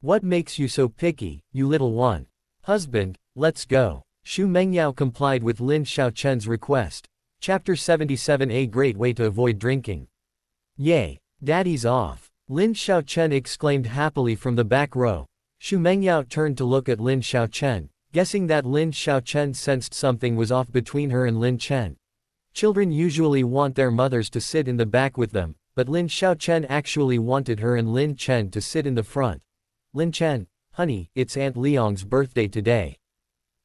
S1: What makes you so picky, you little one? Husband, let's go. Xu Mengyao complied with Lin Xiaochen's request. Chapter 77. A great way to avoid drinking. Yay! Daddy's off! Lin Xiaochen exclaimed happily from the back row. Xu Mengyao turned to look at Lin Xiaochen, guessing that Lin Xiaochen sensed something was off between her and Lin Chen. Children usually want their mothers to sit in the back with them, but Lin Xiaochen actually wanted her and Lin Chen to sit in the front. Lin Chen, honey, it's Aunt Liang's birthday today.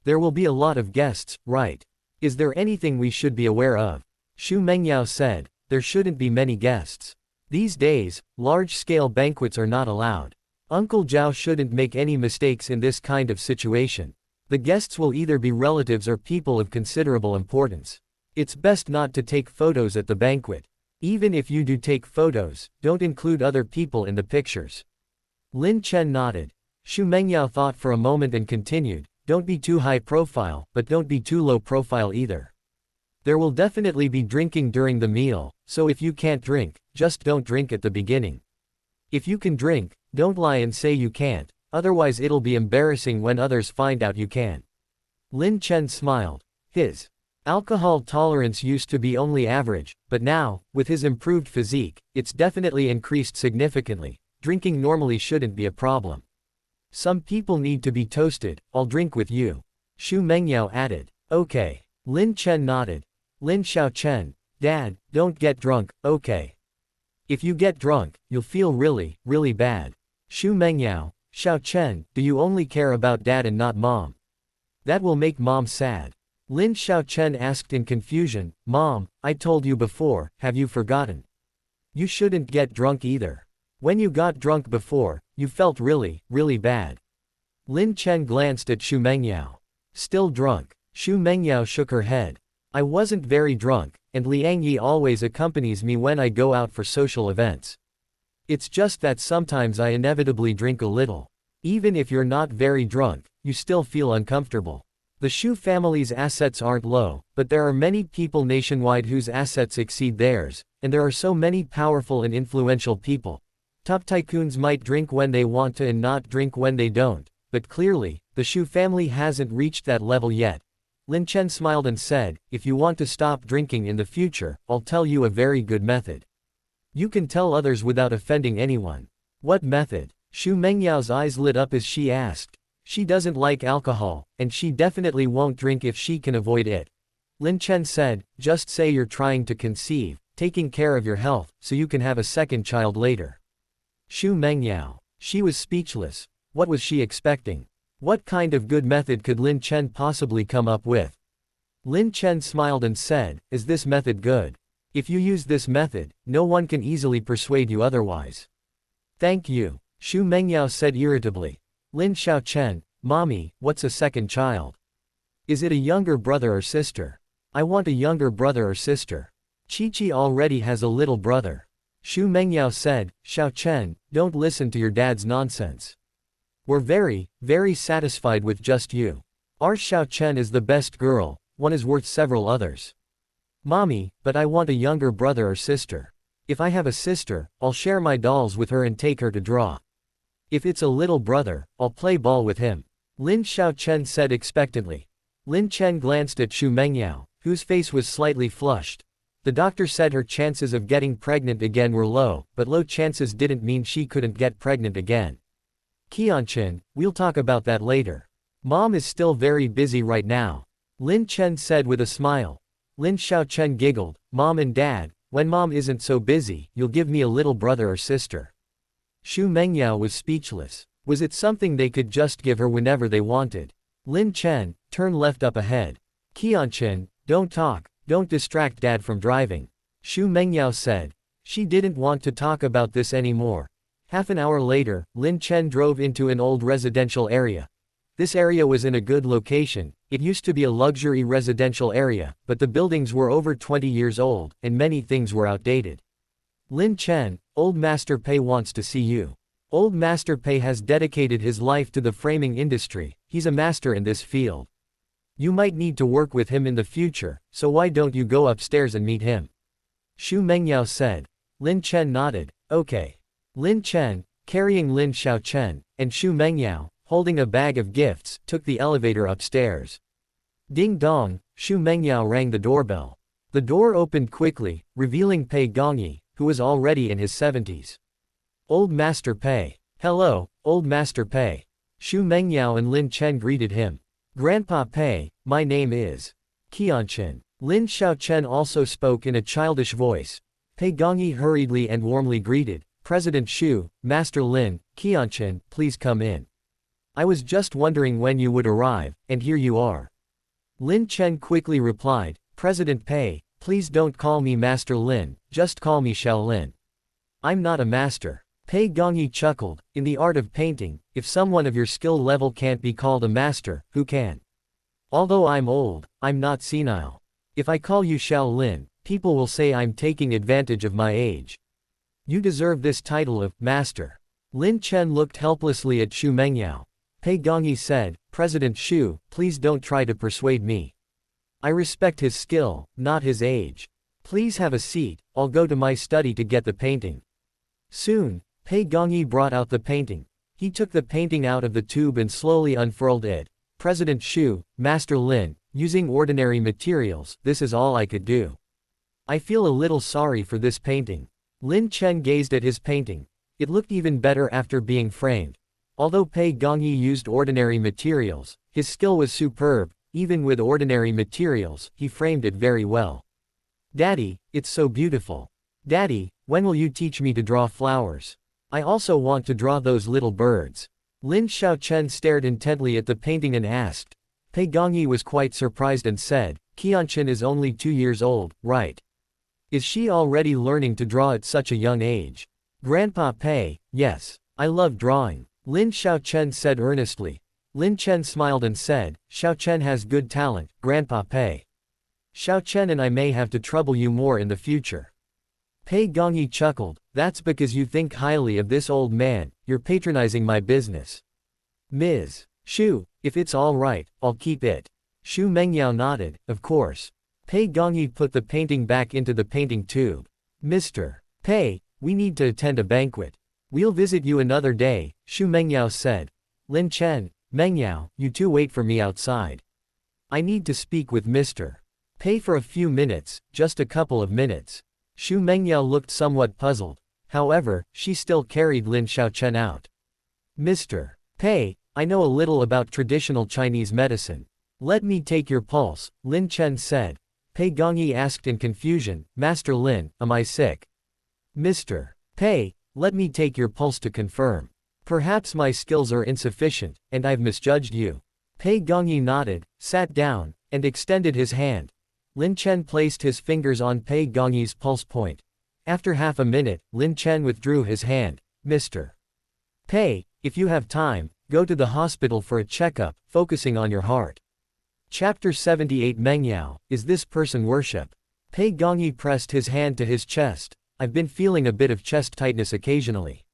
S1: There will be a lot of guests, right? Is there anything we should be aware of? Xu Mengyao said, there shouldn't be many guests. These days, large-scale banquets are not allowed. Uncle Zhao shouldn't make any mistakes in this kind of situation. The guests will either be relatives or people of considerable importance. It's best not to take photos at the banquet. Even if you do take photos, don't include other people in the pictures. Lin Chen nodded. Xu Mengyao thought for a moment and continued, don't be too high profile, but don't be too low profile either. There will definitely be drinking during the meal, so if you can't drink, just don't drink at the beginning. If you can drink, don't lie and say you can't, otherwise it'll be embarrassing when others find out you can. Lin Chen smiled. His alcohol tolerance used to be only average, but now, with his improved physique, it's definitely increased significantly. Drinking normally shouldn't be a problem. Some people need to be toasted, I'll drink with you. Xu Mengyao added. Okay. Lin Chen nodded. Lin Xiaochen, Dad, don't get drunk, okay. If you get drunk, you'll feel really, really bad. Xu Mengyao, Xiaochen, do you only care about Dad and not Mom? That will make Mom sad. Lin Xiaochen asked in confusion, Mom, I told you before, have you forgotten? You shouldn't get drunk either. When you got drunk before, you felt really, really bad. Lin Chen glanced at Xu Mengyao. Still drunk? Xu Mengyao shook her head. I wasn't very drunk, and Liang Yi always accompanies me when I go out for social events. It's just that sometimes I inevitably drink a little. Even if you're not very drunk, you still feel uncomfortable. The Xu family's assets aren't low, but there are many people nationwide whose assets exceed theirs, and there are so many powerful and influential people. Top tycoons might drink when they want to and not drink when they don't, but clearly, the Xu family hasn't reached that level yet. Lin Chen smiled and said, if you want to stop drinking in the future, I'll tell you a very good method. You can tell others without offending anyone. What method? Xu Mengyao's eyes lit up as she asked. She doesn't like alcohol, and she definitely won't drink if she can avoid it. Lin Chen said, just say you're trying to conceive, taking care of your health, so you can have a second child later. Xu Mengyao. She was speechless. What was she expecting? What kind of good method could Lin Chen possibly come up with? Lin Chen smiled and said, is this method good? If you use this method, no one can easily persuade you otherwise. Thank you, Xu Mengyao said irritably. Lin Xiaochen, Mommy, what's a second child? Is it a younger brother or sister? I want a younger brother or sister. Qiqi already has a little brother. Xu Mengyao said, Xiaochen, don't listen to your dad's nonsense. We're very, very satisfied with just you. Our Xiaochen is the best girl, one is worth several others. Mommy, but I want a younger brother or sister. If I have a sister, I'll share my dolls with her and take her to draw. If it's a little brother, I'll play ball with him. Lin Xiaochen said expectantly. Lin Chen glanced at Xu Mengyao, whose face was slightly flushed. The doctor said her chances of getting pregnant again were low, but low chances didn't mean she couldn't get pregnant again. Qianqian, we'll talk about that later. Mom is still very busy right now. Lin Chen said with a smile. Lin Xiaochen giggled, Mom and Dad, when Mom isn't so busy, you'll give me a little brother or sister. Xu Mengyao was speechless. Was it something they could just give her whenever they wanted? Lin Chen, turn left up ahead. Qianqian, don't talk, don't distract Dad from driving. Xu Mengyao said. She didn't want to talk about this anymore. Half an hour later, Lin Chen drove into an old residential area. This area was in a good location. It used to be a luxury residential area, but the buildings were over 20 years old, and many things were outdated. Lin Chen, Old Master Pei wants to see you. Old Master Pei has dedicated his life to the framing industry. He's a master in this field. You might need to work with him in the future, so why don't you go upstairs and meet him? Xu Mengyao said. Lin Chen nodded. Okay. Lin Chen, carrying Lin Xiaochen, and Xu Mengyao, holding a bag of gifts, took the elevator upstairs. Ding dong, Xu Mengyao rang the doorbell. The door opened quickly, revealing Pei Gongyi, who was already in his 70s. Old Master Pei. Hello, Old Master Pei. Xu Mengyao and Lin Chen greeted him. Grandpa Pei, my name is Qianqian. Lin Xiaochen also spoke in a childish voice. Pei Gongyi hurriedly and warmly greeted, President Xu, Master Lin, Qianqian, please come in. I was just wondering when you would arrive, and here you are. Lin Chen quickly replied, President Pei, please don't call me Master Lin, just call me Xiao Lin. I'm not a master. Pei Gongyi chuckled, in the art of painting, if someone of your skill level can't be called a master, who can? Although I'm old, I'm not senile. If I call you Xiao Lin, people will say I'm taking advantage of my age. You deserve this title of master. Lin Chen looked helplessly at Xu Mengyao. Pei Gongyi said, President Xu, please don't try to persuade me. I respect his skill, not his age. Please have a seat, I'll go to my study to get the painting. Soon, Pei Gongyi brought out the painting. He took the painting out of the tube and slowly unfurled it. President Xu, Master Lin, using ordinary materials, this is all I could do. I feel a little sorry for this painting. Lin Chen gazed at his painting. It looked even better after being framed. Although Pei Gongyi used ordinary materials, his skill was superb. Even with ordinary materials, he framed it very well. Daddy, it's so beautiful. Daddy, when will you teach me to draw flowers? I also want to draw those little birds. Lin Xiaochen stared intently at the painting and asked. Pei Gongyi was quite surprised and said, Qianqian is only 2 years old, right? Is she already learning to draw at such a young age? Grandpa Pei, yes. I love drawing. Lin Xiaochen said earnestly. Lin Chen smiled and said, Xiaochen has good talent, Grandpa Pei. Xiaochen and I may have to trouble you more in the future. Pei Gongyi chuckled, that's because you think highly of this old man, you're patronizing my business. Ms. Xu, if it's all right, I'll keep it. Xu Mengyao nodded, of course. Pei Gongyi put the painting back into the painting tube. Mr. Pei, we need to attend a banquet. We'll visit you another day, Xu Mengyao said. Lin Chen, Mengyao, you two wait for me outside. I need to speak with Mr. Pei for a few minutes, just a couple of minutes. Xu Mengyao looked somewhat puzzled. However, she still carried Lin Xiaochen out. Mr. Pei, I know a little about traditional Chinese medicine. Let me take your pulse, Lin Chen said. Pei Gongyi asked in confusion, Master Lin, am I sick? Mr. Pei, let me take your pulse to confirm. Perhaps my skills are insufficient, and I've misjudged you. Pei Gongyi nodded, sat down, and extended his hand. Lin Chen placed his fingers on Pei Gongyi's pulse point. After half a minute, Lin Chen withdrew his hand. Mr. Pei, if you have time, go to the hospital for a checkup, focusing on your heart. Chapter 78 Mengyao, is this person worship? Pei Gongyi pressed his hand to his chest. I've been feeling a bit of chest tightness occasionally.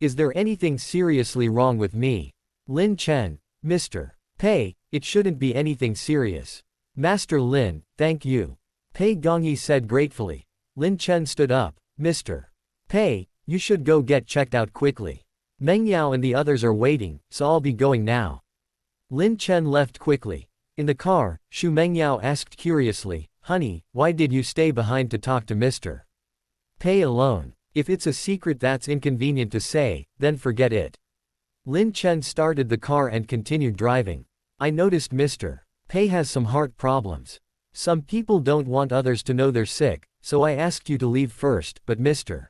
S1: Is there anything seriously wrong with me? Lin Chen, Mr. Pei, it shouldn't be anything serious. Master Lin, thank you. Pei Gongyi said gratefully. Lin Chen stood up. Mr. Pei, you should go get checked out quickly. Mengyao and the others are waiting, so I'll be going now. Lin Chen left quickly. In the car, Xu Mengyao asked curiously, Honey, why did you stay behind to talk to Mr. Pei alone? If it's a secret that's inconvenient to say, then forget it. Lin Chen started the car and continued driving. I noticed Mr. Pei has some heart problems. Some people don't want others to know they're sick, so I asked you to leave first, but Mr.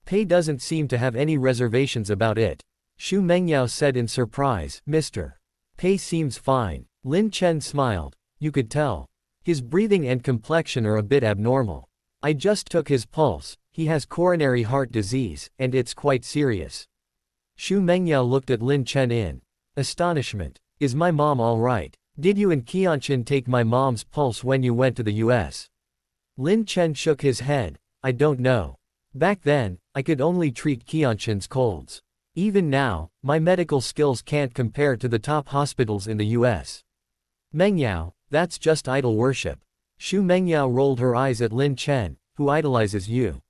S1: Pei doesn't seem to have any reservations about it. Xu Mengyao said in surprise, Mr. Pei seems fine. Lin Chen smiled. You could tell. His breathing and complexion are a bit abnormal. I just took his pulse. He has coronary heart disease, and it's quite serious. Xu Mengyao looked at Lin Chen in astonishment. Is my mom all right? Did you and Qianqian take my mom's pulse when you went to the US? Lin Chen shook his head. I don't know. Back then, I could only treat Qianqian's colds. Even now, my medical skills can't compare to the top hospitals in the US. Mengyao, that's just idol worship. Xu Mengyao rolled her eyes at Lin Chen, who idolizes you.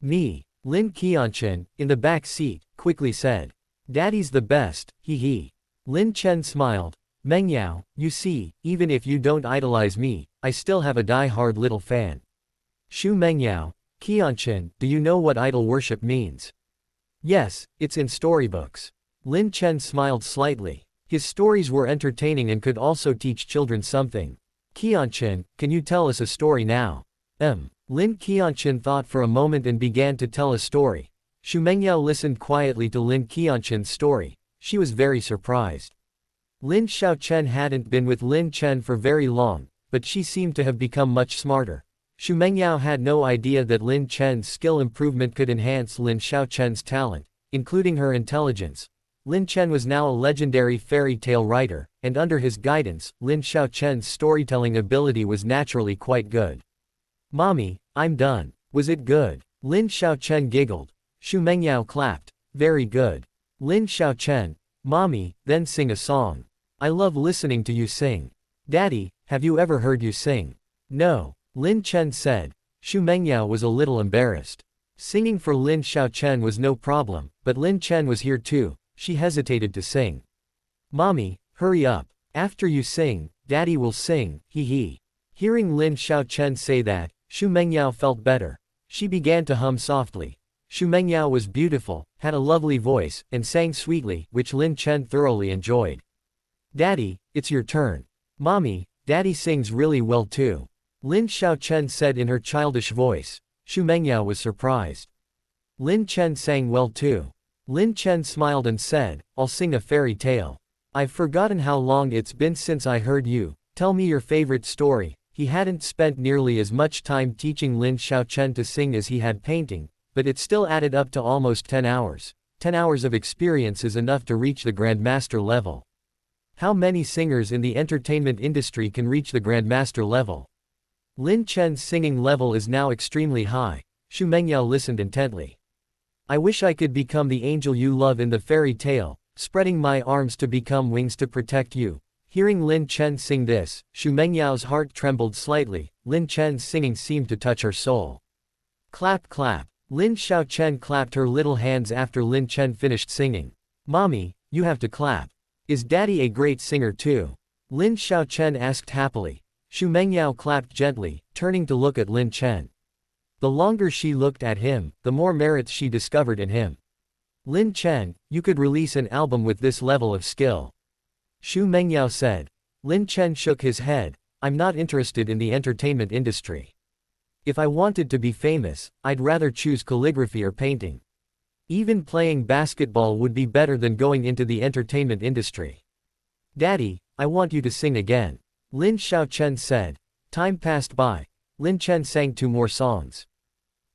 S1: Me. Lin Qianqian, in the back seat, quickly said. Daddy's the best, hee hee. Lin Chen smiled. Mengyao, you see, even if you don't idolize me, I still have a die-hard little fan. Xu Mengyao, Qianqian, do you know what idol worship means? Yes, it's in storybooks. Lin Chen smiled slightly. His stories were entertaining and could also teach children something. Qianqian, can you tell us a story now? Lin Qianqian thought for a moment and began to tell a story. Mengyao listened quietly to Lin Qianqian's story. She was very surprised. Lin Xiaochen hadn't been with Lin Chen for very long, but she seemed to have become much smarter. Mengyao had no idea that Lin Chen's skill improvement could enhance Lin Xiaochen's talent, including her intelligence. Lin Chen was now a legendary fairy tale writer, and under his guidance, Lin Xiaochen's storytelling ability was naturally quite good. Mommy, I'm done. Was it good? Lin Xiaochen giggled. Mengyao clapped. Very good. Lin Xiaochen, Mommy, then sing a song. I love listening to you sing. Daddy, have you ever heard you sing? No. Lin Chen said. Mengyao was a little embarrassed. Singing for Lin Xiaochen was no problem, but Lin Chen was here too. She hesitated to sing. Mommy, hurry up. After you sing, Daddy will sing, hee hee. Hearing Lin Xiaochen say that, Mengyao felt better. She began to hum softly. Mengyao was beautiful, had a lovely voice, and sang sweetly, which Lin Chen thoroughly enjoyed. Daddy, it's your turn. Mommy, Daddy sings really well too. Lin Xiaochen said in her childish voice. Mengyao was surprised. Lin Chen sang well too. Lin Chen smiled and said, I'll sing a fairy tale. I've forgotten how long it's been since I heard you. Tell me your favorite story. He hadn't spent nearly as much time teaching Lin Xiaochen to sing as he had painting, but it still added up to almost 10 hours. 10 hours of experience is enough to reach the Grandmaster level. How many singers in the entertainment industry can reach the Grandmaster level? Lin Chen's singing level is now extremely high. Mengyao listened intently. I wish I could become the angel you love in the fairy tale, spreading my arms to become wings to protect you. Hearing Lin Chen sing this, Mengyao's heart trembled slightly. Lin Chen's singing seemed to touch her soul. Clap clap. Lin Xiaochen clapped her little hands after Lin Chen finished singing. Mommy, you have to clap. Is Daddy a great singer too? Lin Xiaochen asked happily. Mengyao clapped gently, turning to look at Lin Chen. The longer she looked at him, the more merits she discovered in him. Lin Chen, you could release an album with this level of skill. Mengyao said. Lin Chen shook his head. I'm not interested in the entertainment industry. If I wanted to be famous, I'd rather choose calligraphy or painting. Even playing basketball would be better than going into the entertainment industry. Daddy, I want you to sing again. Lin Xiaochen said. Time passed by. Lin Chen sang 2 more songs.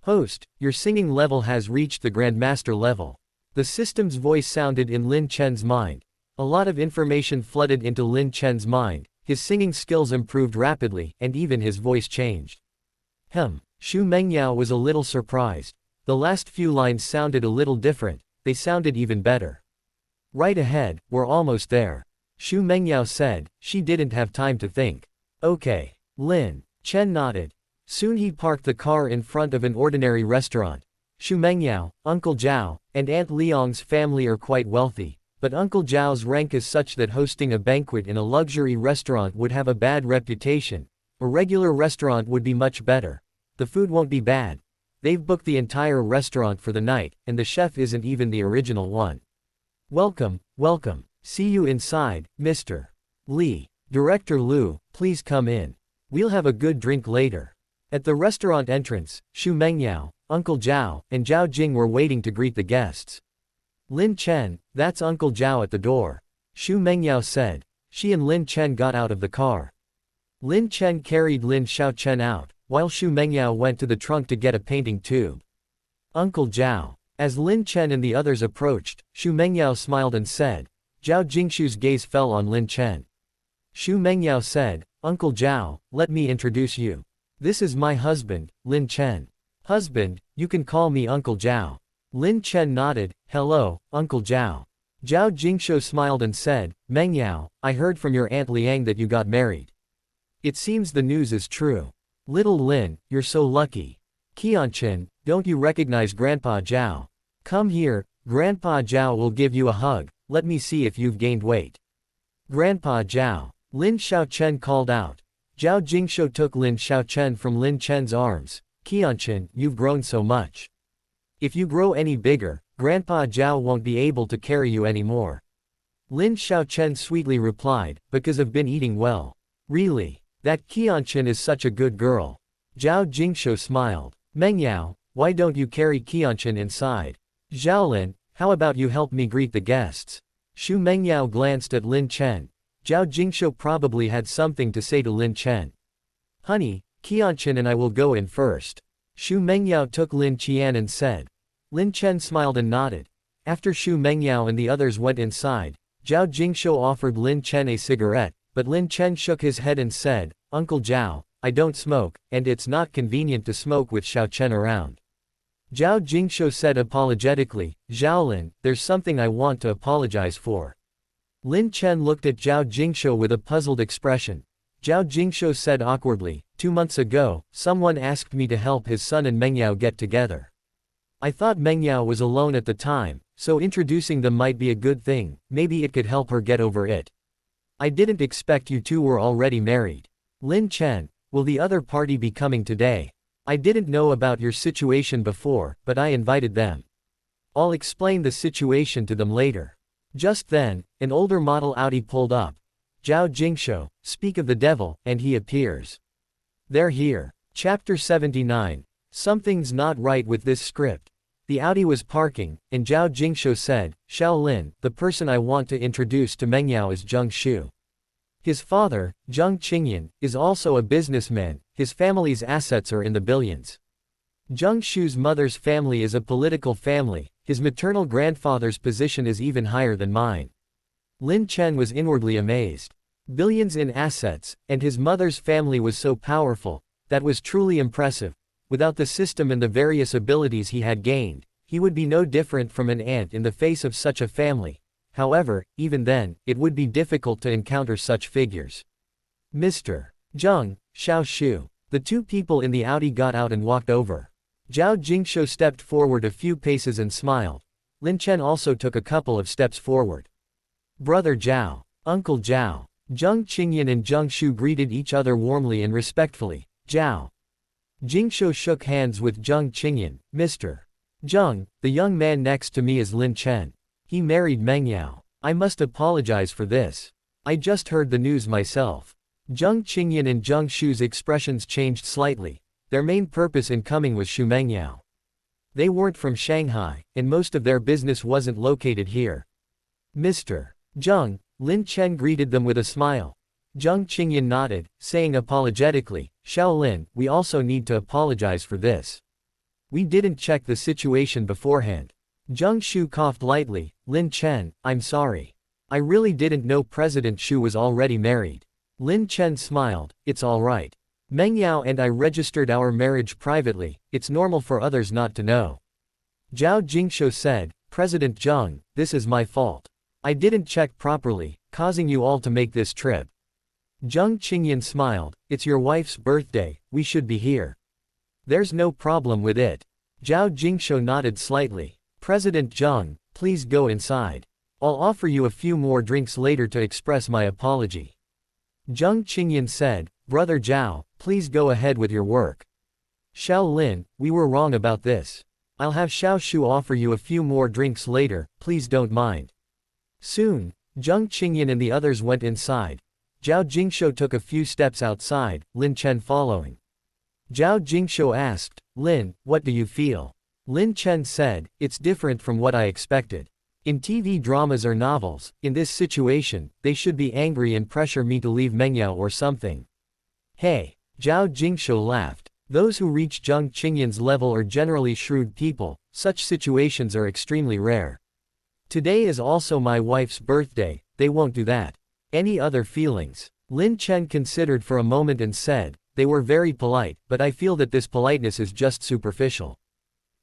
S1: Host, your singing level has reached the Grandmaster level. The system's voice sounded in Lin Chen's mind. A lot of information flooded into Lin Chen's mind. His singing skills improved rapidly, and even his voice changed. Mengyao was a little surprised. The last few lines sounded a little different, they sounded even better. Right ahead, we're almost there. Mengyao said. She didn't have time to think. Okay. Lin Chen nodded. Soon he parked the car in front of an ordinary restaurant. Mengyao, Uncle Zhao, and Aunt Liang's family are quite wealthy, but Uncle Zhao's rank is such that hosting a banquet in a luxury restaurant would have a bad reputation. A regular restaurant would be much better. The food won't be bad. They've booked the entire restaurant for the night, and the chef isn't even the original one. Welcome, welcome. See you inside, Mr. Li. Director Lu, please come in. We'll have a good drink later. At the restaurant entrance, Mengyao, Uncle Zhao, and Zhao Jing were waiting to greet the guests. Lin Chen, that's Uncle Zhao at the door. Mengyao said. She and Lin Chen got out of the car. Lin Chen carried Lin Xiaochen out, while Mengyao went to the trunk to get a painting tube. Uncle Zhao. As Lin Chen and the others approached, Mengyao smiled and said. Zhao Jingshu's gaze fell on Lin Chen. Mengyao said, Uncle Zhao, let me introduce you. This is my husband, Lin Chen. Husband, you can call me Uncle Zhao. Lin Chen nodded. Hello, Uncle Zhao. Zhao Jingshu smiled and said, Mengyao, I heard from your Aunt Liang that you got married. It seems the news is true. Little Lin, you're so lucky. Qianqian, don't you recognize Grandpa Zhao? Come here, Grandpa Zhao will give you a hug. Let me see if you've gained weight. Grandpa Zhao. Lin Xiaochen called out. Zhao Jingshu took Lin Xiaochen from Lin Chen's arms. Qianqian, you've grown so much. If you grow any bigger, Grandpa Zhao won't be able to carry you anymore. Lin Chen sweetly replied, because I've been eating well. Really? That Qianqian is such a good girl. Zhao Jingshou smiled. Mengyao, why don't you carry Qianqian inside? Zhaolin, how about you help me greet the guests? Shu Mengyao glanced at Lin Chen. Zhao Jingshou probably had something to say to Lin Chen. Honey, Qianqian and I will go in first. Shu Mengyao took Lin Qian and said. Lin Chen smiled and nodded. After Shu Mengyao and the others went inside, Zhao Jingshou offered Lin Chen a cigarette, but Lin Chen shook his head and said, Uncle Zhao, I don't smoke, and it's not convenient to smoke with Xiao Chen around. Zhao Jingshou said apologetically, Zhaolin, there's something I want to apologize for. Lin Chen looked at Zhao Jingshou with a puzzled expression. Zhao Jingshou said awkwardly, 2 months ago, someone asked me to help his son and Mengyao get together. I thought Mengyao was alone at the time, so introducing them might be a good thing, maybe it could help her get over it. I didn't expect you two were already married. Lin Chen, will the other party be coming today? I didn't know about your situation before, but I invited them. I'll explain the situation to them later. Just then, an older model Audi pulled up. Zhao Jingshou, speak of the devil, and he appears. They're here. Chapter 79. Something's not right with this script. The Audi was parking, and Zhao Jingshou said, Xiao Lin, the person I want to introduce to Mengyao is Zheng Shu. His father, Zheng Qianqian, is also a businessman, his family's assets are in the billions. Zheng Shu's mother's family is a political family, his maternal grandfather's position is even higher than mine. Lin Chen was inwardly amazed. Billions in assets, and his mother's family was so powerful, that was truly impressive. Without the system and the various abilities he had gained, he would be no different from an ant in the face of such a family. However, even then, it would be difficult to encounter such figures. Mr. Zheng, Xiao Shu. The two people in the Audi got out and walked over. Zhao Jingshou stepped forward a few paces and smiled. Lin Chen also took a couple of steps forward. Brother Zhao, Uncle Zhao. Zheng Qianqian and Zheng Shu greeted each other warmly and respectfully. Zhao Jingshou shook hands with Zheng Qianqian. Mr. Zheng, the young man next to me is Lin Chen. He married Mengyao. I must apologize for this. I just heard the news myself. Zheng Qianqian and Zheng Shu's expressions changed slightly. Their main purpose in coming was Shu Mengyao. They weren't from Shanghai, and most of their business wasn't located here. Mr. Zheng, Lin Chen greeted them with a smile. Zheng Qianqian nodded, saying apologetically, Xiao Lin, we also need to apologize for this. We didn't check the situation beforehand. Zheng Shu coughed lightly. Lin Chen, I'm sorry. I really didn't know President Shu was already married. Lin Chen smiled, it's alright. Mengyao and I registered our marriage privately, it's normal for others not to know. Zhao Jingshou said, President Zheng, this is my fault. I didn't check properly, causing you all to make this trip. Zheng Qianqian smiled, it's your wife's birthday, we should be here. There's no problem with it. Zhao Jingshou nodded slightly. President Zheng, please go inside. I'll offer you a few more drinks later to express my apology. Zheng Qianqian said, Brother Zhao, please go ahead with your work. Xiao Lin, we were wrong about this. I'll have Xiao Shu offer you a few more drinks later, please don't mind. Soon, Zheng Qianqian and the others went inside. Zhao Jingshou took a few steps outside, Lin Chen following. Zhao Jingshou asked, Lin, what do you feel? Lin Chen said, it's different from what I expected. In TV dramas or novels, in this situation, they should be angry and pressure me to leave Mengyao or something. Hey, Zhao Jingshou laughed. Those who reach Zheng Qianqian's level are generally shrewd people, such situations are extremely rare. Today is also my wife's birthday, they won't do that. Any other feelings? Lin Chen considered for a moment and said, they were very polite, but I feel that this politeness is just superficial.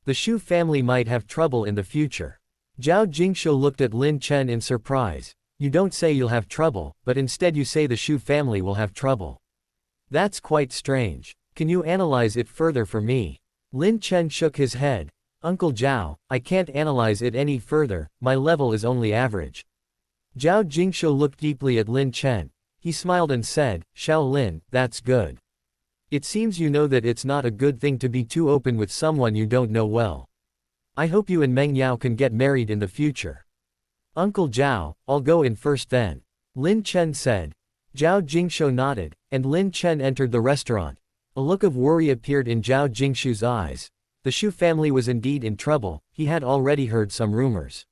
S1: The Shu family might have trouble in the future. Zhao Jingshou looked at Lin Chen in surprise. You don't say you'll have trouble, but instead you say the Shu family will have trouble. That's quite strange. Can you analyze it further for me? Lin Chen shook his head. Uncle Zhao, I can't analyze it any further, my level is only average. Zhao Jingshou looked deeply at Lin Chen. He smiled and said, Xiao Lin, that's good. It seems you know that it's not a good thing to be too open with someone you don't know well. I hope you and Mengyao can get married in the future. Uncle Zhao, I'll go in first then. Lin Chen said. Zhao Jingshou nodded, and Lin Chen entered the restaurant. A look of worry appeared in Zhao Jingshou's eyes. The Shu family was indeed in trouble, he had already heard some rumors.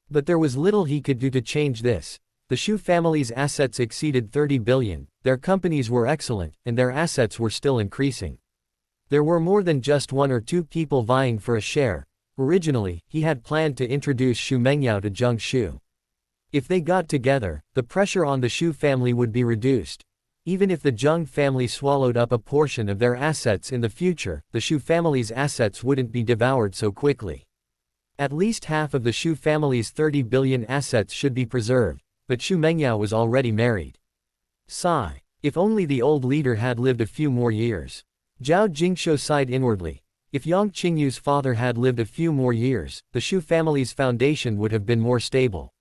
S1: But there was little he could do to change this. The Shu family's assets exceeded 30 billion, their companies were excellent, and their assets were still increasing. There were more than just one or two people vying for a share. Originally, he had planned to introduce Shu Mengyao to Zheng Shu. If they got together, the pressure on the Shu family would be reduced. Even if the Zheng family swallowed up a portion of their assets in the future, the Shu family's assets wouldn't be devoured so quickly. At least half of the Shu family's 30 billion assets should be preserved, but Shu Mengyao was already married. Sigh. If only the old leader had lived a few more years. Zhao Jingshou sighed inwardly. If Yang Qingyu's father had lived a few more years, the Shu family's foundation would have been more stable.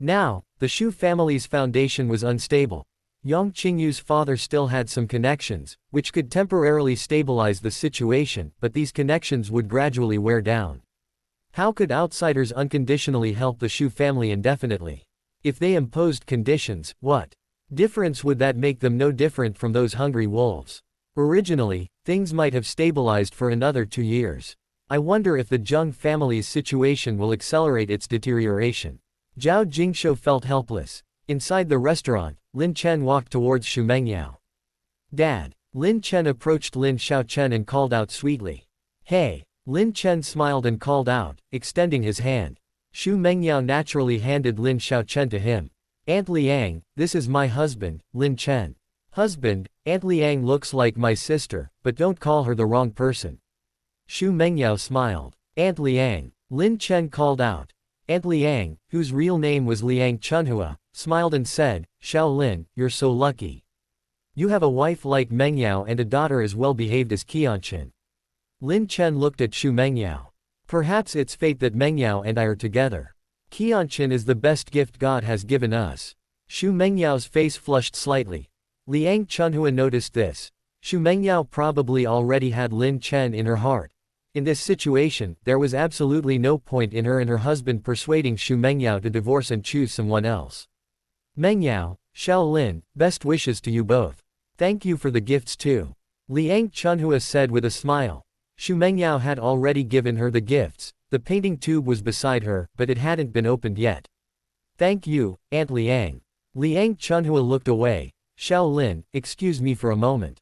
S1: Now, the Shu family's foundation was unstable. Yang Qingyu's father still had some connections, which could temporarily stabilize the situation, but these connections would gradually wear down. How could outsiders unconditionally help the Shu family indefinitely? If they imposed conditions, what difference would that make them? No different from those hungry wolves. Originally, things might have stabilized for another 2 years. I wonder if the Zheng family's situation will accelerate its deterioration. Zhao Jingshou felt helpless. Inside the restaurant, Lin Chen walked towards Shu Mengyao. Dad. Lin Chen approached Lin Xiaochen and called out sweetly. Hey. Lin Chen smiled and called out, extending his hand. Shu Mengyao naturally handed Lin Xiaochen to him. Aunt Liang, this is my husband, Lin Chen. Husband, Aunt Liang looks like my sister, but don't call her the wrong person. Shu Mengyao smiled. Aunt Liang. Lin Chen called out. Aunt Liang, whose real name was Liang Chunhua, smiled and said, Shaolin, you're so lucky. You have a wife like Mengyao and a daughter as well behaved as Qianqian. Lin Chen looked at Shu Mengyao. Perhaps it's fate that Mengyao and I are together. Qianqian is the best gift God has given us. Shu Mengyao's face flushed slightly. Liang Chunhua noticed this. Shu Mengyao probably already had Lin Chen in her heart. In this situation, there was absolutely no point in her and her husband persuading Shu Mengyao to divorce and choose someone else. Mengyao, Shaolin, best wishes to you both. Thank you for the gifts too. Liang Chunhua said with a smile. Shu Mengyao had already given her the gifts. The painting tube was beside her, but it hadn't been opened yet. Thank you, Aunt Liang. Liang Chunhua looked away. Shaolin, excuse me for a moment.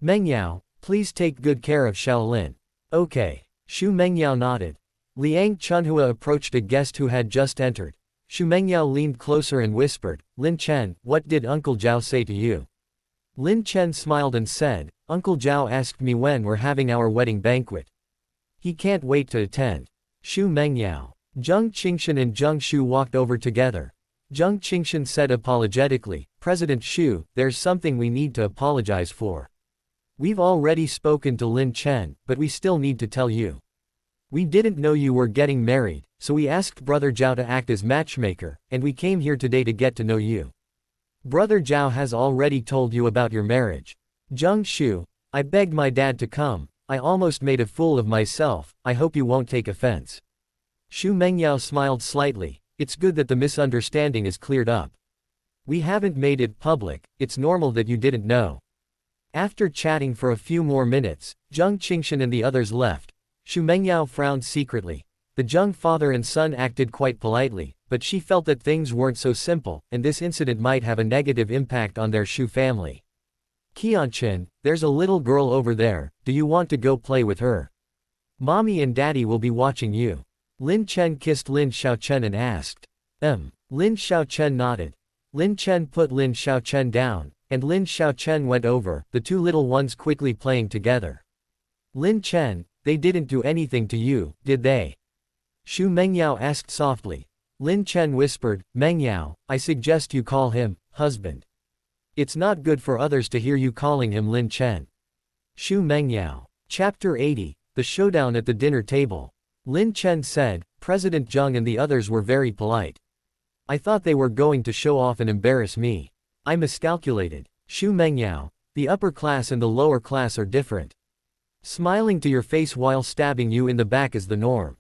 S1: Mengyao, please take good care of Shaolin. Okay. Shu Mengyao nodded. Liang Chunhua approached a guest who had just entered. Shu Mengyao leaned closer and whispered, Lin Chen, what did Uncle Zhao say to you? Lin Chen smiled and said, Uncle Zhao asked me when we're having our wedding banquet. He can't wait to attend. Shu Mengyao. Zheng Qingshan and Zheng Shu walked over together. Zheng Qingshan said apologetically, President Shu, there's something we need to apologize for. We've already spoken to Lin Chen, but we still need to tell you. We didn't know you were getting married, so we asked Brother Zhao to act as matchmaker, and we came here today to get to know you. Brother Zhao has already told you about your marriage. Zheng Shu, I begged my dad to come. I almost made a fool of myself. I hope you won't take offense. Shu Mengyao smiled slightly. It's good that the misunderstanding is cleared up. We haven't made it public, it's normal that you didn't know. After chatting for a few more minutes, Zheng Qingshan and the others left. Shu Mengyao frowned secretly. The Zheng father and son acted quite politely, but she felt that things weren't so simple, and this incident might have a negative impact on their Shu family. Qianqian, there's a little girl over there, do you want to go play with her? Mommy and Daddy will be watching you. Lin Chen kissed Lin Xiaochen and asked. Lin Xiaochen nodded. Lin Chen put Lin Xiaochen down, and Lin Xiaochen went over, the two little ones quickly playing together. Lin Chen, they didn't do anything to you, did they? Shu Mengyao asked softly. Lin Chen whispered, Mengyao, I suggest you call him, husband. It's not good for others to hear you calling him Lin Chen. Shu Mengyao. Chapter 80, The Showdown at the Dinner Table. Lin Chen said, President Zheng and the others were very polite. I thought they were going to show off and embarrass me. I miscalculated. Shu Mengyao. The upper class and the lower class are different. Smiling to your face while stabbing you in the back is the norm.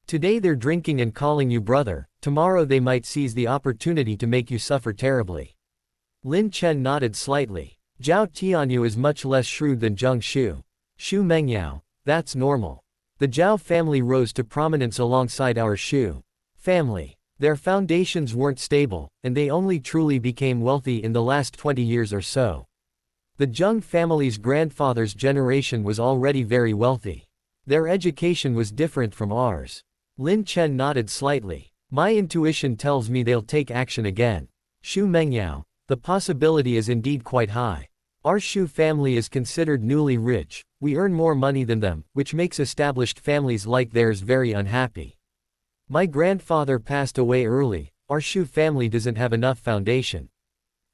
S1: Today they're drinking and calling you brother, tomorrow they might seize the opportunity to make you suffer terribly. Lin Chen nodded slightly. Zhao Tianyu is much less shrewd than Zheng Shu Mengyao, that's normal. The Zhao family rose to prominence alongside our Shu family. Their foundations weren't stable, and they only truly became wealthy in the last 20 years or so. The Zheng family's grandfather's generation was already very wealthy. Their education was different from ours. Lin Chen nodded slightly. My intuition tells me they'll take action again. Shu Mengyao, the possibility is indeed quite high. Our Shu family is considered newly rich, we earn more money than them, which makes established families like theirs very unhappy. My grandfather passed away early, our Shu family doesn't have enough foundation.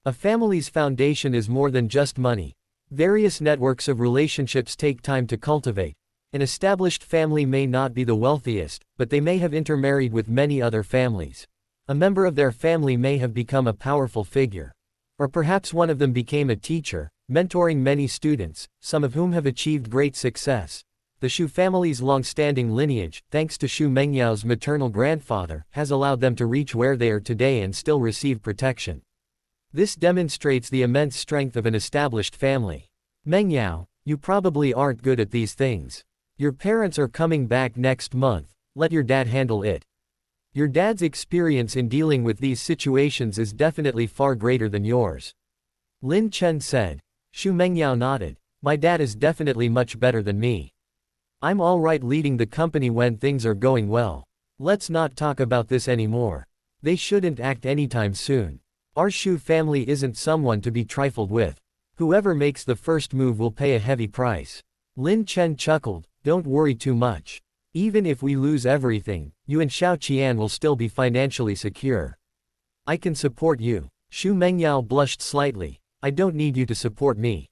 S1: A family's foundation is more than just money. Various networks of relationships take time to cultivate. An established family may not be the wealthiest, but they may have intermarried with many other families. A member of their family may have become a powerful figure. Or perhaps one of them became a teacher, mentoring many students, some of whom have achieved great success. The Shu family's long-standing lineage, thanks to Shu Mengyao's maternal grandfather, has allowed them to reach where they are today and still receive protection. This demonstrates the immense strength of an established family. Mengyao, you probably aren't good at these things. Your parents are coming back next month, let your dad handle it. Your dad's experience in dealing with these situations is definitely far greater than yours. Lin Chen said. Shu Mengyao nodded. My dad is definitely much better than me. I'm alright leading the company when things are going well. Let's not talk about this anymore. They shouldn't act anytime soon. Our Shu family isn't someone to be trifled with. Whoever makes the first move will pay a heavy price. Lin Chen chuckled. Don't worry too much. Even if we lose everything, you and Qianqian will still be financially secure. I can support you. Shu Mengyao blushed slightly. I don't need you to support me.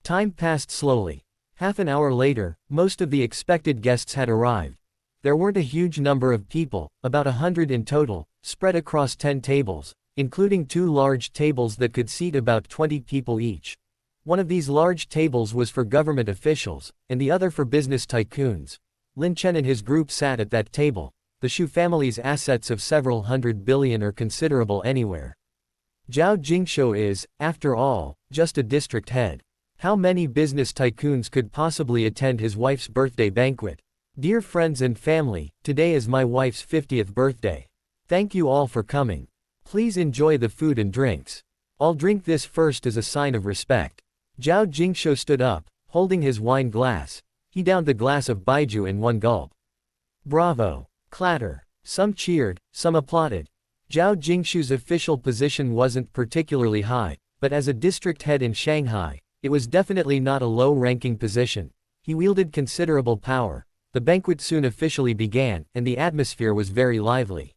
S1: Time passed slowly. Half an hour later, most of the expected guests had arrived. There weren't a huge number of people, about 100 in total, spread across 10 tables, including 2 large tables that could seat about 20 people each. One of these large tables was for government officials, and the other for business tycoons. Lin Chen and his group sat at that table. The Shu family's assets of several hundred billion are considerable anywhere. Zhao Jingshou is, after all, just a district head. How many business tycoons could possibly attend his wife's birthday banquet? Dear friends and family, today is my wife's 50th birthday. Thank you all for coming. Please enjoy the food and drinks. I'll drink this first as a sign of respect. Zhao Jingshou stood up, holding his wine glass. He downed the glass of baijiu in one gulp. Bravo! Clatter. Some cheered, some applauded. Zhao Jingshou's official position wasn't particularly high, but as a district head in Shanghai, it was definitely not a low-ranking position. He wielded considerable power. The banquet soon officially began, and the atmosphere was very lively.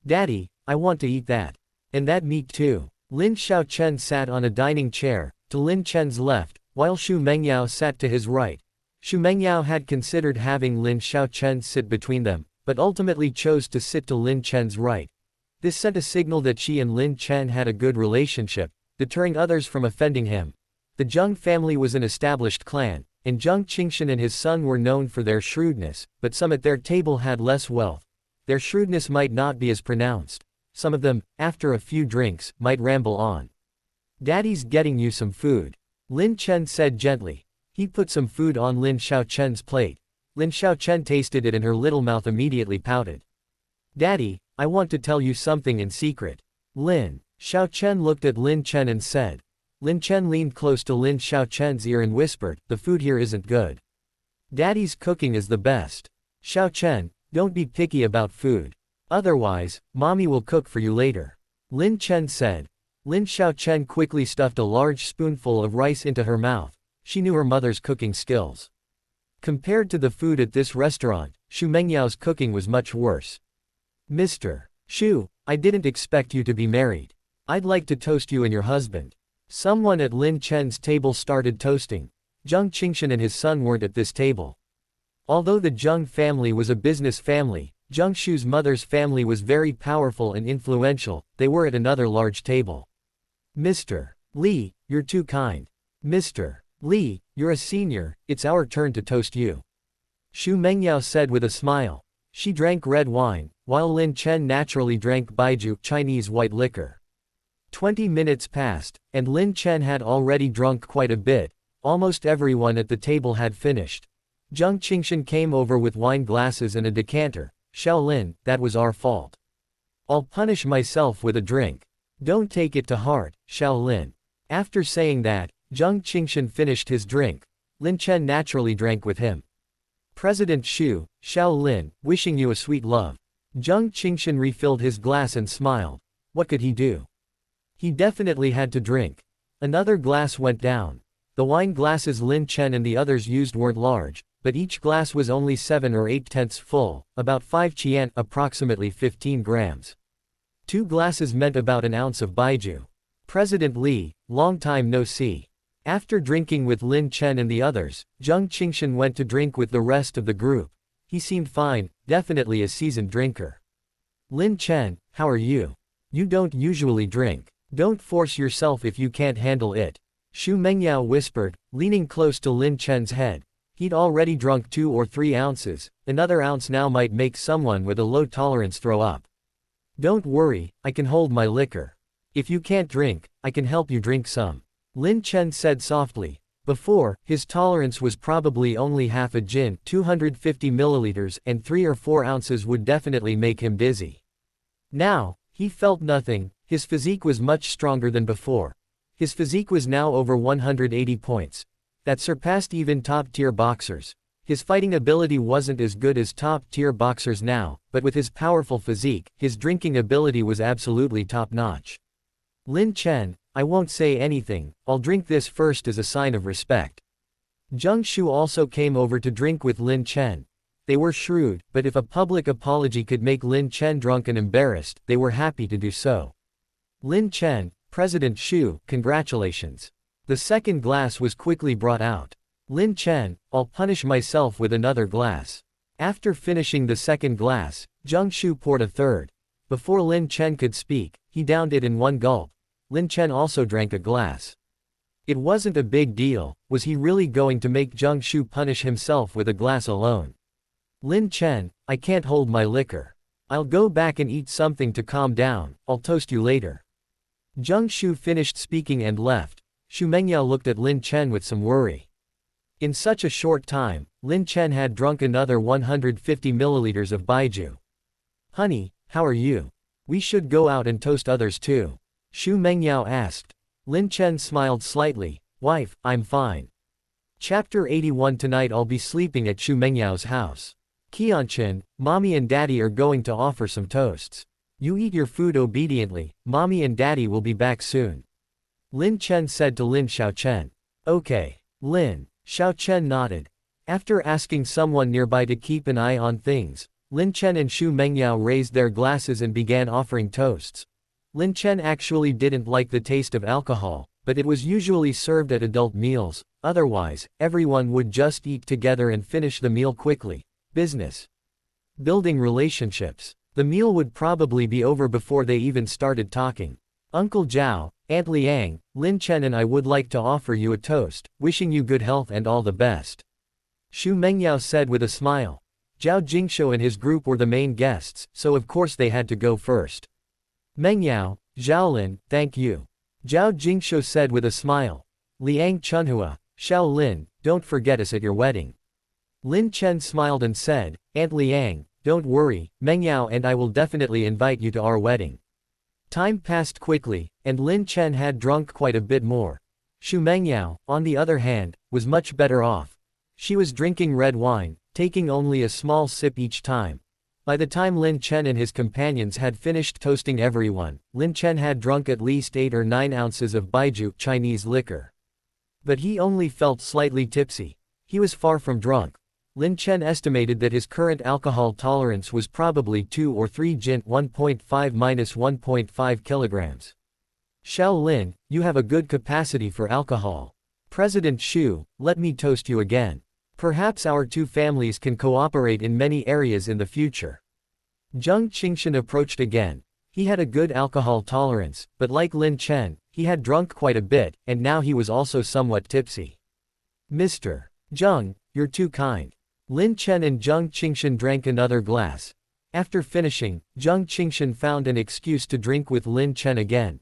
S1: Daddy, I want to eat that. And that meat too. Lin Xiaochen sat on a dining chair, to Lin Chen's left, while Shu Mengyao sat to his right. Shu Mengyao had considered having Lin Xiaochen sit between them, but ultimately chose to sit to Lin Chen's right. This sent a signal that she and Lin Chen had a good relationship, deterring others from offending him. The Zheng family was an established clan, and Zheng Qianqian and his son were known for their shrewdness, but some at their table had less wealth. Their shrewdness might not be as pronounced. Some of them, after a few drinks, might ramble on. Daddy's getting you some food. Lin Chen said gently. He put some food on Lin Xiaochen's plate. Lin Xiaochen tasted it and her little mouth immediately pouted. Daddy, I want to tell you something in secret. Lin Xiaochen looked at Lin Chen and said. Lin Chen leaned close to Lin Xiaochen's ear and whispered, the food here isn't good. Daddy's cooking is the best. Xiaochen, don't be picky about food. Otherwise, mommy will cook for you later. Lin Chen said. Lin Xiaochen quickly stuffed a large spoonful of rice into her mouth. She knew her mother's cooking skills. Compared to the food at this restaurant, Shu Mengyao's cooking was much worse. Mr. Shu, I didn't expect you to be married. I'd like to toast you and your husband. Someone at Lin Chen's table started toasting. Zheng Qianqian and his son weren't at this table. Although the Zheng family was a business family, Zheng Shu's mother's family was very powerful and influential. They were at another large table. Mr. Li, you're too kind. Mr. Li, you're a senior, it's our turn to toast you. Xu Mengyao said with a smile. She drank red wine, while Lin Chen naturally drank baijiu Chinese white liquor. 20 minutes passed, and Lin Chen had already drunk quite a bit. Almost everyone at the table had finished. Zhang Qianqian came over with wine glasses and a decanter. Xiao Lin, that was our fault. I'll punish myself with a drink. Don't take it to heart, Xiao Lin. After saying that, Zhang Qianqian finished his drink. Lin Chen naturally drank with him. President Xu, Xiao Lin, wishing you a sweet love. Zhang Qianqian refilled his glass and smiled. What could he do? He definitely had to drink. Another glass went down. The wine glasses Lin Chen and the others used weren't large, but each glass was only 7 or 8/10 full, about 5 qian, approximately 15 grams. 2 glasses meant about an ounce of baijiu. President Li, long time no see. After drinking with Lin Chen and the others, Zhang Qianqian went to drink with the rest of the group. He seemed fine, definitely a seasoned drinker. Lin Chen, how are you? You don't usually drink. Don't force yourself if you can't handle it. Xu Mengyao whispered, leaning close to Lin Chen's head. He'd already drunk 2 or 3 ounces, another ounce now might make someone with a low tolerance throw up. Don't worry, I can hold my liquor. If you can't drink, I can help you drink some. Lin Chen said softly. Before, his tolerance was probably only half a gin, 250 milliliters, and 3 or 4 ounces would definitely make him dizzy. Now, he felt nothing. His physique was much stronger than before. His physique was now over 180 points. That surpassed even top-tier boxers. His fighting ability wasn't as good as top-tier boxers now, but with his powerful physique, his drinking ability was absolutely top-notch. Lin Chen, I won't say anything, I'll drink this first as a sign of respect. Zhang Shu also came over to drink with Lin Chen. They were shrewd, but if a public apology could make Lin Chen drunk and embarrassed, they were happy to do so. Lin Chen, President Xu, congratulations. The second glass was quickly brought out. Lin Chen, I'll punish myself with another glass. After finishing the second glass, Zhang Shu poured a third. Before Lin Chen could speak, he downed it in one gulp. Lin Chen also drank a glass. It wasn't a big deal. Was he really going to make Zhang Shu punish himself with a glass alone? Lin Chen, I can't hold my liquor. I'll go back and eat something to calm down, I'll toast you later. Zhang Shu finished speaking and left. Xu Mengyao looked at Lin Chen with some worry. In such a short time, Lin Chen had drunk another 150 milliliters of baijiu. Honey, how are you? We should go out and toast others too. Xu Mengyao asked. Lin Chen smiled slightly. Wife, I'm fine. Chapter 81. Tonight I'll be sleeping at Xu Mengyao's house. Qianqian, mommy and daddy are going to offer some toasts. You eat your food obediently, mommy and daddy will be back soon. Lin Chen said to Lin Xiaochen. Okay. Lin Xiaochen nodded. After asking someone nearby to keep an eye on things, Lin Chen and Xu Mengyao raised their glasses and began offering toasts. Lin Chen actually didn't like the taste of alcohol, but it was usually served at adult meals, otherwise, everyone would just eat together and finish the meal quickly. Business. Building relationships. The meal would probably be over before they even started talking. Uncle Zhao, Aunt Liang, Lin Chen and I would like to offer you a toast, wishing you good health and all the best. Xu Mengyao said with a smile. Zhao Jingshou and his group were the main guests, so of course they had to go first. Mengyao, Zhaolin, thank you. Zhao Jingshou said with a smile. Liang Chunhua, Xiao Lin, don't forget us at your wedding. Lin Chen smiled and said, Aunt Liang, don't worry, Mengyao and I will definitely invite you to our wedding. Time passed quickly, and Lin Chen had drunk quite a bit more. Xu Mengyao, on the other hand, was much better off. She was drinking red wine, taking only a small sip each time. By the time Lin Chen and his companions had finished toasting everyone, Lin Chen had drunk at least 8 or 9 ounces of baijiu Chinese liquor. But he only felt slightly tipsy. He was far from drunk. Lin Chen estimated that his current alcohol tolerance was probably 2 or 3 gin 1.5–1.5 kilograms. Xiao Lin, you have a good capacity for alcohol. President Xu, let me toast you again. Perhaps our two families can cooperate in many areas in the future. Zhang Qianqian approached again. He had a good alcohol tolerance, but like Lin Chen, he had drunk quite a bit, and now he was also somewhat tipsy. Mr. Zheng, you're too kind. Lin Chen and Zheng Qianqian drank another glass. After finishing, Zheng Qianqian found an excuse to drink with Lin Chen again.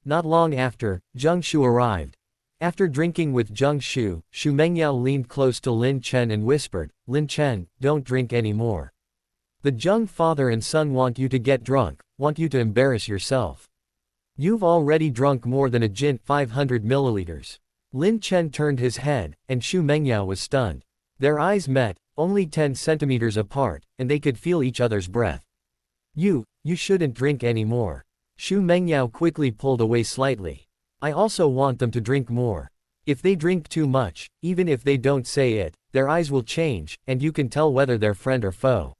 S1: Not long after, Zheng Shu arrived. After drinking with Zheng Shu, Shu Mengyao leaned close to Lin Chen and whispered, "Lin Chen, don't drink anymore. The Zheng father and son want you to get drunk, want you to embarrass yourself. You've already drunk more than a gin, 500 milliliters." Lin Chen turned his head, and Shu Mengyao was stunned. Their eyes met, only 10 centimeters apart, and they could feel each other's breath. You shouldn't drink anymore." Shu Mengyao quickly pulled away slightly. "I also want them to drink more. If they drink too much, even if they don't say it, their eyes will change, and you can tell whether they're friend or foe."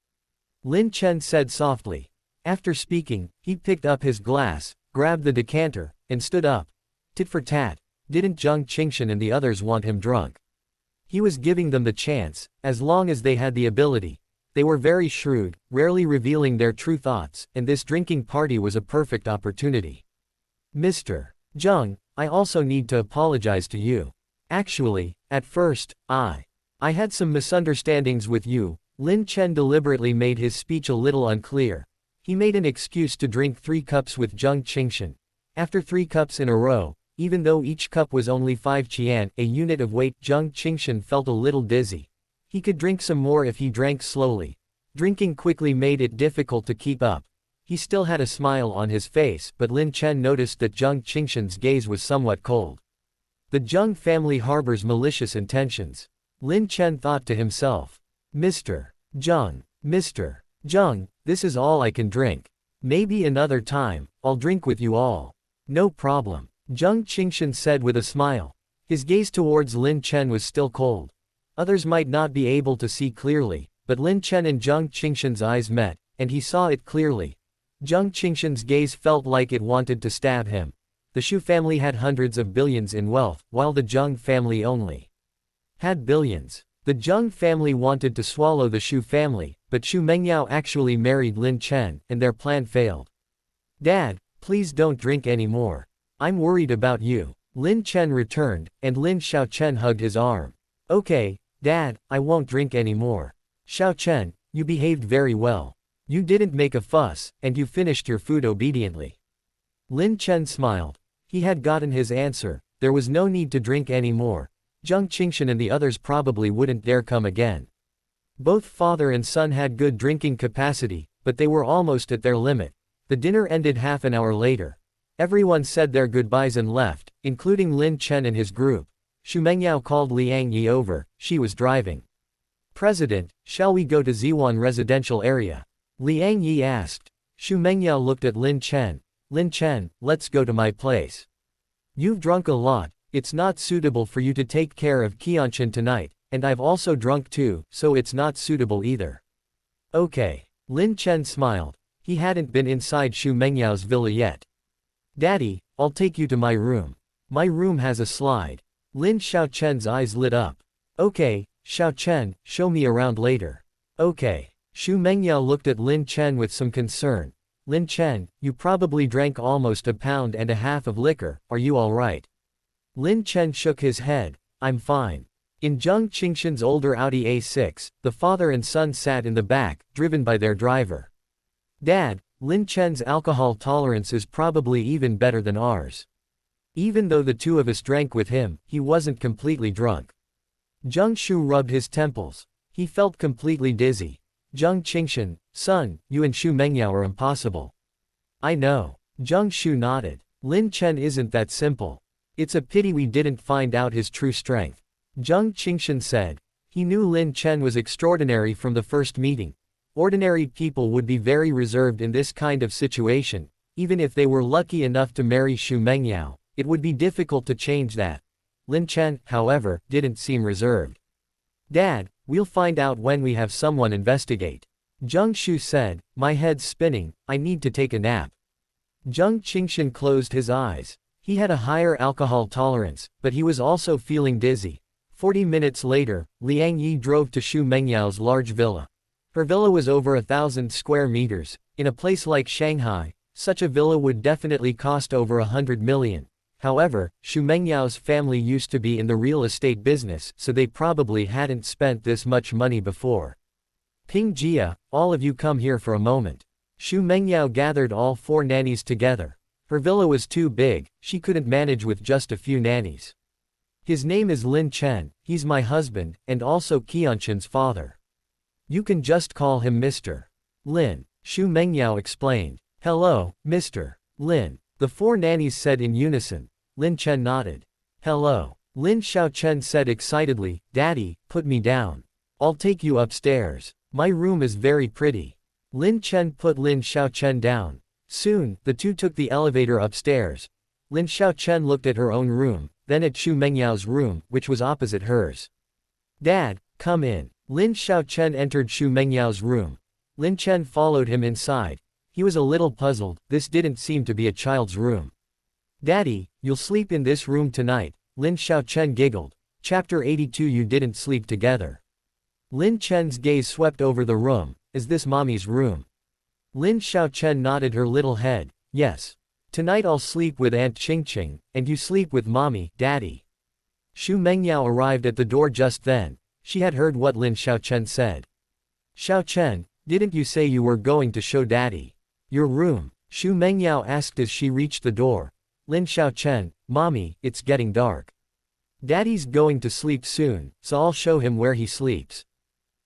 S1: Lin Chen said softly. After speaking, he picked up his glass, grabbed the decanter, and stood up. Tit for tat. Didn't Zheng Qianqian and the others want him drunk? He was giving them the chance, as long as they had the ability. They were very shrewd, rarely revealing their true thoughts, and this drinking party was a perfect opportunity. "Mr. Zheng, I also need to apologize to you. Actually, at first, I had some misunderstandings with you." Lin Chen deliberately made his speech a little unclear. He made an excuse to drink 3 cups with Zheng Qianqian. After 3 cups in a row, even though each cup was only 5 qian, a unit of weight, Zheng Qianqian felt a little dizzy. He could drink some more if he drank slowly. Drinking quickly made it difficult to keep up. He still had a smile on his face, but Lin Chen noticed that Zheng Qianqian's gaze was somewhat cold. The Zheng family harbors malicious intentions. Lin Chen thought to himself. Mr. Zheng, this is all I can drink. Maybe another time, I'll drink with you all. No problem. Zheng Qianqian said with a smile. His gaze towards Lin Chen was still cold. Others might not be able to see clearly, but Lin Chen and Zheng Qianqian's eyes met, and he saw it clearly. Zheng Qianqian's gaze felt like it wanted to stab him. The Shu family had hundreds of billions in wealth, while the Zheng family only had billions. The Zheng family wanted to swallow the Shu family, but Shu Mengyao actually married Lin Chen, and their plan failed. "Dad, please don't drink anymore. I'm worried about you." Lin Chen returned, and Lin Xiaochen hugged his arm. "Okay, Dad, I won't drink anymore. Xiaochen, you behaved very well. You didn't make a fuss, and you finished your food obediently." Lin Chen smiled. He had gotten his answer. There was no need to drink anymore. Zheng Qianqian and the others probably wouldn't dare come again. Both father and son had good drinking capacity, but they were almost at their limit. The dinner ended half an hour later. Everyone said their goodbyes and left, including Lin Chen and his group. Shu Mengyao called Liang Yi over. She was driving. "President, shall we go to Ziwan residential area?" Liang Yi asked. Shu Mengyao looked at Lin Chen. "Lin Chen, let's go to my place. You've drunk a lot. It's not suitable for you to take care of Qianqian tonight, and I've also drunk too, so it's not suitable either." "Okay." Lin Chen smiled. He hadn't been inside Shu Mengyao's villa yet. "Daddy, I'll take you to my room. My room has a slide." Lin Xiaochen's eyes lit up. "Okay, Xiaochen, show me around later." "Okay." Shu Mengyao looked at Lin Chen with some concern. "Lin Chen, you probably drank almost 1.5 pounds of liquor, are you alright?" Lin Chen shook his head. "I'm fine." In Zheng Qianqian's older Audi A6, the father and son sat in the back, driven by their driver. "Dad, Lin Chen's alcohol tolerance is probably even better than ours. Even though the two of us drank with him, he wasn't completely drunk." Zheng Shu rubbed his temples. He felt completely dizzy. "Zheng Qianqian, son, you and Shu Mengyao are impossible." "I know." Zheng Shu nodded. "Lin Chen isn't that simple. It's a pity we didn't find out his true strength." Zheng Qianqian said. He knew Lin Chen was extraordinary from the first meeting. Ordinary people would be very reserved in this kind of situation. Even if they were lucky enough to marry Shu Mengyao, it would be difficult to change that. Lin Chen, however, didn't seem reserved. "Dad, we'll find out when we have someone investigate." Zheng Shu said. "My head's spinning, I need to take a nap." Zheng Qianqian closed his eyes. He had a higher alcohol tolerance, but he was also feeling dizzy. 40 minutes later, Liang Yi drove to Shu Mengyao's large villa. Her villa was over 1,000 square meters. In a place like Shanghai, Such a villa would definitely cost over 100 million. However, Xu Mengyao's family used to be in the real estate business, so they probably hadn't spent this much money before. Ping Jia, all of you come here for a moment. Xu Mengyao gathered all 4 nannies together. Her villa was too big, she couldn't manage with just a few nannies. His name is Lin Chen, he's my husband, and also Qianqian's father. You can just call him Mr. Lin, Xu Mengyao explained. Hello, Mr. Lin, the 4 nannies said in unison. Lin Chen nodded. Hello. Lin Xiaochen said excitedly, Daddy, put me down. I'll take you upstairs. My room is very pretty. Lin Chen put Lin Xiaochen down. Soon, the two took the elevator upstairs. Lin Xiaochen looked at her own room, then at Xu Mengyao's room, which was opposite hers. Dad, come in. Lin Xiaochen entered Xu Mengyao's room. Lin Chen followed him inside. He was a little puzzled, this didn't seem to be a child's room. Daddy, you'll sleep in this room tonight, Lin Xiaochen giggled. Chapter 82 You didn't sleep together. Lin Chen's gaze swept over the room. Is this mommy's room? Lin Xiaochen nodded her little head. Yes. Tonight I'll sleep with Aunt Qingqing, and you sleep with mommy, daddy. Xu Mengyao arrived at the door just then. She had heard what Lin Xiaochen said. Xiaochen, didn't you say you were going to show daddy your room? Xu Mengyao asked as she reached the door. Lin Xiaochen, mommy, it's getting dark. Daddy's going to sleep soon, so I'll show him where he sleeps.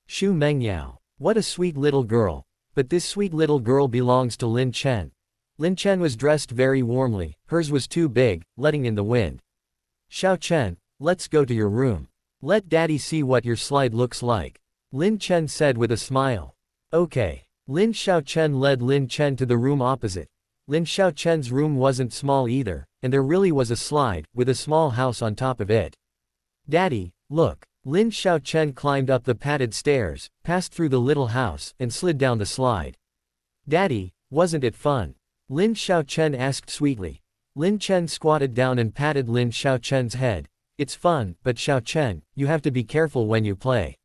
S1: Xu Mengyao, what a sweet little girl. But this sweet little girl belongs to Lin Chen. Lin Chen was dressed very warmly, hers was too big, letting in the wind. Xiaochen, let's go to your room. Let daddy see what your slide looks like. Lin Chen said with a smile. Okay. Lin Xiaochen led Lin Chen to the room opposite. Lin Xiaochen's room wasn't small either, and there really was a slide, with a small house on top of it. Daddy, look. Lin Xiaochen climbed up the padded stairs, passed through the little house, and slid down the slide. Daddy, wasn't it fun? Lin Xiaochen asked sweetly. Lin Chen squatted down and patted Lin Xiaochen's head. It's fun, but Xiaochen, you have to be careful when you play.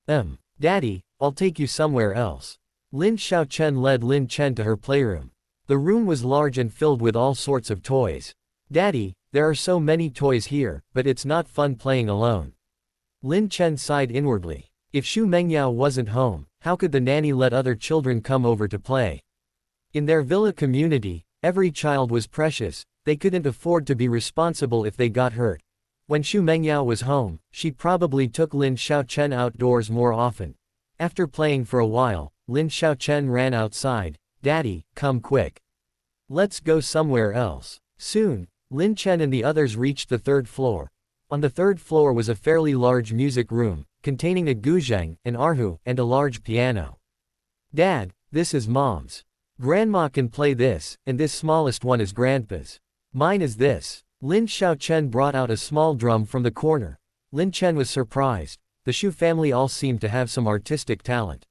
S1: Daddy, I'll take you somewhere else. Lin Xiaochen led Lin Chen to her playroom. The room was large and filled with all sorts of toys. Daddy, there are so many toys here, but it's not fun playing alone. Lin Chen sighed inwardly. If Xu Mengyao wasn't home, how could the nanny let other children come over to play? In their villa community, every child was precious, they couldn't afford to be responsible if they got hurt. When Xu Mengyao was home, she probably took Lin Xiaochen outdoors more often. After playing for a while, Lin Xiaochen ran outside. Daddy, come quick. Let's go somewhere else. Soon, Lin Chen and the others reached the 3rd floor. On the 3rd floor was a fairly large music room, containing a guzheng, an erhu, and a large piano. Dad, this is Mom's. Grandma can play this, and this smallest one is Grandpa's. Mine is this. Lin Xiaochen brought out a small drum from the corner. Lin Chen was surprised. The Xu family all seemed to have some artistic talent.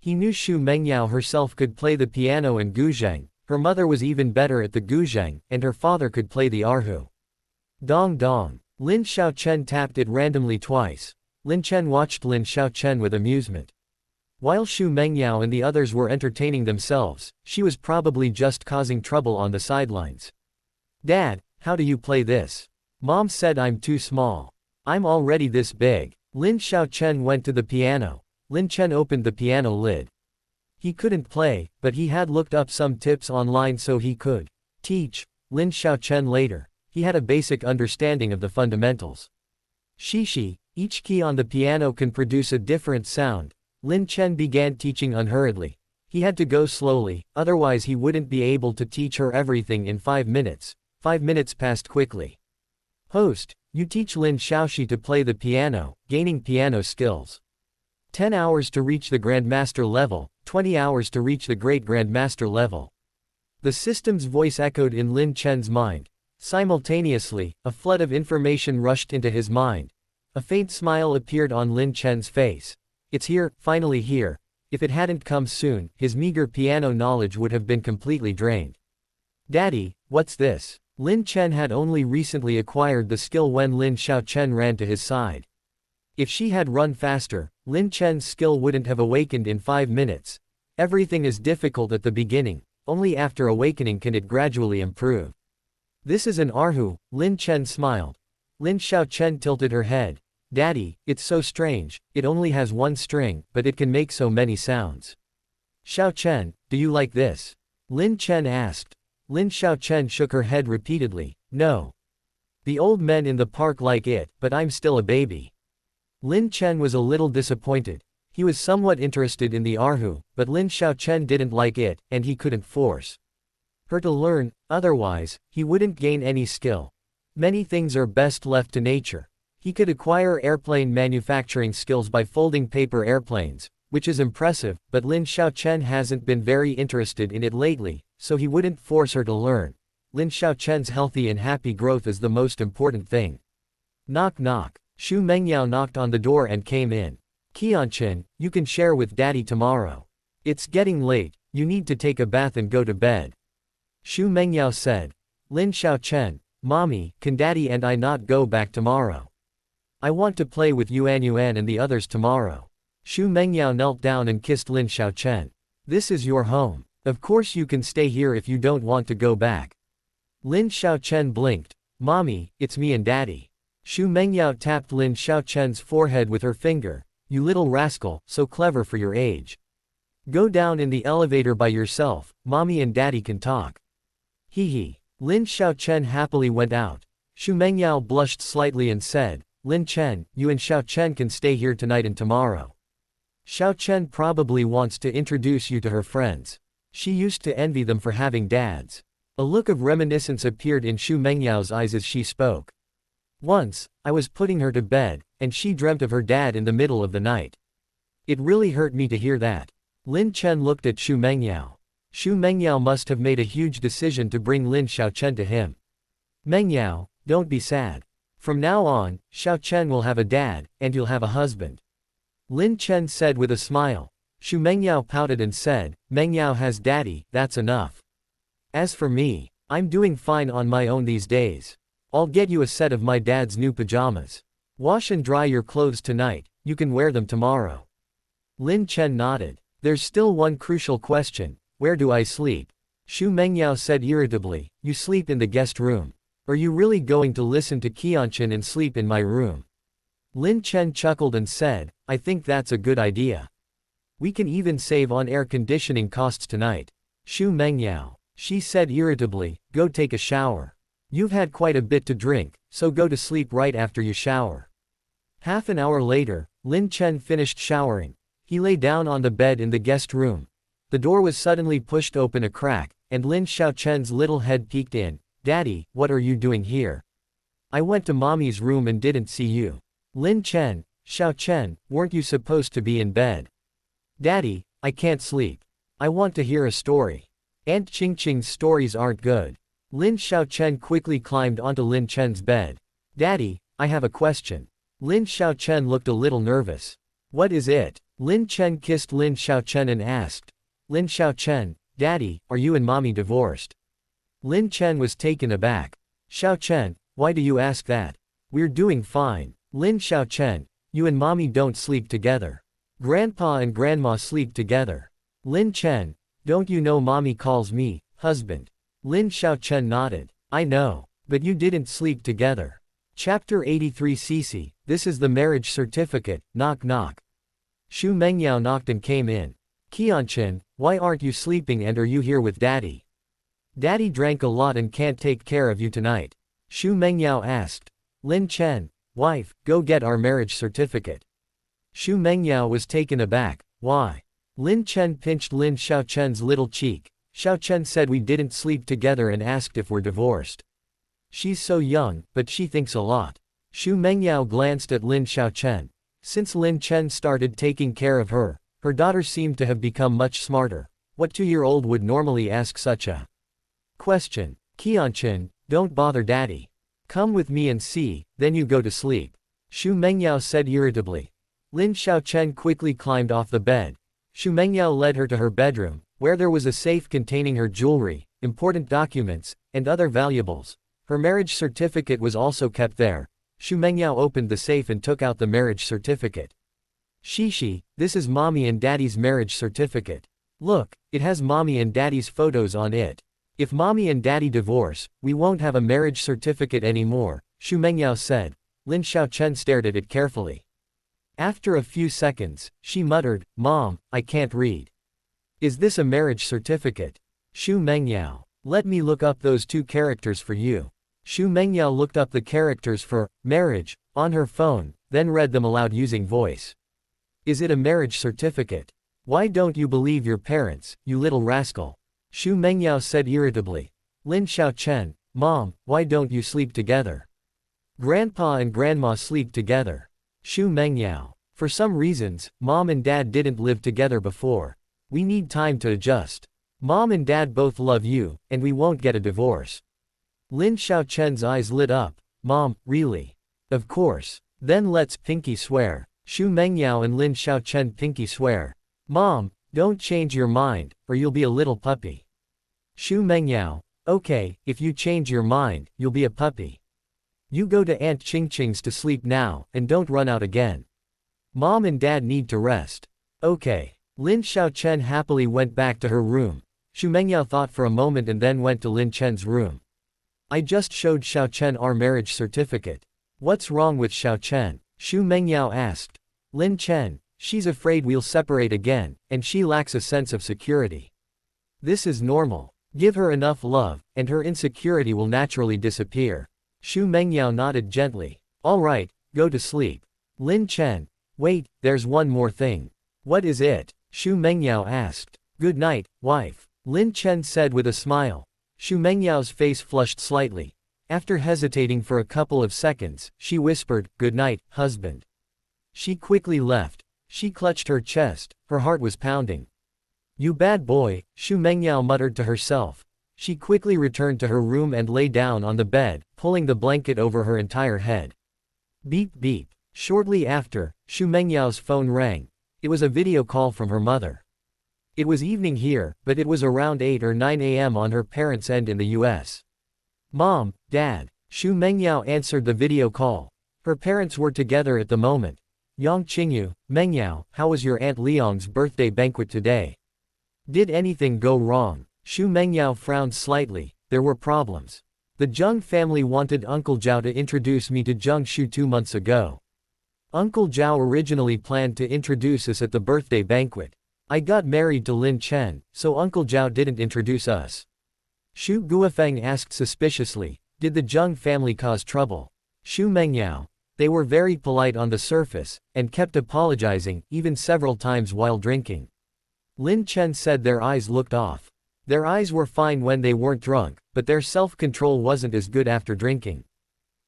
S1: He knew Xu Mengyao herself could play the piano and guzheng, her mother was even better at the guzheng, and her father could play the erhu. Dong dong. Lin Xiaochen tapped it randomly twice. Lin Chen watched Lin Xiaochen with amusement. While Xu Mengyao and the others were entertaining themselves, she was probably just causing trouble on the sidelines. Dad, how do you play this? Mom said I'm too small. I'm already this big. Lin Xiaochen went to the piano. Lin Chen opened the piano lid. He couldn't play, but he had looked up some tips online so he could teach Lin Xiaochen later. He had a basic understanding of the fundamentals. Shishi, each key on the piano can produce a different sound. Lin Chen began teaching unhurriedly. He had to go slowly, otherwise he wouldn't be able to teach her everything in 5 minutes. 5 minutes passed quickly. Host, you teach Lin Xiaoxi to play the piano, gaining piano skills. 10 hours to reach the Grandmaster level, 20 hours to reach the Great Grandmaster level. The system's voice echoed in Lin Chen's mind. Simultaneously, a flood of information rushed into his mind. A faint smile appeared on Lin Chen's face. It's here, finally here. If it hadn't come soon, his meager piano knowledge would have been completely drained. Daddy, what's this? Lin Chen had only recently acquired the skill when Lin Xiaochen ran to his side. If she had run faster, Lin Chen's skill wouldn't have awakened in 5 minutes. Everything is difficult at the beginning. only after awakening can it gradually improve. This is an erhu, Lin Chen smiled. Lin Xiaochen tilted her head. Daddy, it's so strange, it only has one string, but it can make so many sounds. Xiaochen, do you like this? Lin Chen asked. Lin Xiaochen shook her head repeatedly, no. The old men in the park like it, but I'm still a baby. Lin Chen was a little disappointed. He was somewhat interested in the erhu, but Lin Xiaochen didn't like it, and he couldn't force her to learn, otherwise, he wouldn't gain any skill. Many things are best left to nature. He could acquire airplane manufacturing skills by folding paper airplanes, which is impressive, but Lin Xiaochen hasn't been very interested in it lately, so he wouldn't force her to learn. Lin Xiaochen's healthy and happy growth is the most important thing. Knock knock. Xu Mengyao knocked on the door and came in. Qianqian, you can share with Daddy tomorrow. It's getting late, you need to take a bath and go to bed. Xu Mengyao said. Lin Xiaochen, Mommy, can Daddy and I not go back tomorrow? I want to play with Yuan and the others tomorrow. Xu Mengyao knelt down and kissed Lin Xiaochen. This is your home. Of course you can stay here if you don't want to go back. Lin Xiaochen blinked. Mommy, it's me and Daddy. Xu Mengyao tapped Lin Xiaochen's forehead with her finger. You little rascal, so clever for your age. Go down in the elevator by yourself, Mommy and Daddy can talk. Hee hee. Lin Xiaochen happily went out. Xu Mengyao blushed slightly and said, Lin Chen, you and Xiaochen can stay here tonight and tomorrow. Xiaochen probably wants to introduce you to her friends. She used to envy them for having dads. A look of reminiscence appeared in Xu Mengyao's eyes as she spoke. Once, I was putting her to bed, and she dreamt of her dad in the middle of the night. It really hurt me to hear that. Lin Chen looked at Xu Mengyao. Xu Mengyao must have made a huge decision to bring Lin Xiaochen to him. Mengyao, don't be sad. From now on, Xiaochen will have a dad, and you'll have a husband. Lin Chen said with a smile. Xu Mengyao pouted and said, Mengyao has daddy, that's enough. As for me, I'm doing fine on my own these days. I'll get you a set of my dad's new pajamas. Wash and dry your clothes tonight, you can wear them tomorrow. Lin Chen nodded. There's still one crucial question, where do I sleep? Xu Mengyao said irritably, you sleep in the guest room. Are you really going to listen to Qianqian and sleep in my room? Lin Chen chuckled and said, I think that's a good idea. We can even save on air conditioning costs tonight. Xu Mengyao. She said irritably, go take a shower. You've had quite a bit to drink, so go to sleep right after you shower. Half an hour later, Lin Chen finished showering. He lay down on the bed in the guest room. The door was suddenly pushed open a crack, and Lin Xiaochen's little head peeked in. Daddy, what are you doing here? I went to Mommy's room and didn't see you. Lin Chen, Xiaochen, weren't you supposed to be in bed? Daddy, I can't sleep. I want to hear a story. Aunt Qingqing's stories aren't good. Lin Xiaochen quickly climbed onto Lin Chen's bed. Daddy, I have a question. Lin Xiaochen looked a little nervous. What is it? Lin Chen kissed Lin Xiaochen and asked. Lin Xiaochen, Daddy, are you and Mommy divorced? Lin Chen was taken aback. Xiaochen, why do you ask that? We're doing fine. Lin Xiaochen, you and Mommy don't sleep together. Grandpa and Grandma sleep together. Lin Chen, don't you know Mommy calls me husband? Lin Xiaochen nodded. I know. But you didn't sleep together. Chapter 83 Cece, this is the marriage certificate, knock knock. Xu Mengyao knocked and came in. Qianqian, why aren't you sleeping and are you here with Daddy? Daddy drank a lot and can't take care of you tonight. Xu Mengyao asked. Lin Chen, wife, go get our marriage certificate. Xu Mengyao was taken aback. Why? Lin Chen pinched Lin Xiaochen's little cheek. Xiaochen said we didn't sleep together and asked if we're divorced. She's so young, but she thinks a lot. Xu Mengyao glanced at Lin Xiaochen. Since Lin Chen started taking care of her, her daughter seemed to have become much smarter. What 2-year-old would normally ask such a question? Qianqian, don't bother Daddy. Come with me and see, then you go to sleep. Xu Mengyao said irritably. Lin Xiaochen quickly climbed off the bed. Xu Mengyao led her to her bedroom, where there was a safe containing her jewelry, important documents, and other valuables. Her marriage certificate was also kept there. Xu Mengyao opened the safe and took out the marriage certificate. Shishi, this is Mommy and Daddy's marriage certificate. Look, it has mommy and daddy's photos on it. If mommy and daddy divorce, we won't have a marriage certificate anymore, Xu Mengyao said. Lin Chen stared at it carefully. After a few seconds, she muttered, Mom, I can't read. Is this a marriage certificate? Xu Mengyao. Let me look up those two characters for you. Xu Mengyao looked up the characters for marriage on her phone, then read them aloud using voice. Is it a marriage certificate? Why don't you believe your parents, you little rascal? Xu Mengyao said irritably. Lin Chen, Mom, why don't you sleep together? Grandpa and Grandma sleep together. Xu Mengyao. For some reasons, Mom and Dad didn't live together before. We need time to adjust. Mom and Dad both love you, and we won't get a divorce. Lin Chen's eyes lit up. Mom, really? Of course. Then let's pinky swear. Xu Mengyao and Lin Chen pinky swear. Mom, don't change your mind, or you'll be a little puppy. Xu Mengyao. Okay, if you change your mind, you'll be a puppy. You go to Aunt Qingqing's to sleep now, and don't run out again. Mom and Dad need to rest. Okay. Lin Chen happily went back to her room. Xu Mengyao thought for a moment and then went to Lin Chen's room. I just showed Chen our marriage certificate. What's wrong with Chen? Xu Mengyao asked. Lin Chen, she's afraid we'll separate again, and she lacks a sense of security. This is normal. Give her enough love, and her insecurity will naturally disappear. Xu Mengyao nodded gently. All right, go to sleep. Lin Chen. Wait, there's one more thing. What is it? Xu Mengyao asked. Good night, wife. Lin Chen said with a smile. Xu Mengyao's face flushed slightly. After hesitating for a couple of seconds, she whispered, Good night, husband. She quickly left. She clutched her chest, her heart was pounding. You bad boy, Xu Mengyao muttered to herself. She quickly returned to her room and lay down on the bed, pulling the blanket over her entire head. Beep beep. Shortly after, Xu Mengyao's phone rang. It was a video call from her mother. It was evening here, but it was around 8 or 9 a.m. on her parents' end in the US. Mom, Dad. Xu Mengyao answered the video call. Her parents were together at the moment. Yang Qingyu, Mengyao, how was your Aunt Liang's birthday banquet today? Did anything go wrong? Xu Mengyao frowned slightly. There were problems. The Zheng family wanted Uncle Zhao to introduce me to Zheng Shu 2 months ago. Uncle Zhao originally planned to introduce us at the birthday banquet. I got married to Lin Chen, so Uncle Zhao didn't introduce us. Xu Guofeng asked suspiciously, did the Zheng family cause trouble? Xu Mengyao. They were very polite on the surface, and kept apologizing, even several times while drinking. Lin Chen said their eyes looked off. Their eyes were fine when they weren't drunk, but their self-control wasn't as good after drinking.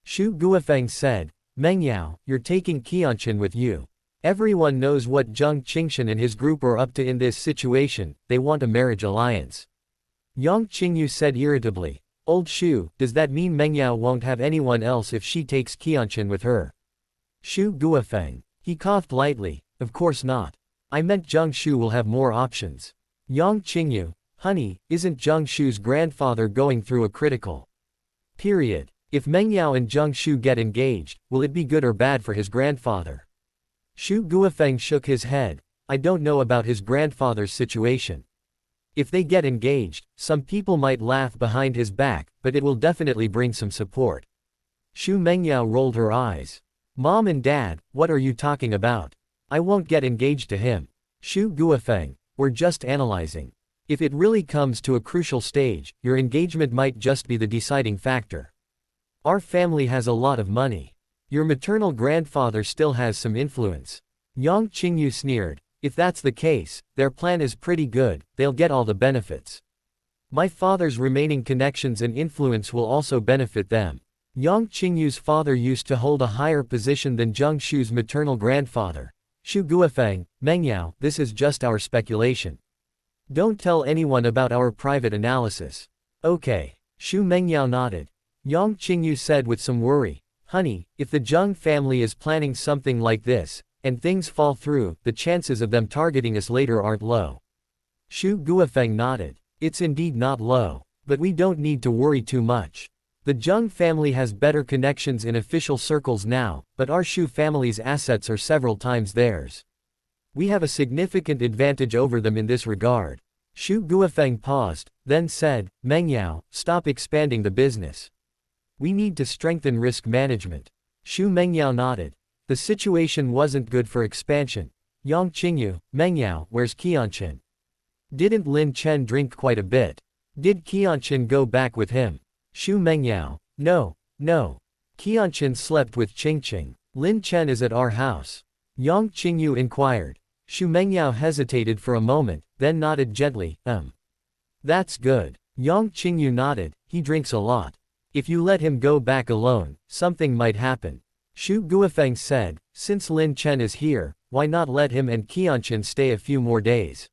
S1: Xu Guofeng said, Mengyao, you're taking Qianqian with you. Everyone knows what Zheng Qingshan and his group are up to in this situation, they want a marriage alliance. Yang Qingyu said irritably, Old Xu, does that mean Mengyao won't have anyone else if she takes Qianqian with her? Xu Guofeng. He coughed lightly, of course not. I meant Zheng Shu will have more options. Yang Qingyu, honey, isn't Zheng Shu's grandfather going through a critical period? If Mengyao and Zheng Shu get engaged, will it be good or bad for his grandfather? Xu Guofeng shook his head. I don't know about his grandfather's situation. If they get engaged, some people might laugh behind his back, but it will definitely bring some support. Xu Mengyao rolled her eyes. Mom and Dad, what are you talking about? I won't get engaged to him. Xu Guofeng, we're just analyzing. If it really comes to a crucial stage, your engagement might just be the deciding factor. Our family has a lot of money. Your maternal grandfather still has some influence. Yang Qingyu sneered. If that's the case, their plan is pretty good, they'll get all the benefits. My father's remaining connections and influence will also benefit them. Yang Qingyu's father used to hold a higher position than Zheng Shu's maternal grandfather. Xu Guofeng, Mengyao, this is just our speculation. Don't tell anyone about our private analysis. Okay. Xu Mengyao nodded. Yang Qingyu said with some worry. Honey, if the Zheng family is planning something like this, and things fall through, the chances of them targeting us later aren't low. Xu Guofeng nodded. It's indeed not low. But we don't need to worry too much. The Zheng family has better connections in official circles now, but our Shu family's assets are several times theirs. We have a significant advantage over them in this regard. Xu Guofeng paused, then said, Mengyao, stop expanding the business. We need to strengthen risk management. Xu Mengyao nodded. The situation wasn't good for expansion. Yang Qingyu, Mengyao, where's Qianqian? Didn't Lin Chen drink quite a bit? Did Qianqian go back with him? Xu Mengyao, no. Qianqian slept with Qingqing. Lin Chen is at our house. Yang Qingyu inquired. Xu Mengyao hesitated for a moment, then nodded gently, That's good. Yang Qingyu nodded, he drinks a lot. If you let him go back alone, something might happen. Xu Guofeng said, since Lin Chen is here, why not let him and Qianqian stay a few more days?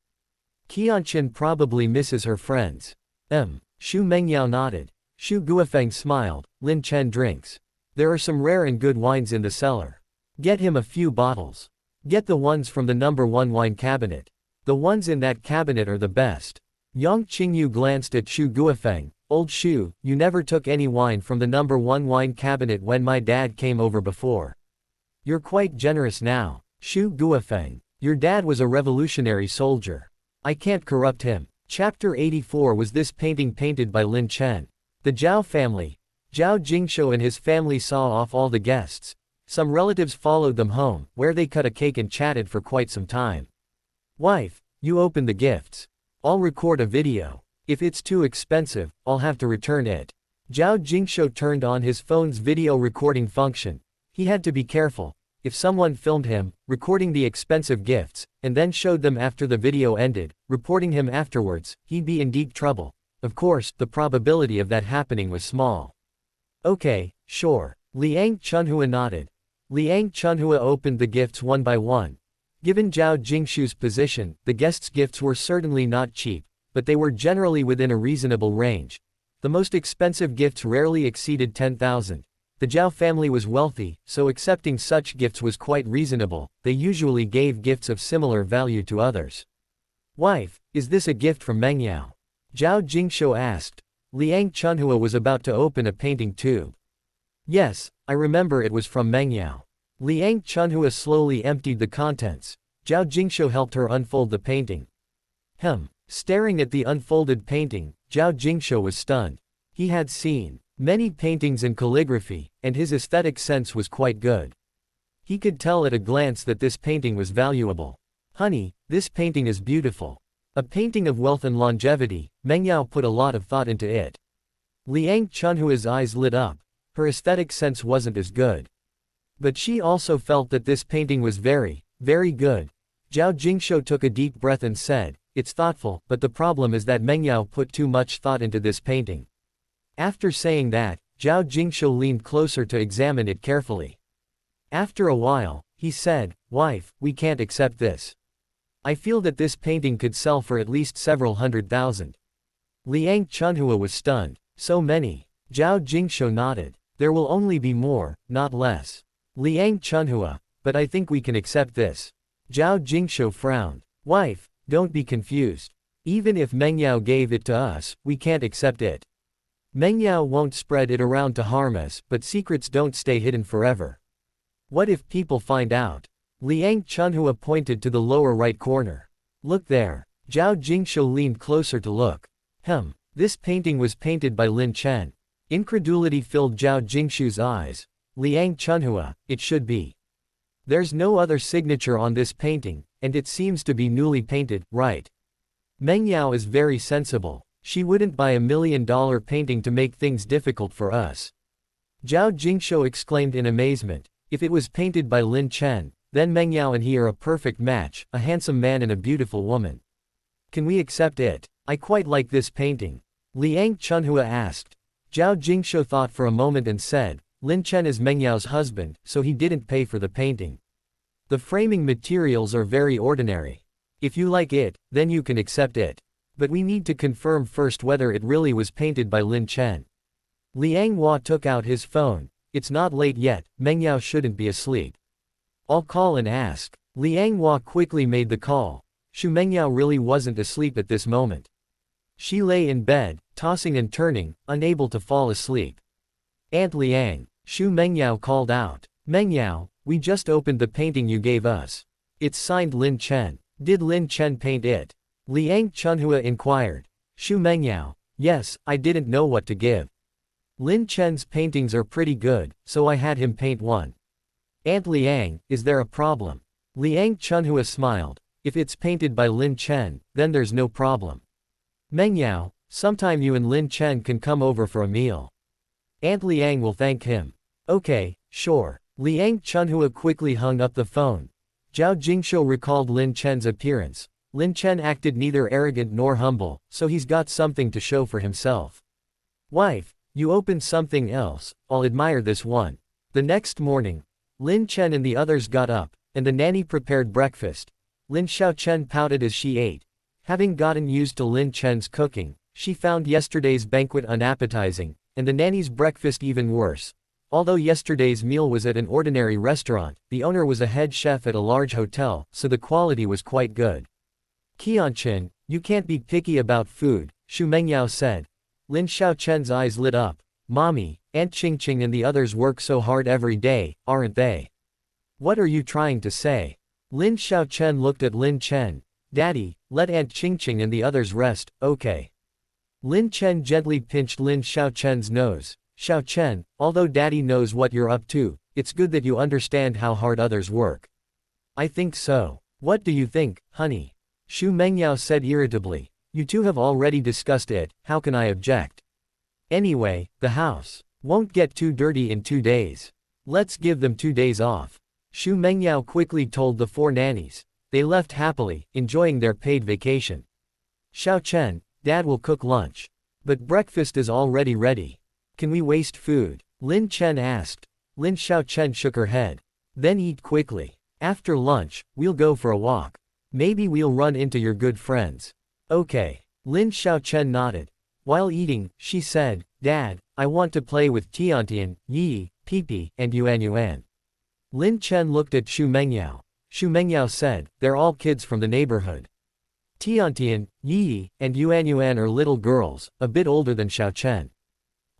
S1: Qianqian probably misses her friends. Xu Mengyao nodded. Xu Guofeng smiled, Lin Chen drinks. There are some rare and good wines in the cellar. Get him a few bottles. Get the ones from the #1 wine cabinet. The ones in that cabinet are the best. Yang Qingyu glanced at Xu Guofeng. Old Xu, you never took any wine from the #1 wine cabinet when my dad came over before. You're quite generous now. Xu Guofeng. Your dad was a revolutionary soldier. I can't corrupt him. Chapter 84 was this painting painted by Lin Chen. The Zhao family. Zhao Jingshou and his family saw off all the guests. Some relatives followed them home, where they cut a cake and chatted for quite some time. Wife, you open the gifts. I'll record a video. If it's too expensive, I'll have to return it. Zhao Jingshou turned on his phone's video recording function. He had to be careful. If someone filmed him, recording the expensive gifts, and then showed them after the video ended, reporting him afterwards, he'd be in deep trouble. Of course, the probability of that happening was small. Okay, sure. Liang Chunhua nodded. Liang Chunhua opened the gifts one by one. Given Zhao Jingshou's position, the guests' gifts were certainly not cheap, but they were generally within a reasonable range. The most expensive gifts rarely exceeded 10,000. The Zhao family was wealthy, so accepting such gifts was quite reasonable. They usually gave gifts of similar value to others. Wife, is this a gift from Mengyao? Zhao Jingshou asked. Liang Chunhua was about to open a painting tube. Yes, I remember it was from Mengyao. Liang Chunhua slowly emptied the contents. Zhao Jingshou helped her unfold the painting. Staring at the unfolded painting, Zhao Jingshou was stunned. He had seen many paintings and calligraphy, and his aesthetic sense was quite good. He could tell at a glance that this painting was valuable. Honey, this painting is beautiful. A painting of wealth and longevity. Mengyao put a lot of thought into it. Liang Chunhua's eyes lit up. Her aesthetic sense wasn't as good. But she also felt that this painting was very, very good. Zhao Jingshou took a deep breath and said, it's thoughtful, but the problem is that Mengyao put too much thought into this painting. After saying that, Zhao Jingshou leaned closer to examine it carefully. After a while, he said, Wife, we can't accept this. I feel that this painting could sell for at least several 100,000. Liang Chunhua was stunned. So many. Zhao Jingshou nodded. There will only be more, not less. Liang Chunhua, but I think we can accept this. Zhao Jingshou frowned. Wife, don't be confused. Even if Mengyao gave it to us, we can't accept it. Mengyao won't spread it around to harm us, but secrets don't stay hidden forever. What if people find out? Liang Chunhua pointed to the lower right corner. Look there. Zhao Jingshou leaned closer to look. This painting was painted by Lin Chen. Incredulity filled Zhao Jingshou's eyes. Liang Chunhua, it should be. There's no other signature on this painting, and it seems to be newly painted, right? Mengyao is very sensible. She wouldn't buy $1 million painting to make things difficult for us. Zhao Jingshou exclaimed in amazement. If it was painted by Lin Chen, then Mengyao and he are a perfect match, a handsome man and a beautiful woman. Can we accept it? I quite like this painting. Liang Chunhua asked. Zhao Jingshou thought for a moment and said, Lin Chen is Mengyao's husband, so he didn't pay for the painting. The framing materials are very ordinary. If you like it, then you can accept it. But we need to confirm first whether it really was painted by Lin Chen. Liang Hua took out his phone. It's not late yet, Mengyao shouldn't be asleep. I'll call and ask. Liang Hua quickly made the call. Xu Mengyao really wasn't asleep at this moment. She lay in bed, tossing and turning, unable to fall asleep. Aunt Liang, Xu Mengyao called out. Mengyao, we just opened the painting you gave us. It's signed Lin Chen. Did Lin Chen paint it? Liang Chunhua inquired. Xu Mengyao. Yes, I didn't know what to give. Lin Chen's paintings are pretty good, so I had him paint one. Aunt Liang, is there a problem? Liang Chunhua smiled. If it's painted by Lin Chen, then there's no problem. Mengyao, sometime you and Lin Chen can come over for a meal. Aunt Liang will thank him. Okay, sure. Liang Chunhua quickly hung up the phone. Zhao Jingshou recalled Lin Chen's appearance. Lin Chen acted neither arrogant nor humble, so he's got something to show for himself. Wife, you opened something else, I'll admire this one. The next morning, Lin Chen and the others got up, and the nanny prepared breakfast. Lin Xiaochen pouted as she ate. Having gotten used to Lin Chen's cooking, she found yesterday's banquet unappetizing, and the nanny's breakfast even worse. Although yesterday's meal was at an ordinary restaurant, the owner was a head chef at a large hotel, so the quality was quite good. Qianqian, you can't be picky about food, Xu Mengyao said. Lin Xiaochen's eyes lit up. Mommy, Aunt Qingqing and the others work so hard every day, aren't they? What are you trying to say? Lin Xiaochen looked at Lin Chen. Daddy, let Aunt Qingqing and the others rest, okay. Lin Chen gently pinched Lin Xiaochen's nose. Xiaochen, although Daddy knows what you're up to, it's good that you understand how hard others work. I think so. What do you think, honey? Xu Mengyao said irritably. You two have already discussed it, how can I object? Anyway, the house won't get too dirty in 2 days. Let's give them 2 days off. Xu Mengyao quickly told the 4 nannies. They left happily, enjoying their paid vacation. Xiaochen, Dad will cook lunch. But breakfast is already ready. Can we waste food? Lin Chen asked. Lin Xiaochen shook her head. Then eat quickly. After lunch, we'll go for a walk. Maybe we'll run into your good friends. Okay. Lin Xiaochen nodded. While eating, she said, Dad, I want to play with Qianqian, Yi, Pipi, and Yuan. Lin Chen looked at Xu Mengyao. Xu Mengyao said, they're all kids from the neighborhood. Qianqian, Yi, and Yuan are little girls, a bit older than Xiaochen.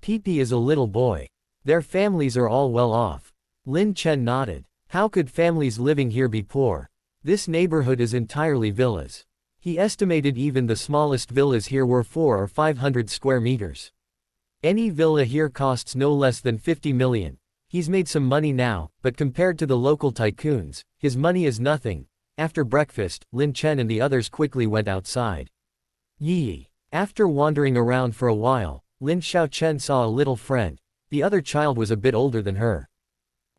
S1: Pipi is a little boy. Their families are all well off. Lin Chen nodded. How could families living here be poor? This neighborhood is entirely villas. He estimated even the smallest villas here were 400 or 500 square meters. Any villa here costs no less than 50 million. He's made some money now, but compared to the local tycoons, his money is nothing. After breakfast, Lin Chen and the others quickly went outside. Yi. After wandering around for a while, Lin Xiaochen saw a little friend. The other child was a bit older than her.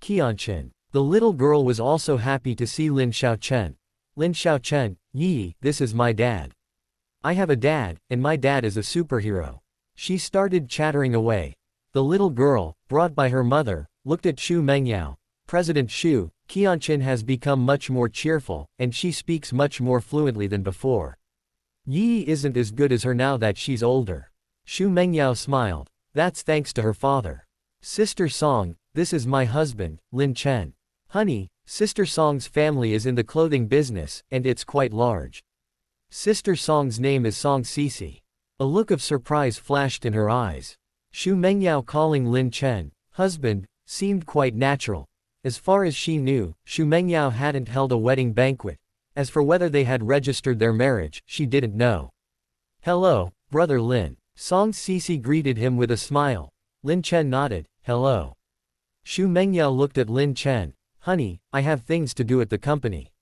S1: Qianqian. The little girl was also happy to see Lin Xiaochen. Lin Xiaochen, Yi, this is my dad. I have a dad, and my dad is a superhero. She started chattering away. The little girl, brought by her mother, looked at Xu Mengyao. President Xu, Qianqian has become much more cheerful, and she speaks much more fluently than before. Yi isn't as good as her now that she's older. Xu Mengyao smiled. That's thanks to her father. Sister Song, this is my husband, Lin Chen. Honey, Sister Song's family is in the clothing business, and it's quite large. Sister Song's name is Song Sisi. A look of surprise flashed in her eyes. Xu Mengyao calling Lin Chen husband seemed quite natural. As far as she knew, Xu Mengyao hadn't held a wedding banquet. As for whether they had registered their marriage, she didn't know. Hello, brother Lin. Song Sisi greeted him with a smile. Lin Chen nodded. Hello. Xu Mengyao looked at Lin Chen. Honey, I have things to do at the company.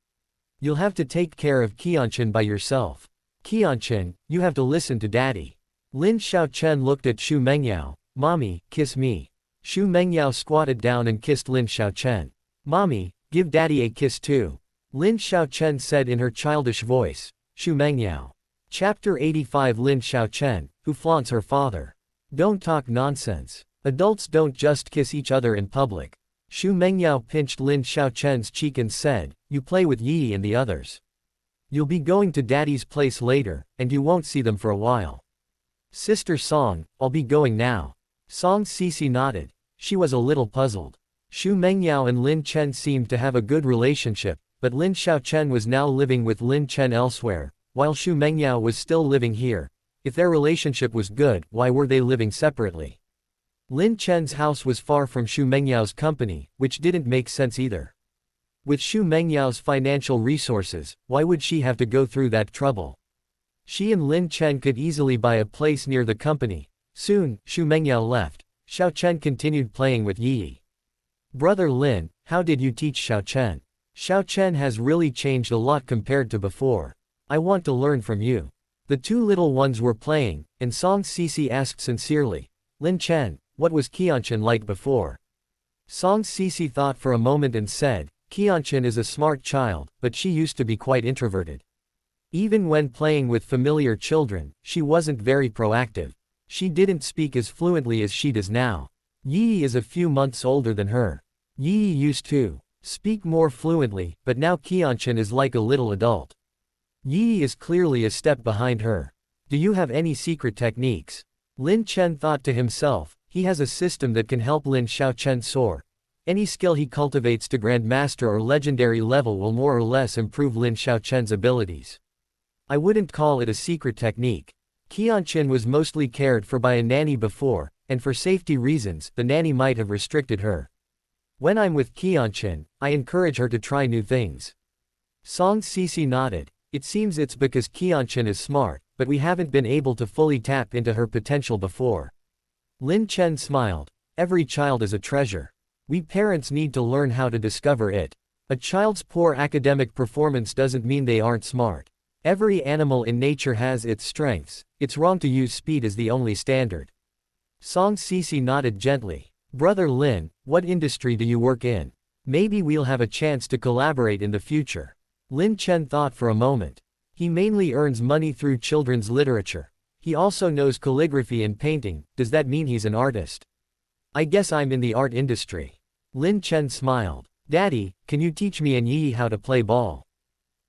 S1: You'll have to take care of Qianqian by yourself. Qianqian, you have to listen to Daddy. Lin Xiaochen looked at Xu Mengyao. Mommy, kiss me. Xu Mengyao squatted down and kissed Lin Xiaochen. Mommy, give Daddy a kiss too. Lin Xiaochen said in her childish voice. Xu Mengyao. Chapter 85 Lin Xiaochen, who flaunts her father. Don't talk nonsense. Adults don't just kiss each other in public. Xu Mengyao pinched Lin Xiaochen's cheek and said, you play with Yi and the others. You'll be going to Daddy's place later, and you won't see them for a while. Sister Song, I'll be going now. Song Sisi nodded. She was a little puzzled. Xu Mengyao and Lin Chen seemed to have a good relationship, but Lin Xiaochen was now living with Lin Chen elsewhere, while Xu Mengyao was still living here. If their relationship was good, why were they living separately? Lin Chen's house was far from Xu Mengyao's company, which didn't make sense either. With Xu Mengyao's financial resources, why would she have to go through that trouble? She and Lin Chen could easily buy a place near the company. Soon, Xu Mengyao left. Xiao Chen continued playing with Yi. Brother Lin, how did you teach Xiao Chen? Xiao Chen has really changed a lot compared to before. I want to learn from you. The two little ones were playing, and Song Cici asked sincerely. Lin Chen, what was Qianqian like before? Song Cici thought for a moment and said, Qianqian is a smart child, but she used to be quite introverted. Even when playing with familiar children, she wasn't very proactive. She didn't speak as fluently as she does now. Yi is a few months older than her. Yi used to speak more fluently, but now Qianqian is like a little adult. Yi is clearly a step behind her. Do you have any secret techniques? Lin Chen thought to himself, he has a system that can help Lin Xiao Chen soar. Any skill he cultivates to Grandmaster or Legendary level will more or less improve Lin Xiao Chen's abilities. I wouldn't call it a secret technique. Qianqian was mostly cared for by a nanny before, and for safety reasons, the nanny might have restricted her. When I'm with Qianqian, I encourage her to try new things. Song Cici nodded. It seems it's because Qianqian is smart, but we haven't been able to fully tap into her potential before. Lin Chen smiled. Every child is a treasure. We parents need to learn how to discover it. A child's poor academic performance doesn't mean they aren't smart. Every animal in nature has its strengths. It's wrong to use speed as the only standard. Song Cici nodded gently. Brother Lin, what industry do you work in? Maybe we'll have a chance to collaborate in the future. Lin Chen thought for a moment. He mainly earns money through children's literature. He also knows calligraphy and painting. Does that mean he's an artist? I guess I'm in the art industry. Lin Chen smiled. Daddy, can you teach me and Yi how to play ball?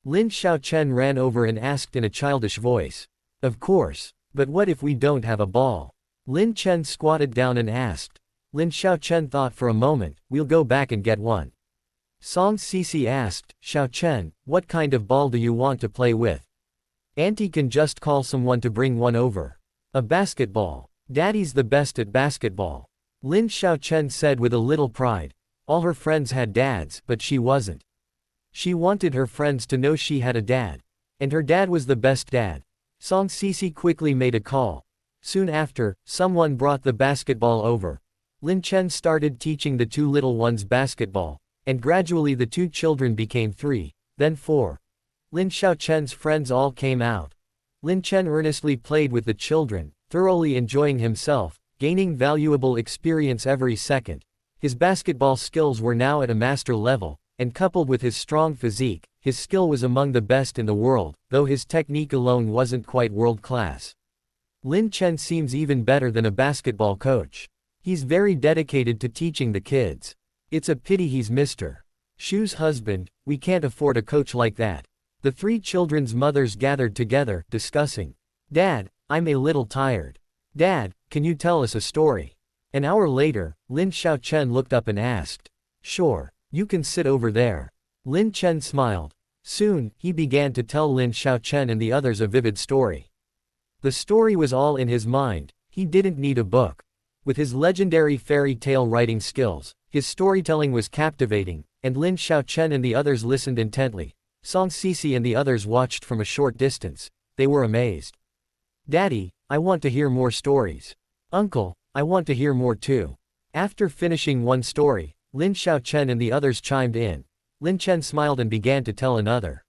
S1: Lin Xiao Chen ran over and asked in a childish voice. Of course. But what if we don't have a ball? Lin Chen squatted down and asked. Lin Xiao Chen thought for a moment. We'll go back and get one. Song Cici asked, Xiao Chen, what kind of ball do you want to play with? Auntie can just call someone to bring one over. A basketball. Daddy's the best at basketball. Lin Xiao Chen said with a little pride. All her friends had dads, but she wasn't. She wanted her friends to know she had a dad. And her dad was the best dad. Song Cici quickly made a call. Soon after, someone brought the basketball over. Lin Chen started teaching the two little ones basketball, and gradually the two children became 3, then 4. Lin Xiao Chen's friends all came out. Lin Chen earnestly played with the children, thoroughly enjoying himself, gaining valuable experience every second. His basketball skills were now at a master level, and coupled with his strong physique, his skill was among the best in the world, though his technique alone wasn't quite world-class. Lin Chen seems even better than a basketball coach. He's very dedicated to teaching the kids. It's a pity he's Mr. Xu's husband. We can't afford a coach like that. The 3 children's mothers gathered together, discussing. Dad, I'm a little tired. Dad, can you tell us a story? An hour later, Lin Xiao Chen looked up and asked. Sure. You can sit over there. Lin Chen smiled. Soon, he began to tell Lin Xiao Chen and the others a vivid story. The story was all in his mind. He didn't need a book. With his legendary fairy tale writing skills, his storytelling was captivating, and Lin Xiao Chen and the others listened intently. Song Cici and the others watched from a short distance. They were amazed. Daddy, I want to hear more stories. Uncle, I want to hear more too. After finishing one story, Lin Xiao Chen and the others chimed in. Lin Chen smiled and began to tell another.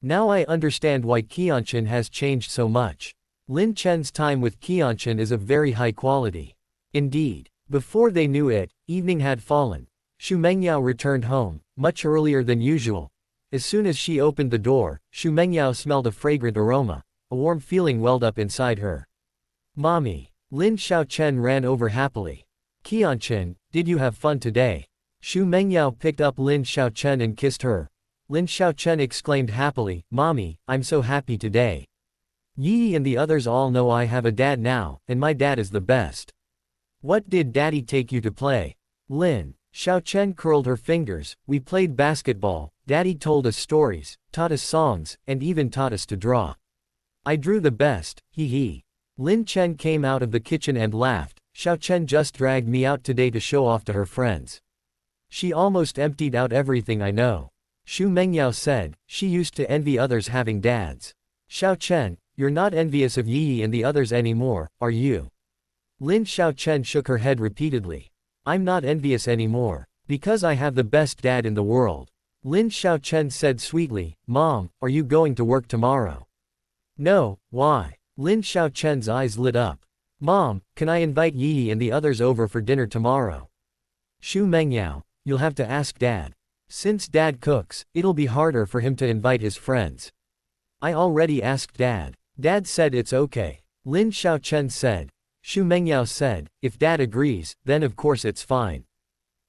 S1: Now I understand why Qianqian has changed so much. Lin Chen's time with Qianqian is of very high quality. Indeed. Before they knew it, evening had fallen. Xu Mengyao returned home, much earlier than usual. As soon as she opened the door, Xu Mengyao smelled a fragrant aroma. A warm feeling welled up inside her. Mommy. Lin Xiao Chen ran over happily. Qianqian, did you have fun today? Xu Mengyao picked up Lin Xiao Chen and kissed her. Lin Xiao Chen exclaimed happily, Mommy, I'm so happy today. Yi and the others all know I have a dad now, and my dad is the best. What did Daddy take you to play? Lin Xiao Chen curled her fingers. We played basketball, Daddy told us stories, taught us songs, and even taught us to draw. I drew the best, hee hee. Lin Chen came out of the kitchen and laughed. Xiao Chen just dragged me out today to show off to her friends. She almost emptied out everything I know. Xu Mengyao said, she used to envy others having dads. Xiao Chen, you're not envious of Yi and the others anymore, are you? Lin Xiao Chen shook her head repeatedly. I'm not envious anymore. Because I have the best dad in the world. Lin Xiao Chen said sweetly, Mom, are you going to work tomorrow? No, why? Lin Xiao Chen's eyes lit up. Mom, can I invite Yi and the others over for dinner tomorrow? Xu Mengyao, you'll have to ask Dad. Since Dad cooks, it'll be harder for him to invite his friends. I already asked Dad. Dad said it's okay. Lin Xiao Chen said. Xu Mengyao said, if Dad agrees, then of course it's fine.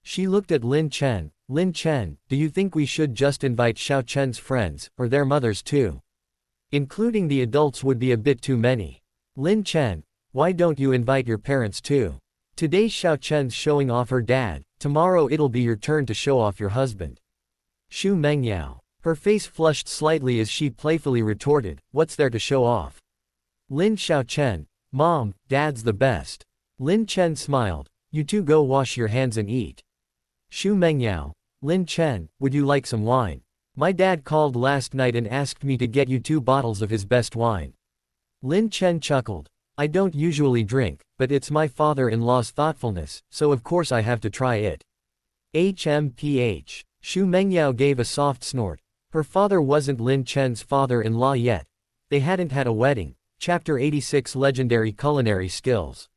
S1: She looked at Lin Chen. Lin Chen, do you think we should just invite Xiao Chen's friends, or their mothers too? Including the adults would be a bit too many. Lin Chen, why don't you invite your parents too? Today Xiao Chen's showing off her dad, tomorrow it'll be your turn to show off your husband. Xu Mengyao. Her face flushed slightly as she playfully retorted, what's there to show off? Lin Xiao Chen, Mom, Dad's the best. Lin Chen smiled, you two go wash your hands and eat. Xu Mengyao. Lin Chen, would you like some wine? My dad called last night and asked me to get you 2 bottles of his best wine. Lin Chen chuckled. I don't usually drink, but it's my father-in-law's thoughtfulness, so of course I have to try it. HMPH. Xu Mengyao gave a soft snort. Her father wasn't Lin Chen's father-in-law yet. They hadn't had a wedding. Chapter 86 Legendary Culinary Skills.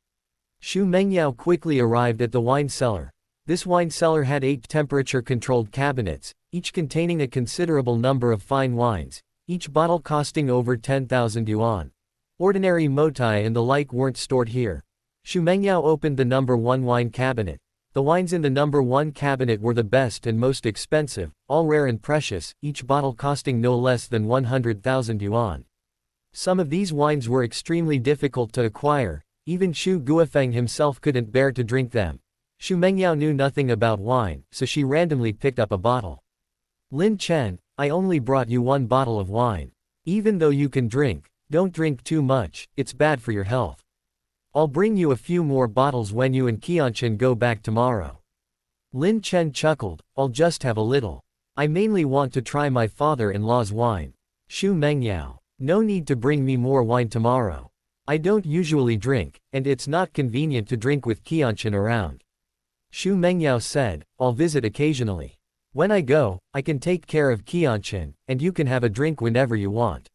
S1: Xu Mengyao quickly arrived at the wine cellar. This wine cellar had 8 temperature-controlled cabinets, each containing a considerable number of fine wines, each bottle costing over 10,000 yuan. Ordinary motai and the like weren't stored here. Xu Mengyao opened the number 1 wine cabinet. The wines in the number 1 cabinet were the best and most expensive, all rare and precious, each bottle costing no less than 100,000 yuan. Some of these wines were extremely difficult to acquire, even Xu Guofeng himself couldn't bear to drink them. Xu Mengyao knew nothing about wine, so she randomly picked up a bottle. Lin Chen, I only brought you 1 bottle of wine. Even though you can drink, don't drink too much, it's bad for your health. I'll bring you a few more bottles when you and Qianqian go back tomorrow. Lin Chen chuckled, I'll just have a little. I mainly want to try my father-in-law's wine. Xu Mengyao, no need to bring me more wine tomorrow. I don't usually drink, and it's not convenient to drink with Qianqian around. Xu Mengyao said, I'll visit occasionally. When I go, I can take care of Qianqian, and you can have a drink whenever you want.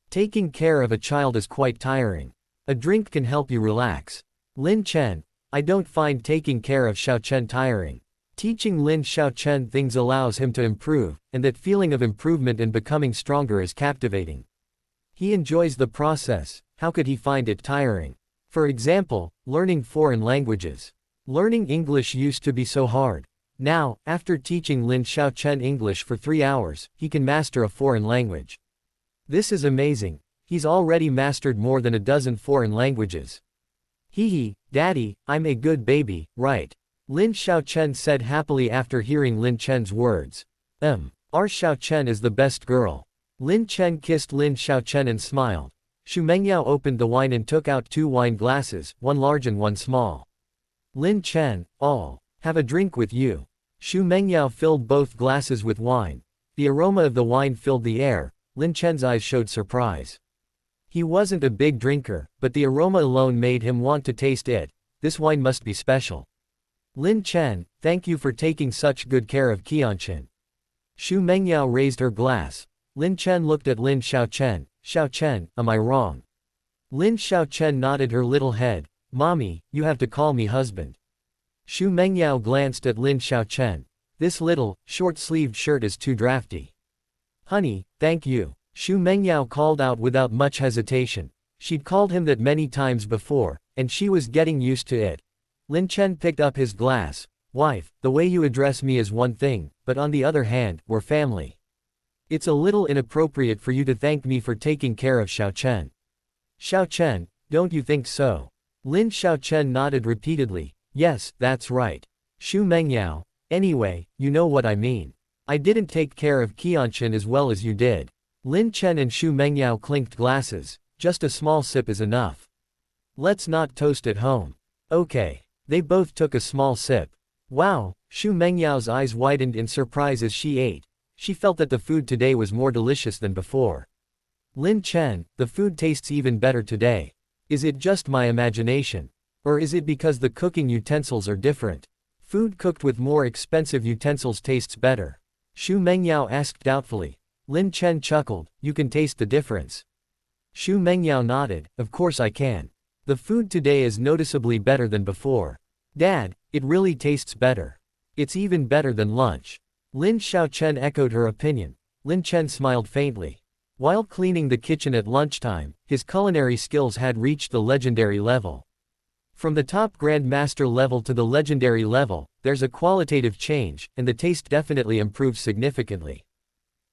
S1: Taking care of a child is quite tiring. A drink can help you relax. Lin Chen, I don't find taking care of Xiao Chen tiring. Teaching Lin Xiao Chen things allows him to improve, and that feeling of improvement and becoming stronger is captivating. He enjoys the process, how could he find it tiring? For example, learning foreign languages. Learning English used to be so hard. Now, after teaching Lin Xiao Chen English for 3 hours, he can master a foreign language. This is amazing. He's already mastered more than a dozen foreign languages. Hee, Daddy, I'm a good baby, right? Lin Xiao Chen said happily after hearing Lin Chen's words. Our Xiao Chen is the best girl. Lin Chen kissed Lin Xiao Chen and smiled. Xu Mengyao opened the wine and took out 2 wine glasses, 1 large and 1 small. Lin Chen, I'll have a drink with you. Xu Mengyao filled both glasses with wine. The aroma of the wine filled the air. Lin Chen's eyes showed surprise. He wasn't a big drinker, but the aroma alone made him want to taste it. This wine must be special. Lin Chen, thank you for taking such good care of Qianqian. Xu Mengyao raised her glass. Lin Chen looked at Lin Xiao Chen. Xiao Chen, am I wrong? Lin Xiao Chen nodded her little head. Mommy, you have to call me husband. Xu Mengyao glanced at Lin Xiao Chen. This little, short-sleeved shirt is too drafty. Honey, thank you. Xu Mengyao called out without much hesitation. She'd called him that many times before, and she was getting used to it. Lin Chen picked up his glass. Wife, the way you address me is one thing, but on the other hand, we're family. It's a little inappropriate for you to thank me for taking care of Xiao Chen. Xiao Chen, don't you think so? Lin Xiao Chen nodded repeatedly. Yes, that's right. Xu Mengyao, anyway, you know what I mean. I didn't take care of Qianqian as well as you did. Lin Chen and Xu Mengyao clinked glasses. Just a small sip is enough. Let's not toast at home. Okay. They both took a small sip. Wow, Xu Mengyao's eyes widened in surprise as she ate. She felt that the food today was more delicious than before. Lin Chen, the food tastes even better today. Is it just my imagination? Or is it because the cooking utensils are different? Food cooked with more expensive utensils tastes better. Xu Mengyao asked doubtfully. Lin Chen chuckled, you can taste the difference. Xu Mengyao nodded, of course I can. The food today is noticeably better than before. Dad, it really tastes better. It's even better than lunch. Lin Xiaochen echoed her opinion. Lin Chen smiled faintly. While cleaning the kitchen at lunchtime, his culinary skills had reached the legendary level. From the top Grandmaster level to the legendary level, there's a qualitative change, and the taste definitely improves significantly.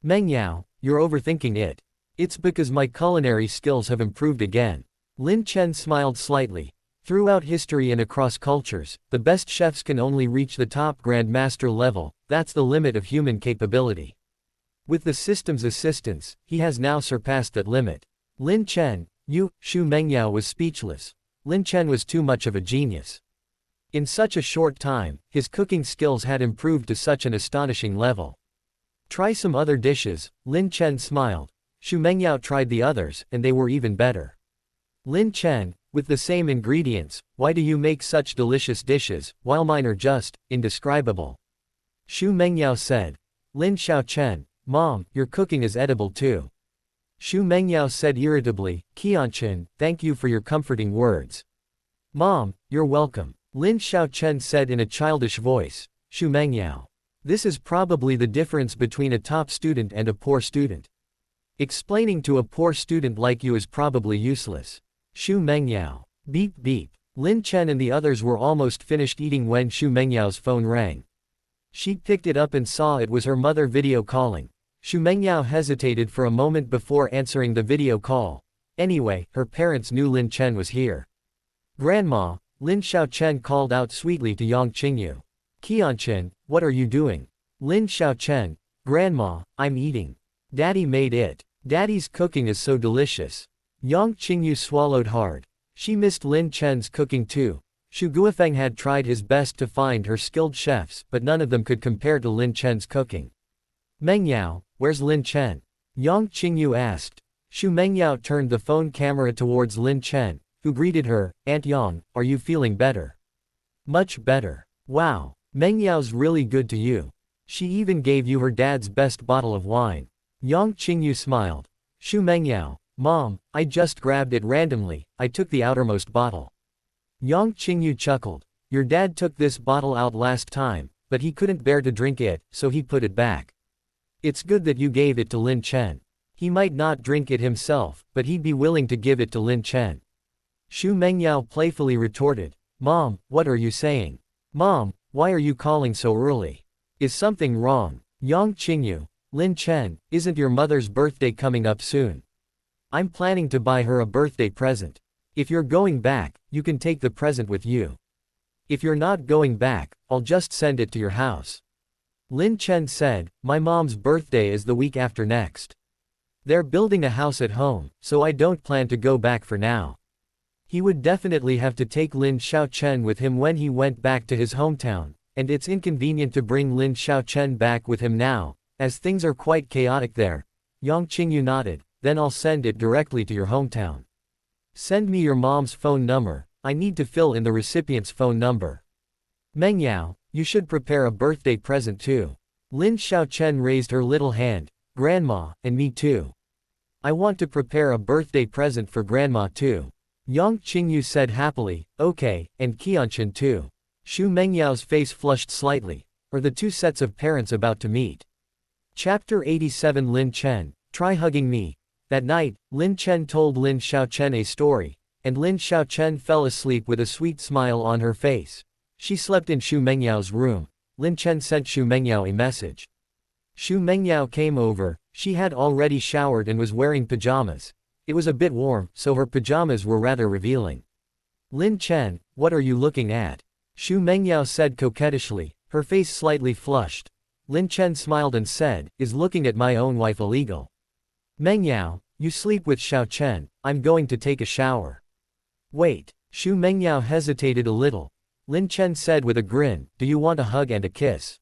S1: Mengyao, you're overthinking it. It's because my culinary skills have improved again. Lin Chen smiled slightly. Throughout history and across cultures, the best chefs can only reach the top Grandmaster level, that's the limit of human capability. With the system's assistance, he has now surpassed that limit. Lin Chen, Xu Mengyao was speechless. Lin Chen was too much of a genius. In such a short time, his cooking skills had improved to such an astonishing level. Try some other dishes, Lin Chen smiled. Xu Mengyao tried the others, and they were even better. Lin Chen, with the same ingredients, why do you make such delicious dishes, while mine are just indescribable? Xu Mengyao said. Lin Xiaochen, Mom, your cooking is edible too. Xu Mengyao said irritably, Qianqian, thank you for your comforting words. Mom, you're welcome. Lin Xiaochen said in a childish voice. Xu Mengyao. This is probably the difference between a top student and a poor student. Explaining to a poor student like you is probably useless. Xu Mengyao. Beep beep. Lin Chen and the others were almost finished eating when Xu Mengyao's phone rang. She picked it up and saw it was her mother video calling. Xu Mengyao hesitated for a moment before answering the video call. Anyway, her parents knew Lin Chen was here. Grandma, Lin Xiaochen called out sweetly to Yang Qingyu. Qianqian, what are you doing? Lin Xiaochen, Grandma, I'm eating. Daddy made it. Daddy's cooking is so delicious. Yang Qingyu swallowed hard. She missed Lin Chen's cooking too. Xu Guofeng had tried his best to find her skilled chefs, but none of them could compare to Lin Chen's cooking. Mengyao, where's Lin Chen? Yang Qingyu asked. Xu Mengyao turned the phone camera towards Lin Chen, who greeted her, Aunt Yang, are you feeling better? Much better. Wow, Mengyao's really good to you. She even gave you her dad's best bottle of wine. Yang Qingyu smiled. Xu Mengyao, Mom, I just grabbed it randomly, I took the outermost bottle. Yang Qingyu chuckled. Your dad took this bottle out last time, but he couldn't bear to drink it, so he put it back. It's good that you gave it to Lin Chen. He might not drink it himself, but he'd be willing to give it to Lin Chen. Xu Mengyao playfully retorted. Mom, what are you saying? Mom, why are you calling so early? Is something wrong? Yang Qingyu, Lin Chen, isn't your mother's birthday coming up soon? I'm planning to buy her a birthday present. If you're going back, you can take the present with you. If you're not going back, I'll just send it to your house. Lin Chen said, my mom's birthday is the week after next. They're building a house at home, so I don't plan to go back for now. He would definitely have to take Lin Xiaochen with him when he went back to his hometown, and it's inconvenient to bring Lin Xiaochen back with him now, as things are quite chaotic there. Yang Qingyu nodded, then I'll send it directly to your hometown. Send me your mom's phone number, I need to fill in the recipient's phone number. Mengyao, you should prepare a birthday present too. Lin Xiaochen raised her little hand, Grandma, and me too. I want to prepare a birthday present for Grandma too. Yang Qingyu said happily, okay, and Qianqian too. Xu Mengyao's face flushed slightly. Are the two sets of parents about to meet? Chapter 87 Lin Chen, try hugging me. That night, Lin Chen told Lin Xiaochen a story, and Lin Xiaochen fell asleep with a sweet smile on her face. She slept in Xu Mengyao's room. Lin Chen sent Xu Mengyao a message. Xu Mengyao came over, she had already showered and was wearing pajamas. It was a bit warm, so her pajamas were rather revealing. Lin Chen, what are you looking at? Xu Mengyao said coquettishly, her face slightly flushed. Lin Chen smiled and said, is looking at my own wife illegal? Mengyao, you sleep with Xiaochen, I'm going to take a shower. Wait, Xu Mengyao hesitated a little. Lin Chen said with a grin, do you want a hug and a kiss?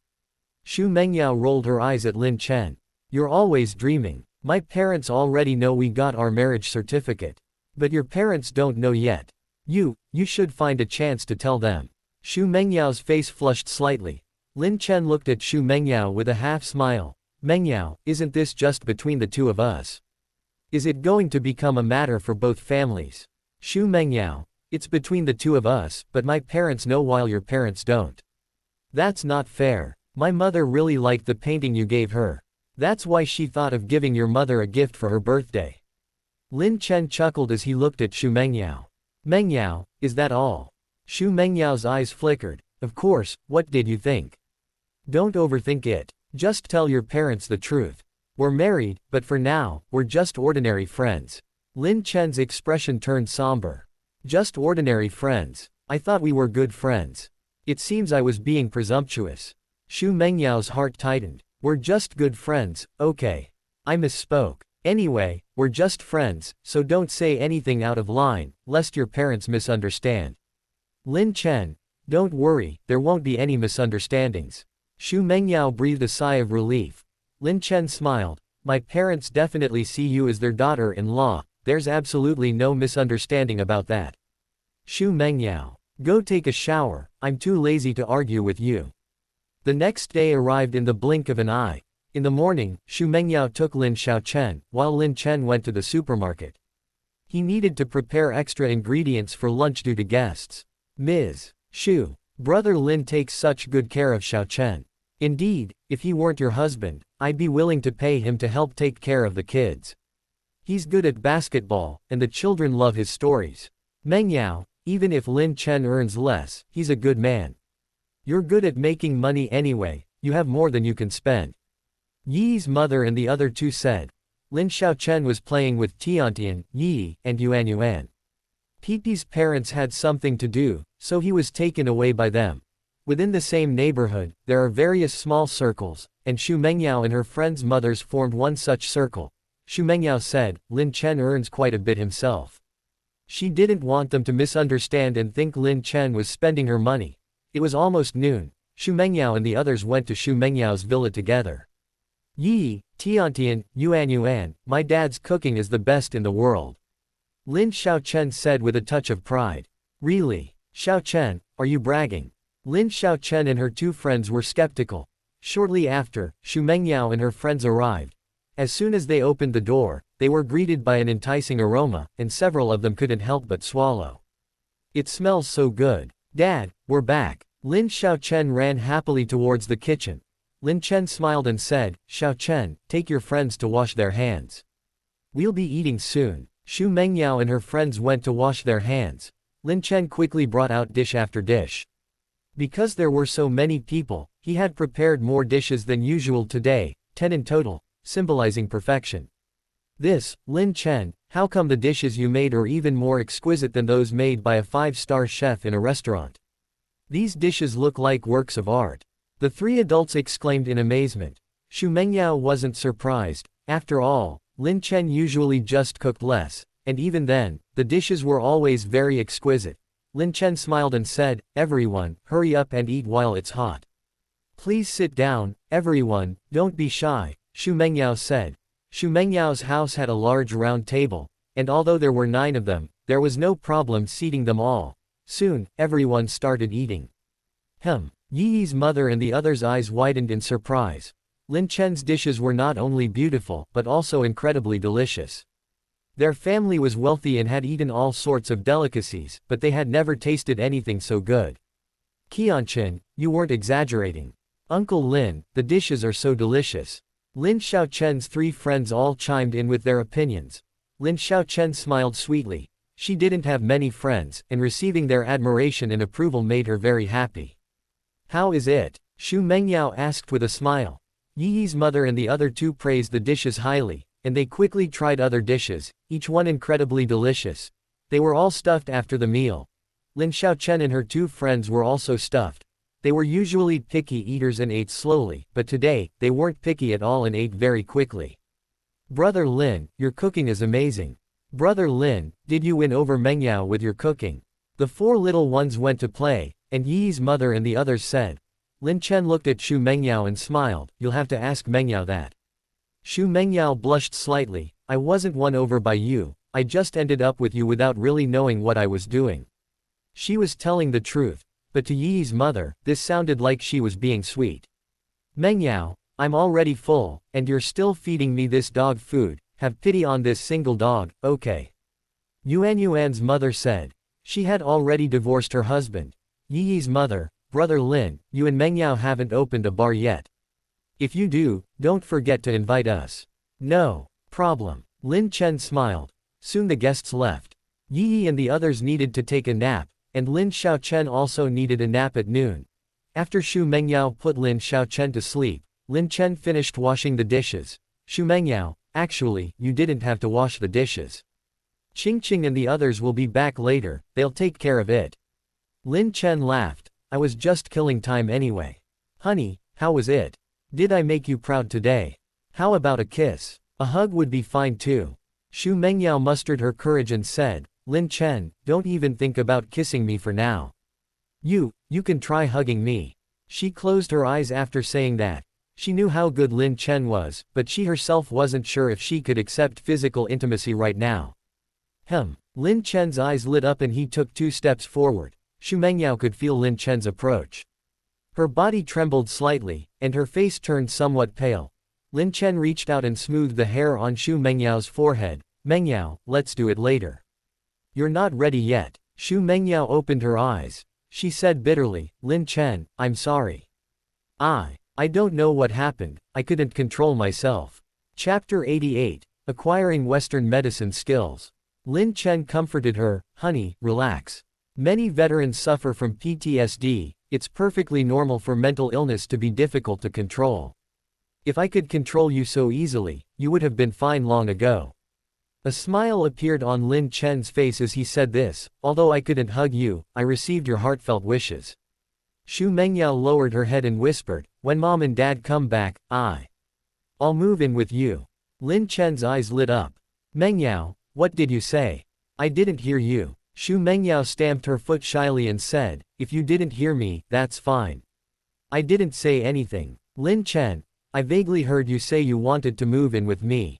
S1: Xu Mengyao rolled her eyes at Lin Chen. You're always dreaming. My parents already know we got our marriage certificate. But your parents don't know yet. You should find a chance to tell them. Xu Mengyao's face flushed slightly. Lin Chen looked at Xu Mengyao with a half smile. Mengyao, isn't this just between the two of us? Is it going to become a matter for both families? Xu Mengyao, it's between the two of us, but my parents know while your parents don't. That's not fair. My mother really liked the painting you gave her. That's why she thought of giving your mother a gift for her birthday. Lin Chen chuckled as he looked at Xu Mengyao. Mengyao, is that all? Xu Mengyao's eyes flickered. Of course, what did you think? Don't overthink it. Just tell your parents the truth. We're married, but for now, we're just ordinary friends. Lin Chen's expression turned somber. Just ordinary friends. I thought we were good friends. It seems I was being presumptuous. Xu Mengyao's heart tightened. We're just good friends, okay. I misspoke. Anyway, we're just friends, so don't say anything out of line, lest your parents misunderstand. Lin Chen, don't worry, there won't be any misunderstandings. Xu Mengyao breathed a sigh of relief. Lin Chen smiled. My parents definitely see you as their daughter-in-law, there's absolutely no misunderstanding about that. Xu Mengyao, go take a shower, I'm too lazy to argue with you. The next day arrived in the blink of an eye. In the morning, Xu Mengyao took Lin Xiaochen, while Lin Chen went to the supermarket. He needed to prepare extra ingredients for lunch due to guests. Ms. Xu, brother Lin takes such good care of Xiaochen. Indeed, if he weren't your husband, I'd be willing to pay him to help take care of the kids. He's good at basketball, and the children love his stories. Mengyao, even if Lin Chen earns less, he's a good man. You're good at making money anyway, you have more than you can spend. Yi's mother and the other two said. Lin Xiaochen was playing with Qianqian, Yi, and Yuan. Pipi's parents had something to do, so he was taken away by them. Within the same neighborhood, there are various small circles, and Xu Mengyao and her friends' mothers formed one such circle. Xu Mengyao said, Lin Chen earns quite a bit himself. She didn't want them to misunderstand and think Lin Chen was spending her money. It was almost noon. Xu Mengyao and the others went to Xu Mengyao's villa together. Yi, Qianqian, Yuan, my dad's cooking is the best in the world. Lin Xiaochen said with a touch of pride. Really? Xiaochen, are you bragging? Lin Xiaochen and her two friends were skeptical. Shortly after, Xu Mengyao and her friends arrived. As soon as they opened the door, they were greeted by an enticing aroma, and several of them couldn't help but swallow. It smells so good. Dad, we're back. Lin Xiaochen ran happily towards the kitchen. Lin Chen smiled and said, Xiaochen, take your friends to wash their hands. We'll be eating soon. Xu Mengyao and her friends went to wash their hands. Lin Chen quickly brought out dish after dish. Because there were so many people, he had prepared more dishes than usual today, 10 in total, symbolizing perfection. This, Lin Chen, how come the dishes you made are even more exquisite than those made by a 5-star chef in a restaurant? These dishes look like works of art. The three adults exclaimed in amazement. Xu Mengyao wasn't surprised. After all, Lin Chen usually just cooked less, and even then, the dishes were always very exquisite. Lin Chen smiled and said, everyone, hurry up and eat while it's hot. Please sit down, everyone, don't be shy, Xu Mengyao said. Xu Mengyao's house had a large round table, and although there were 9 of them, there was no problem seating them all. Soon, everyone started eating. Yi's mother and the others' eyes widened in surprise. Lin Chen's dishes were not only beautiful, but also incredibly delicious. Their family was wealthy and had eaten all sorts of delicacies, but they had never tasted anything so good. Qianqian, you weren't exaggerating. Uncle Lin, the dishes are so delicious. Lin Xiaochen's 3 friends all chimed in with their opinions. Lin Xiaochen smiled sweetly. She didn't have many friends, and receiving their admiration and approval made her very happy. How is it? Xu Mengyao asked with a smile. Yi's mother and the other 2 praised the dishes highly, and they quickly tried other dishes, each one incredibly delicious. They were all stuffed after the meal. Lin Xiaochen and her 2 friends were also stuffed. They were usually picky eaters and ate slowly, but today, they weren't picky at all and ate very quickly. Brother Lin, your cooking is amazing. Brother Lin, did you win over Mengyao with your cooking? The 4 little ones went to play, and Yi's mother and the others said. Lin Chen looked at Xu Mengyao and smiled, you'll have to ask Mengyao that. Xu Mengyao blushed slightly, I wasn't won over by you, I just ended up with you without really knowing what I was doing. She was telling the truth, but to Yi's mother, this sounded like she was being sweet. Mengyao, I'm already full, and you're still feeding me this dog food, have pity on this single dog, okay. Yuan's mother said. She had already divorced her husband. Yi's mother, brother Lin, you and Mengyao haven't opened a bar yet. If you do, don't forget to invite us. No problem. Lin Chen smiled. Soon the guests left. Yi and the others needed to take a nap, and Lin Xiaochen also needed a nap at noon. After Xu Mengyao put Lin Xiaochen to sleep, Lin Chen finished washing the dishes. Xu Mengyao, actually, you didn't have to wash the dishes. Qianqian and the others will be back later, they'll take care of it. Lin Chen laughed, I was just killing time anyway. Honey, how was it? Did I make you proud today? How about a kiss? A hug would be fine too. Xu Mengyao mustered her courage and said, Lin Chen, don't even think about kissing me for now. You can try hugging me. She closed her eyes after saying that. She knew how good Lin Chen was, but she herself wasn't sure if she could accept physical intimacy right now. Lin Chen's eyes lit up and he took 2 steps forward. Xu Mengyao could feel Lin Chen's approach. Her body trembled slightly, and her face turned somewhat pale. Lin Chen reached out and smoothed the hair on Xu Mengyao's forehead. Mengyao, let's do it later. You're not ready yet. Xu Mengyao opened her eyes. She said bitterly, Lin Chen, I'm sorry. I don't know what happened, I couldn't control myself. Chapter 88, Acquiring Western Medicine Skills. Lin Chen comforted her, honey, relax. Many veterans suffer from PTSD, it's perfectly normal for mental illness to be difficult to control. If I could control you so easily, you would have been fine long ago. A smile appeared on Lin Chen's face as he said this, although I couldn't hug you, I received your heartfelt wishes. Xu Mengyao lowered her head and whispered, when mom and dad come back, I'll move in with you. Lin Chen's eyes lit up. Mengyao, what did you say? I didn't hear you. Xu Mengyao stamped her foot shyly and said, if you didn't hear me, that's fine. I didn't say anything. Lin Chen, I vaguely heard you say you wanted to move in with me.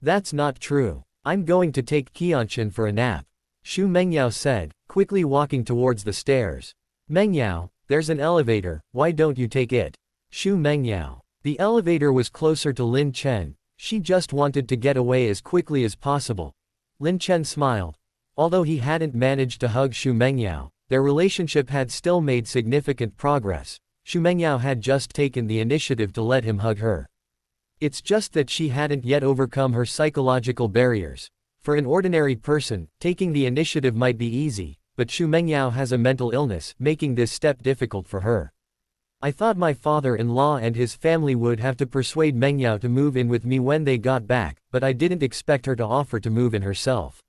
S1: That's not true. I'm going to take Qianqian for a nap. Xu Mengyao said, quickly walking towards the stairs. Mengyao, there's an elevator, why don't you take it? Xu Mengyao. The elevator was closer to Lin Chen. She just wanted to get away as quickly as possible. Lin Chen smiled. Although he hadn't managed to hug Xu Mengyao, their relationship had still made significant progress. Xu Mengyao had just taken the initiative to let him hug her. It's just that she hadn't yet overcome her psychological barriers. For an ordinary person, taking the initiative might be easy, but Xu Mengyao has a mental illness, making this step difficult for her. I thought my father-in-law and his family would have to persuade Mengyao to move in with me when they got back, but I didn't expect her to offer to move in herself.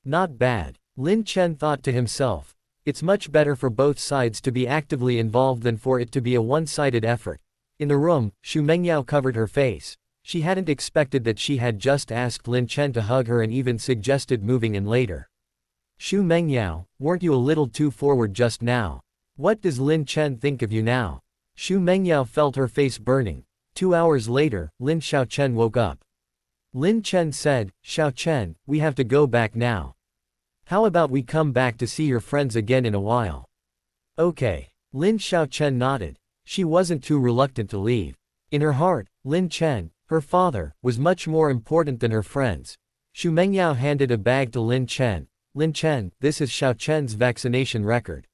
S1: Not bad. Lin Chen thought to himself. It's much better for both sides to be actively involved than for it to be a one-sided effort. In the room, Xu Mengyao covered her face. She hadn't expected that she had just asked Lin Chen to hug her and even suggested moving in later. Xu Mengyao, weren't you a little too forward just now? What does Lin Chen think of you now? Xu Mengyao felt her face burning. 2 hours later, Lin Xiaochen woke up. Lin Chen said, Xiaochen, we have to go back now. How about we come back to see your friends again in a while? Okay. Lin Xiaochen nodded. She wasn't too reluctant to leave. In her heart, Lin Chen, her father, was much more important than her friends. Xu Mengyao handed a bag to Lin Chen. Lin Chen, this is Xiaochen's vaccination record.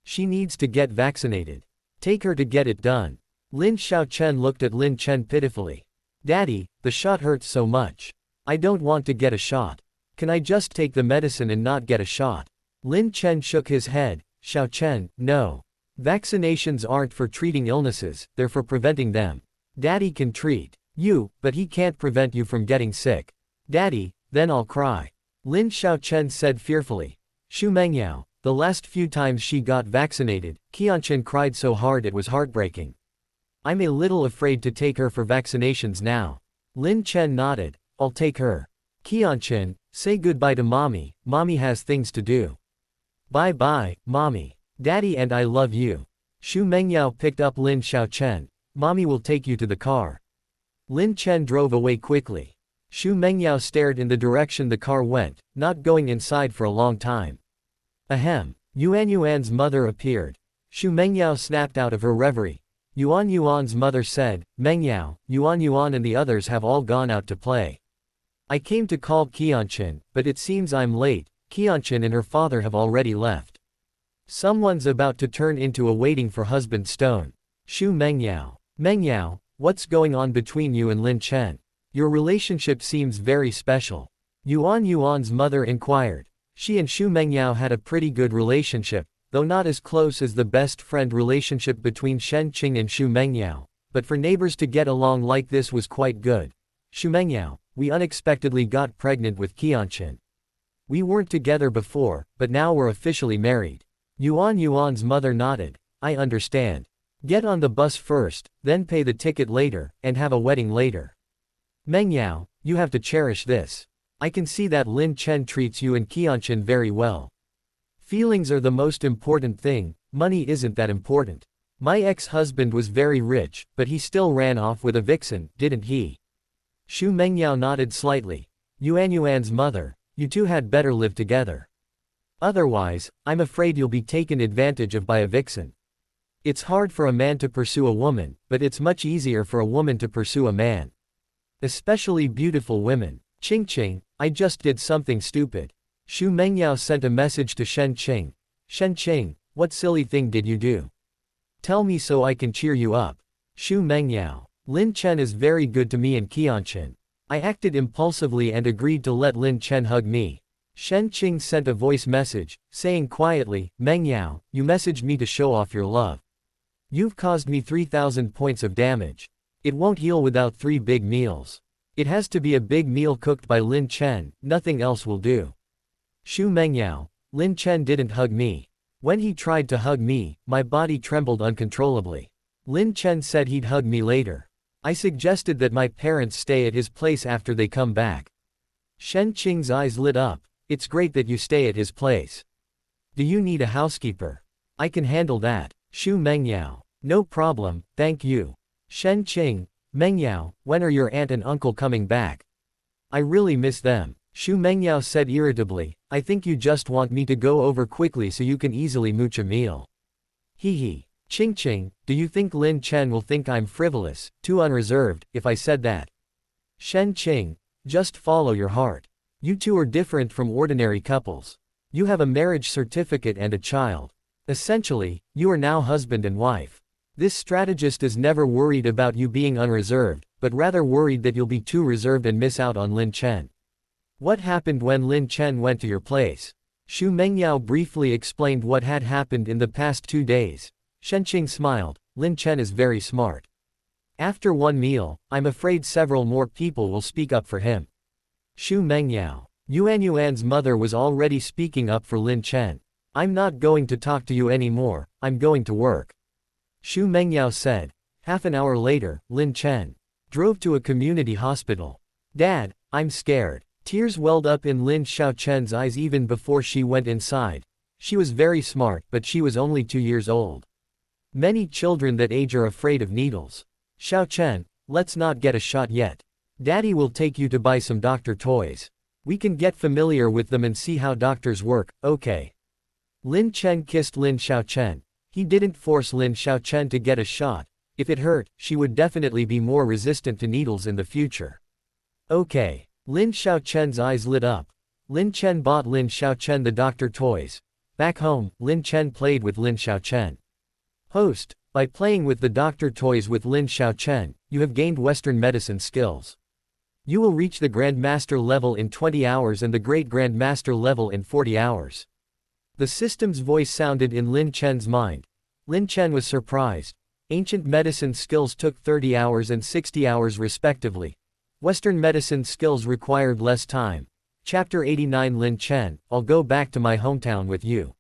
S1: She needs to get vaccinated. Take her to get it done. Lin Xiaochen looked at Lin Chen pitifully. Daddy, the shot hurts so much. I don't want to get a shot. Can I just take the medicine and not get a shot? Lin Chen shook his head. Xiaochen, no. Vaccinations aren't for treating illnesses, they're for preventing them. Daddy can treat you, but he can't prevent you from getting sick. Daddy, then I'll cry. Lin Xiaochen said fearfully. Xu Mengyao, the last few times she got vaccinated, Qianqian cried so hard it was heartbreaking. I'm a little afraid to take her for vaccinations now. Lin Chen nodded. I'll take her. Qianqian, say goodbye to mommy, mommy has things to do. Bye-bye, mommy. Daddy and I love you. Xu Mengyao picked up Lin Chen. Mommy will take you to the car. Lin Chen drove away quickly. Xu Mengyao stared in the direction the car went, not going inside for a long time. Ahem. Yuan's mother appeared. Xu Mengyao snapped out of her reverie. Yuan's mother said, Mengyao, Yuan and the others have all gone out to play. I came to call Qianqian, but it seems I'm late. Qianqian and her father have already left. Someone's about to turn into a waiting for husband stone. Xu Mengyao. Mengyao, what's going on between you and Lin Chen? Your relationship seems very special. Yuan's mother inquired. She and Xu Mengyao had a pretty good relationship, though not as close as the best friend relationship between Qianqian and Xu Mengyao, but for neighbors to get along like this was quite good. Xu Mengyao, we unexpectedly got pregnant with Qianqian. We weren't together before, but now we're officially married. Yuan's mother nodded. I understand. Get on the bus first, then pay the ticket later, and have a wedding later. Mengyao, you have to cherish this. I can see that Lin Chen treats you and Qianqian very well. Feelings are the most important thing, money isn't that important. My ex-husband was very rich, but he still ran off with a vixen, didn't he? Xu Mengyao nodded slightly. Yuan's mother, you two had better live together. Otherwise, I'm afraid you'll be taken advantage of by a vixen. It's hard for a man to pursue a woman, but it's much easier for a woman to pursue a man. Especially beautiful women. Qianqian, I just did something stupid. Xu Mengyao sent a message to Qianqian. Qianqian, what silly thing did you do? Tell me so I can cheer you up. Xu Mengyao. Lin Chen is very good to me and Qianqian. I acted impulsively and agreed to let Lin Chen hug me. Qianqian sent a voice message, saying quietly, Mengyao, you messaged me to show off your love. You've caused me 3,000 points of damage. It won't heal without 3 big meals. It has to be a big meal cooked by Lin Chen, nothing else will do. Xu Mengyao. Lin Chen didn't hug me. When he tried to hug me, my body trembled uncontrollably. Lin Chen said he'd hug me later. I suggested that my parents stay at his place after they come back. Qianqian's eyes lit up. It's great that you stay at his place. Do you need a housekeeper? I can handle that. Xu Mengyao. No problem, thank you. Qianqian. Mengyao, when are your aunt and uncle coming back? I really miss them. Xu Mengyao said irritably, I think you just want me to go over quickly so you can easily mooch a meal. Hee. Qianqian, do you think Lin Chen will think I'm frivolous, too unreserved, if I said that? Qianqian, just follow your heart. You two are different from ordinary couples. You have a marriage certificate and a child. Essentially, you are now husband and wife. This strategist is never worried about you being unreserved, but rather worried that you'll be too reserved and miss out on Lin Chen. What happened when Lin Chen went to your place? Xu Mengyao briefly explained what had happened in the past 2 days. Qianqian smiled. Lin Chen is very smart. After one meal, I'm afraid several more people will speak up for him. Xu Mengyao. Yuan's mother was already speaking up for Lin Chen. I'm not going to talk to you anymore, I'm going to work. Xu Mengyao said. Half an hour later, Lin Chen drove to a community hospital. Dad, I'm scared. Tears welled up in Lin Xiaochen's eyes even before she went inside. She was very smart, but she was only 2 years old. Many children that age are afraid of needles. Xiaochen, let's not get a shot yet. Daddy will take you to buy some doctor toys. We can get familiar with them and see how doctors work, okay? Lin Chen kissed Lin Xiaochen. He didn't force Lin Xiaochen to get a shot. If it hurt, she would definitely be more resistant to needles in the future. Okay. Lin Xiaochen's eyes lit up. Lin Chen bought Lin Xiaochen the doctor toys. Back home, Lin Chen played with Lin Xiaochen. Host, by playing with the doctor toys with Lin Xiaochen, you have gained Western medicine skills. You will reach the Grandmaster level in 20 hours and the Great Grandmaster level in 40 hours. The system's voice sounded in Lin Chen's mind. Lin Chen was surprised. Ancient medicine skills took 30 hours and 60 hours respectively. Western medicine skills required less time. Chapter 89 Lin Chen, I'll go back to my hometown with you.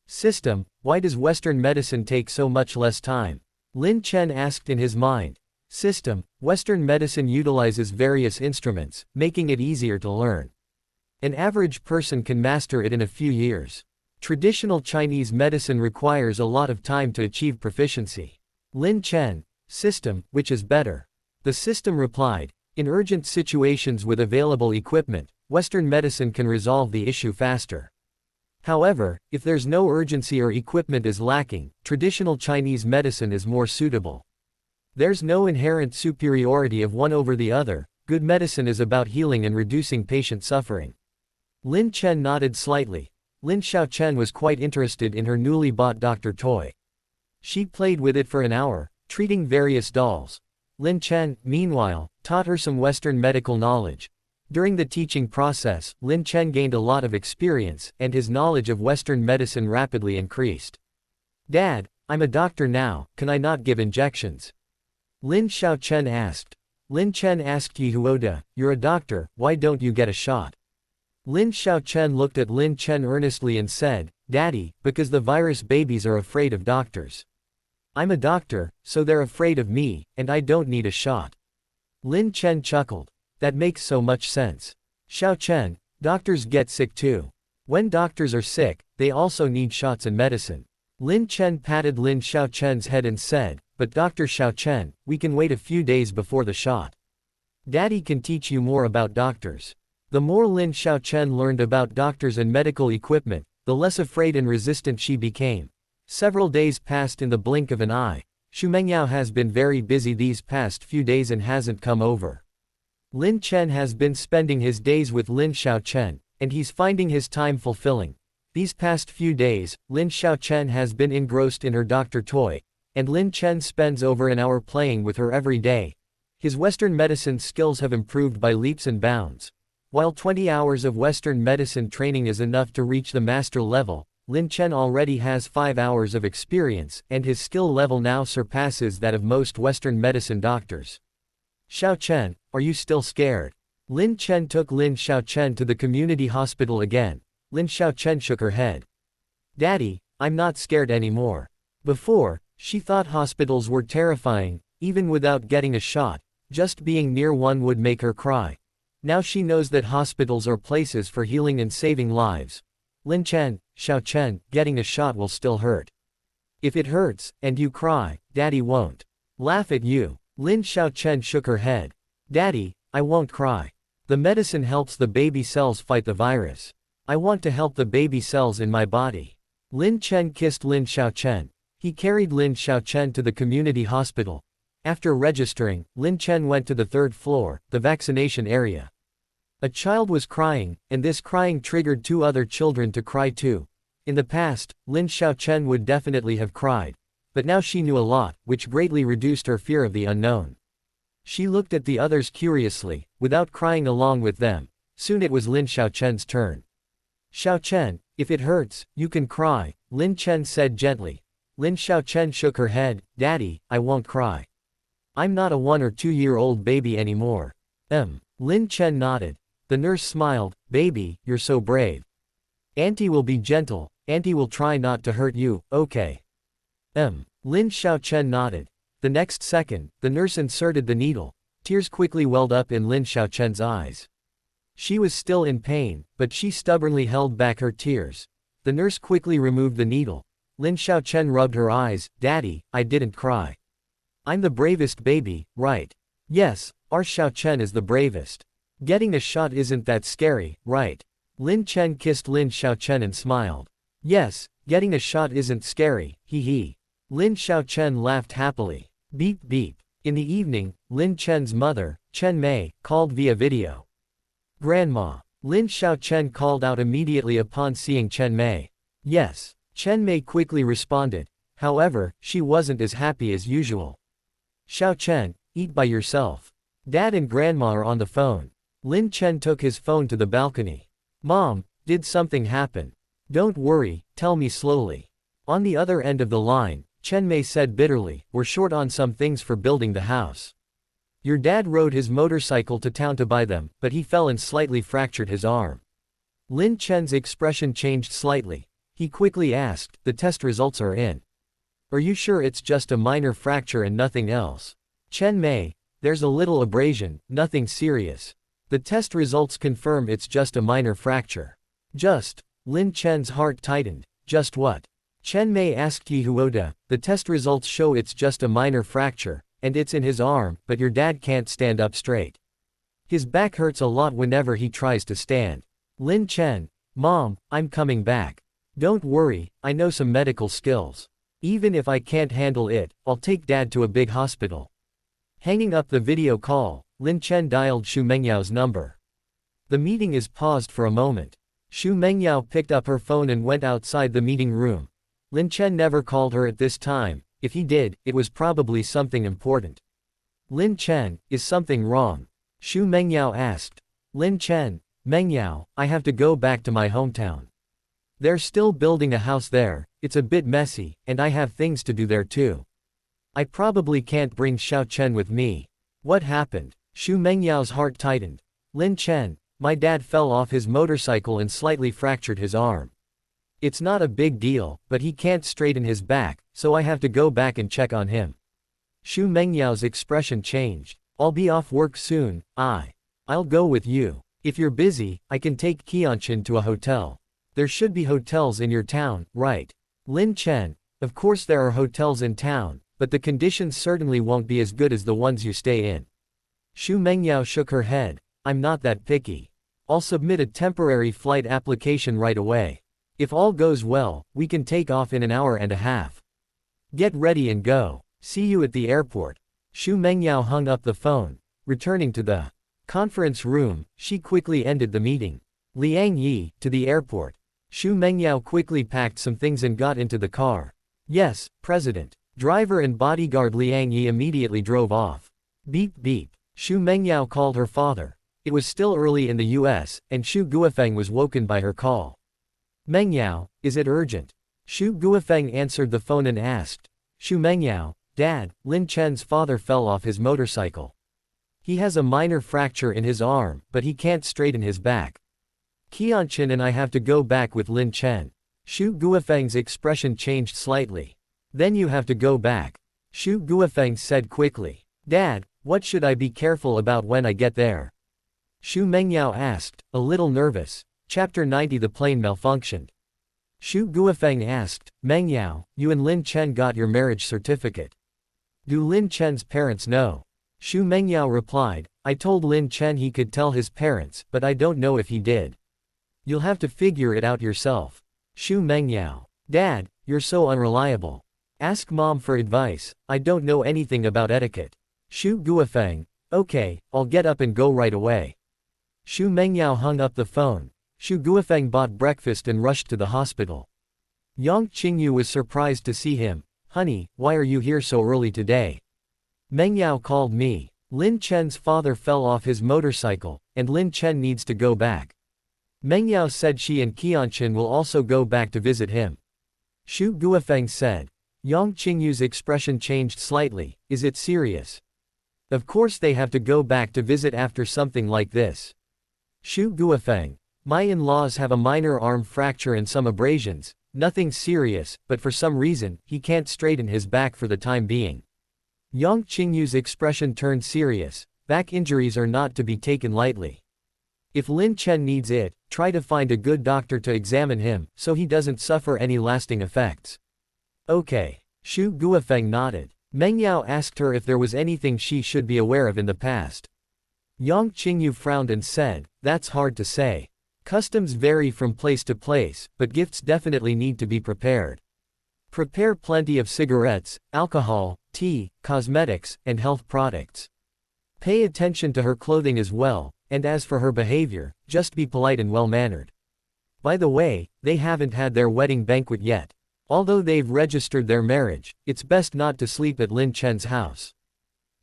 S1: System, why does Western medicine take so much less time? Lin Chen asked in his mind. System, Western medicine utilizes various instruments, making it easier to learn. An average person can master it in a few years. Traditional Chinese medicine requires a lot of time to achieve proficiency. Lin Chen, system, which is better? The system replied, in urgent situations with available equipment, Western medicine can resolve the issue faster. However, if there's no urgency or equipment is lacking, traditional Chinese medicine is more suitable. There's no inherent superiority of one over the other. Good medicine is about healing and reducing patient suffering. Lin Chen nodded slightly. Lin Xiaochen was quite interested in her newly bought doctor toy. She played with it for an hour, treating various dolls. Lin Chen, meanwhile, taught her some Western medical knowledge. During the teaching process, Lin Chen gained a lot of experience, and his knowledge of Western medicine rapidly increased. Dad, I'm a doctor now, can I not give injections? Lin Xiaochen asked. Lin Chen asked Yehuoda, you're a doctor, why don't you get a shot? Lin Xiaochen looked at Lin Chen earnestly and said, Daddy, because the virus babies are afraid of doctors. I'm a doctor, so they're afraid of me, and I don't need a shot. Lin Chen chuckled. That makes so much sense. Xiaochen, doctors get sick too. When doctors are sick, they also need shots and medicine. Lin Chen patted Lin Xiaochen's head and said, but Dr. Xiaochen, we can wait a few days before the shot. Daddy can teach you more about doctors. The more Lin Xiaochen learned about doctors and medical equipment, the less afraid and resistant she became. Several days passed in the blink of an eye. Mengyao has been very busy these past few days and hasn't come over. Lin Chen has been spending his days with Lin Xiaochen, and he's finding his time fulfilling. These past few days, Lin Xiaochen has been engrossed in her doctor toy, and Lin Chen spends over an hour playing with her every day. His Western medicine skills have improved by leaps and bounds. While 20 hours of Western medicine training is enough to reach the master level, Lin Chen already has 5 hours of experience, and his skill level now surpasses that of most Western medicine doctors. Xiaochen, are you still scared? Lin Chen took Lin Xiaochen to the community hospital again. Lin Xiaochen shook her head. Daddy, I'm not scared anymore. Before, she thought hospitals were terrifying, even without getting a shot. Just being near one would make her cry. Now she knows that hospitals are places for healing and saving lives. Lin Chen, Xiaochen, getting a shot will still hurt. If it hurts, and you cry, Daddy won't laugh at you. Lin Xiaochen shook her head. Daddy, I won't cry. The medicine helps the baby cells fight the virus. I want to help the baby cells in my body. Lin Chen kissed Lin Xiaochen. He carried Lin Xiaochen to the community hospital. After registering, Lin Chen went to the 3rd floor, the vaccination area. A child was crying, and this crying triggered 2 other children to cry too. In the past, Lin Xiaochen would definitely have cried. But now she knew a lot, which greatly reduced her fear of the unknown. She looked at the others curiously, without crying along with them. Soon it was Lin Xiaochen's turn. Xiaochen, if it hurts, you can cry, Lin Chen said gently. Lin Xiaochen shook her head. Daddy, I won't cry. I'm not a 1 or 2-year-old baby anymore. Lin Chen nodded. The nurse smiled. Baby, you're so brave. Auntie will be gentle, Auntie will try not to hurt you, okay? Lin Xiaochen nodded. The next second, the nurse inserted the needle. Tears quickly welled up in Lin Xiaochen's eyes. She was still in pain, but she stubbornly held back her tears. The nurse quickly removed the needle. Lin Xiaochen rubbed her eyes. Daddy, I didn't cry. I'm the bravest baby, right? Yes, our Xiaochen is the bravest. Getting a shot isn't that scary, right? Lin Chen kissed Lin Xiaochen and smiled. Yes, getting a shot isn't scary, hee hee. Lin Xiaochen laughed happily. Beep beep. In the evening, Lin Chen's mother, Chen Mei, called via video. Grandma. Lin Xiaochen called out immediately upon seeing Chen Mei. Yes. Chen Mei quickly responded. However, she wasn't as happy as usual. Xiaochen, eat by yourself. Dad and Grandma are on the phone. Lin Chen took his phone to the balcony. Mom, did something happen? Don't worry, tell me slowly. On the other end of the line, Chen Mei said bitterly, we're short on some things for building the house. Your dad rode his motorcycle to town to buy them, but he fell and slightly fractured his arm. Lin Chen's expression changed slightly. He quickly asked, the test results are in. Are you sure it's just a minor fracture and nothing else? Chen Mei, there's a little abrasion, nothing serious. The test results confirm it's just a minor fracture. Just. Lin Chen's heart tightened. just what? Chen Mei asked Yihuoda. The test results show it's just a minor fracture, and it's in his arm, but your dad can't stand up straight. His back hurts a lot whenever he tries to stand. Lin Chen, Mom, I'm coming back. Don't worry, I know some medical skills. Even if I can't handle it, I'll take Dad to a big hospital. Hanging up the video call, Lin Chen dialed Xu Mengyao's number. The meeting is paused for a moment. Xu Mengyao picked up her phone and went outside the meeting room. Lin Chen never called her at this time. If he did, it was probably something important. Lin Chen, is something wrong? Xu Mengyao asked. Lin Chen, Mengyao, I have to go back to my hometown. They're still building a house there, it's a bit messy, and I have things to do there too. I probably can't bring Xiao Chen with me. What happened? Xu Mengyao's heart tightened. Lin Chen, my dad fell off his motorcycle and slightly fractured his arm. It's not a big deal, but he can't straighten his back, so I have to go back and check on him. Xu Mengyao's expression changed. I'll be off work soon. I'll go with you. If you're busy, I can take Qianqian to a hotel. There should be hotels in your town, right? Lin Chen, of course there are hotels in town, but the conditions certainly won't be as good as the ones you stay in. Xu Mengyao shook her head. I'm not that picky. I'll submit a temporary flight application right away. If all goes well, we can take off in an hour and a half. Get ready and go. See you at the airport. Xu Mengyao hung up the phone. Returning to the conference room, she quickly ended the meeting. Liang Yi, to the airport. Xu Mengyao quickly packed some things and got into the car. Yes, President. Driver and bodyguard Liang Yi immediately drove off. Beep beep. Xu Mengyao called her father. It was still early in the US, and Xu Guofeng was woken by her call. Mengyao, is it urgent? Xu Guofeng answered the phone and asked. Xu Mengyao, Dad, Lin Chen's father fell off his motorcycle. He has a minor fracture in his arm, but he can't straighten his back. Qianqian and I have to go back with Lin Chen. Xu Guofeng's expression changed slightly. Then you have to go back. Xu Guofeng said quickly. Dad, what should I be careful about when I get there? Xu Mengyao asked, a little nervous. Chapter 90. The plane malfunctioned. Xu Guofeng asked, Mengyao, you and Lin Chen got your marriage certificate. Do Lin Chen's parents know? Xu Mengyao replied, I told Lin Chen he could tell his parents, but I don't know if he did. You'll have to figure it out yourself. Xu Mengyao. Dad, you're so unreliable. Ask Mom for advice, I don't know anything about etiquette. Xu Guofeng. Okay, I'll get up and go right away. Xu Mengyao hung up the phone. Xu Guofeng bought breakfast and rushed to the hospital. Yang Qingyu was surprised to see him. Honey, why are you here so early today? Mengyao called me. Lin Chen's father fell off his motorcycle, and Lin Chen needs to go back. Mengyao said she and Qianqian will also go back to visit him. Xu Guofeng said. Yang Qingyu's expression changed slightly. Is it serious? Of course they have to go back to visit after something like this. Xu Guofeng. My in-laws have a minor arm fracture and some abrasions, nothing serious, but for some reason, he can't straighten his back for the time being. Yang Qingyu's expression turned serious. Back injuries are not to be taken lightly. If Lin Chen needs it, try to find a good doctor to examine him, so he doesn't suffer any lasting effects. Okay. Xu Guofeng nodded. Mengyao asked her if there was anything she should be aware of in the past. Yang Qingyu frowned and said, that's hard to say. Customs vary from place to place, but gifts definitely need to be prepared. Prepare plenty of cigarettes, alcohol, tea, cosmetics, and health products. Pay attention to her clothing as well, and as for her behavior, just be polite and well-mannered. By the way, they haven't had their wedding banquet yet. Although they've registered their marriage, it's best not to sleep at Lin Chen's house.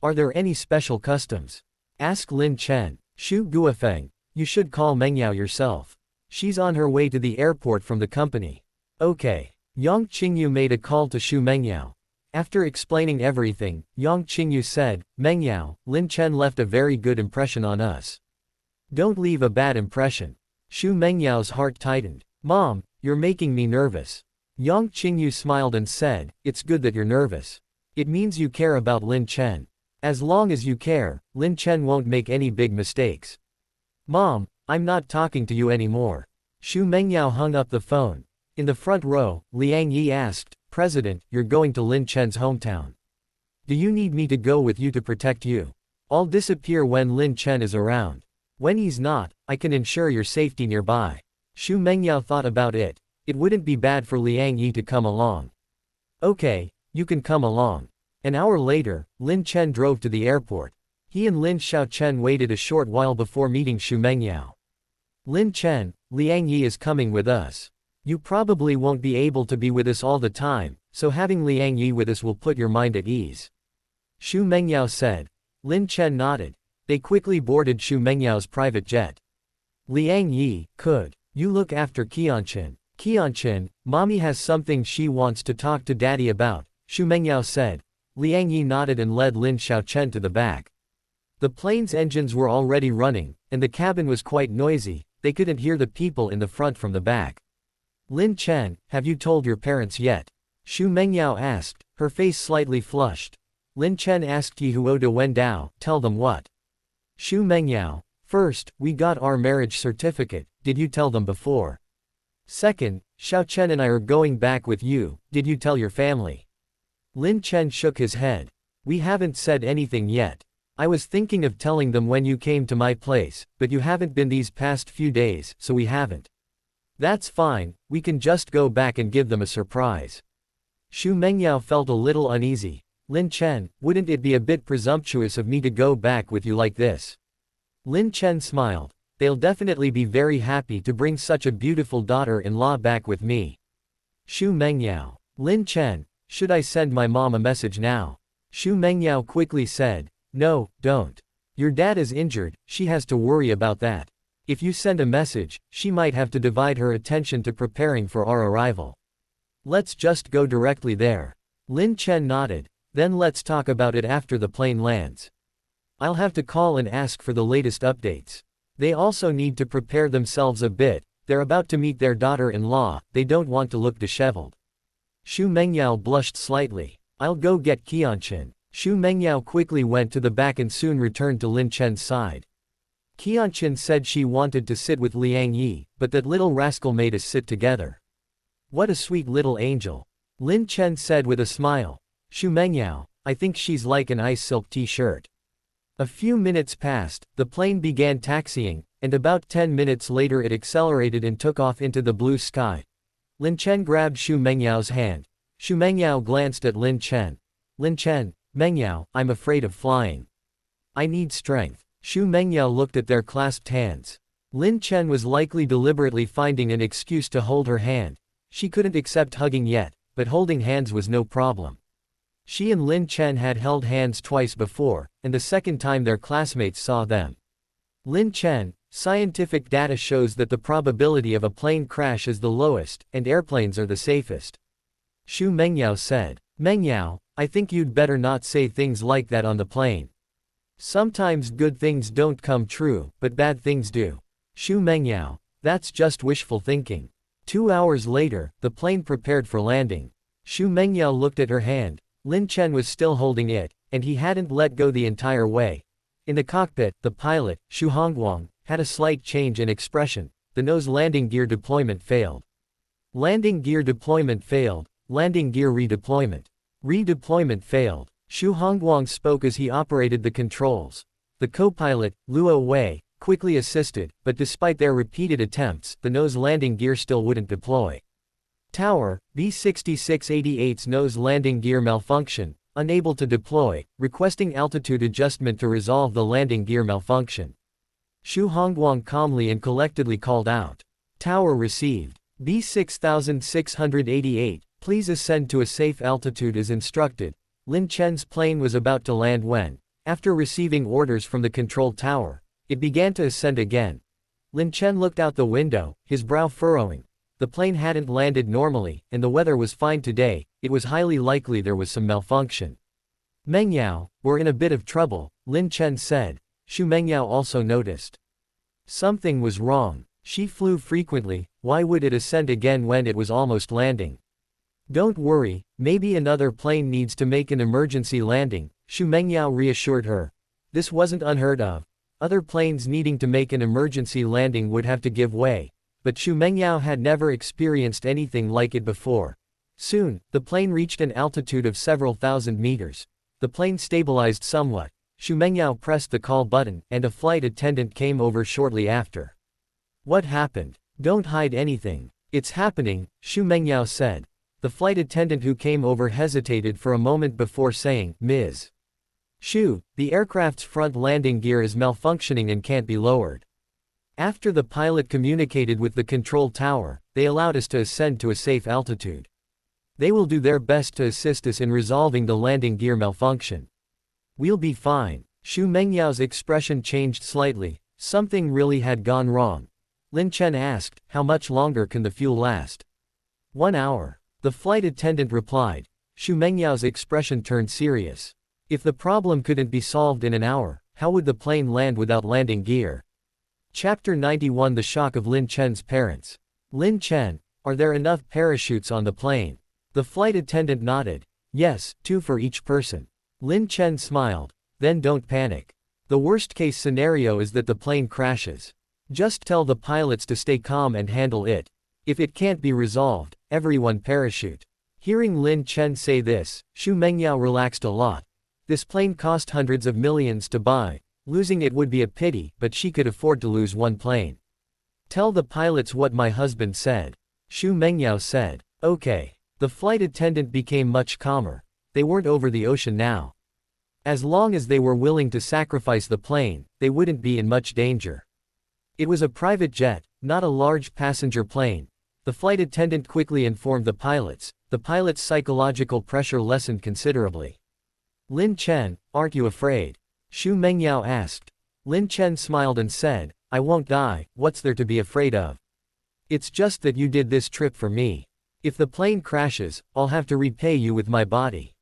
S1: Are there any special customs? Ask Lin Chen. Xu Guofeng. You should call Mengyao yourself. She's on her way to the airport from the company. Okay. Yang Qingyu made a call to Xu Mengyao. After explaining everything, Yang Qingyu said, Mengyao, Lin Chen left a very good impression on us. Don't leave a bad impression. Xu Mengyao's heart tightened. Mom, you're making me nervous. Yang Qingyu smiled and said, it's good that you're nervous. It means you care about Lin Chen. As long as you care, Lin Chen won't make any big mistakes. Mom, I'm not talking to you anymore. Xu Mengyao hung up the phone. In the front row, Liang Yi asked, President, you're going to Lin Chen's hometown. Do you need me to go with you to protect you? I'll disappear when Lin Chen is around. When he's not, I can ensure your safety nearby. Xu Mengyao thought about it. It wouldn't be bad for Liang Yi to come along. Okay, you can come along. An hour later, Lin Chen drove to the airport. He and Lin Xiaochen waited a short while before meeting Xu Mengyao. Lin Chen, Liang Yi is coming with us. You probably won't be able to be with us all the time, so having Liang Yi with us will put your mind at ease. Xu Mengyao said. Lin Chen nodded. They quickly boarded Xu Mengyao's private jet. Liang Yi, could you look after Qianqian? Qianqian, mommy has something she wants to talk to daddy about, Xu Mengyao said. Liang Yi nodded and led Lin Xiaochen to the back. The plane's engines were already running, and the cabin was quite noisy. They couldn't hear the people in the front from the back. Lin Chen, have you told your parents yet? Xu Mengyao asked, her face slightly flushed. Lin Chen asked Yi Huo de Wendao, tell them what? Xu Mengyao, first, we got our marriage certificate, did you tell them before? Second, Xiao Chen and I are going back with you, did you tell your family? Lin Chen shook his head. We haven't said anything yet. I was thinking of telling them when you came to my place, but you haven't been these past few days, so we haven't. That's fine, we can just go back and give them a surprise. Xu Mengyao felt a little uneasy. Lin Chen, wouldn't it be a bit presumptuous of me to go back with you like this? Lin Chen smiled. They'll definitely be very happy to bring such a beautiful daughter-in-law back with me. Xu Mengyao. Lin Chen, should I send my mom a message now? Xu Mengyao quickly said. No, don't. Your dad is injured, she has to worry about that. If you send a message, she might have to divide her attention to preparing for our arrival. Let's just go directly there. Lin Chen nodded. Then let's talk about it after the plane lands. I'll have to call and ask for the latest updates. They also need to prepare themselves a bit, they're about to meet their daughter-in-law, they don't want to look disheveled. Xu Mengyao blushed slightly. I'll go get Qianqian. Xu Mengyao quickly went to the back and soon returned to Lin Chen's side. Qianqian said she wanted to sit with Liang Yi, but that little rascal made us sit together. What a sweet little angel. Lin Chen said with a smile. Xu Mengyao, I think she's like an ice silk t-shirt. A few minutes passed, the plane began taxiing, and about 10 minutes later it accelerated and took off into the blue sky. Lin Chen grabbed Xu Mengyao's hand. Xu Mengyao glanced at Lin Chen. Lin Chen, Mengyao, I'm afraid of flying. I need strength. Xu Mengyao looked at their clasped hands. Lin Chen was likely deliberately finding an excuse to hold her hand. She couldn't accept hugging yet, but holding hands was no problem. She and Lin Chen had held hands twice before, and the second time their classmates saw them. Lin Chen, scientific data shows that the probability of a plane crash is the lowest, and airplanes are the safest. Xu Mengyao said. Mengyao, I think you'd better not say things like that on the plane. Sometimes good things don't come true, but bad things do. Xu Mengyao, that's just wishful thinking. 2 hours later, the plane prepared for landing. Xu Mengyao looked at her hand. Lin Chen was still holding it, and he hadn't let go the entire way. In the cockpit, the pilot, Xu Hongguang, had a slight change in expression. The nose landing gear deployment failed. Landing gear deployment failed. Landing gear redeployment. Redeployment failed. Xu Hongguang spoke as he operated the controls. The co-pilot, Luo Wei, quickly assisted, but despite their repeated attempts, the nose landing gear still wouldn't deploy. Tower, B-6688's nose landing gear malfunction, unable to deploy, requesting altitude adjustment to resolve the landing gear malfunction. Xu Hongguang calmly and collectedly called out. Tower received. B-6688, please ascend to a safe altitude as instructed. Lin Chen's plane was about to land when, after receiving orders from the control tower, it began to ascend again. Lin Chen looked out the window, his brow furrowing. The plane hadn't landed normally, and the weather was fine today, it was highly likely there was some malfunction. Mengyao, we're in a bit of trouble, Lin Chen said. Xu Mengyao also noticed. Something was wrong. She flew frequently, why would it ascend again when it was almost landing? Don't worry, maybe another plane needs to make an emergency landing, Xu Mengyao reassured her. This wasn't unheard of. Other planes needing to make an emergency landing would have to give way. but Xu Mengyao had never experienced anything like it before. Soon, the plane reached an altitude of several thousand meters. The plane stabilized somewhat. Xu Mengyao pressed the call button, and a flight attendant came over shortly after. What happened? Don't hide anything. It's happening, Xu Mengyao said. The flight attendant who came over hesitated for a moment before saying, Ms. Xu, the aircraft's front landing gear is malfunctioning and can't be lowered. After the pilot communicated with the control tower, they allowed us to ascend to a safe altitude. They will do their best to assist us in resolving the landing gear malfunction. We'll be fine. Xu Mengyao's expression changed slightly. Something really had gone wrong. Lin Chen asked, how much longer can the fuel last? 1 hour. The flight attendant replied. Xu Mengyao's expression turned serious. If the problem couldn't be solved in an hour, how would the plane land without landing gear? Chapter 91 The Shock of Lin Chen's Parents. Lin Chen, are there enough parachutes on the plane? The flight attendant nodded. Yes, 2 for each person. Lin Chen smiled. Then don't panic. The worst-case scenario is that the plane crashes. Just tell the pilots to stay calm and handle it. If it can't be resolved, everyone parachute. Hearing Lin Chen say this, Xu Mengyao relaxed a lot. This plane cost hundreds of millions to buy. Losing it would be a pity, but she could afford to lose 1 plane. Tell the pilots what my husband said. Xu Mengyao said. Okay. The flight attendant became much calmer. They weren't over the ocean now. As long as they were willing to sacrifice the plane, they wouldn't be in much danger. It was a private jet, not a large passenger plane. The flight attendant quickly informed the pilots. The pilots' psychological pressure lessened considerably. Lin Chen, aren't you afraid? Xu Mengyao asked. Lin Chen smiled and said, I won't die, what's there to be afraid of? It's just that you did this trip for me. If the plane crashes, I'll have to repay you with my body.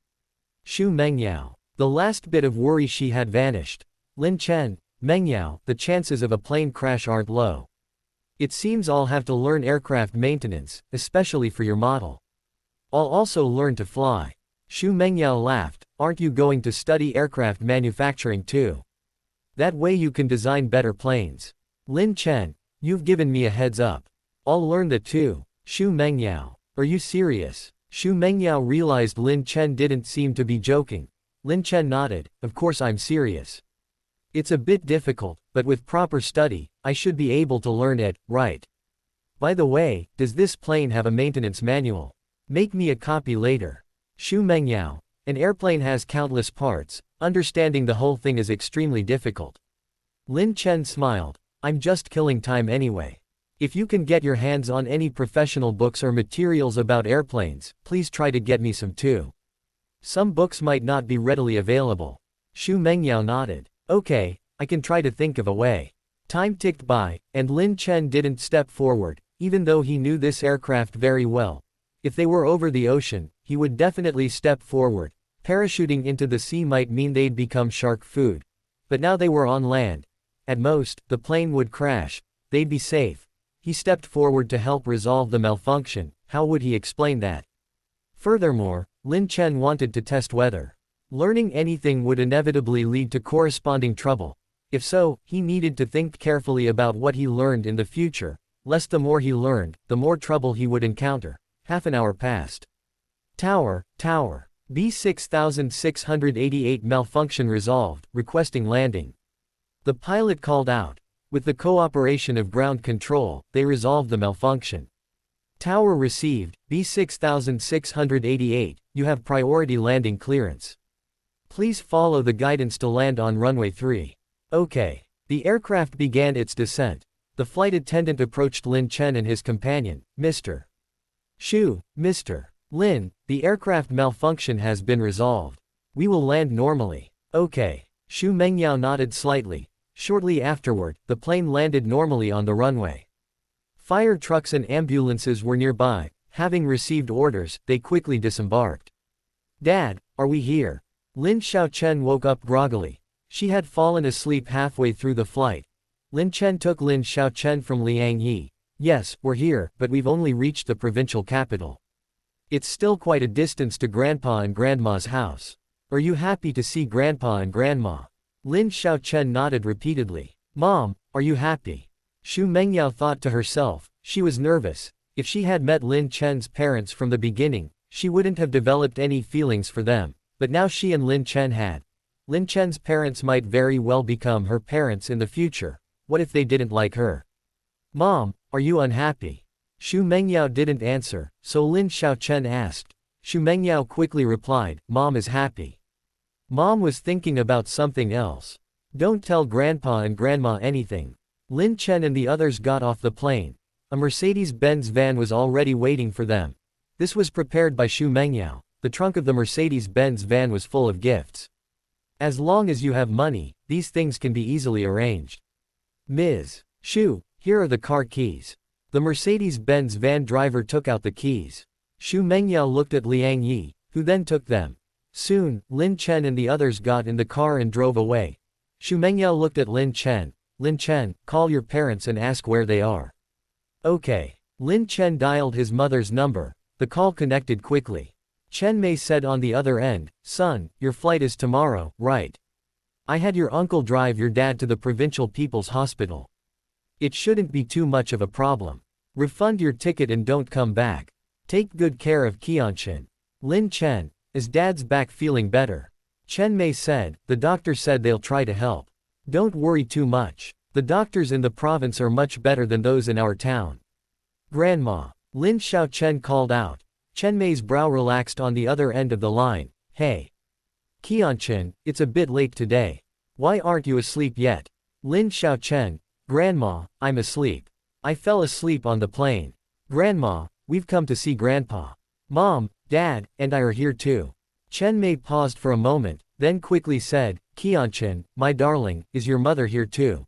S1: Xu Mengyao. The last bit of worry she had vanished. Lin Chen, Mengyao, the chances of a plane crash aren't low. It seems I'll have to learn aircraft maintenance, especially for your model. I'll also learn to fly. Xu Mengyao laughed. Aren't you going to study aircraft manufacturing too? That way you can design better planes. Lin Chen, you've given me a heads up. I'll learn that too. Xu Mengyao. Are you serious? Xu Mengyao realized Lin Chen didn't seem to be joking. Lin Chen nodded. Of course I'm serious. It's a bit difficult, but with proper study, I should be able to learn it, right? By the way, does this plane have a maintenance manual? Make me a copy later. Xu Mengyao. An airplane has countless parts. Understanding the whole thing is extremely difficult. Lin Chen smiled. I'm just killing time anyway. If you can get your hands on any professional books or materials about airplanes, please try to get me some too. Some books might not be readily available. Xu Mengyao nodded. Okay, I can try to think of a way. Time ticked by, and Lin Chen didn't step forward, even though he knew this aircraft very well. If they were over the ocean, he would definitely step forward. Parachuting into the sea might mean they'd become shark food. But now they were on land. At most, the plane would crash. They'd be safe. He stepped forward to help resolve the malfunction. How would he explain that? Furthermore, Lin Chen wanted to test whether learning anything would inevitably lead to corresponding trouble. If so, he needed to think carefully about what he learned in the future, lest the more he learned, the more trouble he would encounter. Half an hour passed. Tower. B6688 malfunction resolved, requesting landing. The pilot called out. With the cooperation of ground control, they resolved the malfunction. Tower received, B6688, you have priority landing clearance. Please follow the guidance to land on runway 3. Okay. The aircraft began its descent. The flight attendant approached Lin Chen and his companion, Mr. Xu, Mr. Lin, the aircraft malfunction has been resolved. We will land normally. Okay. Xu Mengyao nodded slightly. Shortly afterward, the plane landed normally on the runway. Fire trucks and ambulances were nearby. Having received orders, they quickly disembarked. Dad, are we here? Lin Xiaochen woke up groggily. She had fallen asleep halfway through the flight. Lin Chen took Lin Xiaochen from Liang Yi. Yes, we're here, but we've only reached the provincial capital. It's still quite a distance to Grandpa and Grandma's house. Are you happy to see Grandpa and Grandma? Lin Xiaochen nodded repeatedly. Mom, are you happy? Xu Mengyao thought to herself, she was nervous. If she had met Lin Chen's parents from the beginning, she wouldn't have developed any feelings for them, but now she and Lin Chen had. Lin Chen's parents might very well become her parents in the future. What if they didn't like her? Mom, are you unhappy? Xu Mengyao didn't answer, so Lin Xiaochen asked. Xu Mengyao quickly replied, Mom is happy. Mom was thinking about something else. Don't tell Grandpa and Grandma anything. Lin Chen and the others got off the plane. A Mercedes-Benz van was already waiting for them. This was prepared by Xu Mengyao. The trunk of the Mercedes-Benz van was full of gifts. As long as you have money, these things can be easily arranged. Ms. Xu, here are the car keys. The Mercedes-Benz van driver took out the keys. Xu Mengyao looked at Liang Yi, who then took them. Soon, Lin Chen and the others got in the car and drove away. Xu Mengyao looked at Lin Chen. Lin Chen, call your parents and ask where they are. Okay. Lin Chen dialed his mother's number. The call connected quickly. Chen Mei said on the other end, Son, your flight is tomorrow, right? I had your uncle drive your dad to the Provincial People's Hospital. It shouldn't be too much of a problem. Refund your ticket and don't come back. Take good care of Qianqian. Lin Chen, is Dad's back feeling better? Chen Mei said, the doctor said they'll try to help. Don't worry too much. The doctors in the province are much better than those in our town. Grandma. Lin Xiaochen called out. Chen Mei's brow relaxed on the other end of the line. Hey. Qianqian, it's a bit late today. Why aren't you asleep yet? Lin Xiaochen. Grandma, I'm asleep. I fell asleep on the plane. Grandma, we've come to see Grandpa. Mom, Dad, and I are here too. Chen Mei paused for a moment, then quickly said, Qianqian, my darling, is your mother here too?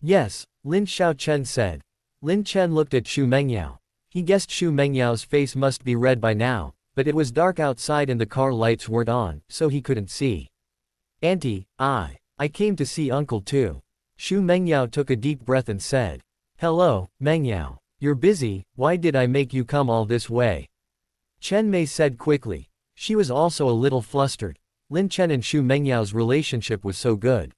S1: Yes, Lin Xiaochen said. Lin Chen looked at Xu Mengyao. He guessed Xu Mengyao's face must be red by now, but it was dark outside and the car lights weren't on, so he couldn't see. Auntie, I came to see Uncle too. Xu Mengyao took a deep breath and said. Hello, Mengyao. You're busy, why did I make you come all this way? Chen Mei said quickly. She was also a little flustered. Lin Chen and Xu Mengyao's relationship was so good.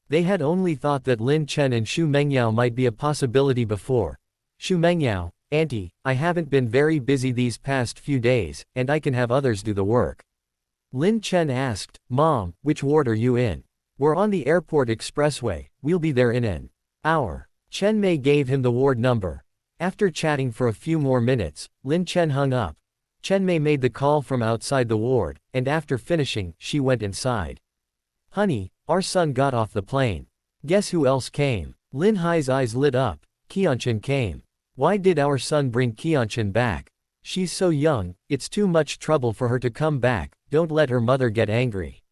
S1: They had only thought that Lin Chen and Xu Mengyao might be a possibility before. Xu Mengyao, Auntie, I haven't been very busy these past few days, and I can have others do the work. Lin Chen asked, Mom, which ward are you in? We're on the airport expressway, we'll be there in an hour. Chen Mei gave him the ward number. After chatting for a few more minutes, Lin Chen hung up. Chen Mei made the call from outside the ward, and after finishing, she went inside. Honey, our son got off the plane. Guess who else came? Lin Hai's eyes lit up. Qianqian came. Why did our son bring Qianqian back? She's so young, it's too much trouble for her to come back, don't let her mother get angry.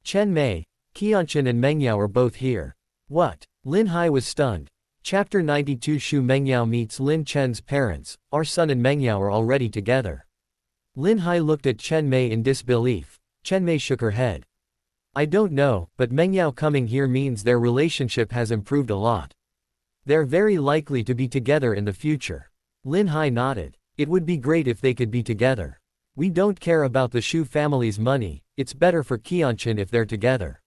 S1: Chen Mei, Qianqian and Mengyao are both here. What? Lin Hai was stunned. Chapter 92 Xu Mengyao meets Lin Chen's parents. Our son and Mengyao are already together. Lin Hai looked at Chen Mei in disbelief. Chen Mei shook her head. I don't know, but Mengyao coming here means their relationship has improved a lot. They're very likely to be together in the future. Lin Hai nodded. It would be great if they could be together. We don't care about the Xu family's money, it's better for Qianqian if they're together.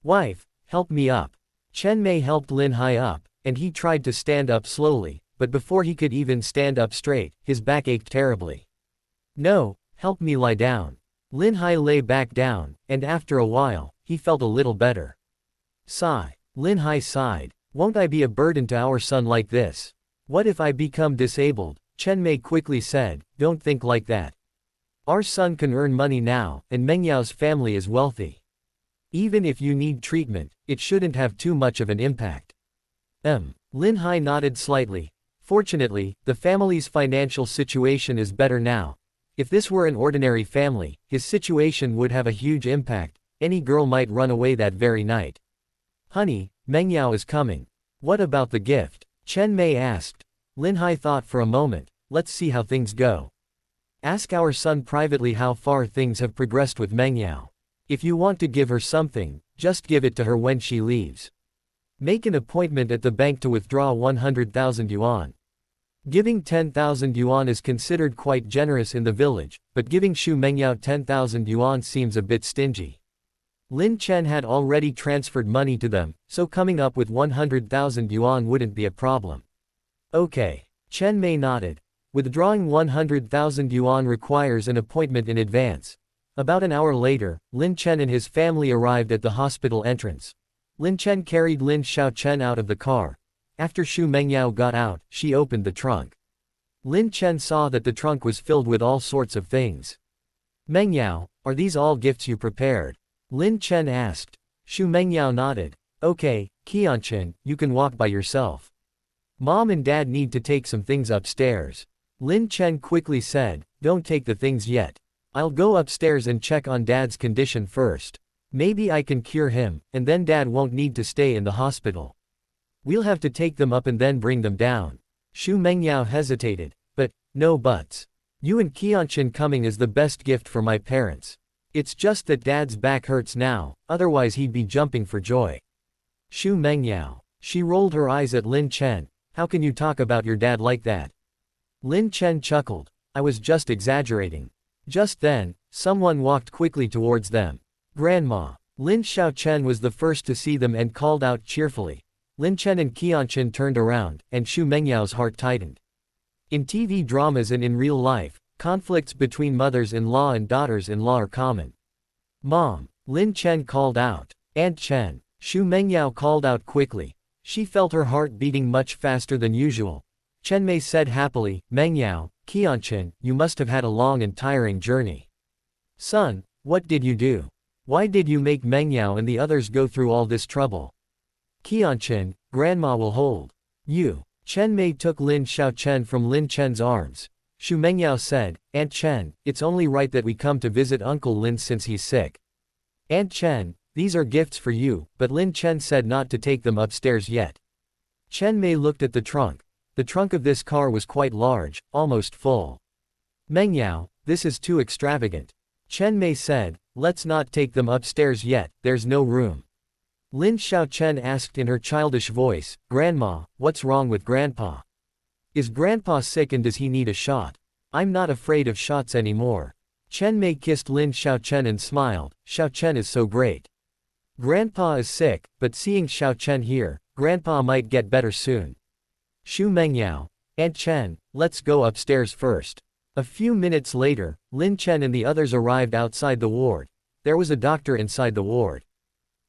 S1: Wife, help me up. Chen Mei helped Lin Hai up, and he tried to stand up slowly, but before he could even stand up straight, his back ached terribly. No, help me lie down. Lin Hai lay back down, and after a while, he felt a little better. Sigh. Lin Hai sighed. Won't I be a burden to our son like this? What if I become disabled? Chen Mei quickly said, don't think like that. Our son can earn money now, and Mengyao's family is wealthy. Even if you need treatment, it shouldn't have too much of an impact. Lin Hai nodded slightly. Fortunately, the family's financial situation is better now. If this were an ordinary family, his situation would have a huge impact. Any girl might run away that very night. Honey, Mengyao is coming. What about the gift? Chen Mei asked. Lin Hai thought for a moment. Let's see how things go. Ask our son privately how far things have progressed with Mengyao. If you want to give her something, just give it to her when she leaves. Make an appointment at the bank to withdraw 100,000 yuan. Giving 10,000 yuan is considered quite generous in the village, but giving Xu Mengyao 10,000 yuan seems a bit stingy. Lin Chen had already transferred money to them, so coming up with 100,000 yuan wouldn't be a problem. Okay. Chen Mei nodded. Withdrawing 100,000 yuan requires an appointment in advance. About an hour later, Lin Chen and his family arrived at the hospital entrance. Lin Chen carried Lin Xiaochen out of the car. After Xu Mengyao got out, she opened the trunk. Lin Chen saw that the trunk was filled with all sorts of things. Mengyao, are these all gifts you prepared? Lin Chen asked. Xu Mengyao nodded. Okay, Qianqian, you can walk by yourself. Mom and Dad need to take some things upstairs. Lin Chen quickly said, don't take the things yet. I'll go upstairs and check on Dad's condition first. Maybe I can cure him, and then Dad won't need to stay in the hospital. We'll have to take them up and then bring them down. Xu Mengyao hesitated. But, no buts. You and Qianqian coming is the best gift for my parents. It's just that Dad's back hurts now, otherwise he'd be jumping for joy. Xu Mengyao. She rolled her eyes at Lin Chen. How can you talk about your dad like that? Lin Chen chuckled. I was just exaggerating. Just then, someone walked quickly towards them. Grandma. Lin Xiaochen was the first to see them and called out cheerfully. Lin Chen and Qianqian turned around, and Xu Mengyao's heart tightened. In TV dramas and in real life, conflicts between mothers-in-law and daughters-in-law are common. Mom. Lin Chen called out. Aunt Chen. Xu Mengyao called out quickly. She felt her heart beating much faster than usual. Chen Mei said happily, Mengyao, Qianqian, you must have had a long and tiring journey. Son, what did you do? Why did you make Mengyao and the others go through all this trouble? Qianqian, Grandma will hold you. Chen Mei took Lin Xiaochen from Lin Chen's arms. Xu Mengyao said, Aunt Chen, it's only right that we come to visit Uncle Lin since he's sick. Aunt Chen, these are gifts for you, but Lin Chen said not to take them upstairs yet. Chen Mei looked at the trunk. The trunk of this car was quite large, almost full. Mengyao, this is too extravagant. Chen Mei said, let's not take them upstairs yet, there's no room. Lin Xiaochen asked in her childish voice, Grandma, what's wrong with Grandpa? Is Grandpa sick and does he need a shot? I'm not afraid of shots anymore. Chen Mei kissed Lin Xiaochen and smiled, Xiaochen is so great. Grandpa is sick, but seeing Xiaochen here, Grandpa might get better soon. Xu Mengyao. Aunt Chen, let's go upstairs first. A few minutes later, Lin Chen and the others arrived outside the ward. There was a doctor inside the ward.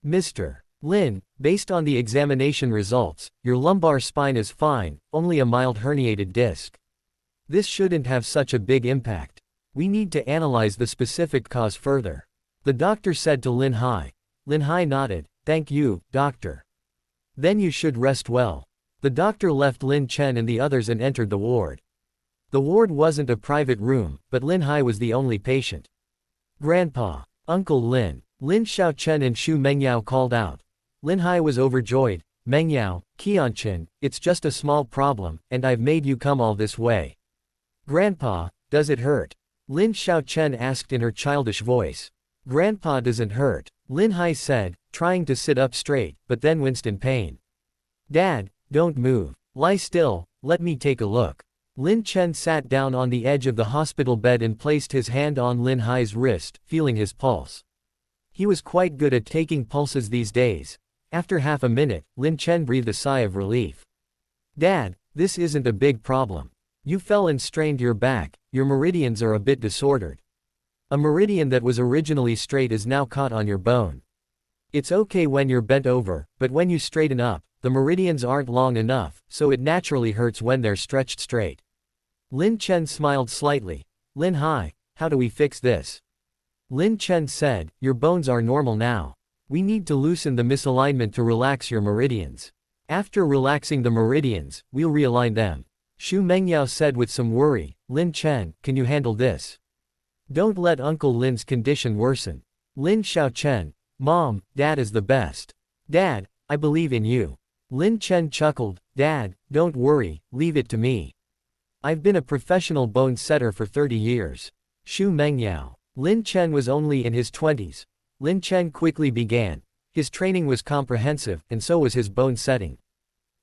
S1: Mr. Lin, based on the examination results, your lumbar spine is fine, only a mild herniated disc. This shouldn't have such a big impact. We need to analyze the specific cause further. The doctor said to Lin Hai. Lin Hai nodded, thank you, doctor. Then you should rest well. The doctor left Lin Chen and the others and entered the ward. The ward wasn't a private room, but Lin Hai was the only patient. Grandpa. Uncle Lin. Lin Xiaochen and Xu Mengyao called out. Lin Hai was overjoyed. Mengyao, Qianqian, it's just a small problem, and I've made you come all this way. Grandpa, does it hurt? Lin Xiaochen asked in her childish voice. Grandpa doesn't hurt, Lin Hai said, trying to sit up straight, but then winced in pain. Dad, don't move. Lie still, let me take a look. Lin Chen sat down on the edge of the hospital bed and placed his hand on Lin Hai's wrist, feeling his pulse. He was quite good at taking pulses these days. After half a minute, Lin Chen breathed a sigh of relief. Dad, this isn't a big problem. You fell and strained your back, your meridians are a bit disordered. A meridian that was originally straight is now caught on your bone. It's okay when you're bent over, but when you straighten up, the meridians aren't long enough, so it naturally hurts when they're stretched straight. Lin Chen smiled slightly. Lin Hai, how do we fix this? Lin Chen said, your bones are normal now. We need to loosen the misalignment to relax your meridians. After relaxing the meridians, we'll realign them. Xu Mengyao said with some worry, Lin Chen, can you handle this? Don't let Uncle Lin's condition worsen. Lin Xiaochen, Mom, Dad is the best. Dad, I believe in you. Lin Chen chuckled, Dad, don't worry, leave it to me. I've been a professional bone setter for 30 years. Xu Mengyao. Lin Chen was only in his 20s. Lin Chen quickly began. His training was comprehensive, and so was his bone setting.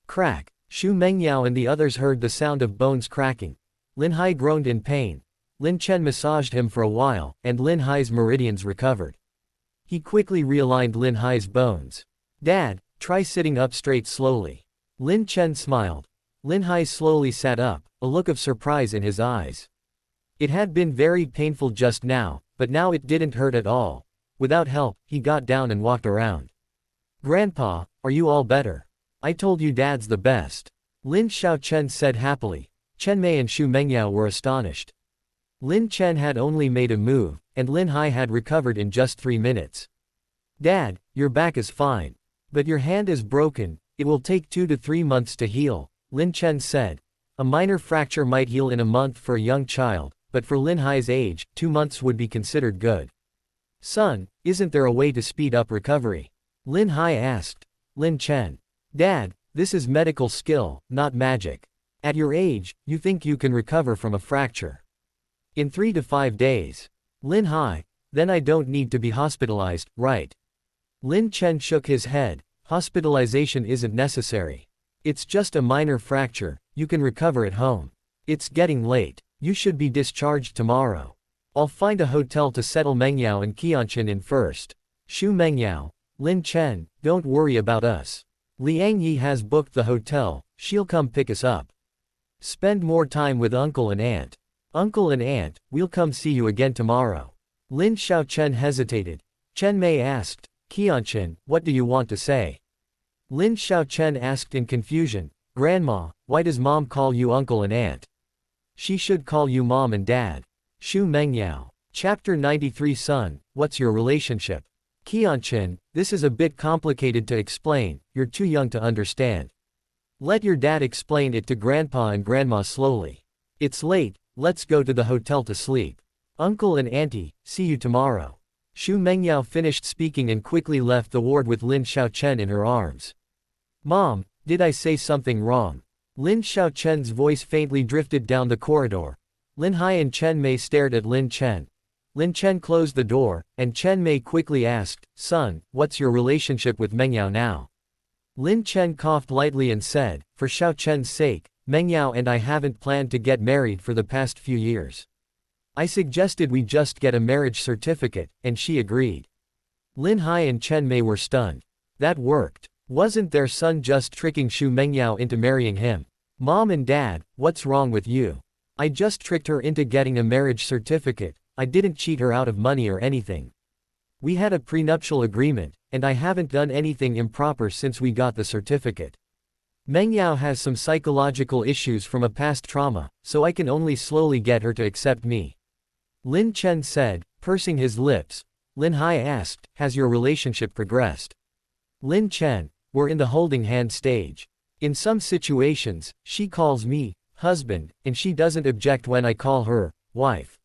S1: Crack. Xu Mengyao and the others heard the sound of bones cracking. Lin Hai groaned in pain. Lin Chen massaged him for a while, and Lin Hai's meridians recovered. He quickly realigned Lin Hai's bones. Dad, try sitting up straight slowly. Lin Chen smiled. Lin Hai slowly sat up, a look of surprise in his eyes. It had been very painful just now, but now it didn't hurt at all. Without help, he got down and walked around. Grandpa, are you all better? I told you Dad's the best. Lin Xiaochen said happily. Chen Mei and Xu Mengyao were astonished. Lin Chen had only made a move, and Lin Hai had recovered in just 3 minutes. Dad, your back is fine. But your hand is broken, it will take 2 to 3 months to heal, Lin Chen said. A minor fracture might heal in a month for a young child, but for Lin Hai's age, 2 months would be considered good. Son, isn't there a way to speed up recovery? Lin Hai asked. Lin Chen. Dad, this is medical skill, not magic. At your age, you think you can recover from a fracture. In 3 to 5 days. Lin Hai, then I don't need to be hospitalized, right? Lin Chen shook his head. Hospitalization isn't necessary. It's just a minor fracture, you can recover at home. It's getting late, you should be discharged tomorrow. I'll find a hotel to settle Mengyao and Qianqian in first. Xu Mengyao. Lin Chen, don't worry about us. Liang Yi has booked the hotel, she'll come pick us up. Spend more time with uncle and aunt. Uncle and aunt, we'll come see you again tomorrow. Lin Xiaochen hesitated. Chen Mei asked, Qianqian, what do you want to say? Lin Xiaochen asked in confusion, Grandma, why does Mom call you uncle and aunt? She should call you Mom and Dad. Xu Mengyao. Chapter 93 Son, what's your relationship? Qianqian, this is a bit complicated to explain, you're too young to understand. Let your dad explain it to Grandpa and Grandma slowly. It's late, let's go to the hotel to sleep. Uncle and Auntie, see you tomorrow. Xu Mengyao finished speaking and quickly left the ward with Lin Xiaochen in her arms. Mom, did I say something wrong? Lin Xiaochen's voice faintly drifted down the corridor. Lin Hai and Chen Mei stared at Lin Chen. Lin Chen closed the door, and Chen Mei quickly asked, Son, what's your relationship with Mengyao now? Lin Chen coughed lightly and said, For Xiaochen's sake, Mengyao and I haven't planned to get married for the past few years. I suggested we just get a marriage certificate, and she agreed. Lin Hai and Chen Mei were stunned. That worked. Wasn't their son just tricking Xu Mengyao into marrying him? Mom and Dad, what's wrong with you? I just tricked her into getting a marriage certificate. I didn't cheat her out of money or anything. We had a prenuptial agreement, and I haven't done anything improper since we got the certificate. Mengyao has some psychological issues from a past trauma, so I can only slowly get her to accept me. Lin Chen said, pursing his lips. Lin Hai asked, has your relationship progressed? Lin Chen, we're in the holding hand stage. In some situations, she calls me husband, and she doesn't object when I call her wife.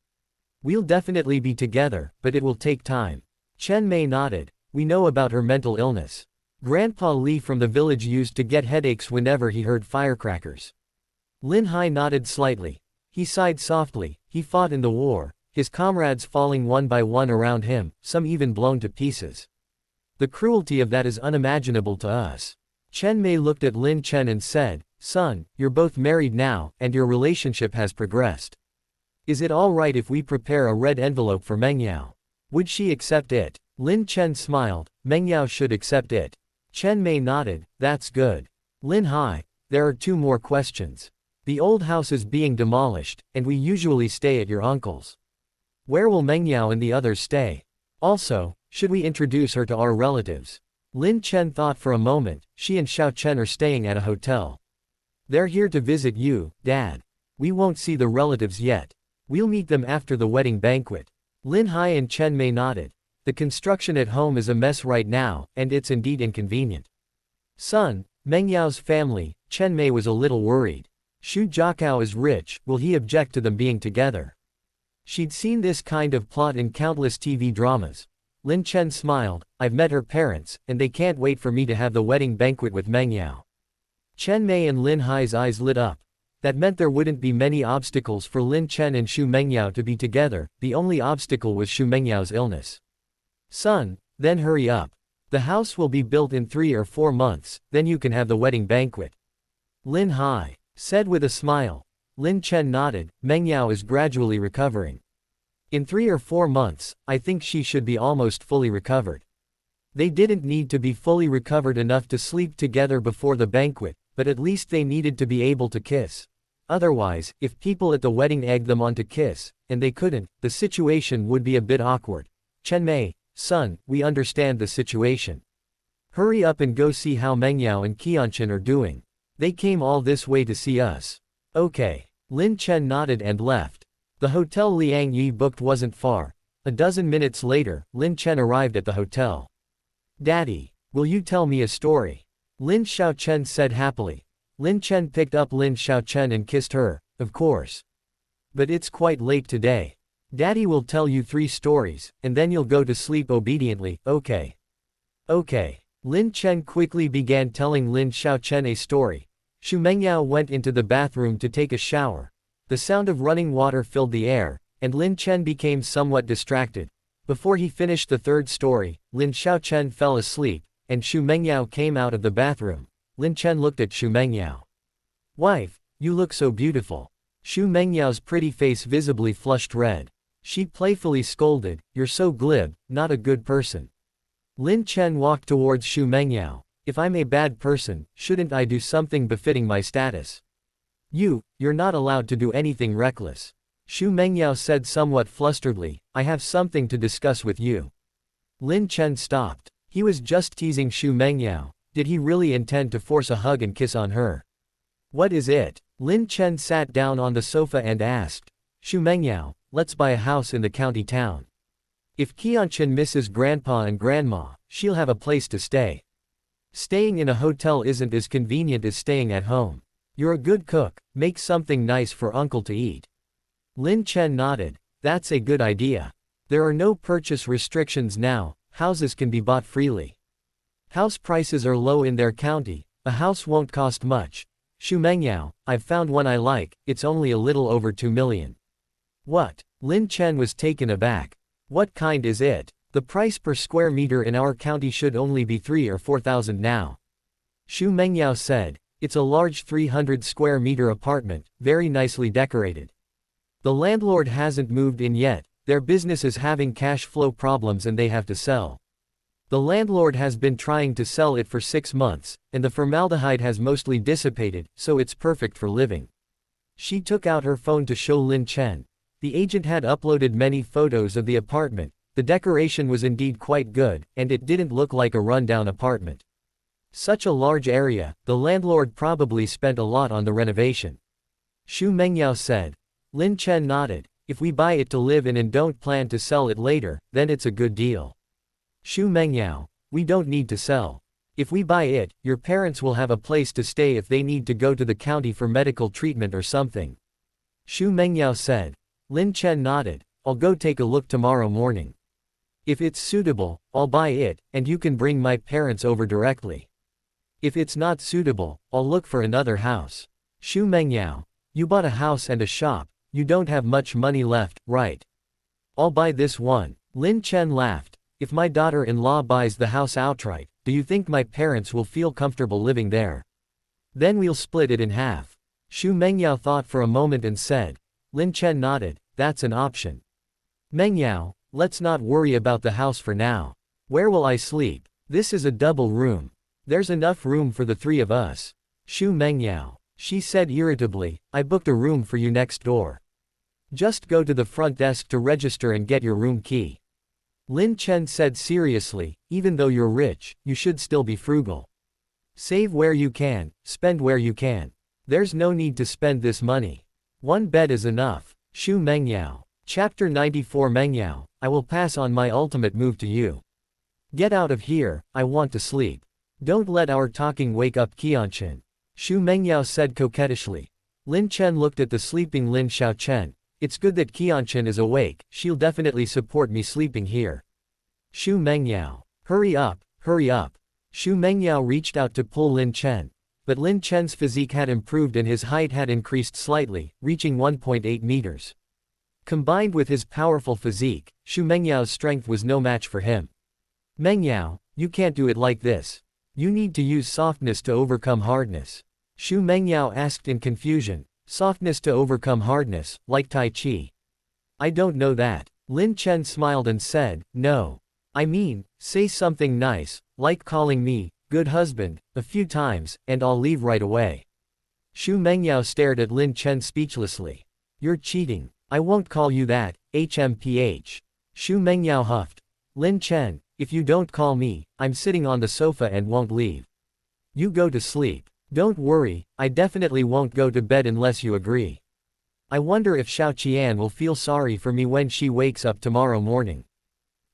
S1: We'll definitely be together, but it will take time. Chen Mei nodded. We know about her mental illness. Grandpa Li from the village used to get headaches whenever he heard firecrackers. Lin Hai nodded slightly. He sighed softly. He fought in the war, his comrades falling one by one around him, some even blown to pieces. The cruelty of that is unimaginable to us. Chen Mei looked at Lin Chen and said, Son, you're both married now, and your relationship has progressed. Is it all right if we prepare a red envelope for Mengyao? Would she accept it? Lin Chen smiled. Mengyao should accept it. Chen Mei nodded. That's good. Lin Hai, there are 2 more questions. The old house is being demolished, and we usually stay at your uncle's. Where will Mengyao and the others stay? Also, should we introduce her to our relatives? Lin Chen thought for a moment. She and Xiao Chen are staying at a hotel. They're here to visit you, Dad. We won't see the relatives yet. We'll meet them after the wedding banquet. Lin Hai and Chen Mei nodded. The construction at home is a mess right now, and it's indeed inconvenient. Son, Mengyao's family, Chen Mei was a little worried. Xu Jiakao is rich, will he object to them being together? She'd seen this kind of plot in countless TV dramas. Lin Chen smiled. I've met her parents, and they can't wait for me to have the wedding banquet with Mengyao. Chen Mei and Lin Hai's eyes lit up. That meant there wouldn't be many obstacles for Lin Chen and Xu Mengyao to be together, the only obstacle was Xu Mengyao's illness. Son, then hurry up. The house will be built in 3 or 4 months, then you can have the wedding banquet. Lin Hai said with a smile. Lin Chen nodded. Mengyao is gradually recovering. In 3 or 4 months, I think she should be almost fully recovered. They didn't need to be fully recovered enough to sleep together before the banquet, but at least they needed to be able to kiss. Otherwise, if people at the wedding egged them on to kiss, and they couldn't, the situation would be a bit awkward. Chen Mei, son, we understand the situation. Hurry up and go see how Mengyao and Qianqian are doing. They came all this way to see us. Okay. Lin Chen nodded and left. The hotel Liang Yi booked wasn't far. A dozen minutes later, Lin Chen arrived at the hotel. Daddy, will you tell me a story? Lin Xiaochen said happily. Lin Chen picked up Lin Xiaochen and kissed her, of course. But it's quite late today. Daddy will tell you 3 stories, and then you'll go to sleep obediently, okay? Okay. Lin Chen quickly began telling Lin Xiaochen a story. Xu Mengyao went into the bathroom to take a shower. The sound of running water filled the air, and Lin Chen became somewhat distracted. Before he finished the 3rd story, Lin Xiaochen fell asleep, and Xu Mengyao came out of the bathroom. Lin Chen looked at Xu Mengyao. Wife, you look so beautiful. Xu Mengyao's pretty face visibly flushed red. She playfully scolded, you're so glib, not a good person. Lin Chen walked towards Xu Mengyao. If I'm a bad person, shouldn't I do something befitting my status? You're not allowed to do anything reckless. Xu Mengyao said somewhat flusteredly, I have something to discuss with you. Lin Chen stopped. He was just teasing Xu Mengyao. Did he really intend to force a hug and kiss on her? What is it? Lin Chen sat down on the sofa and asked. Xu Mengyao, let's buy a house in the county town. If Qianqian misses grandpa and grandma, she'll have a place to stay. Staying in a hotel isn't as convenient as staying at home. You're a good cook, make something nice for uncle to eat. Lin Chen nodded. That's a good idea. There are no purchase restrictions now, houses can be bought freely. House prices are low in their county, a house won't cost much. Xu Mengyao, I've found one I like, it's only a little over 2 million. What? Lin Chen was taken aback. What kind is it? The price per square meter in our county should only be 3,000 or 4,000 now. Xu Mengyao said, it's a large 300 square meter apartment, very nicely decorated. The landlord hasn't moved in yet, their business is having cash flow problems and they have to sell. The landlord has been trying to sell it for 6 months, and the formaldehyde has mostly dissipated, so it's perfect for living. She took out her phone to show Lin Chen. The agent had uploaded many photos of the apartment. The decoration was indeed quite good, and it didn't look like a rundown apartment. Such a large area, the landlord probably spent a lot on the renovation. Xu Mengyao said. Lin Chen nodded. If we buy it to live in and don't plan to sell it later, then it's a good deal. Xu Mengyao, we don't need to sell. If we buy it, your parents will have a place to stay if they need to go to the county for medical treatment or something. Xu Mengyao said. Lin Chen nodded. I'll go take a look tomorrow morning. If it's suitable, I'll buy it, and you can bring my parents over directly. If it's not suitable, I'll look for another house. Xu Mengyao, you bought a house and a shop, you don't have much money left, right? I'll buy this one. Lin Chen laughed. If my daughter-in-law buys the house outright, do you think my parents will feel comfortable living there? Then we'll split it in half. Xu Mengyao thought for a moment and said. Lin Chen nodded, that's an option. Mengyao, let's not worry about the house for now. Where will I sleep? This is a double room. There's enough room for the 3 of us. Xu Mengyao, she said irritably, I booked a room for you next door. Just go to the front desk to register and get your room key. Lin Chen said seriously, even though you're rich, you should still be frugal. Save where you can, spend where you can. There's no need to spend this money. One bed is enough. Xu Mengyao. Chapter 94 Mengyao, I will pass on my ultimate move to you. Get out of here, I want to sleep. Don't let our talking wake up Qianqian. Xu Mengyao said coquettishly. Lin Chen looked at the sleeping Lin Xiaochen. It's good that Qianqian is awake, she'll definitely support me sleeping here. Xu Mengyao. Hurry up, hurry up. Xu Mengyao reached out to pull Lin Chen. But Lin Chen's physique had improved and his height had increased slightly, reaching 1.8 meters. Combined with his powerful physique, Xu Mengyao's strength was no match for him. Mengyao, you can't do it like this. You need to use softness to overcome hardness. Xu Mengyao asked in confusion. Softness to overcome hardness, like Tai Chi. I don't know that. Lin Chen smiled and said, no. I mean, say something nice, like calling me, good husband, a few times, and I'll leave right away. Xu Mengyao stared at Lin Chen speechlessly. You're cheating. I won't call you that, HMPH. Xu Mengyao huffed. Lin Chen, if you don't call me, I'm sitting on the sofa and won't leave. You go to sleep. Don't worry, I definitely won't go to bed unless you agree. I wonder if Qianqian will feel sorry for me when she wakes up tomorrow morning.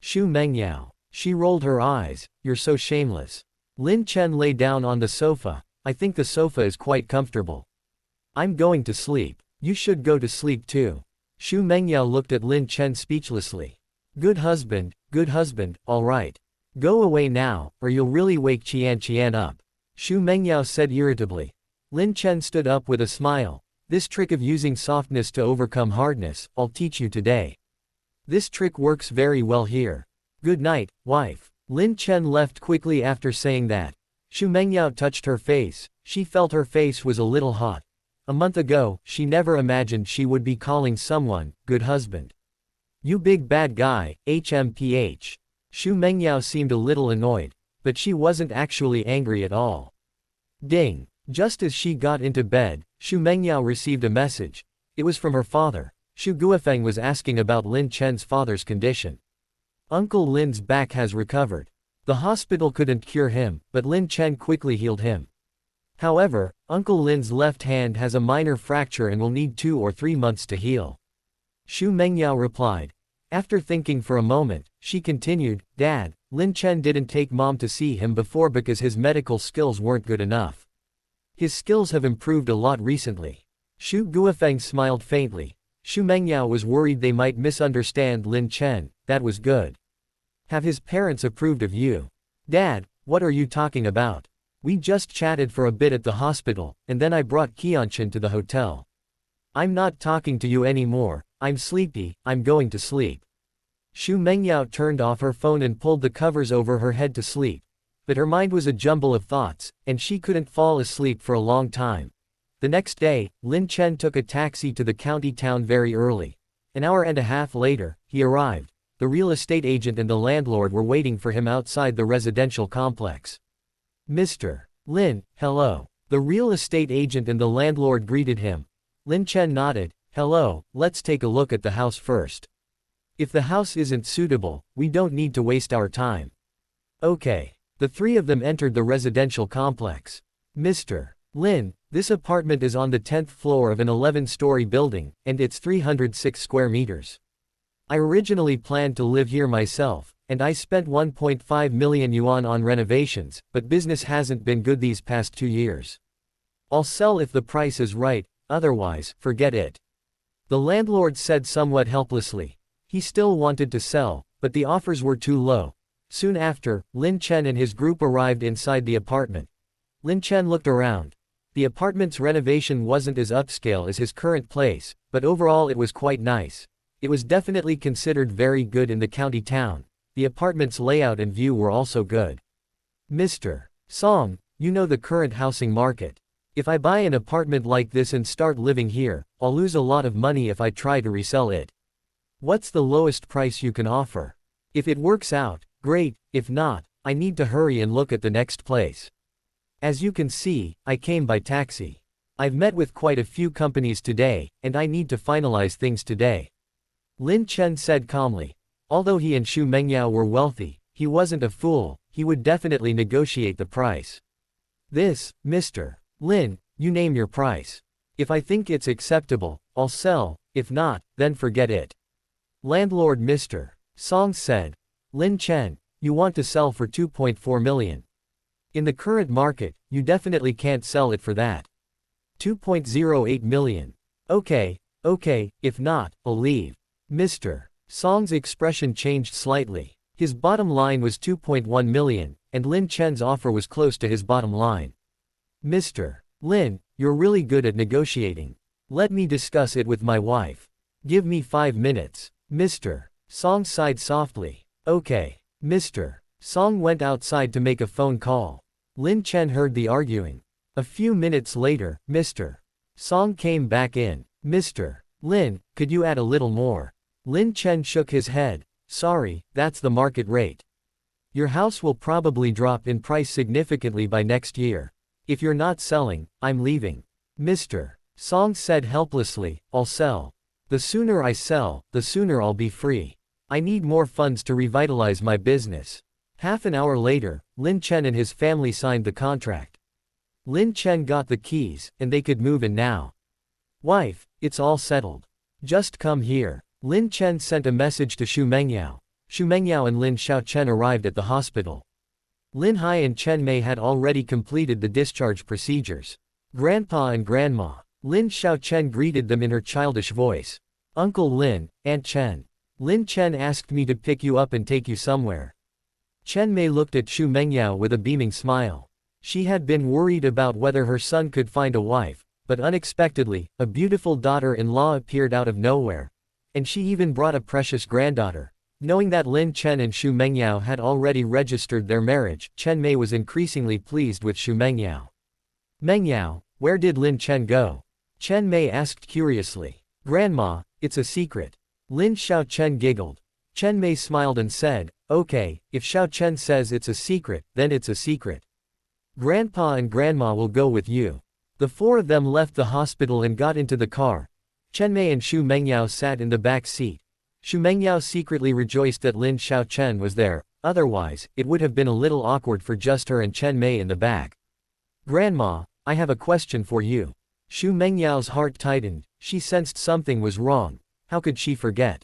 S1: Xu Mengyao. She rolled her eyes, you're so shameless. Lin Chen lay down on the sofa. I think the sofa is quite comfortable. I'm going to sleep. You should go to sleep too. Xu Mengyao looked at Lin Chen speechlessly. Good husband, alright. Go away now, or you'll really wake Qianqian up. Xu Mengyao said irritably. Lin Chen stood up with a smile. This trick of using softness to overcome hardness, I'll teach you today. This trick works very well here. Good night, wife. Lin Chen left quickly after saying that. Xu Mengyao touched her face. She felt her face was a little hot. A month ago, she never imagined she would be calling someone, good husband. You big bad guy, HMPH. Xu Mengyao seemed a little annoyed, but she wasn't actually angry at all. Ding. Just as she got into bed, Xu Mengyao received a message. It was from her father. Xu Guofeng was asking about Lin Chen's father's condition. Uncle Lin's back has recovered. The hospital couldn't cure him, but Lin Chen quickly healed him. However, Uncle Lin's left hand has a minor fracture and will need 2 or 3 months to heal. Xu Mengyao replied. After thinking for a moment, she continued, Dad, Lin Chen didn't take Mom to see him before because his medical skills weren't good enough. His skills have improved a lot recently. Xu Guofeng smiled faintly. Xu Mengyao was worried they might misunderstand Lin Chen. That was good. Have his parents approved of you? Dad, what are you talking about? We just chatted for a bit at the hospital, and then I brought Qianqian to the hotel. I'm not talking to you anymore, I'm sleepy, I'm going to sleep. Xu Mengyao turned off her phone and pulled the covers over her head to sleep. But her mind was a jumble of thoughts, and she couldn't fall asleep for a long time. The next day, Lin Chen took a taxi to the county town very early. An hour and a half later, he arrived. The real estate agent and the landlord were waiting for him outside the residential complex. Mr. Lin, hello. The real estate agent and the landlord greeted him. Lin Chen nodded. Hello, let's take a look at the house first. If the house isn't suitable, we don't need to waste our time. Okay. The three of them entered the residential complex. Mr. Lin, this apartment is on the 10th floor of an 11-story building, and it's 306 square meters. I originally planned to live here myself, and I spent 1.5 million yuan on renovations, but business hasn't been good these past 2 years. I'll sell if the price is right, otherwise, forget it. The landlord said somewhat helplessly. He still wanted to sell, but the offers were too low. Soon after, Lin Chen and his group arrived inside the apartment. Lin Chen looked around. The apartment's renovation wasn't as upscale as his current place, but overall it was quite nice. It was definitely considered very good in the county town. The apartment's layout and view were also good. Mr. Song, you know the current housing market. If I buy an apartment like this and start living here, I'll lose a lot of money if I try to resell it. What's the lowest price you can offer? If it works out, great, if not, I need to hurry and look at the next place. As you can see, I came by taxi. I've met with quite a few companies today, and I need to finalize things today. Lin Chen said calmly. Although he and Xu Mengyao were wealthy, he wasn't a fool, he would definitely negotiate the price. This, Mr. Lin, you name your price. If I think it's acceptable, I'll sell, if not, then forget it. Landlord Mr. Song said. Lin Chen, you want to sell for 2.4 million. In the current market, you definitely can't sell it for that. 2.08 million. Okay, if not, I'll leave. Mr. Song's expression changed slightly. His bottom line was 2.1 million, and Lin Chen's offer was close to his bottom line. Mr. Lin, you're really good at negotiating. Let me discuss it with my wife. Give me 5 minutes. Mr. Song sighed softly. Okay. Mr. Song went outside to make a phone call. Lin Chen heard the arguing. A few minutes later, Mr. Song came back in. Mr. Lin, could you add a little more? Lin Chen shook his head. Sorry, that's the market rate. Your house will probably drop in price significantly by next year. If you're not selling, I'm leaving. Mr. Song said helplessly, I'll sell. The sooner I sell, the sooner I'll be free. I need more funds to revitalize my business. Half an hour later, Lin Chen and his family signed the contract. Lin Chen got the keys, and they could move in now. Wife, it's all settled. Just come here. Lin Chen sent a message to Xu Mengyao. Xu Mengyao and Lin Xiaochen arrived at the hospital. Lin Hai and Chen Mei had already completed the discharge procedures. Grandpa and Grandma. Lin Xiaochen greeted them in her childish voice. Uncle Lin, Aunt Chen. Lin Chen asked me to pick you up and take you somewhere. Chen Mei looked at Xu Mengyao with a beaming smile. She had been worried about whether her son could find a wife, but unexpectedly, a beautiful daughter-in-law appeared out of nowhere. And she even brought a precious granddaughter. Knowing that Lin Chen and Xu Mengyao had already registered their marriage, Chen Mei was increasingly pleased with Xu Mengyao. Mengyao, where did Lin Chen go? Chen Mei asked curiously. Grandma, it's a secret. Lin Xiaochen giggled. Chen Mei smiled and said, okay, if Xiaochen says it's a secret, then it's a secret. Grandpa and Grandma will go with you. The four of them left the hospital and got into the car. Chen Mei and Xu Mengyao sat in the back seat. Xu Mengyao secretly rejoiced that Lin Xiaochen was there, otherwise, it would have been a little awkward for just her and Chen Mei in the back. Grandma, I have a question for you. Xu Mengyao's heart tightened. She sensed something was wrong. How could she forget?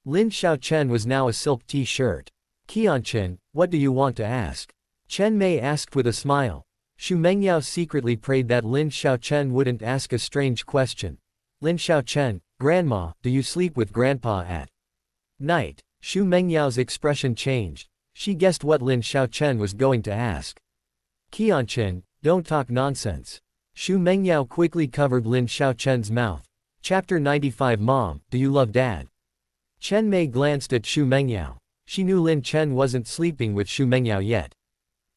S1: Lin Xiaochen was now a silk t-shirt. Qianqian, what do you want to ask? Chen Mei asked with a smile. Xu Mengyao secretly prayed that Lin Xiaochen wouldn't ask a strange question. Lin Xiaochen, Grandma, do you sleep with Grandpa at night? Xu Mengyao's expression changed. She guessed what Lin Xiaochen was going to ask. Qianqian, don't talk nonsense. Xu Mengyao quickly covered Lin Xiaochen's mouth. Chapter 95 Mom, do you love Dad? Chen Mei glanced at Xu Mengyao. She knew Lin Chen wasn't sleeping with Xu Mengyao yet.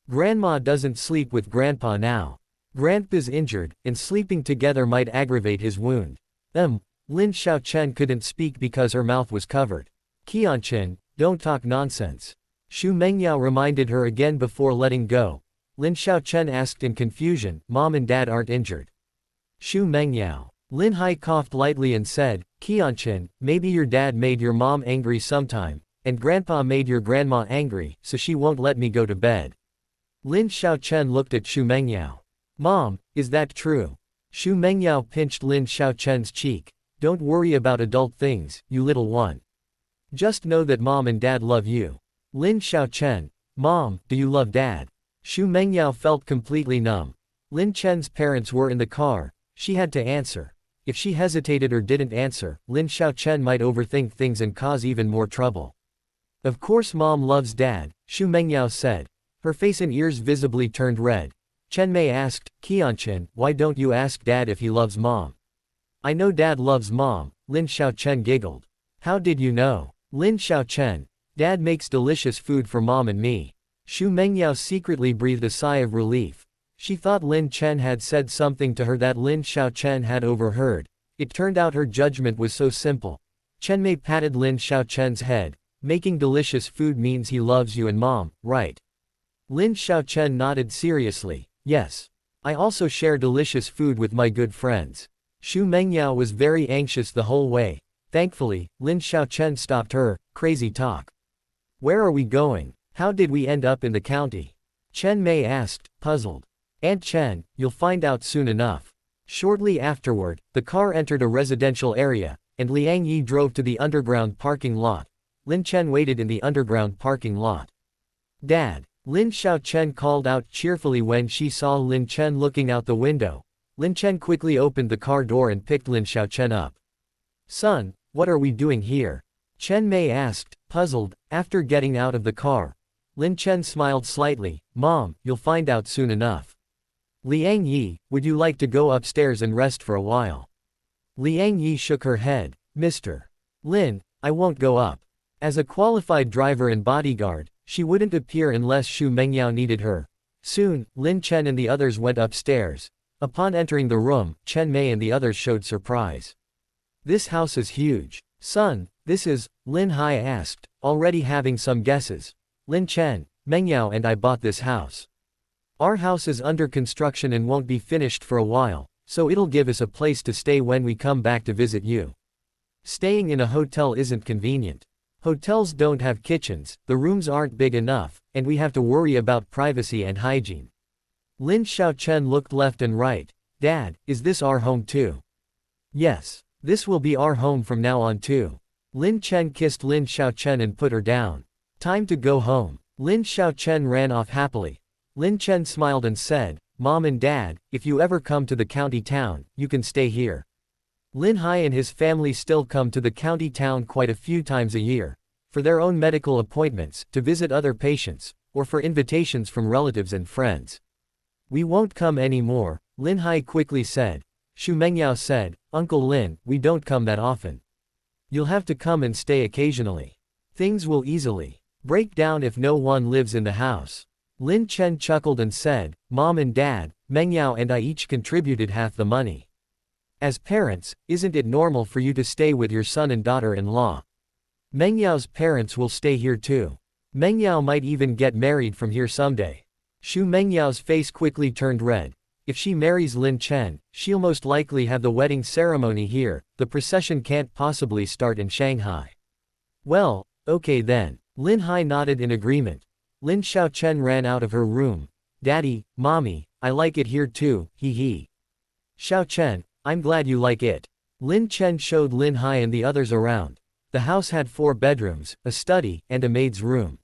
S1: Grandma doesn't sleep with Grandpa now. Grandpa's injured, and sleeping together might aggravate his wound. Lin Xiaochen couldn't speak because her mouth was covered. Qianqian, don't talk nonsense. Xu Mengyao reminded her again before letting go. Lin Xiaochen asked in confusion, Mom and Dad aren't injured. Xu Mengyao. Lin Hai coughed lightly and said, Qianqian, maybe your dad made your mom angry sometime, and Grandpa made your grandma angry, so she won't let me go to bed. Lin Xiaochen looked at Xu Mengyao. Mom, is that true? Xu Mengyao pinched Lin Xiaochen's cheek. Don't worry about adult things, you little one. Just know that Mom and Dad love you. Lin Xiaochen. Mom, do you love Dad? Xu Mengyao felt completely numb. Lin Chen's parents were in the car. She had to answer. If she hesitated or didn't answer, Lin Xiaochen might overthink things and cause even more trouble. Of course Mom loves Dad, Xu Mengyao said. Her face and ears visibly turned red. Chen Mei asked, Qianqian, why don't you ask Dad if he loves Mom? I know Dad loves Mom, Lin Xiaochen giggled. How did you know? Lin Xiaochen. Dad makes delicious food for Mom and me. Xu Mengyao secretly breathed a sigh of relief. She thought Lin Chen had said something to her that Lin Xiaochen had overheard. It turned out her judgment was so simple. Chen Mei patted Lin Xiaochen's head. Making delicious food means he loves you and Mom, right? Lin Xiaochen nodded seriously. Yes. I also share delicious food with my good friends. Xu Mengyao was very anxious the whole way. Thankfully, Lin Xiaochen stopped her crazy talk. Where are we going? How did we end up in the county? Chen Mei asked, puzzled. Aunt Chen, you'll find out soon enough. Shortly afterward, the car entered a residential area, and Liang Yi drove to the underground parking lot. Lin Chen waited in the underground parking lot. Dad. Lin Xiaochen called out cheerfully when she saw Lin Chen looking out the window. Lin Chen quickly opened the car door and picked Lin Xiaochen up. Son, what are we doing here? Chen Mei asked, puzzled. After getting out of the car, Lin Chen smiled slightly. Mom, you'll find out soon enough. Liang Yi, would you like to go upstairs and rest for a while? Liang Yi shook her head. Mr. Lin, I won't go up. As a qualified driver and bodyguard, she wouldn't appear unless Xu Mengyao needed her. Soon, Lin Chen and the others went upstairs. Upon entering the room, Chen Mei and the others showed surprise. This house is huge. Son, this is, Lin Hai asked, already having some guesses. Lin Chen, Mengyao and I bought this house. Our house is under construction and won't be finished for a while, so it'll give us a place to stay when we come back to visit you. Staying in a hotel isn't convenient. Hotels don't have kitchens, the rooms aren't big enough, and we have to worry about privacy and hygiene. Lin Xiaochen looked left and right. Dad, is this our home too? Yes. This will be our home from now on too. Lin Chen kissed Lin Xiaochen and put her down. Time to go home. Lin Xiaochen ran off happily. Lin Chen smiled and said, Mom and Dad, if you ever come to the county town, you can stay here. Lin Hai and his family still come to the county town quite a few times a year, for their own medical appointments, to visit other patients, or for invitations from relatives and friends. We won't come anymore, Lin Hai quickly said. Xu Mengyao said, Uncle Lin, we don't come that often. You'll have to come and stay occasionally. Things will easily break down if no one lives in the house. Lin Chen chuckled and said, Mom and Dad, Mengyao and I each contributed half the money. As parents, isn't it normal for you to stay with your son and daughter-in-law? Mengyao's parents will stay here too. Mengyao might even get married from here someday. Xu Mengyao's face quickly turned red. If she marries Lin Chen, she'll most likely have the wedding ceremony here, the procession can't possibly start in Shanghai. Well, okay then. Lin Hai nodded in agreement. Lin Xiaochen ran out of her room. Daddy, Mommy, I like it here too, hee hee. Xiaochen, I'm glad you like it. Lin Chen showed Lin Hai and the others around. The house had 4 bedrooms, a study, and a maid's room.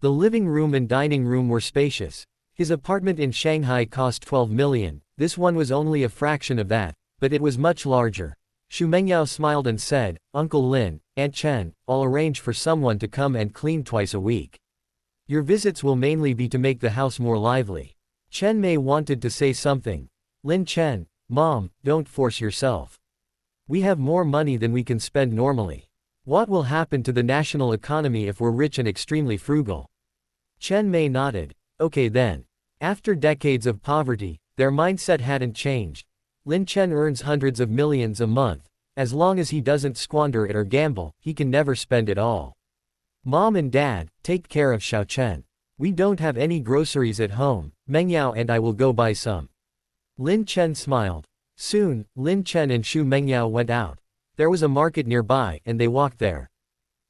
S1: The living room and dining room were spacious. His apartment in Shanghai cost 12 million, this one was only a fraction of that, but it was much larger. Xu Mengyao smiled and said, Uncle Lin, Aunt Chen, I'll arrange for someone to come and clean twice a week. Your visits will mainly be to make the house more lively. Chen Mei wanted to say something. Lin Chen, Mom, don't force yourself. We have more money than we can spend normally. What will happen to the national economy if we're rich and extremely frugal? Chen Mei nodded. Okay then. After decades of poverty, their mindset hadn't changed. Lin Chen earns hundreds of millions a month. As long as he doesn't squander it or gamble, he can never spend it all. Mom and Dad, take care of Xiaochen. We don't have any groceries at home, Mengyao and I will go buy some. Lin Chen smiled. Soon, Lin Chen and Xu Mengyao went out. There was a market nearby and they walked there.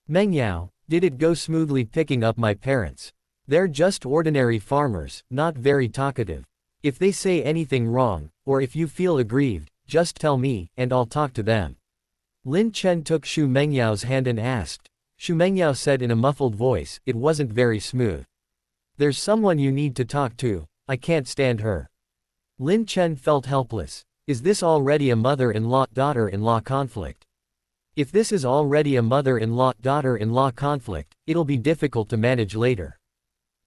S1: Mengyao, did it go smoothly picking up my parents? They're just ordinary farmers, not very talkative. If they say anything wrong, or if you feel aggrieved, just tell me, and I'll talk to them. Lin Chen took Xu Mengyao's hand and asked. Xu Mengyao said in a muffled voice, it wasn't very smooth. There's someone you need to talk to, I can't stand her. Lin Chen felt helpless. Is this already a mother-in-law-daughter-in-law conflict? If this is already a mother-in-law-daughter-in-law conflict, it'll be difficult to manage later.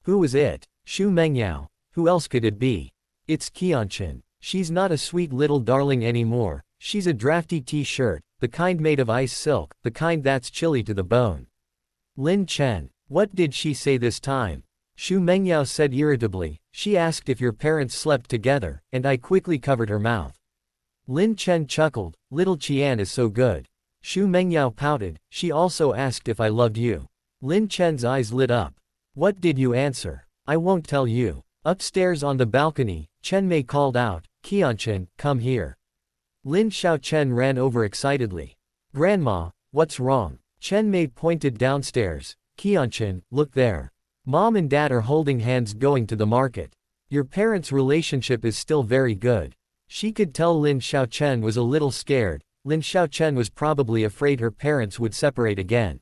S1: Who is it? Xu Mengyao. Who else could it be? It's Qianqian. She's not a sweet little darling anymore, she's a drafty t-shirt, the kind made of ice silk, the kind that's chilly to the bone. Lin Chen. What did she say this time? Xu Mengyao said irritably, she asked if your parents slept together, and I quickly covered her mouth. Lin Chen chuckled, little Qian is so good. Xu Mengyao pouted, she also asked if I loved you. Lin Chen's eyes lit up. What did you answer? I won't tell you. Upstairs on the balcony, Chen Mei called out, Qianqian, come here. Lin Xiaochen ran over excitedly. Grandma, what's wrong? Chen Mei pointed downstairs. Qianqian, look there. Mom and Dad are holding hands going to the market. Your parents' relationship is still very good. She could tell Lin Xiaochen was a little scared. Lin Xiaochen was probably afraid her parents would separate again.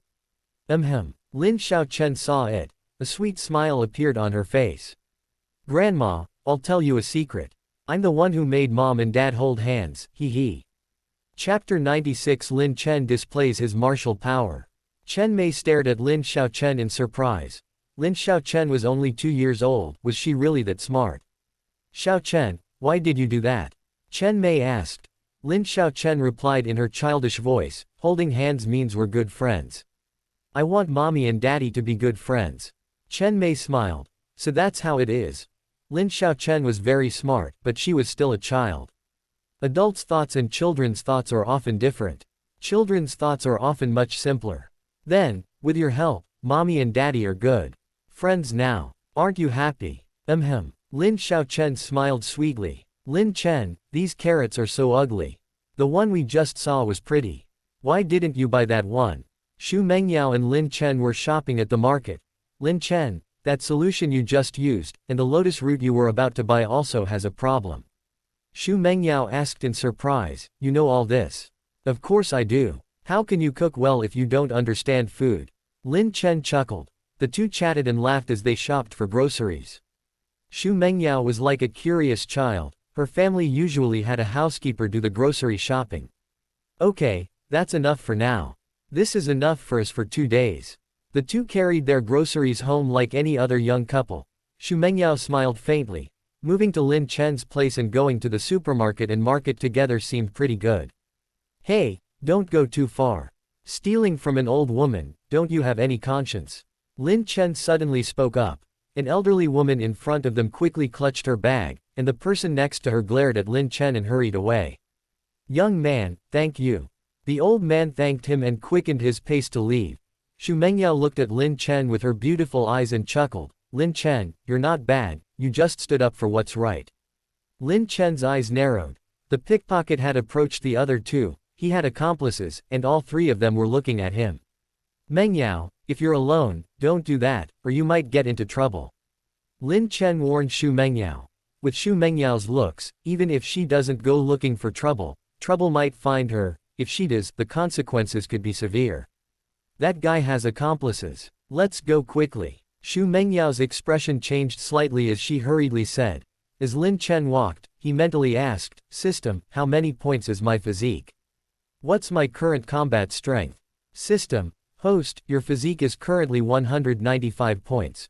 S1: Lin Xiaochen saw it. A sweet smile appeared on her face. Grandma, I'll tell you a secret. I'm the one who made Mom and Dad hold hands, hee hee. Chapter 96 Lin Chen displays his martial power. Chen Mei stared at Lin Xiaochen in surprise. Lin Xiaochen was only 2 years old, was she really that smart? Xiaochen, why did you do that? Chen Mei asked. Lin Xiaochen replied in her childish voice, holding hands means we're good friends. I want Mommy and Daddy to be good friends. Chen Mei smiled. So that's how it is. Lin Xiaochen was very smart, but she was still a child. Adults' thoughts and children's thoughts are often different. Children's thoughts are often much simpler. Then, with your help, mommy and daddy are good friends now. Aren't you happy? Lin Xiaochen smiled sweetly. Lin Chen, these carrots are so ugly. The one we just saw was pretty. Why didn't you buy that one? Xu Mengyao and Lin Chen were shopping at the market. Lin Chen, that solution you just used, and the lotus root you were about to buy also has a problem. Xu Mengyao asked in surprise, you know all this? Of course I do. How can you cook well if you don't understand food? Lin Chen chuckled. The two chatted and laughed as they shopped for groceries. Xu Mengyao was like a curious child. Her family usually had a housekeeper do the grocery shopping. Okay, that's enough for now. This is enough for us for 2 days. The two carried their groceries home like any other young couple. Xu Mengyao smiled faintly. Moving to Lin Chen's place and going to the supermarket and market together seemed pretty good. Hey, don't go too far. Stealing from an old woman, don't you have any conscience? Lin Chen suddenly spoke up. An elderly woman in front of them quickly clutched her bag, and the person next to her glared at Lin Chen and hurried away. Young man, thank you. The old man thanked him and quickened his pace to leave. Xu Mengyao looked at Lin Chen with her beautiful eyes and chuckled. Lin Chen, you're not bad, you just stood up for what's right. Lin Chen's eyes narrowed. The pickpocket had approached the other two, he had accomplices, and all three of them were looking at him. Mengyao, if you're alone, don't do that, or you might get into trouble. Lin Chen warned Xu Mengyao. With Xu Mengyao's looks, even if she doesn't go looking for trouble, trouble might find her. If she does, the consequences could be severe. That guy has accomplices. Let's go quickly. Xu Mengyao's expression changed slightly as she hurriedly said. As Lin Chen walked, he mentally asked, System, how many points is my physique? What's my current combat strength? System, Host, your physique is currently 195 points.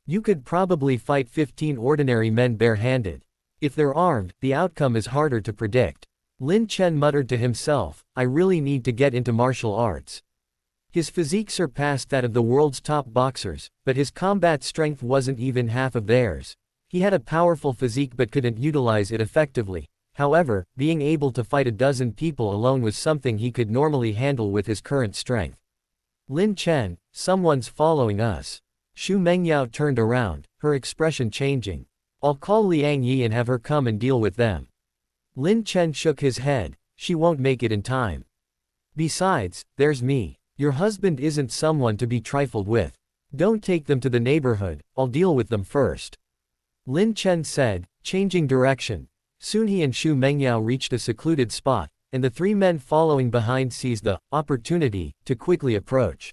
S1: You could probably fight 15 ordinary men barehanded. If they're armed, the outcome is harder to predict. Lin Chen muttered to himself, I really need to get into martial arts. His physique surpassed that of the world's top boxers, but his combat strength wasn't even half of theirs. He had a powerful physique but couldn't utilize it effectively. However, being able to fight a dozen people alone was something he could normally handle with his current strength. Lin Chen, someone's following us. Xu Mengyao turned around, her expression changing. I'll call Liang Yi and have her come and deal with them. Lin Chen shook his head, she won't make it in time. Besides, there's me. Your husband isn't someone to be trifled with. Don't take them to the neighborhood, I'll deal with them first. Lin Chen said, changing direction. Soon he and Xu Mengyao reached a secluded spot, and the three men following behind seized the opportunity to quickly approach.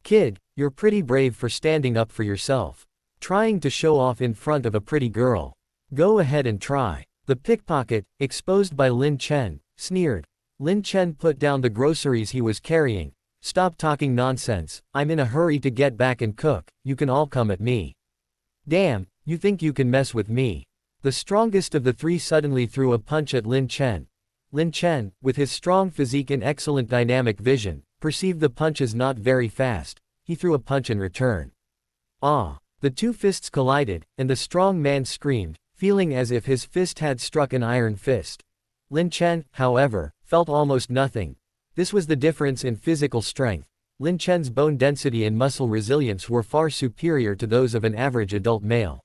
S1: Kid, you're pretty brave for standing up for yourself. Trying to show off in front of a pretty girl. Go ahead and try. The pickpocket, exposed by Lin Chen, sneered. Lin Chen put down the groceries he was carrying. Stop talking nonsense, I'm in a hurry to get back and cook, you can all come at me. Damn, you think you can mess with me? The strongest of the three suddenly threw a punch at Lin Chen. Lin Chen, with his strong physique and excellent dynamic vision, perceived the punch as not very fast. He threw a punch in return. Ah! The two fists collided, and the strong man screamed, feeling as if his fist had struck an iron fist. Lin Chen, however, felt almost nothing. This was the difference in physical strength. Lin Chen's bone density and muscle resilience were far superior to those of an average adult male.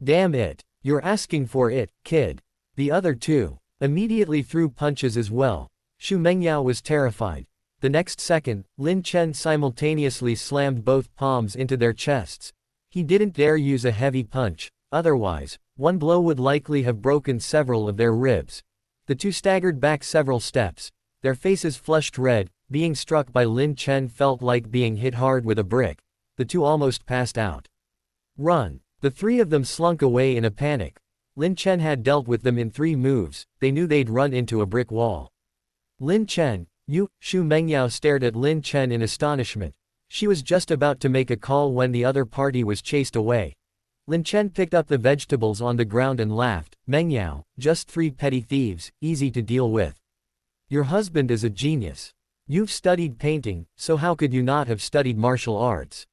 S1: Damn it! You're asking for it, kid. The other two immediately threw punches as well. Xu Mengyao was terrified. The next second, Lin Chen simultaneously slammed both palms into their chests. He didn't dare use a heavy punch, otherwise, one blow would likely have broken several of their ribs. The two staggered back several steps. Their faces flushed red, being struck by Lin Chen felt like being hit hard with a brick. The two almost passed out. Run! The three of them slunk away in a panic. Lin Chen had dealt with them in 3 moves, they knew they'd run into a brick wall. Lin Chen, you, Xu Mengyao stared at Lin Chen in astonishment. She was just about to make a call when the other party was chased away. Lin Chen picked up the vegetables on the ground and laughed. Mengyao, just 3 petty thieves, easy to deal with. Your husband is a genius. You've studied painting, so how could you not have studied martial arts?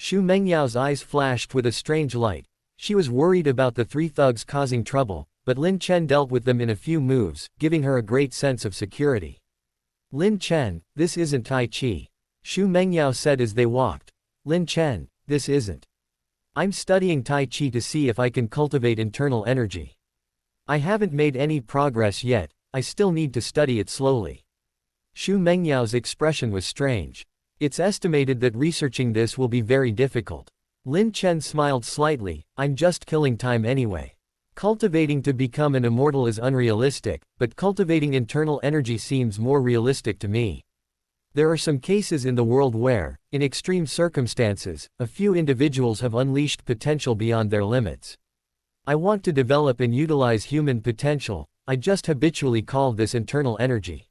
S1: Xu Mengyao's eyes flashed with a strange light. She was worried about the 3 thugs causing trouble, but Lin Chen dealt with them in a few moves, giving her a great sense of security. Lin Chen, this isn't Tai Chi. Xu Mengyao said as they walked. Lin Chen, this isn't. I'm studying Tai Chi to see if I can cultivate internal energy. I haven't made any progress yet, I still need to study it slowly. Xu Mengyao's expression was strange. It's estimated that researching this will be very difficult. Lin Chen smiled slightly, I'm just killing time anyway. Cultivating to become an immortal is unrealistic, but cultivating internal energy seems more realistic to me. There are some cases in the world where, in extreme circumstances, a few individuals have unleashed potential beyond their limits. I want to develop and utilize human potential, I just habitually call this internal energy.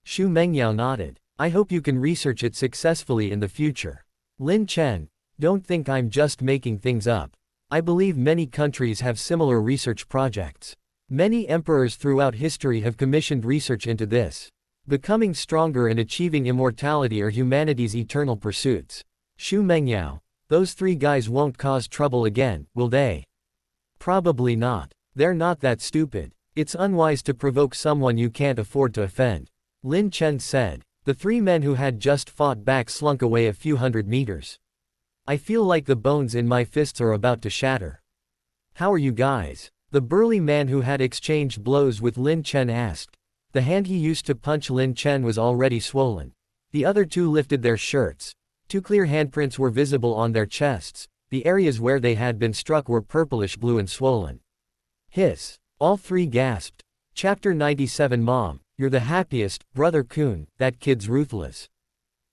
S1: Xu Mengyao nodded. I hope you can research it successfully in the future. Lin Chen, don't think I'm just making things up. I believe many countries have similar research projects. Many emperors throughout history have commissioned research into this. Becoming stronger and achieving immortality are humanity's eternal pursuits. Xu Mengyao, those three guys won't cause trouble again, will they? Probably not. They're not that stupid. It's unwise to provoke someone you can't afford to offend. Lin Chen said. The three men who had just fought back slunk away a few hundred meters. I feel like the bones in my fists are about to shatter. How are you guys? The burly man who had exchanged blows with Lin Chen asked. The hand he used to punch Lin Chen was already swollen. The other two lifted their shirts. Two clear handprints were visible on their chests. The areas where they had been struck were purplish blue and swollen. Hiss. All three gasped. Chapter 97 Mom, you're the happiest, Brother Kun, that kid's ruthless.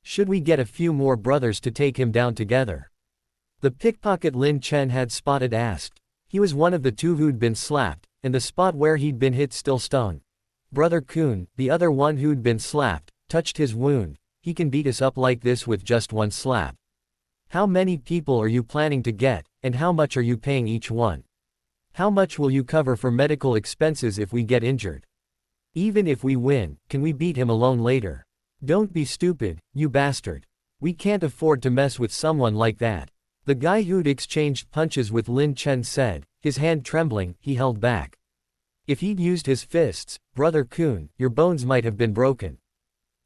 S1: Should we get a few more brothers to take him down together? The pickpocket Lin Chen had spotted asked. He was one of the two who'd been slapped, and the spot where he'd been hit still stung. Brother Kun, the other one who'd been slapped, touched his wound. He can beat us up like this with just one slap. How many people are you planning to get, and how much are you paying each one? How much will you cover for medical expenses if we get injured? Even if we win, can we beat him alone later? Don't be stupid, you bastard. We can't afford to mess with someone like that. The guy who'd exchanged punches with Lin Chen said, his hand trembling, he held back. If he'd used his fists, Brother Kun, your bones might have been broken.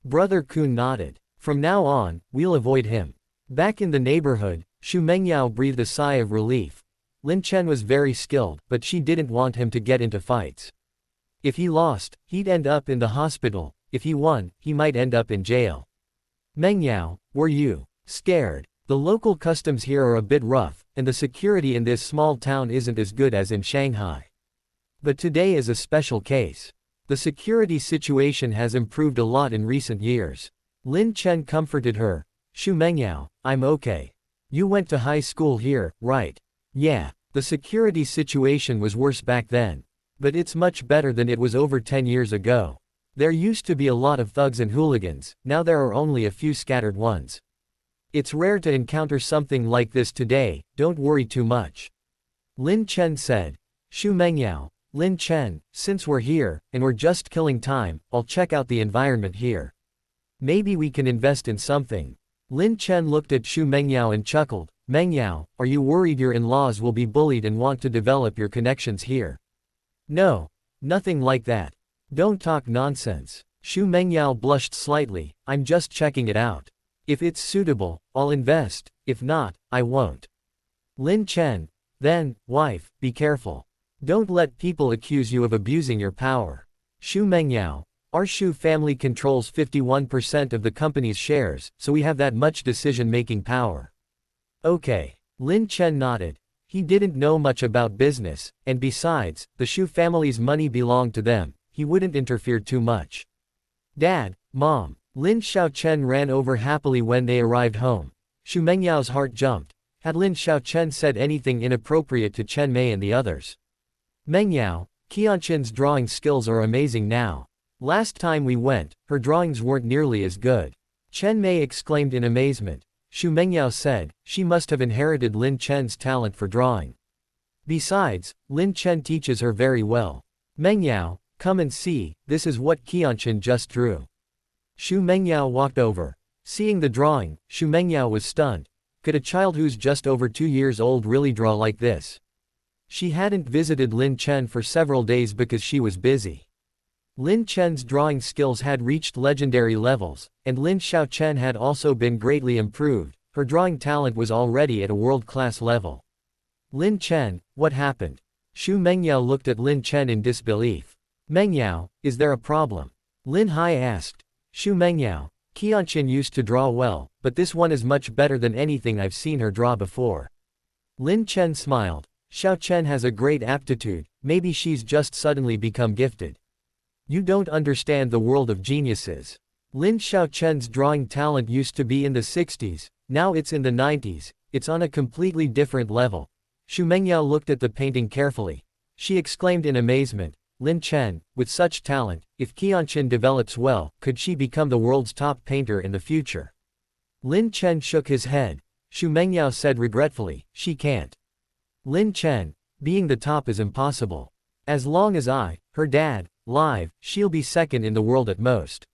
S1: Brother Kun nodded. From now on, we'll avoid him. Back in the neighborhood, Xu Mengyao breathed a sigh of relief. Lin Chen was very skilled, but she didn't want him to get into fights. If he lost, he'd end up in the hospital. If he won, he might end up in jail. Mengyao, were you scared? The local customs here are a bit rough, and the security in this small town isn't as good as in Shanghai. But today is a special case. The security situation has improved a lot in recent years. Lin Chen comforted her. Xu Mengyao, I'm okay. You went to high school here, right? Yeah, the security situation was worse back then. But it's much better than it was over 10 years ago. There used to be a lot of thugs and hooligans, now there are only a few scattered ones. It's rare to encounter something like this today, don't worry too much. Lin Chen said. Xu Mengyao, Lin Chen, since we're here, and we're just killing time, I'll check out the environment here. Maybe we can invest in something. Lin Chen looked at Xu Mengyao and chuckled. Mengyao, are you worried your in-laws will be bullied and want to develop your connections here? No. Nothing like that. Don't talk nonsense. Xu Mengyao blushed slightly, I'm just checking it out. If it's suitable, I'll invest, if not, I won't. Lin Chen, then, wife, be careful. Don't let people accuse you of abusing your power. Xu Mengyao, our Xu family controls 51% of the company's shares, so we have that much decision-making power. Okay. Lin Chen nodded. He didn't know much about business, and besides, the Xu family's money belonged to them, he wouldn't interfere too much. Dad, Mom. Lin Xiaochen ran over happily when they arrived home. Xu Mengyao's heart jumped. Had Lin Xiaochen said anything inappropriate to Chen Mei and the others? Mengyao, Qianqian's drawing skills are amazing now. Last time we went, her drawings weren't nearly as good. Chen Mei exclaimed in amazement. Xu Mengyao said, she must have inherited Lin Chen's talent for drawing. Besides, Lin Chen teaches her very well. Mengyao, come and see, this is what Qianqian just drew. Xu Mengyao walked over. Seeing the drawing, Xu Mengyao was stunned. Could a child who's just over 2 years old really draw like this? She hadn't visited Lin Chen for several days because she was busy. Lin Chen's drawing skills had reached legendary levels, and Lin Xiaochen had also been greatly improved. Her drawing talent was already at a world-class level. Lin Chen, what happened? Xu Mengyao looked at Lin Chen in disbelief. Mengyao, is there a problem? Lin Hai asked. Xu Mengyao, Qianqian used to draw well, but this one is much better than anything I've seen her draw before. Lin Chen smiled. Xiaochen has a great aptitude, maybe she's just suddenly become gifted. You don't understand the world of geniuses. Lin Xiaochen's drawing talent used to be in the 60s, now it's in the 90s, it's on a completely different level. Xu Mengyao looked at the painting carefully. She exclaimed in amazement, Lin Chen, with such talent, if Qianqian develops well, could she become the world's top painter in the future? Lin Chen shook his head. Xu Mengyao said regretfully, she can't. Lin Chen, being the top is impossible. As long as I, her dad, live, she'll be second in the world at most.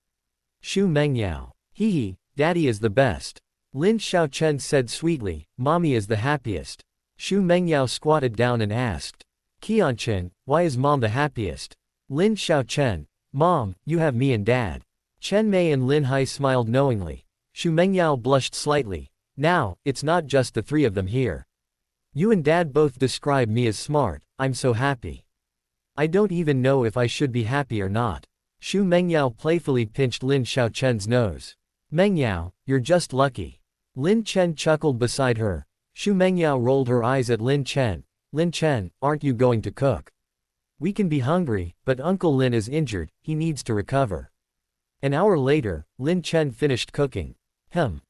S1: Xu Mengyao, hee, daddy is the best. Lin Xiaochen said sweetly, mommy is the happiest. Xu Mengyao squatted down and asked, Qianqian, why is mom the happiest? Lin Xiaochen, mom, you have me and dad. Chen Mei and Lin Hai smiled knowingly. Xu Mengyao blushed slightly. Now, it's not just the three of them here. You and dad both describe me as smart, I'm so happy. I don't even know if I should be happy or not. Xu Mengyao playfully pinched Lin Xiaochen's nose. Mengyao, you're just lucky. Lin Chen chuckled beside her. Xu Mengyao rolled her eyes at Lin Chen. Lin Chen, aren't you going to cook? We can be hungry, but Uncle Lin is injured, he needs to recover. An hour later, Lin Chen finished cooking.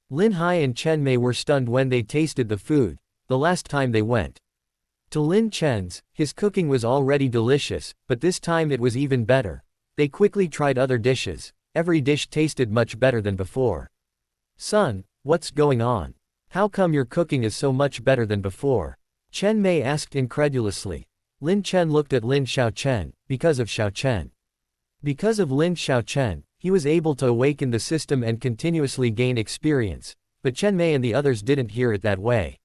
S1: Lin Hai and Chen Mei were stunned when they tasted the food, the last time they went to Lin Chen's, his cooking was already delicious, but this time it was even better. They quickly tried other dishes. Every dish tasted much better than before. Son, what's going on? How come your cooking is so much better than before? Chen Mei asked incredulously. Lin Chen looked at Lin Xiaochen, because of Xiaochen. Because of Lin Xiaochen, he was able to awaken the system and continuously gain experience, but Chen Mei and the others didn't hear it that way.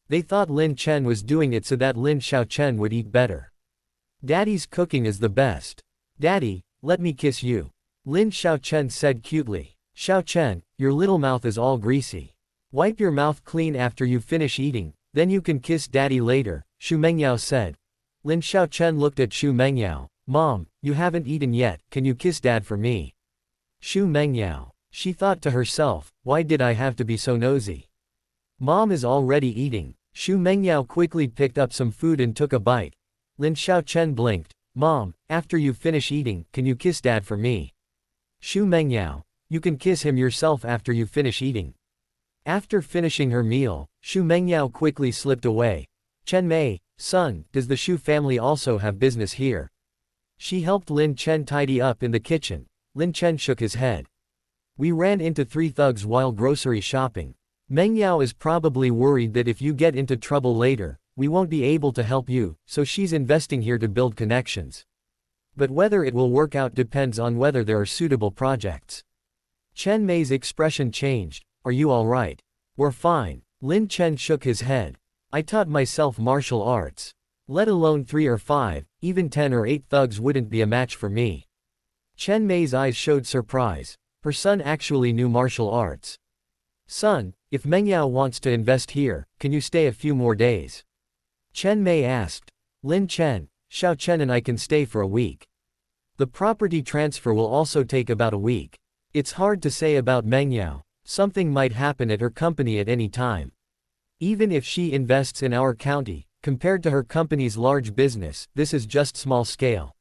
S1: They thought Lin Chen was doing it so that Lin Xiaochen would eat better. Daddy's cooking is the best. Daddy, let me kiss you. Lin Xiaochen said cutely. Xiaochen, your little mouth is all greasy. Wipe your mouth clean after you finish eating, then you can kiss daddy later, Xu Mengyao said. Lin Xiaochen looked at Xu Mengyao. Mom, you haven't eaten yet, can you kiss dad for me? Xu Mengyao. She thought to herself, why did I have to be so nosy? Mom is already eating. Xu Mengyao quickly picked up some food and took a bite. Lin Xiaochen blinked. Mom, after you finish eating, can you kiss dad for me? Xu Mengyao. You can kiss him yourself after you finish eating. After finishing her meal, Xu Mengyao quickly slipped away. Chen Mei, son, does the Xu family also have business here? She helped Lin Chen tidy up in the kitchen. Lin Chen shook his head. We ran into 3 thugs while grocery shopping. Mengyao is probably worried that if you get into trouble later, we won't be able to help you, so she's investing here to build connections. But whether it will work out depends on whether there are suitable projects. Chen Mei's expression changed. Are you alright? We're fine. Lin Chen shook his head. I taught myself martial arts. Let alone 3 or 5, even 10 or 8 thugs wouldn't be a match for me. Chen Mei's eyes showed surprise. Her son actually knew martial arts. Son, if Mengyao wants to invest here, can you stay a few more days? Chen Mei asked. Lin Chen, Xiaochen and I can stay for a week. The property transfer will also take about a week. It's hard to say about Mengyao. Something might happen at her company at any time. Even if she invests in our county, compared to her company's large business, this is just small scale.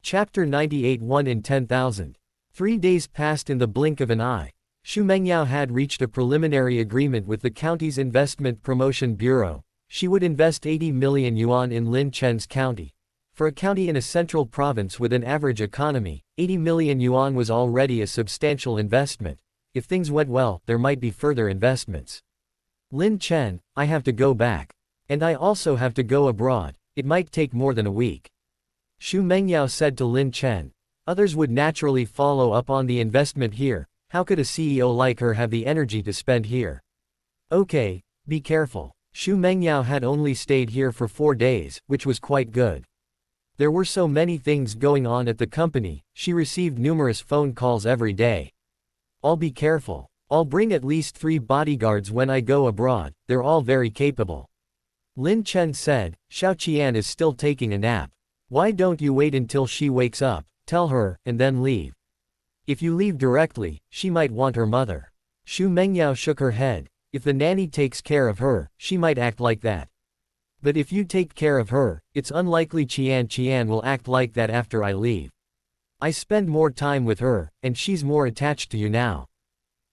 S1: Chapter 98 1 in 10,000. 3 days passed in the blink of an eye. Xu Mengyao had reached a preliminary agreement with the county's Investment Promotion Bureau. She would invest 80 million yuan in Lin Chen's county. For a county in a central province with an average economy, 80 million yuan was already a substantial investment. If things went well, there might be further investments. Lin Chen, I have to go back. And I also have to go abroad, it might take more than a week. Xu Mengyao said to Lin Chen. Others would naturally follow up on the investment here. How could a CEO like her have the energy to spend here? Okay, be careful. Xu Mengyao had only stayed here for 4 days, which was quite good. There were so many things going on at the company, she received numerous phone calls every day. I'll be careful. I'll bring at least 3 bodyguards when I go abroad, they're all very capable. Lin Chen said, Qianqian is still taking a nap. Why don't you wait until she wakes up, tell her, and then leave. If you leave directly, she might want her mother. Mengyao shook her head. If the nanny takes care of her, she might act like that. But if you take care of her, it's unlikely Qianqian will act like that after I leave. I spend more time with her, and she's more attached to you now.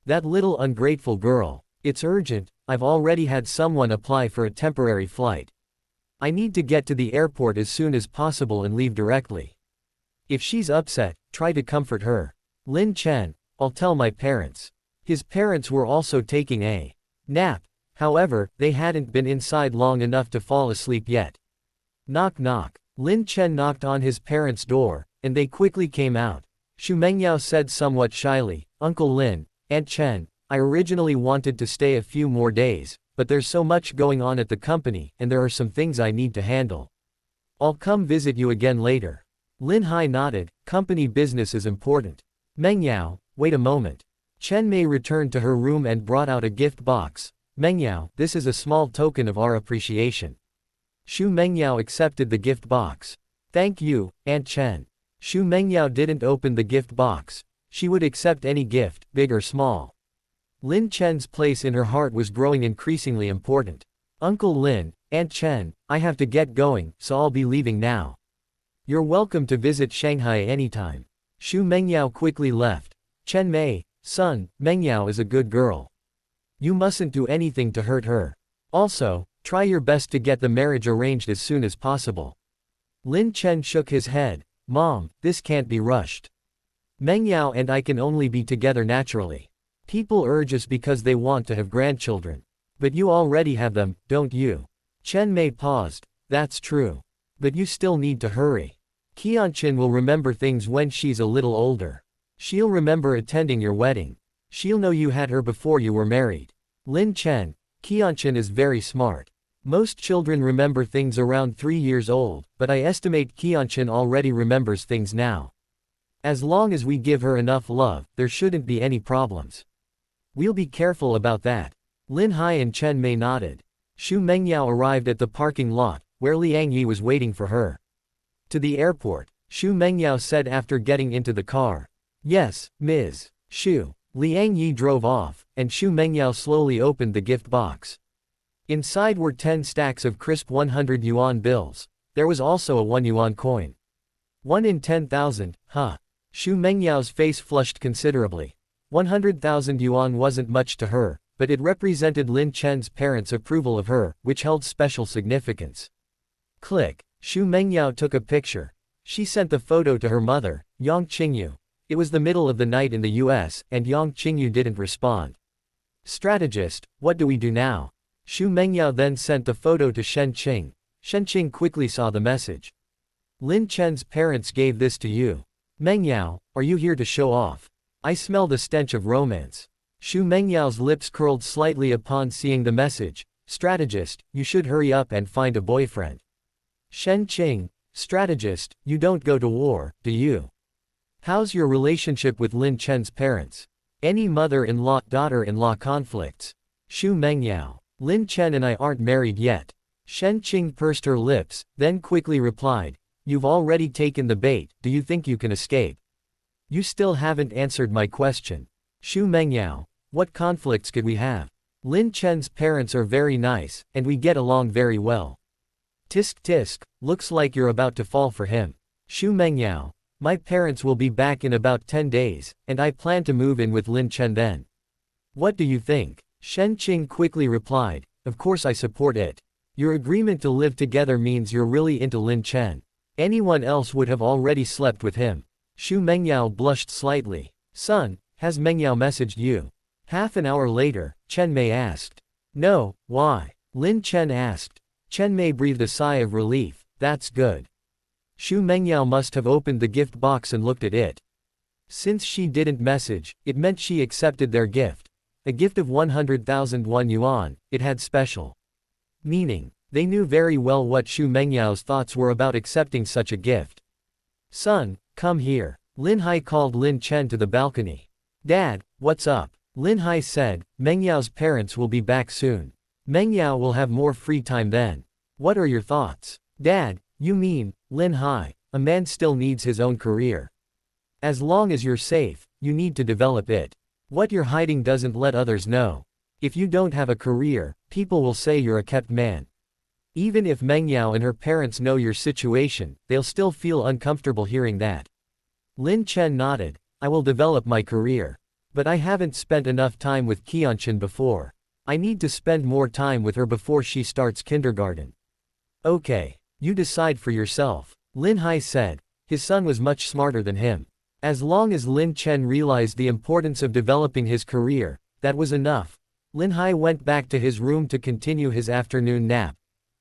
S1: That little ungrateful girl. It's urgent, I've already had someone apply for a temporary flight. I need to get to the airport as soon as possible and leave directly. If she's upset, try to comfort her. Lin Chen, I'll tell my parents. His parents were also taking a nap. However, they hadn't been inside long enough to fall asleep yet. Knock knock. Lin Chen knocked on his parents' door, and they quickly came out. Mengyao said somewhat shyly, Uncle Lin, Aunt Chen, I originally wanted to stay a few more days, but there's so much going on at the company, and there are some things I need to handle. I'll come visit you again later. Lin Hai nodded, company business is important. Mengyao, wait a moment. Chen Mei returned to her room and brought out a gift box. Mengyao, this is a small token of our appreciation. Mengyao accepted the gift box. Thank you, Aunt Chen. Mengyao didn't open the gift box. She would accept any gift, big or small. Lin Chen's place in her heart was growing increasingly important. Uncle Lin, Aunt Chen, I have to get going, so I'll be leaving now. You're welcome to visit Shanghai anytime. Mengyao quickly left. Chen Mei, son, Mengyao is a good girl. You mustn't do anything to hurt her. Also, try your best to get the marriage arranged as soon as possible. Lin Chen shook his head. Mom, this can't be rushed. Mengyao and I can only be together naturally. People urge us because they want to have grandchildren. But you already have them, don't you? Chen Mei paused. That's true. But you still need to hurry. Qianqian will remember things when she's a little older. She'll remember attending your wedding. She'll know you had her before you were married. Lin Chen, Qianqian is very smart. Most children remember things around 3 years old, but I estimate Qianqian already remembers things now. As long as we give her enough love, there shouldn't be any problems. We'll be careful about that. Lin Hai and Chen Mei nodded. Mengyao arrived at the parking lot, where Liang Yi was waiting for her. To the airport, Mengyao said after getting into the car. Yes, Ms. Xu. Liang Yi drove off, and Mengyao slowly opened the gift box. Inside were 10 stacks of crisp 100 yuan bills. There was also a 1 yuan coin. 1 in 10,000, huh? Mengyao's face flushed considerably. 100,000 yuan wasn't much to her, but it represented Lin Chen's parents' approval of her, which held special significance. Click. Mengyao took a picture. She sent the photo to her mother, Yang Qingyu. It was the middle of the night in the US, and Yang Qingyu didn't respond. Strategist, what do we do now? Mengyao then sent the photo to Shen Qing. Shen Qing quickly saw the message. Lin Chen's parents gave this to you. Mengyao, are you here to show off? I smell the stench of romance. Mengyao's lips curled slightly upon seeing the message. Strategist, you should hurry up and find a boyfriend. Shen Qing, strategist, you don't go to war, do you? How's your relationship with Lin Chen's parents? Any mother-in-law, daughter-in-law conflicts? Mengyao, Lin Chen and I aren't married yet. Shen Qing pursed her lips, then quickly replied, you've already taken the bait, do you think you can escape? You still haven't answered my question. Mengyao, what conflicts could we have? Lin Chen's parents are very nice, and we get along very well. Tisk tisk, looks like you're about to fall for him. Mengyao, my parents will be back in about 10 days, and I plan to move in with Lin Chen then. What do you think? Shen Qing quickly replied, of course I support it. Your agreement to live together means you're really into Lin Chen. Anyone else would have already slept with him. Mengyao blushed slightly. Son, has Mengyao messaged you? Half an hour later, Chen Mei asked. No, why? Lin Chen asked. Chen Mei breathed a sigh of relief. That's good. Mengyao must have opened the gift box and looked at it. Since she didn't message, it meant she accepted their gift. A gift of 100,001 yuan, it had special meaning. They knew very well what Xu Mengyao's thoughts were about accepting such a gift. Son, come here. Lin Hai called Lin Chen to the balcony. Dad, what's up? Lin Hai said, Mengyao's parents will be back soon. Mengyao will have more free time then. What are your thoughts? Dad, you mean, Lin Hai, a man still needs his own career. As long as you're safe, you need to develop it. What you're hiding doesn't let others know. If you don't have a career, people will say you're a kept man. Even if Mengyao and her parents know your situation, they'll still feel uncomfortable hearing that. Lin Chen nodded. I will develop my career. But I haven't spent enough time with Qianqian before. I need to spend more time with her before she starts kindergarten. Okay. You decide for yourself. Lin Hai said. His son was much smarter than him. As long as Lin Chen realized the importance of developing his career, that was enough. Lin Hai went back to his room to continue his afternoon nap.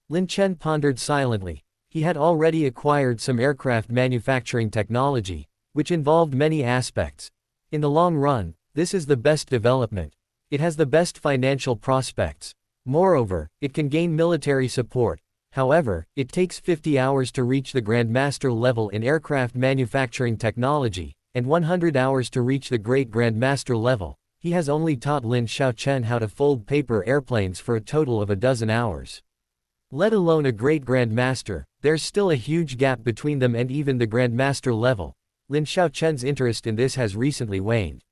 S1: Lin Chen pondered silently. He had already acquired some aircraft manufacturing technology, which involved many aspects. In the long run, this is the best development. It has the best financial prospects. Moreover, it can gain military support. However, it takes 50 hours to reach the Grandmaster level in aircraft manufacturing technology, and 100 hours to reach the Great Grandmaster level. He has only taught Lin Chen how to fold paper airplanes for a total of 12 hours. Let alone a Great Grandmaster, there's still a huge gap between them and even the Grandmaster level. Lin Chen's interest in this has recently waned.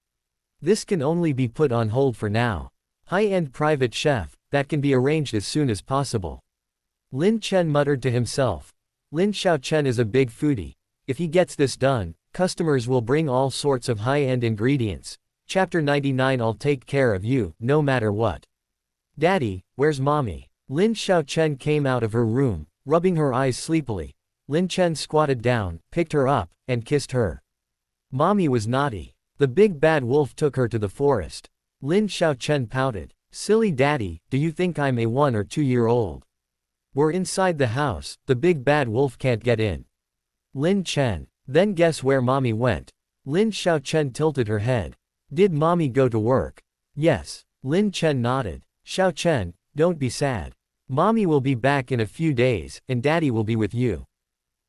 S1: This can only be put on hold for now. High-end private chef, that can be arranged as soon as possible. Lin Chen muttered to himself. Lin Chen is a big foodie. If he gets this done, customers will bring all sorts of high-end ingredients. Chapter 99. I'll take care of you, no matter what. Daddy, where's mommy? Lin Chen came out of her room, rubbing her eyes sleepily. Lin Chen squatted down, picked her up, and kissed her. Mommy was naughty. The big bad wolf took her to the forest. Lin Chen pouted. Silly daddy, do you think I'm a 1 or 2-year-old? We're inside the house, the big bad wolf can't get in. Lin Chen. Then guess where mommy went? Lin Chen tilted her head. Did mommy go to work? Yes. Lin Chen nodded. Chen, don't be sad. Mommy will be back in a few days, and daddy will be with you.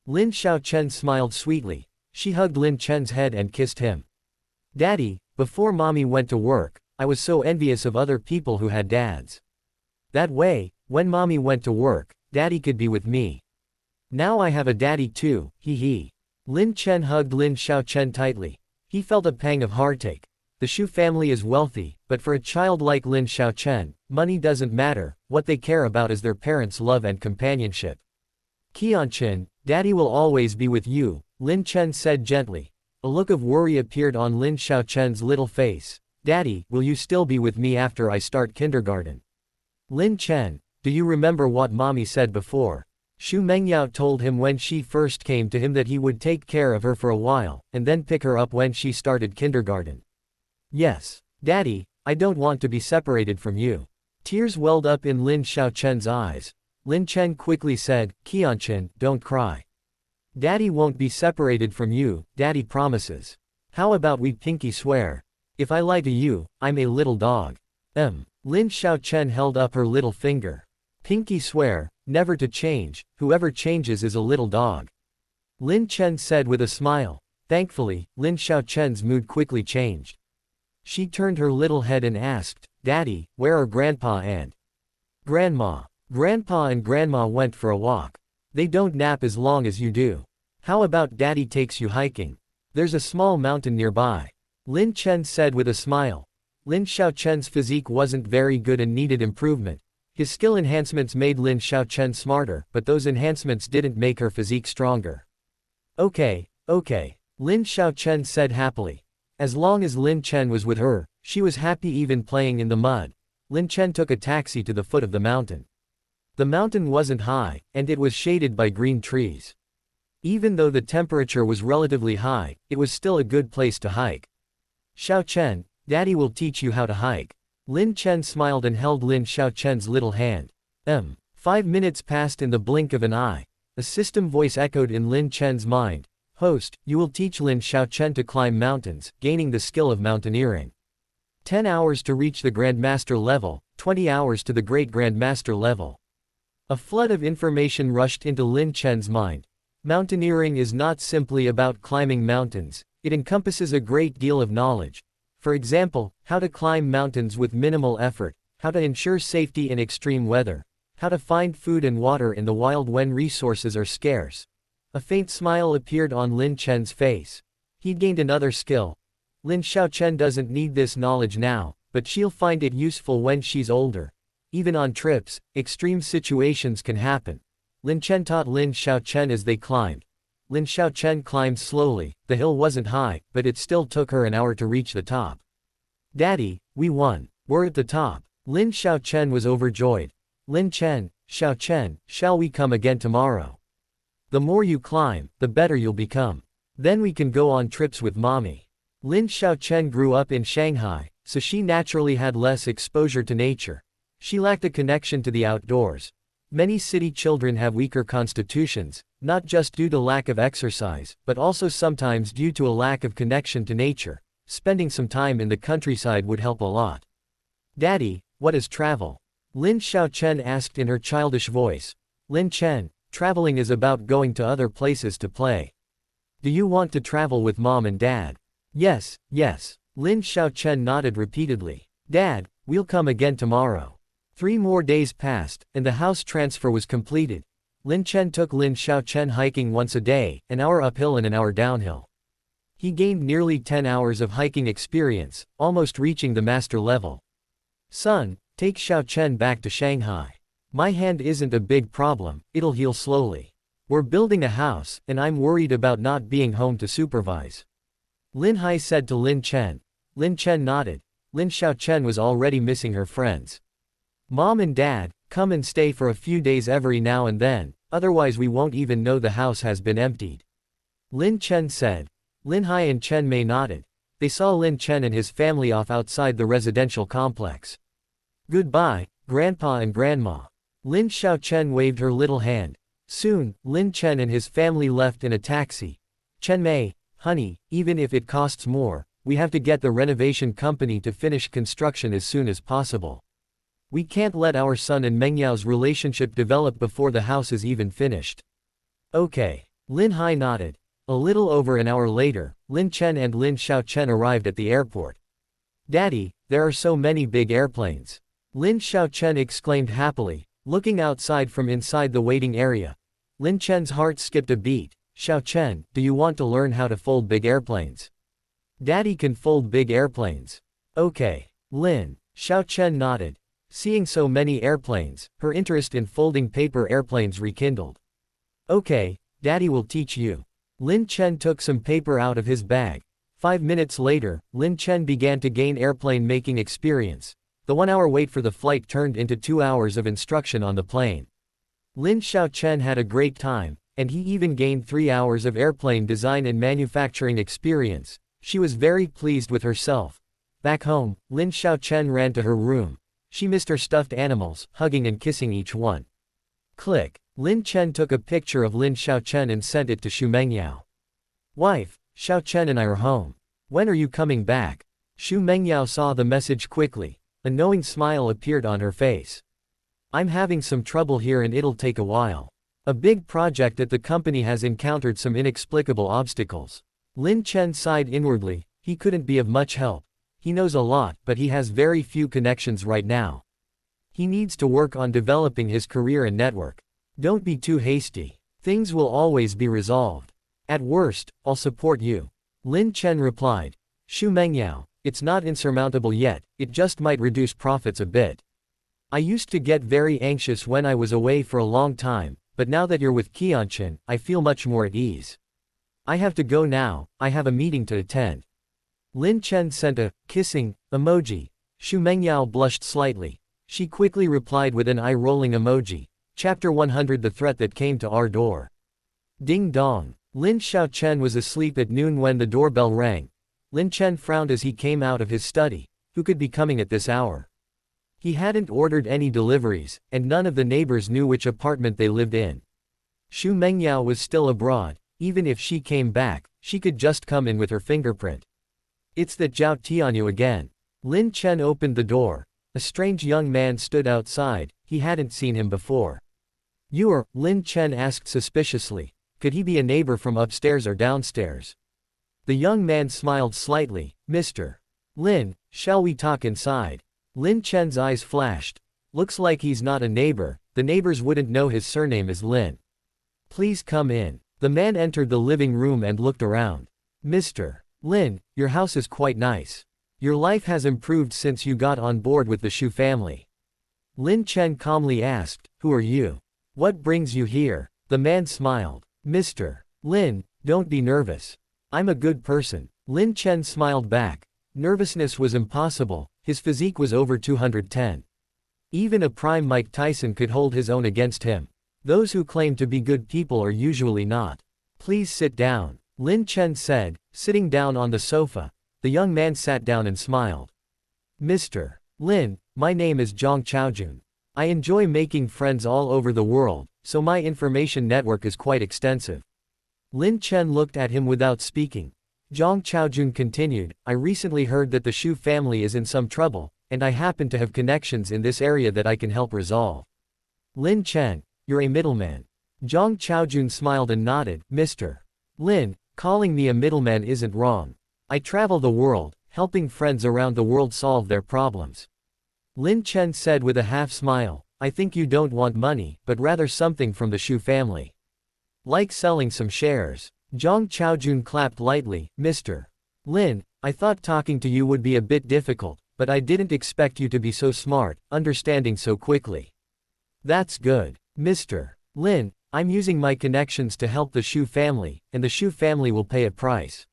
S1: Lin Chen smiled sweetly. She hugged Lin Chen's head and kissed him. Daddy, before mommy went to work, I was so envious of other people who had dads. That way, when mommy went to work, daddy could be with me. Now I have a daddy too, hee hee. Lin Chen hugged Lin Chen tightly. He felt a pang of heartache. The Xu family is wealthy, but for a child like Lin Chen, money doesn't matter. What they care about is their parents' love and companionship. Qianqian, daddy will always be with you, Lin Chen said gently. A look of worry appeared on Lin Chen's little face. Daddy, will you still be with me after I start kindergarten? Lin Chen, do you remember what mommy said before? Xu Mengyao told him when she first came to him that he would take care of her for a while, and then pick her up when she started kindergarten. Yes. Daddy, I don't want to be separated from you. Tears welled up in Lin Chen's eyes. Lin Chen quickly said, Qianqian, don't cry. Daddy won't be separated from you, daddy promises. How about we pinky swear? If I lie to you, I'm a little dog. Lin Chen held up her little finger. Pinky swear, never to change, whoever changes is a little dog. Lin Chen said with a smile. Thankfully, Lin Chen's mood quickly changed. She turned her little head and asked, Daddy, where are Grandpa and Grandma? Grandpa and Grandma went for a walk. They don't nap as long as you do. How about Daddy takes you hiking? There's a small mountain nearby. Lin Chen said with a smile. Lin Chen's physique wasn't very good and needed improvement. His skill enhancements made Lin Chen smarter, but those enhancements didn't make her physique stronger. Okay. Lin Chen said happily. As long as Lin Chen was with her, she was happy even playing in the mud. Lin Chen took a taxi to the foot of the mountain. The mountain wasn't high, and it was shaded by green trees. Even though the temperature was relatively high, it was still a good place to hike. Chen, Daddy will teach you how to hike. Lin Chen smiled and held Lin Chen's little hand. 5 minutes passed in the blink of an eye. A system voice echoed in Lin Chen's mind. Host, you will teach Lin Chen to climb mountains, gaining the skill of mountaineering. 10 hours to reach the Grandmaster level, 20 hours to the Great Grandmaster level. A flood of information rushed into Lin Chen's mind. Mountaineering is not simply about climbing mountains, it encompasses a great deal of knowledge. For example, how to climb mountains with minimal effort, how to ensure safety in extreme weather, how to find food and water in the wild when resources are scarce. A faint smile appeared on Lin Chen's face. He'd gained another skill. Lin Xiaochen doesn't need this knowledge now, but she'll find it useful when she's older. Even on trips, extreme situations can happen. Lin Chen taught Lin Xiaochen as they climbed. Lin Xiaochen climbed slowly, the hill wasn't high, but it still took her an hour to reach the top. Daddy, we won. We're at the top. Lin Xiaochen was overjoyed. Lin Chen, Xiaochen, shall we come again tomorrow? The more you climb, the better you'll become. Then we can go on trips with mommy. Lin Xiaochen grew up in Shanghai, so she naturally had less exposure to nature. She lacked a connection to the outdoors. Many city children have weaker constitutions, not just due to lack of exercise, but also sometimes due to a lack of connection to nature. Spending some time in the countryside would help a lot. Daddy, what is travel? Lin Xiaochen asked in her childish voice. Lin Chen, traveling is about going to other places to play. Do you want to travel with mom and dad? Yes, yes. Lin Xiaochen nodded repeatedly. Dad, we'll come again tomorrow. 3 more days passed, and the house transfer was completed. Lin Chen took Lin Xiaochen hiking once a day, an hour uphill and an hour downhill. He gained nearly 10 hours of hiking experience, almost reaching the master level. Son, take Xiaochen back to Shanghai. My hand isn't a big problem, it'll heal slowly. We're building a house, and I'm worried about not being home to supervise. Lin Hai said to Lin Chen. Lin Chen nodded. Lin Xiaochen was already missing her friends. Mom and Dad, come and stay for a few days every now and then, otherwise we won't even know the house has been emptied. Lin Chen said. Lin Hai and Chen Mei nodded. They saw Lin Chen and his family off outside the residential complex. Goodbye, Grandpa and Grandma. Lin Xiaochen waved her little hand. Soon, Lin Chen and his family left in a taxi. Chen Mei, honey, even if it costs more, we have to get the renovation company to finish construction as soon as possible. We can't let our son and Mengyao's relationship develop before the house is even finished. Okay. Lin Hai nodded. A little over an hour later, Lin Chen and Lin Xiaochen arrived at the airport. Daddy, there are so many big airplanes. Lin Xiaochen exclaimed happily, looking outside from inside the waiting area. Lin Chen's heart skipped a beat. Xiaochen, do you want to learn how to fold big airplanes? Daddy can fold big airplanes. Okay. Lin Xiaochen nodded. Seeing so many airplanes, her interest in folding paper airplanes rekindled. Okay, Daddy will teach you. Lin Chen took some paper out of his bag. 5 minutes later, Lin Chen began to gain airplane making experience. The 1-hour wait for the flight turned into 2 hours of instruction on the plane. Lin Xiaochen had a great time, and he even gained 3 hours of airplane design and manufacturing experience. She was very pleased with herself. Back home, Lin Xiaochen ran to her room. She missed her stuffed animals, hugging and kissing each one. Click. Lin Chen took a picture of Lin Xiaochen and sent it to Mengyao. Wife, Xiaochen and I are home. When are you coming back? Mengyao saw the message quickly. A knowing smile appeared on her face. I'm having some trouble here and it'll take a while. A big project at the company has encountered some inexplicable obstacles. Lin Chen sighed inwardly. He couldn't be of much help. He knows a lot, but he has very few connections right now. He needs to work on developing his career and network. Don't be too hasty. Things will always be resolved. At worst, I'll support you. Lin Chen replied. Mengyao, it's not insurmountable yet, it just might reduce profits a bit. I used to get very anxious when I was away for a long time, but now that you're with Qianqian, I feel much more at ease. I have to go now, I have a meeting to attend. Lin Chen sent a kissing emoji. Mengyao blushed slightly. She quickly replied with an eye-rolling emoji. Chapter 100 The Threat That Came to Our Door. Ding dong. Lin Xiaochen was asleep at noon when the doorbell rang. Lin Chen frowned as he came out of his study. Who could be coming at this hour? He hadn't ordered any deliveries, and none of the neighbors knew which apartment they lived in. Mengyao was still abroad. Even if she came back, she could just come in with her fingerprint. It's that Zhao Tianyu again. Lin Chen opened the door. A strange young man stood outside. He hadn't seen him before. You are, Lin Chen asked suspiciously. Could he be a neighbor from upstairs or downstairs? The young man smiled slightly. Mr. Lin, shall we talk inside? Lin Chen's eyes flashed. Looks like he's not a neighbor, the neighbors wouldn't know his surname is Lin. Please come in. The man entered the living room and looked around. Mr. Lin, your house is quite nice. Your life has improved since you got on board with the Shu family. Lin Chen calmly asked, who are you? What brings you here? The man smiled. Mr. Lin, don't be nervous. I'm a good person. Lin Chen smiled back. Nervousness was impossible, his physique was over 210. Even a prime Mike Tyson could hold his own against him. Those who claim to be good people are usually not. Please sit down, Lin Chen said, sitting down on the sofa. The young man sat down and smiled. Mr. Lin, my name is Zhang Chaojun. I enjoy making friends all over the world, so my information network is quite extensive. Lin Chen looked at him without speaking. Zhang Chaojun continued, I recently heard that the Shu family is in some trouble, and I happen to have connections in this area that I can help resolve. Lin Chen, you're a middleman. Zhang Chaojun smiled and nodded. Mr. Lin, calling me a middleman isn't wrong. I travel the world, helping friends around the world solve their problems. Lin Chen said with a half smile, I think you don't want money, but rather something from the Shu family. Like selling some shares. Zhang Chaojun clapped lightly. Mr. Lin, I thought talking to you would be a bit difficult, but I didn't expect you to be so smart, understanding so quickly. That's good. Mr. Lin, I'm using my connections to help the Shu family, and the Shu family will pay a price.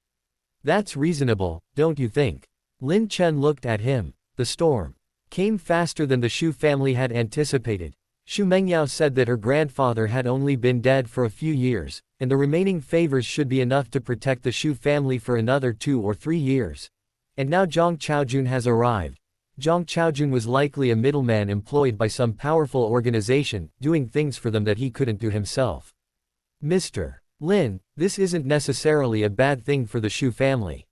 S1: That's reasonable, don't you think? Lin Chen looked at him. The storm came faster than the Shu family had anticipated. Shu Mengyao said that her grandfather had only been dead for a few years, and the remaining favors should be enough to protect the Shu family for another 2 or 3 years. And now Zhang Chaojun has arrived. Zhang Chaojun was likely a middleman employed by some powerful organization, doing things for them that he couldn't do himself. Mr. Lin, this isn't necessarily a bad thing for the Shu family.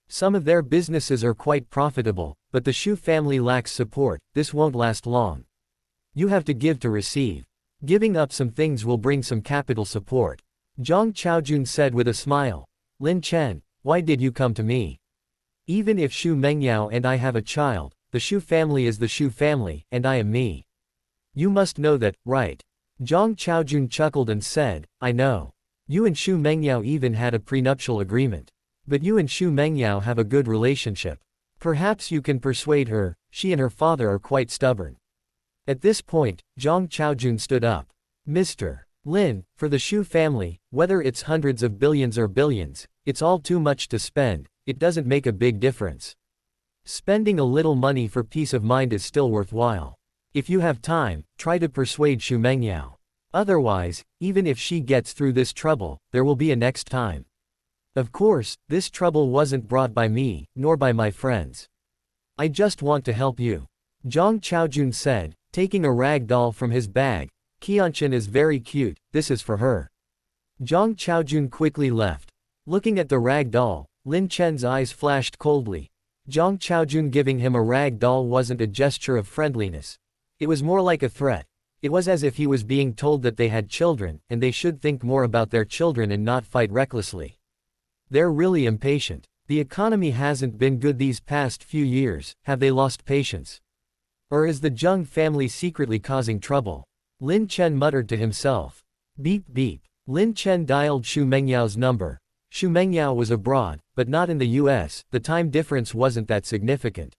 S1: Some of their businesses are quite profitable, but the Shu family lacks support, this won't last long. You have to give to receive. Giving up some things will bring some capital support. Zhang Chaojun said with a smile. Lin Chen, why did you come to me? Even if Shu Mengyao and I have a child, the Shu family is the Shu family, and I am me. You must know that, right? Zhang Chaojun chuckled and said, I know. You and Shu Mengyao even had a prenuptial agreement. But you and Shu Mengyao have a good relationship. Perhaps you can persuade her, she and her father are quite stubborn. At this point, Zhang Chaojun stood up. Mr. Lin, for the Shu family, whether it's hundreds of billions or billions, it's all too much to spend, it doesn't make a big difference. Spending a little money for peace of mind is still worthwhile. If you have time, try to persuade Shu Mengyao. Otherwise, even if she gets through this trouble, there will be a next time. Of course, this trouble wasn't brought by me, nor by my friends. I just want to help you. Zhang Chaojun said, taking a rag doll from his bag. Qianqian is very cute, this is for her. Zhang Chaojun quickly left. Looking at the rag doll, Lin Chen's eyes flashed coldly. Zhang Chaojun giving him a rag doll wasn't a gesture of friendliness. It was more like a threat. It was as if he was being told that they had children, and they should think more about their children and not fight recklessly. They're really impatient. The economy hasn't been good these past few years, have they lost patience? Or is the Zheng family secretly causing trouble? Lin Chen muttered to himself. Beep beep. Lin Chen dialed Shu Mengyao's number. Shu Mengyao was abroad, but not in the US, the time difference wasn't that significant.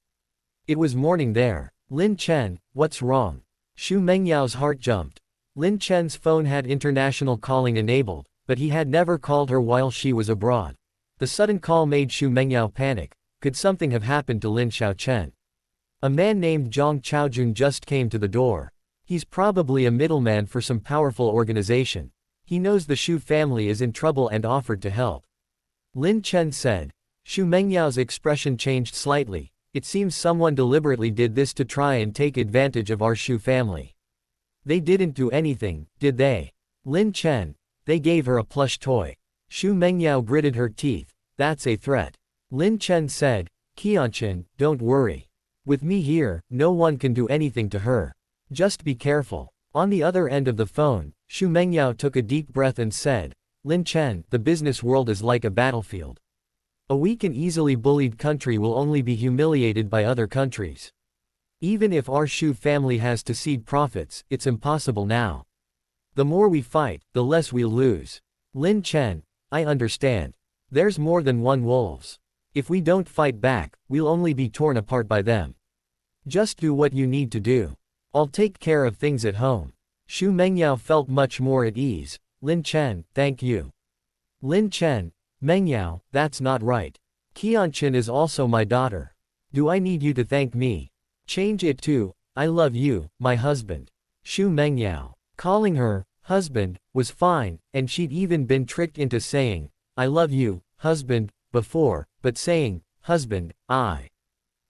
S1: It was morning there. Lin Chen, what's wrong? Shu Mengyao's heart jumped. Lin Chen's phone had international calling enabled, but he had never called her while she was abroad. The sudden call made Shu Mengyao panic. Could something have happened to Lin Xiaochen? A man named Zhang Chaojun just came to the door. He's probably a middleman for some powerful organization. He knows the Shu family is in trouble and offered to help. Lin Chen said. Shu Mengyao's expression changed slightly. It seems someone deliberately did this to try and take advantage of our Shu family. They didn't do anything, did they? Lin Chen. They gave her a plush toy. Shu Mengyao gritted her teeth. That's a threat. Lin Chen said. Qianqian, don't worry. With me here, no one can do anything to her. Just be careful. On the other end of the phone, Xu Mengyao took a deep breath and said, Lin Chen, the business world is like a battlefield. A weak and easily bullied country will only be humiliated by other countries. Even if our Xu family has to cede profits, it's impossible now. The more we fight, the less we'll lose. Lin Chen, I understand. There's more than one wolves. If we don't fight back, we'll only be torn apart by them. Just do what you need to do. I'll take care of things at home. Xu Mengyao felt much more at ease. Lin Chen, thank you. Lin Chen, Mengyao, that's not right. Qianqian is also my daughter. Do I need you to thank me? Change it to, I love you, my husband. Xu Mengyao. Calling her, husband, was fine, and she'd even been tricked into saying, I love you, husband, before, but saying, husband, I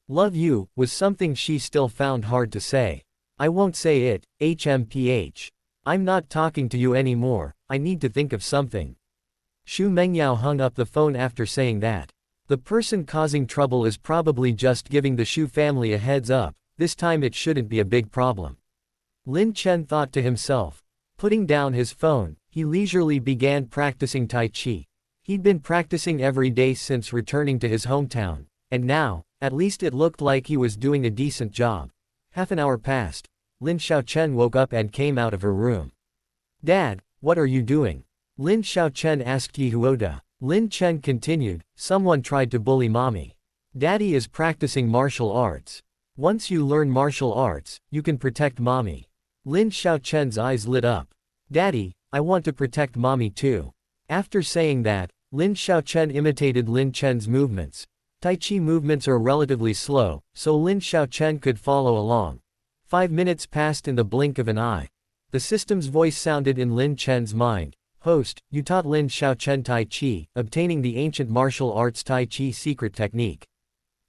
S1: love you, was something she still found hard to say. I won't say it, HMPH. I'm not talking to you anymore, I need to think of something. Xu Mengyao hung up the phone after saying that. The person causing trouble is probably just giving the Xu family a heads up, this time it shouldn't be a big problem. Lin Chen thought to himself. Putting down his phone, he leisurely began practicing Tai Chi. He'd been practicing every day since returning to his hometown, and now, at least it looked like he was doing a decent job. Half an hour passed. Lin Xiaochen woke up and came out of her room. Dad, what are you doing? Lin Xiaochen asked Yi Huoda. Lin Chen continued, someone tried to bully mommy. Daddy is practicing martial arts. Once you learn martial arts, you can protect mommy. Lin Xiaochen's eyes lit up. Daddy, I want to protect mommy too. After saying that, Lin Xiaochen imitated Lin Chen's movements. Tai Chi movements are relatively slow, so Lin Xiaochen could follow along. 5 minutes passed in the blink of an eye. The system's voice sounded in Lin Chen's mind. Host, you taught Lin Xiaochen Tai Chi, obtaining the ancient martial arts Tai Chi secret technique.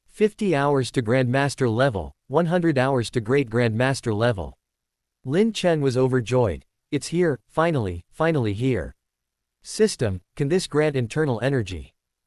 S1: 50 hours to Grandmaster level, 100 hours to Great Grandmaster level. Lin Chen was overjoyed. It's here, finally here. System, can this grant internal energy?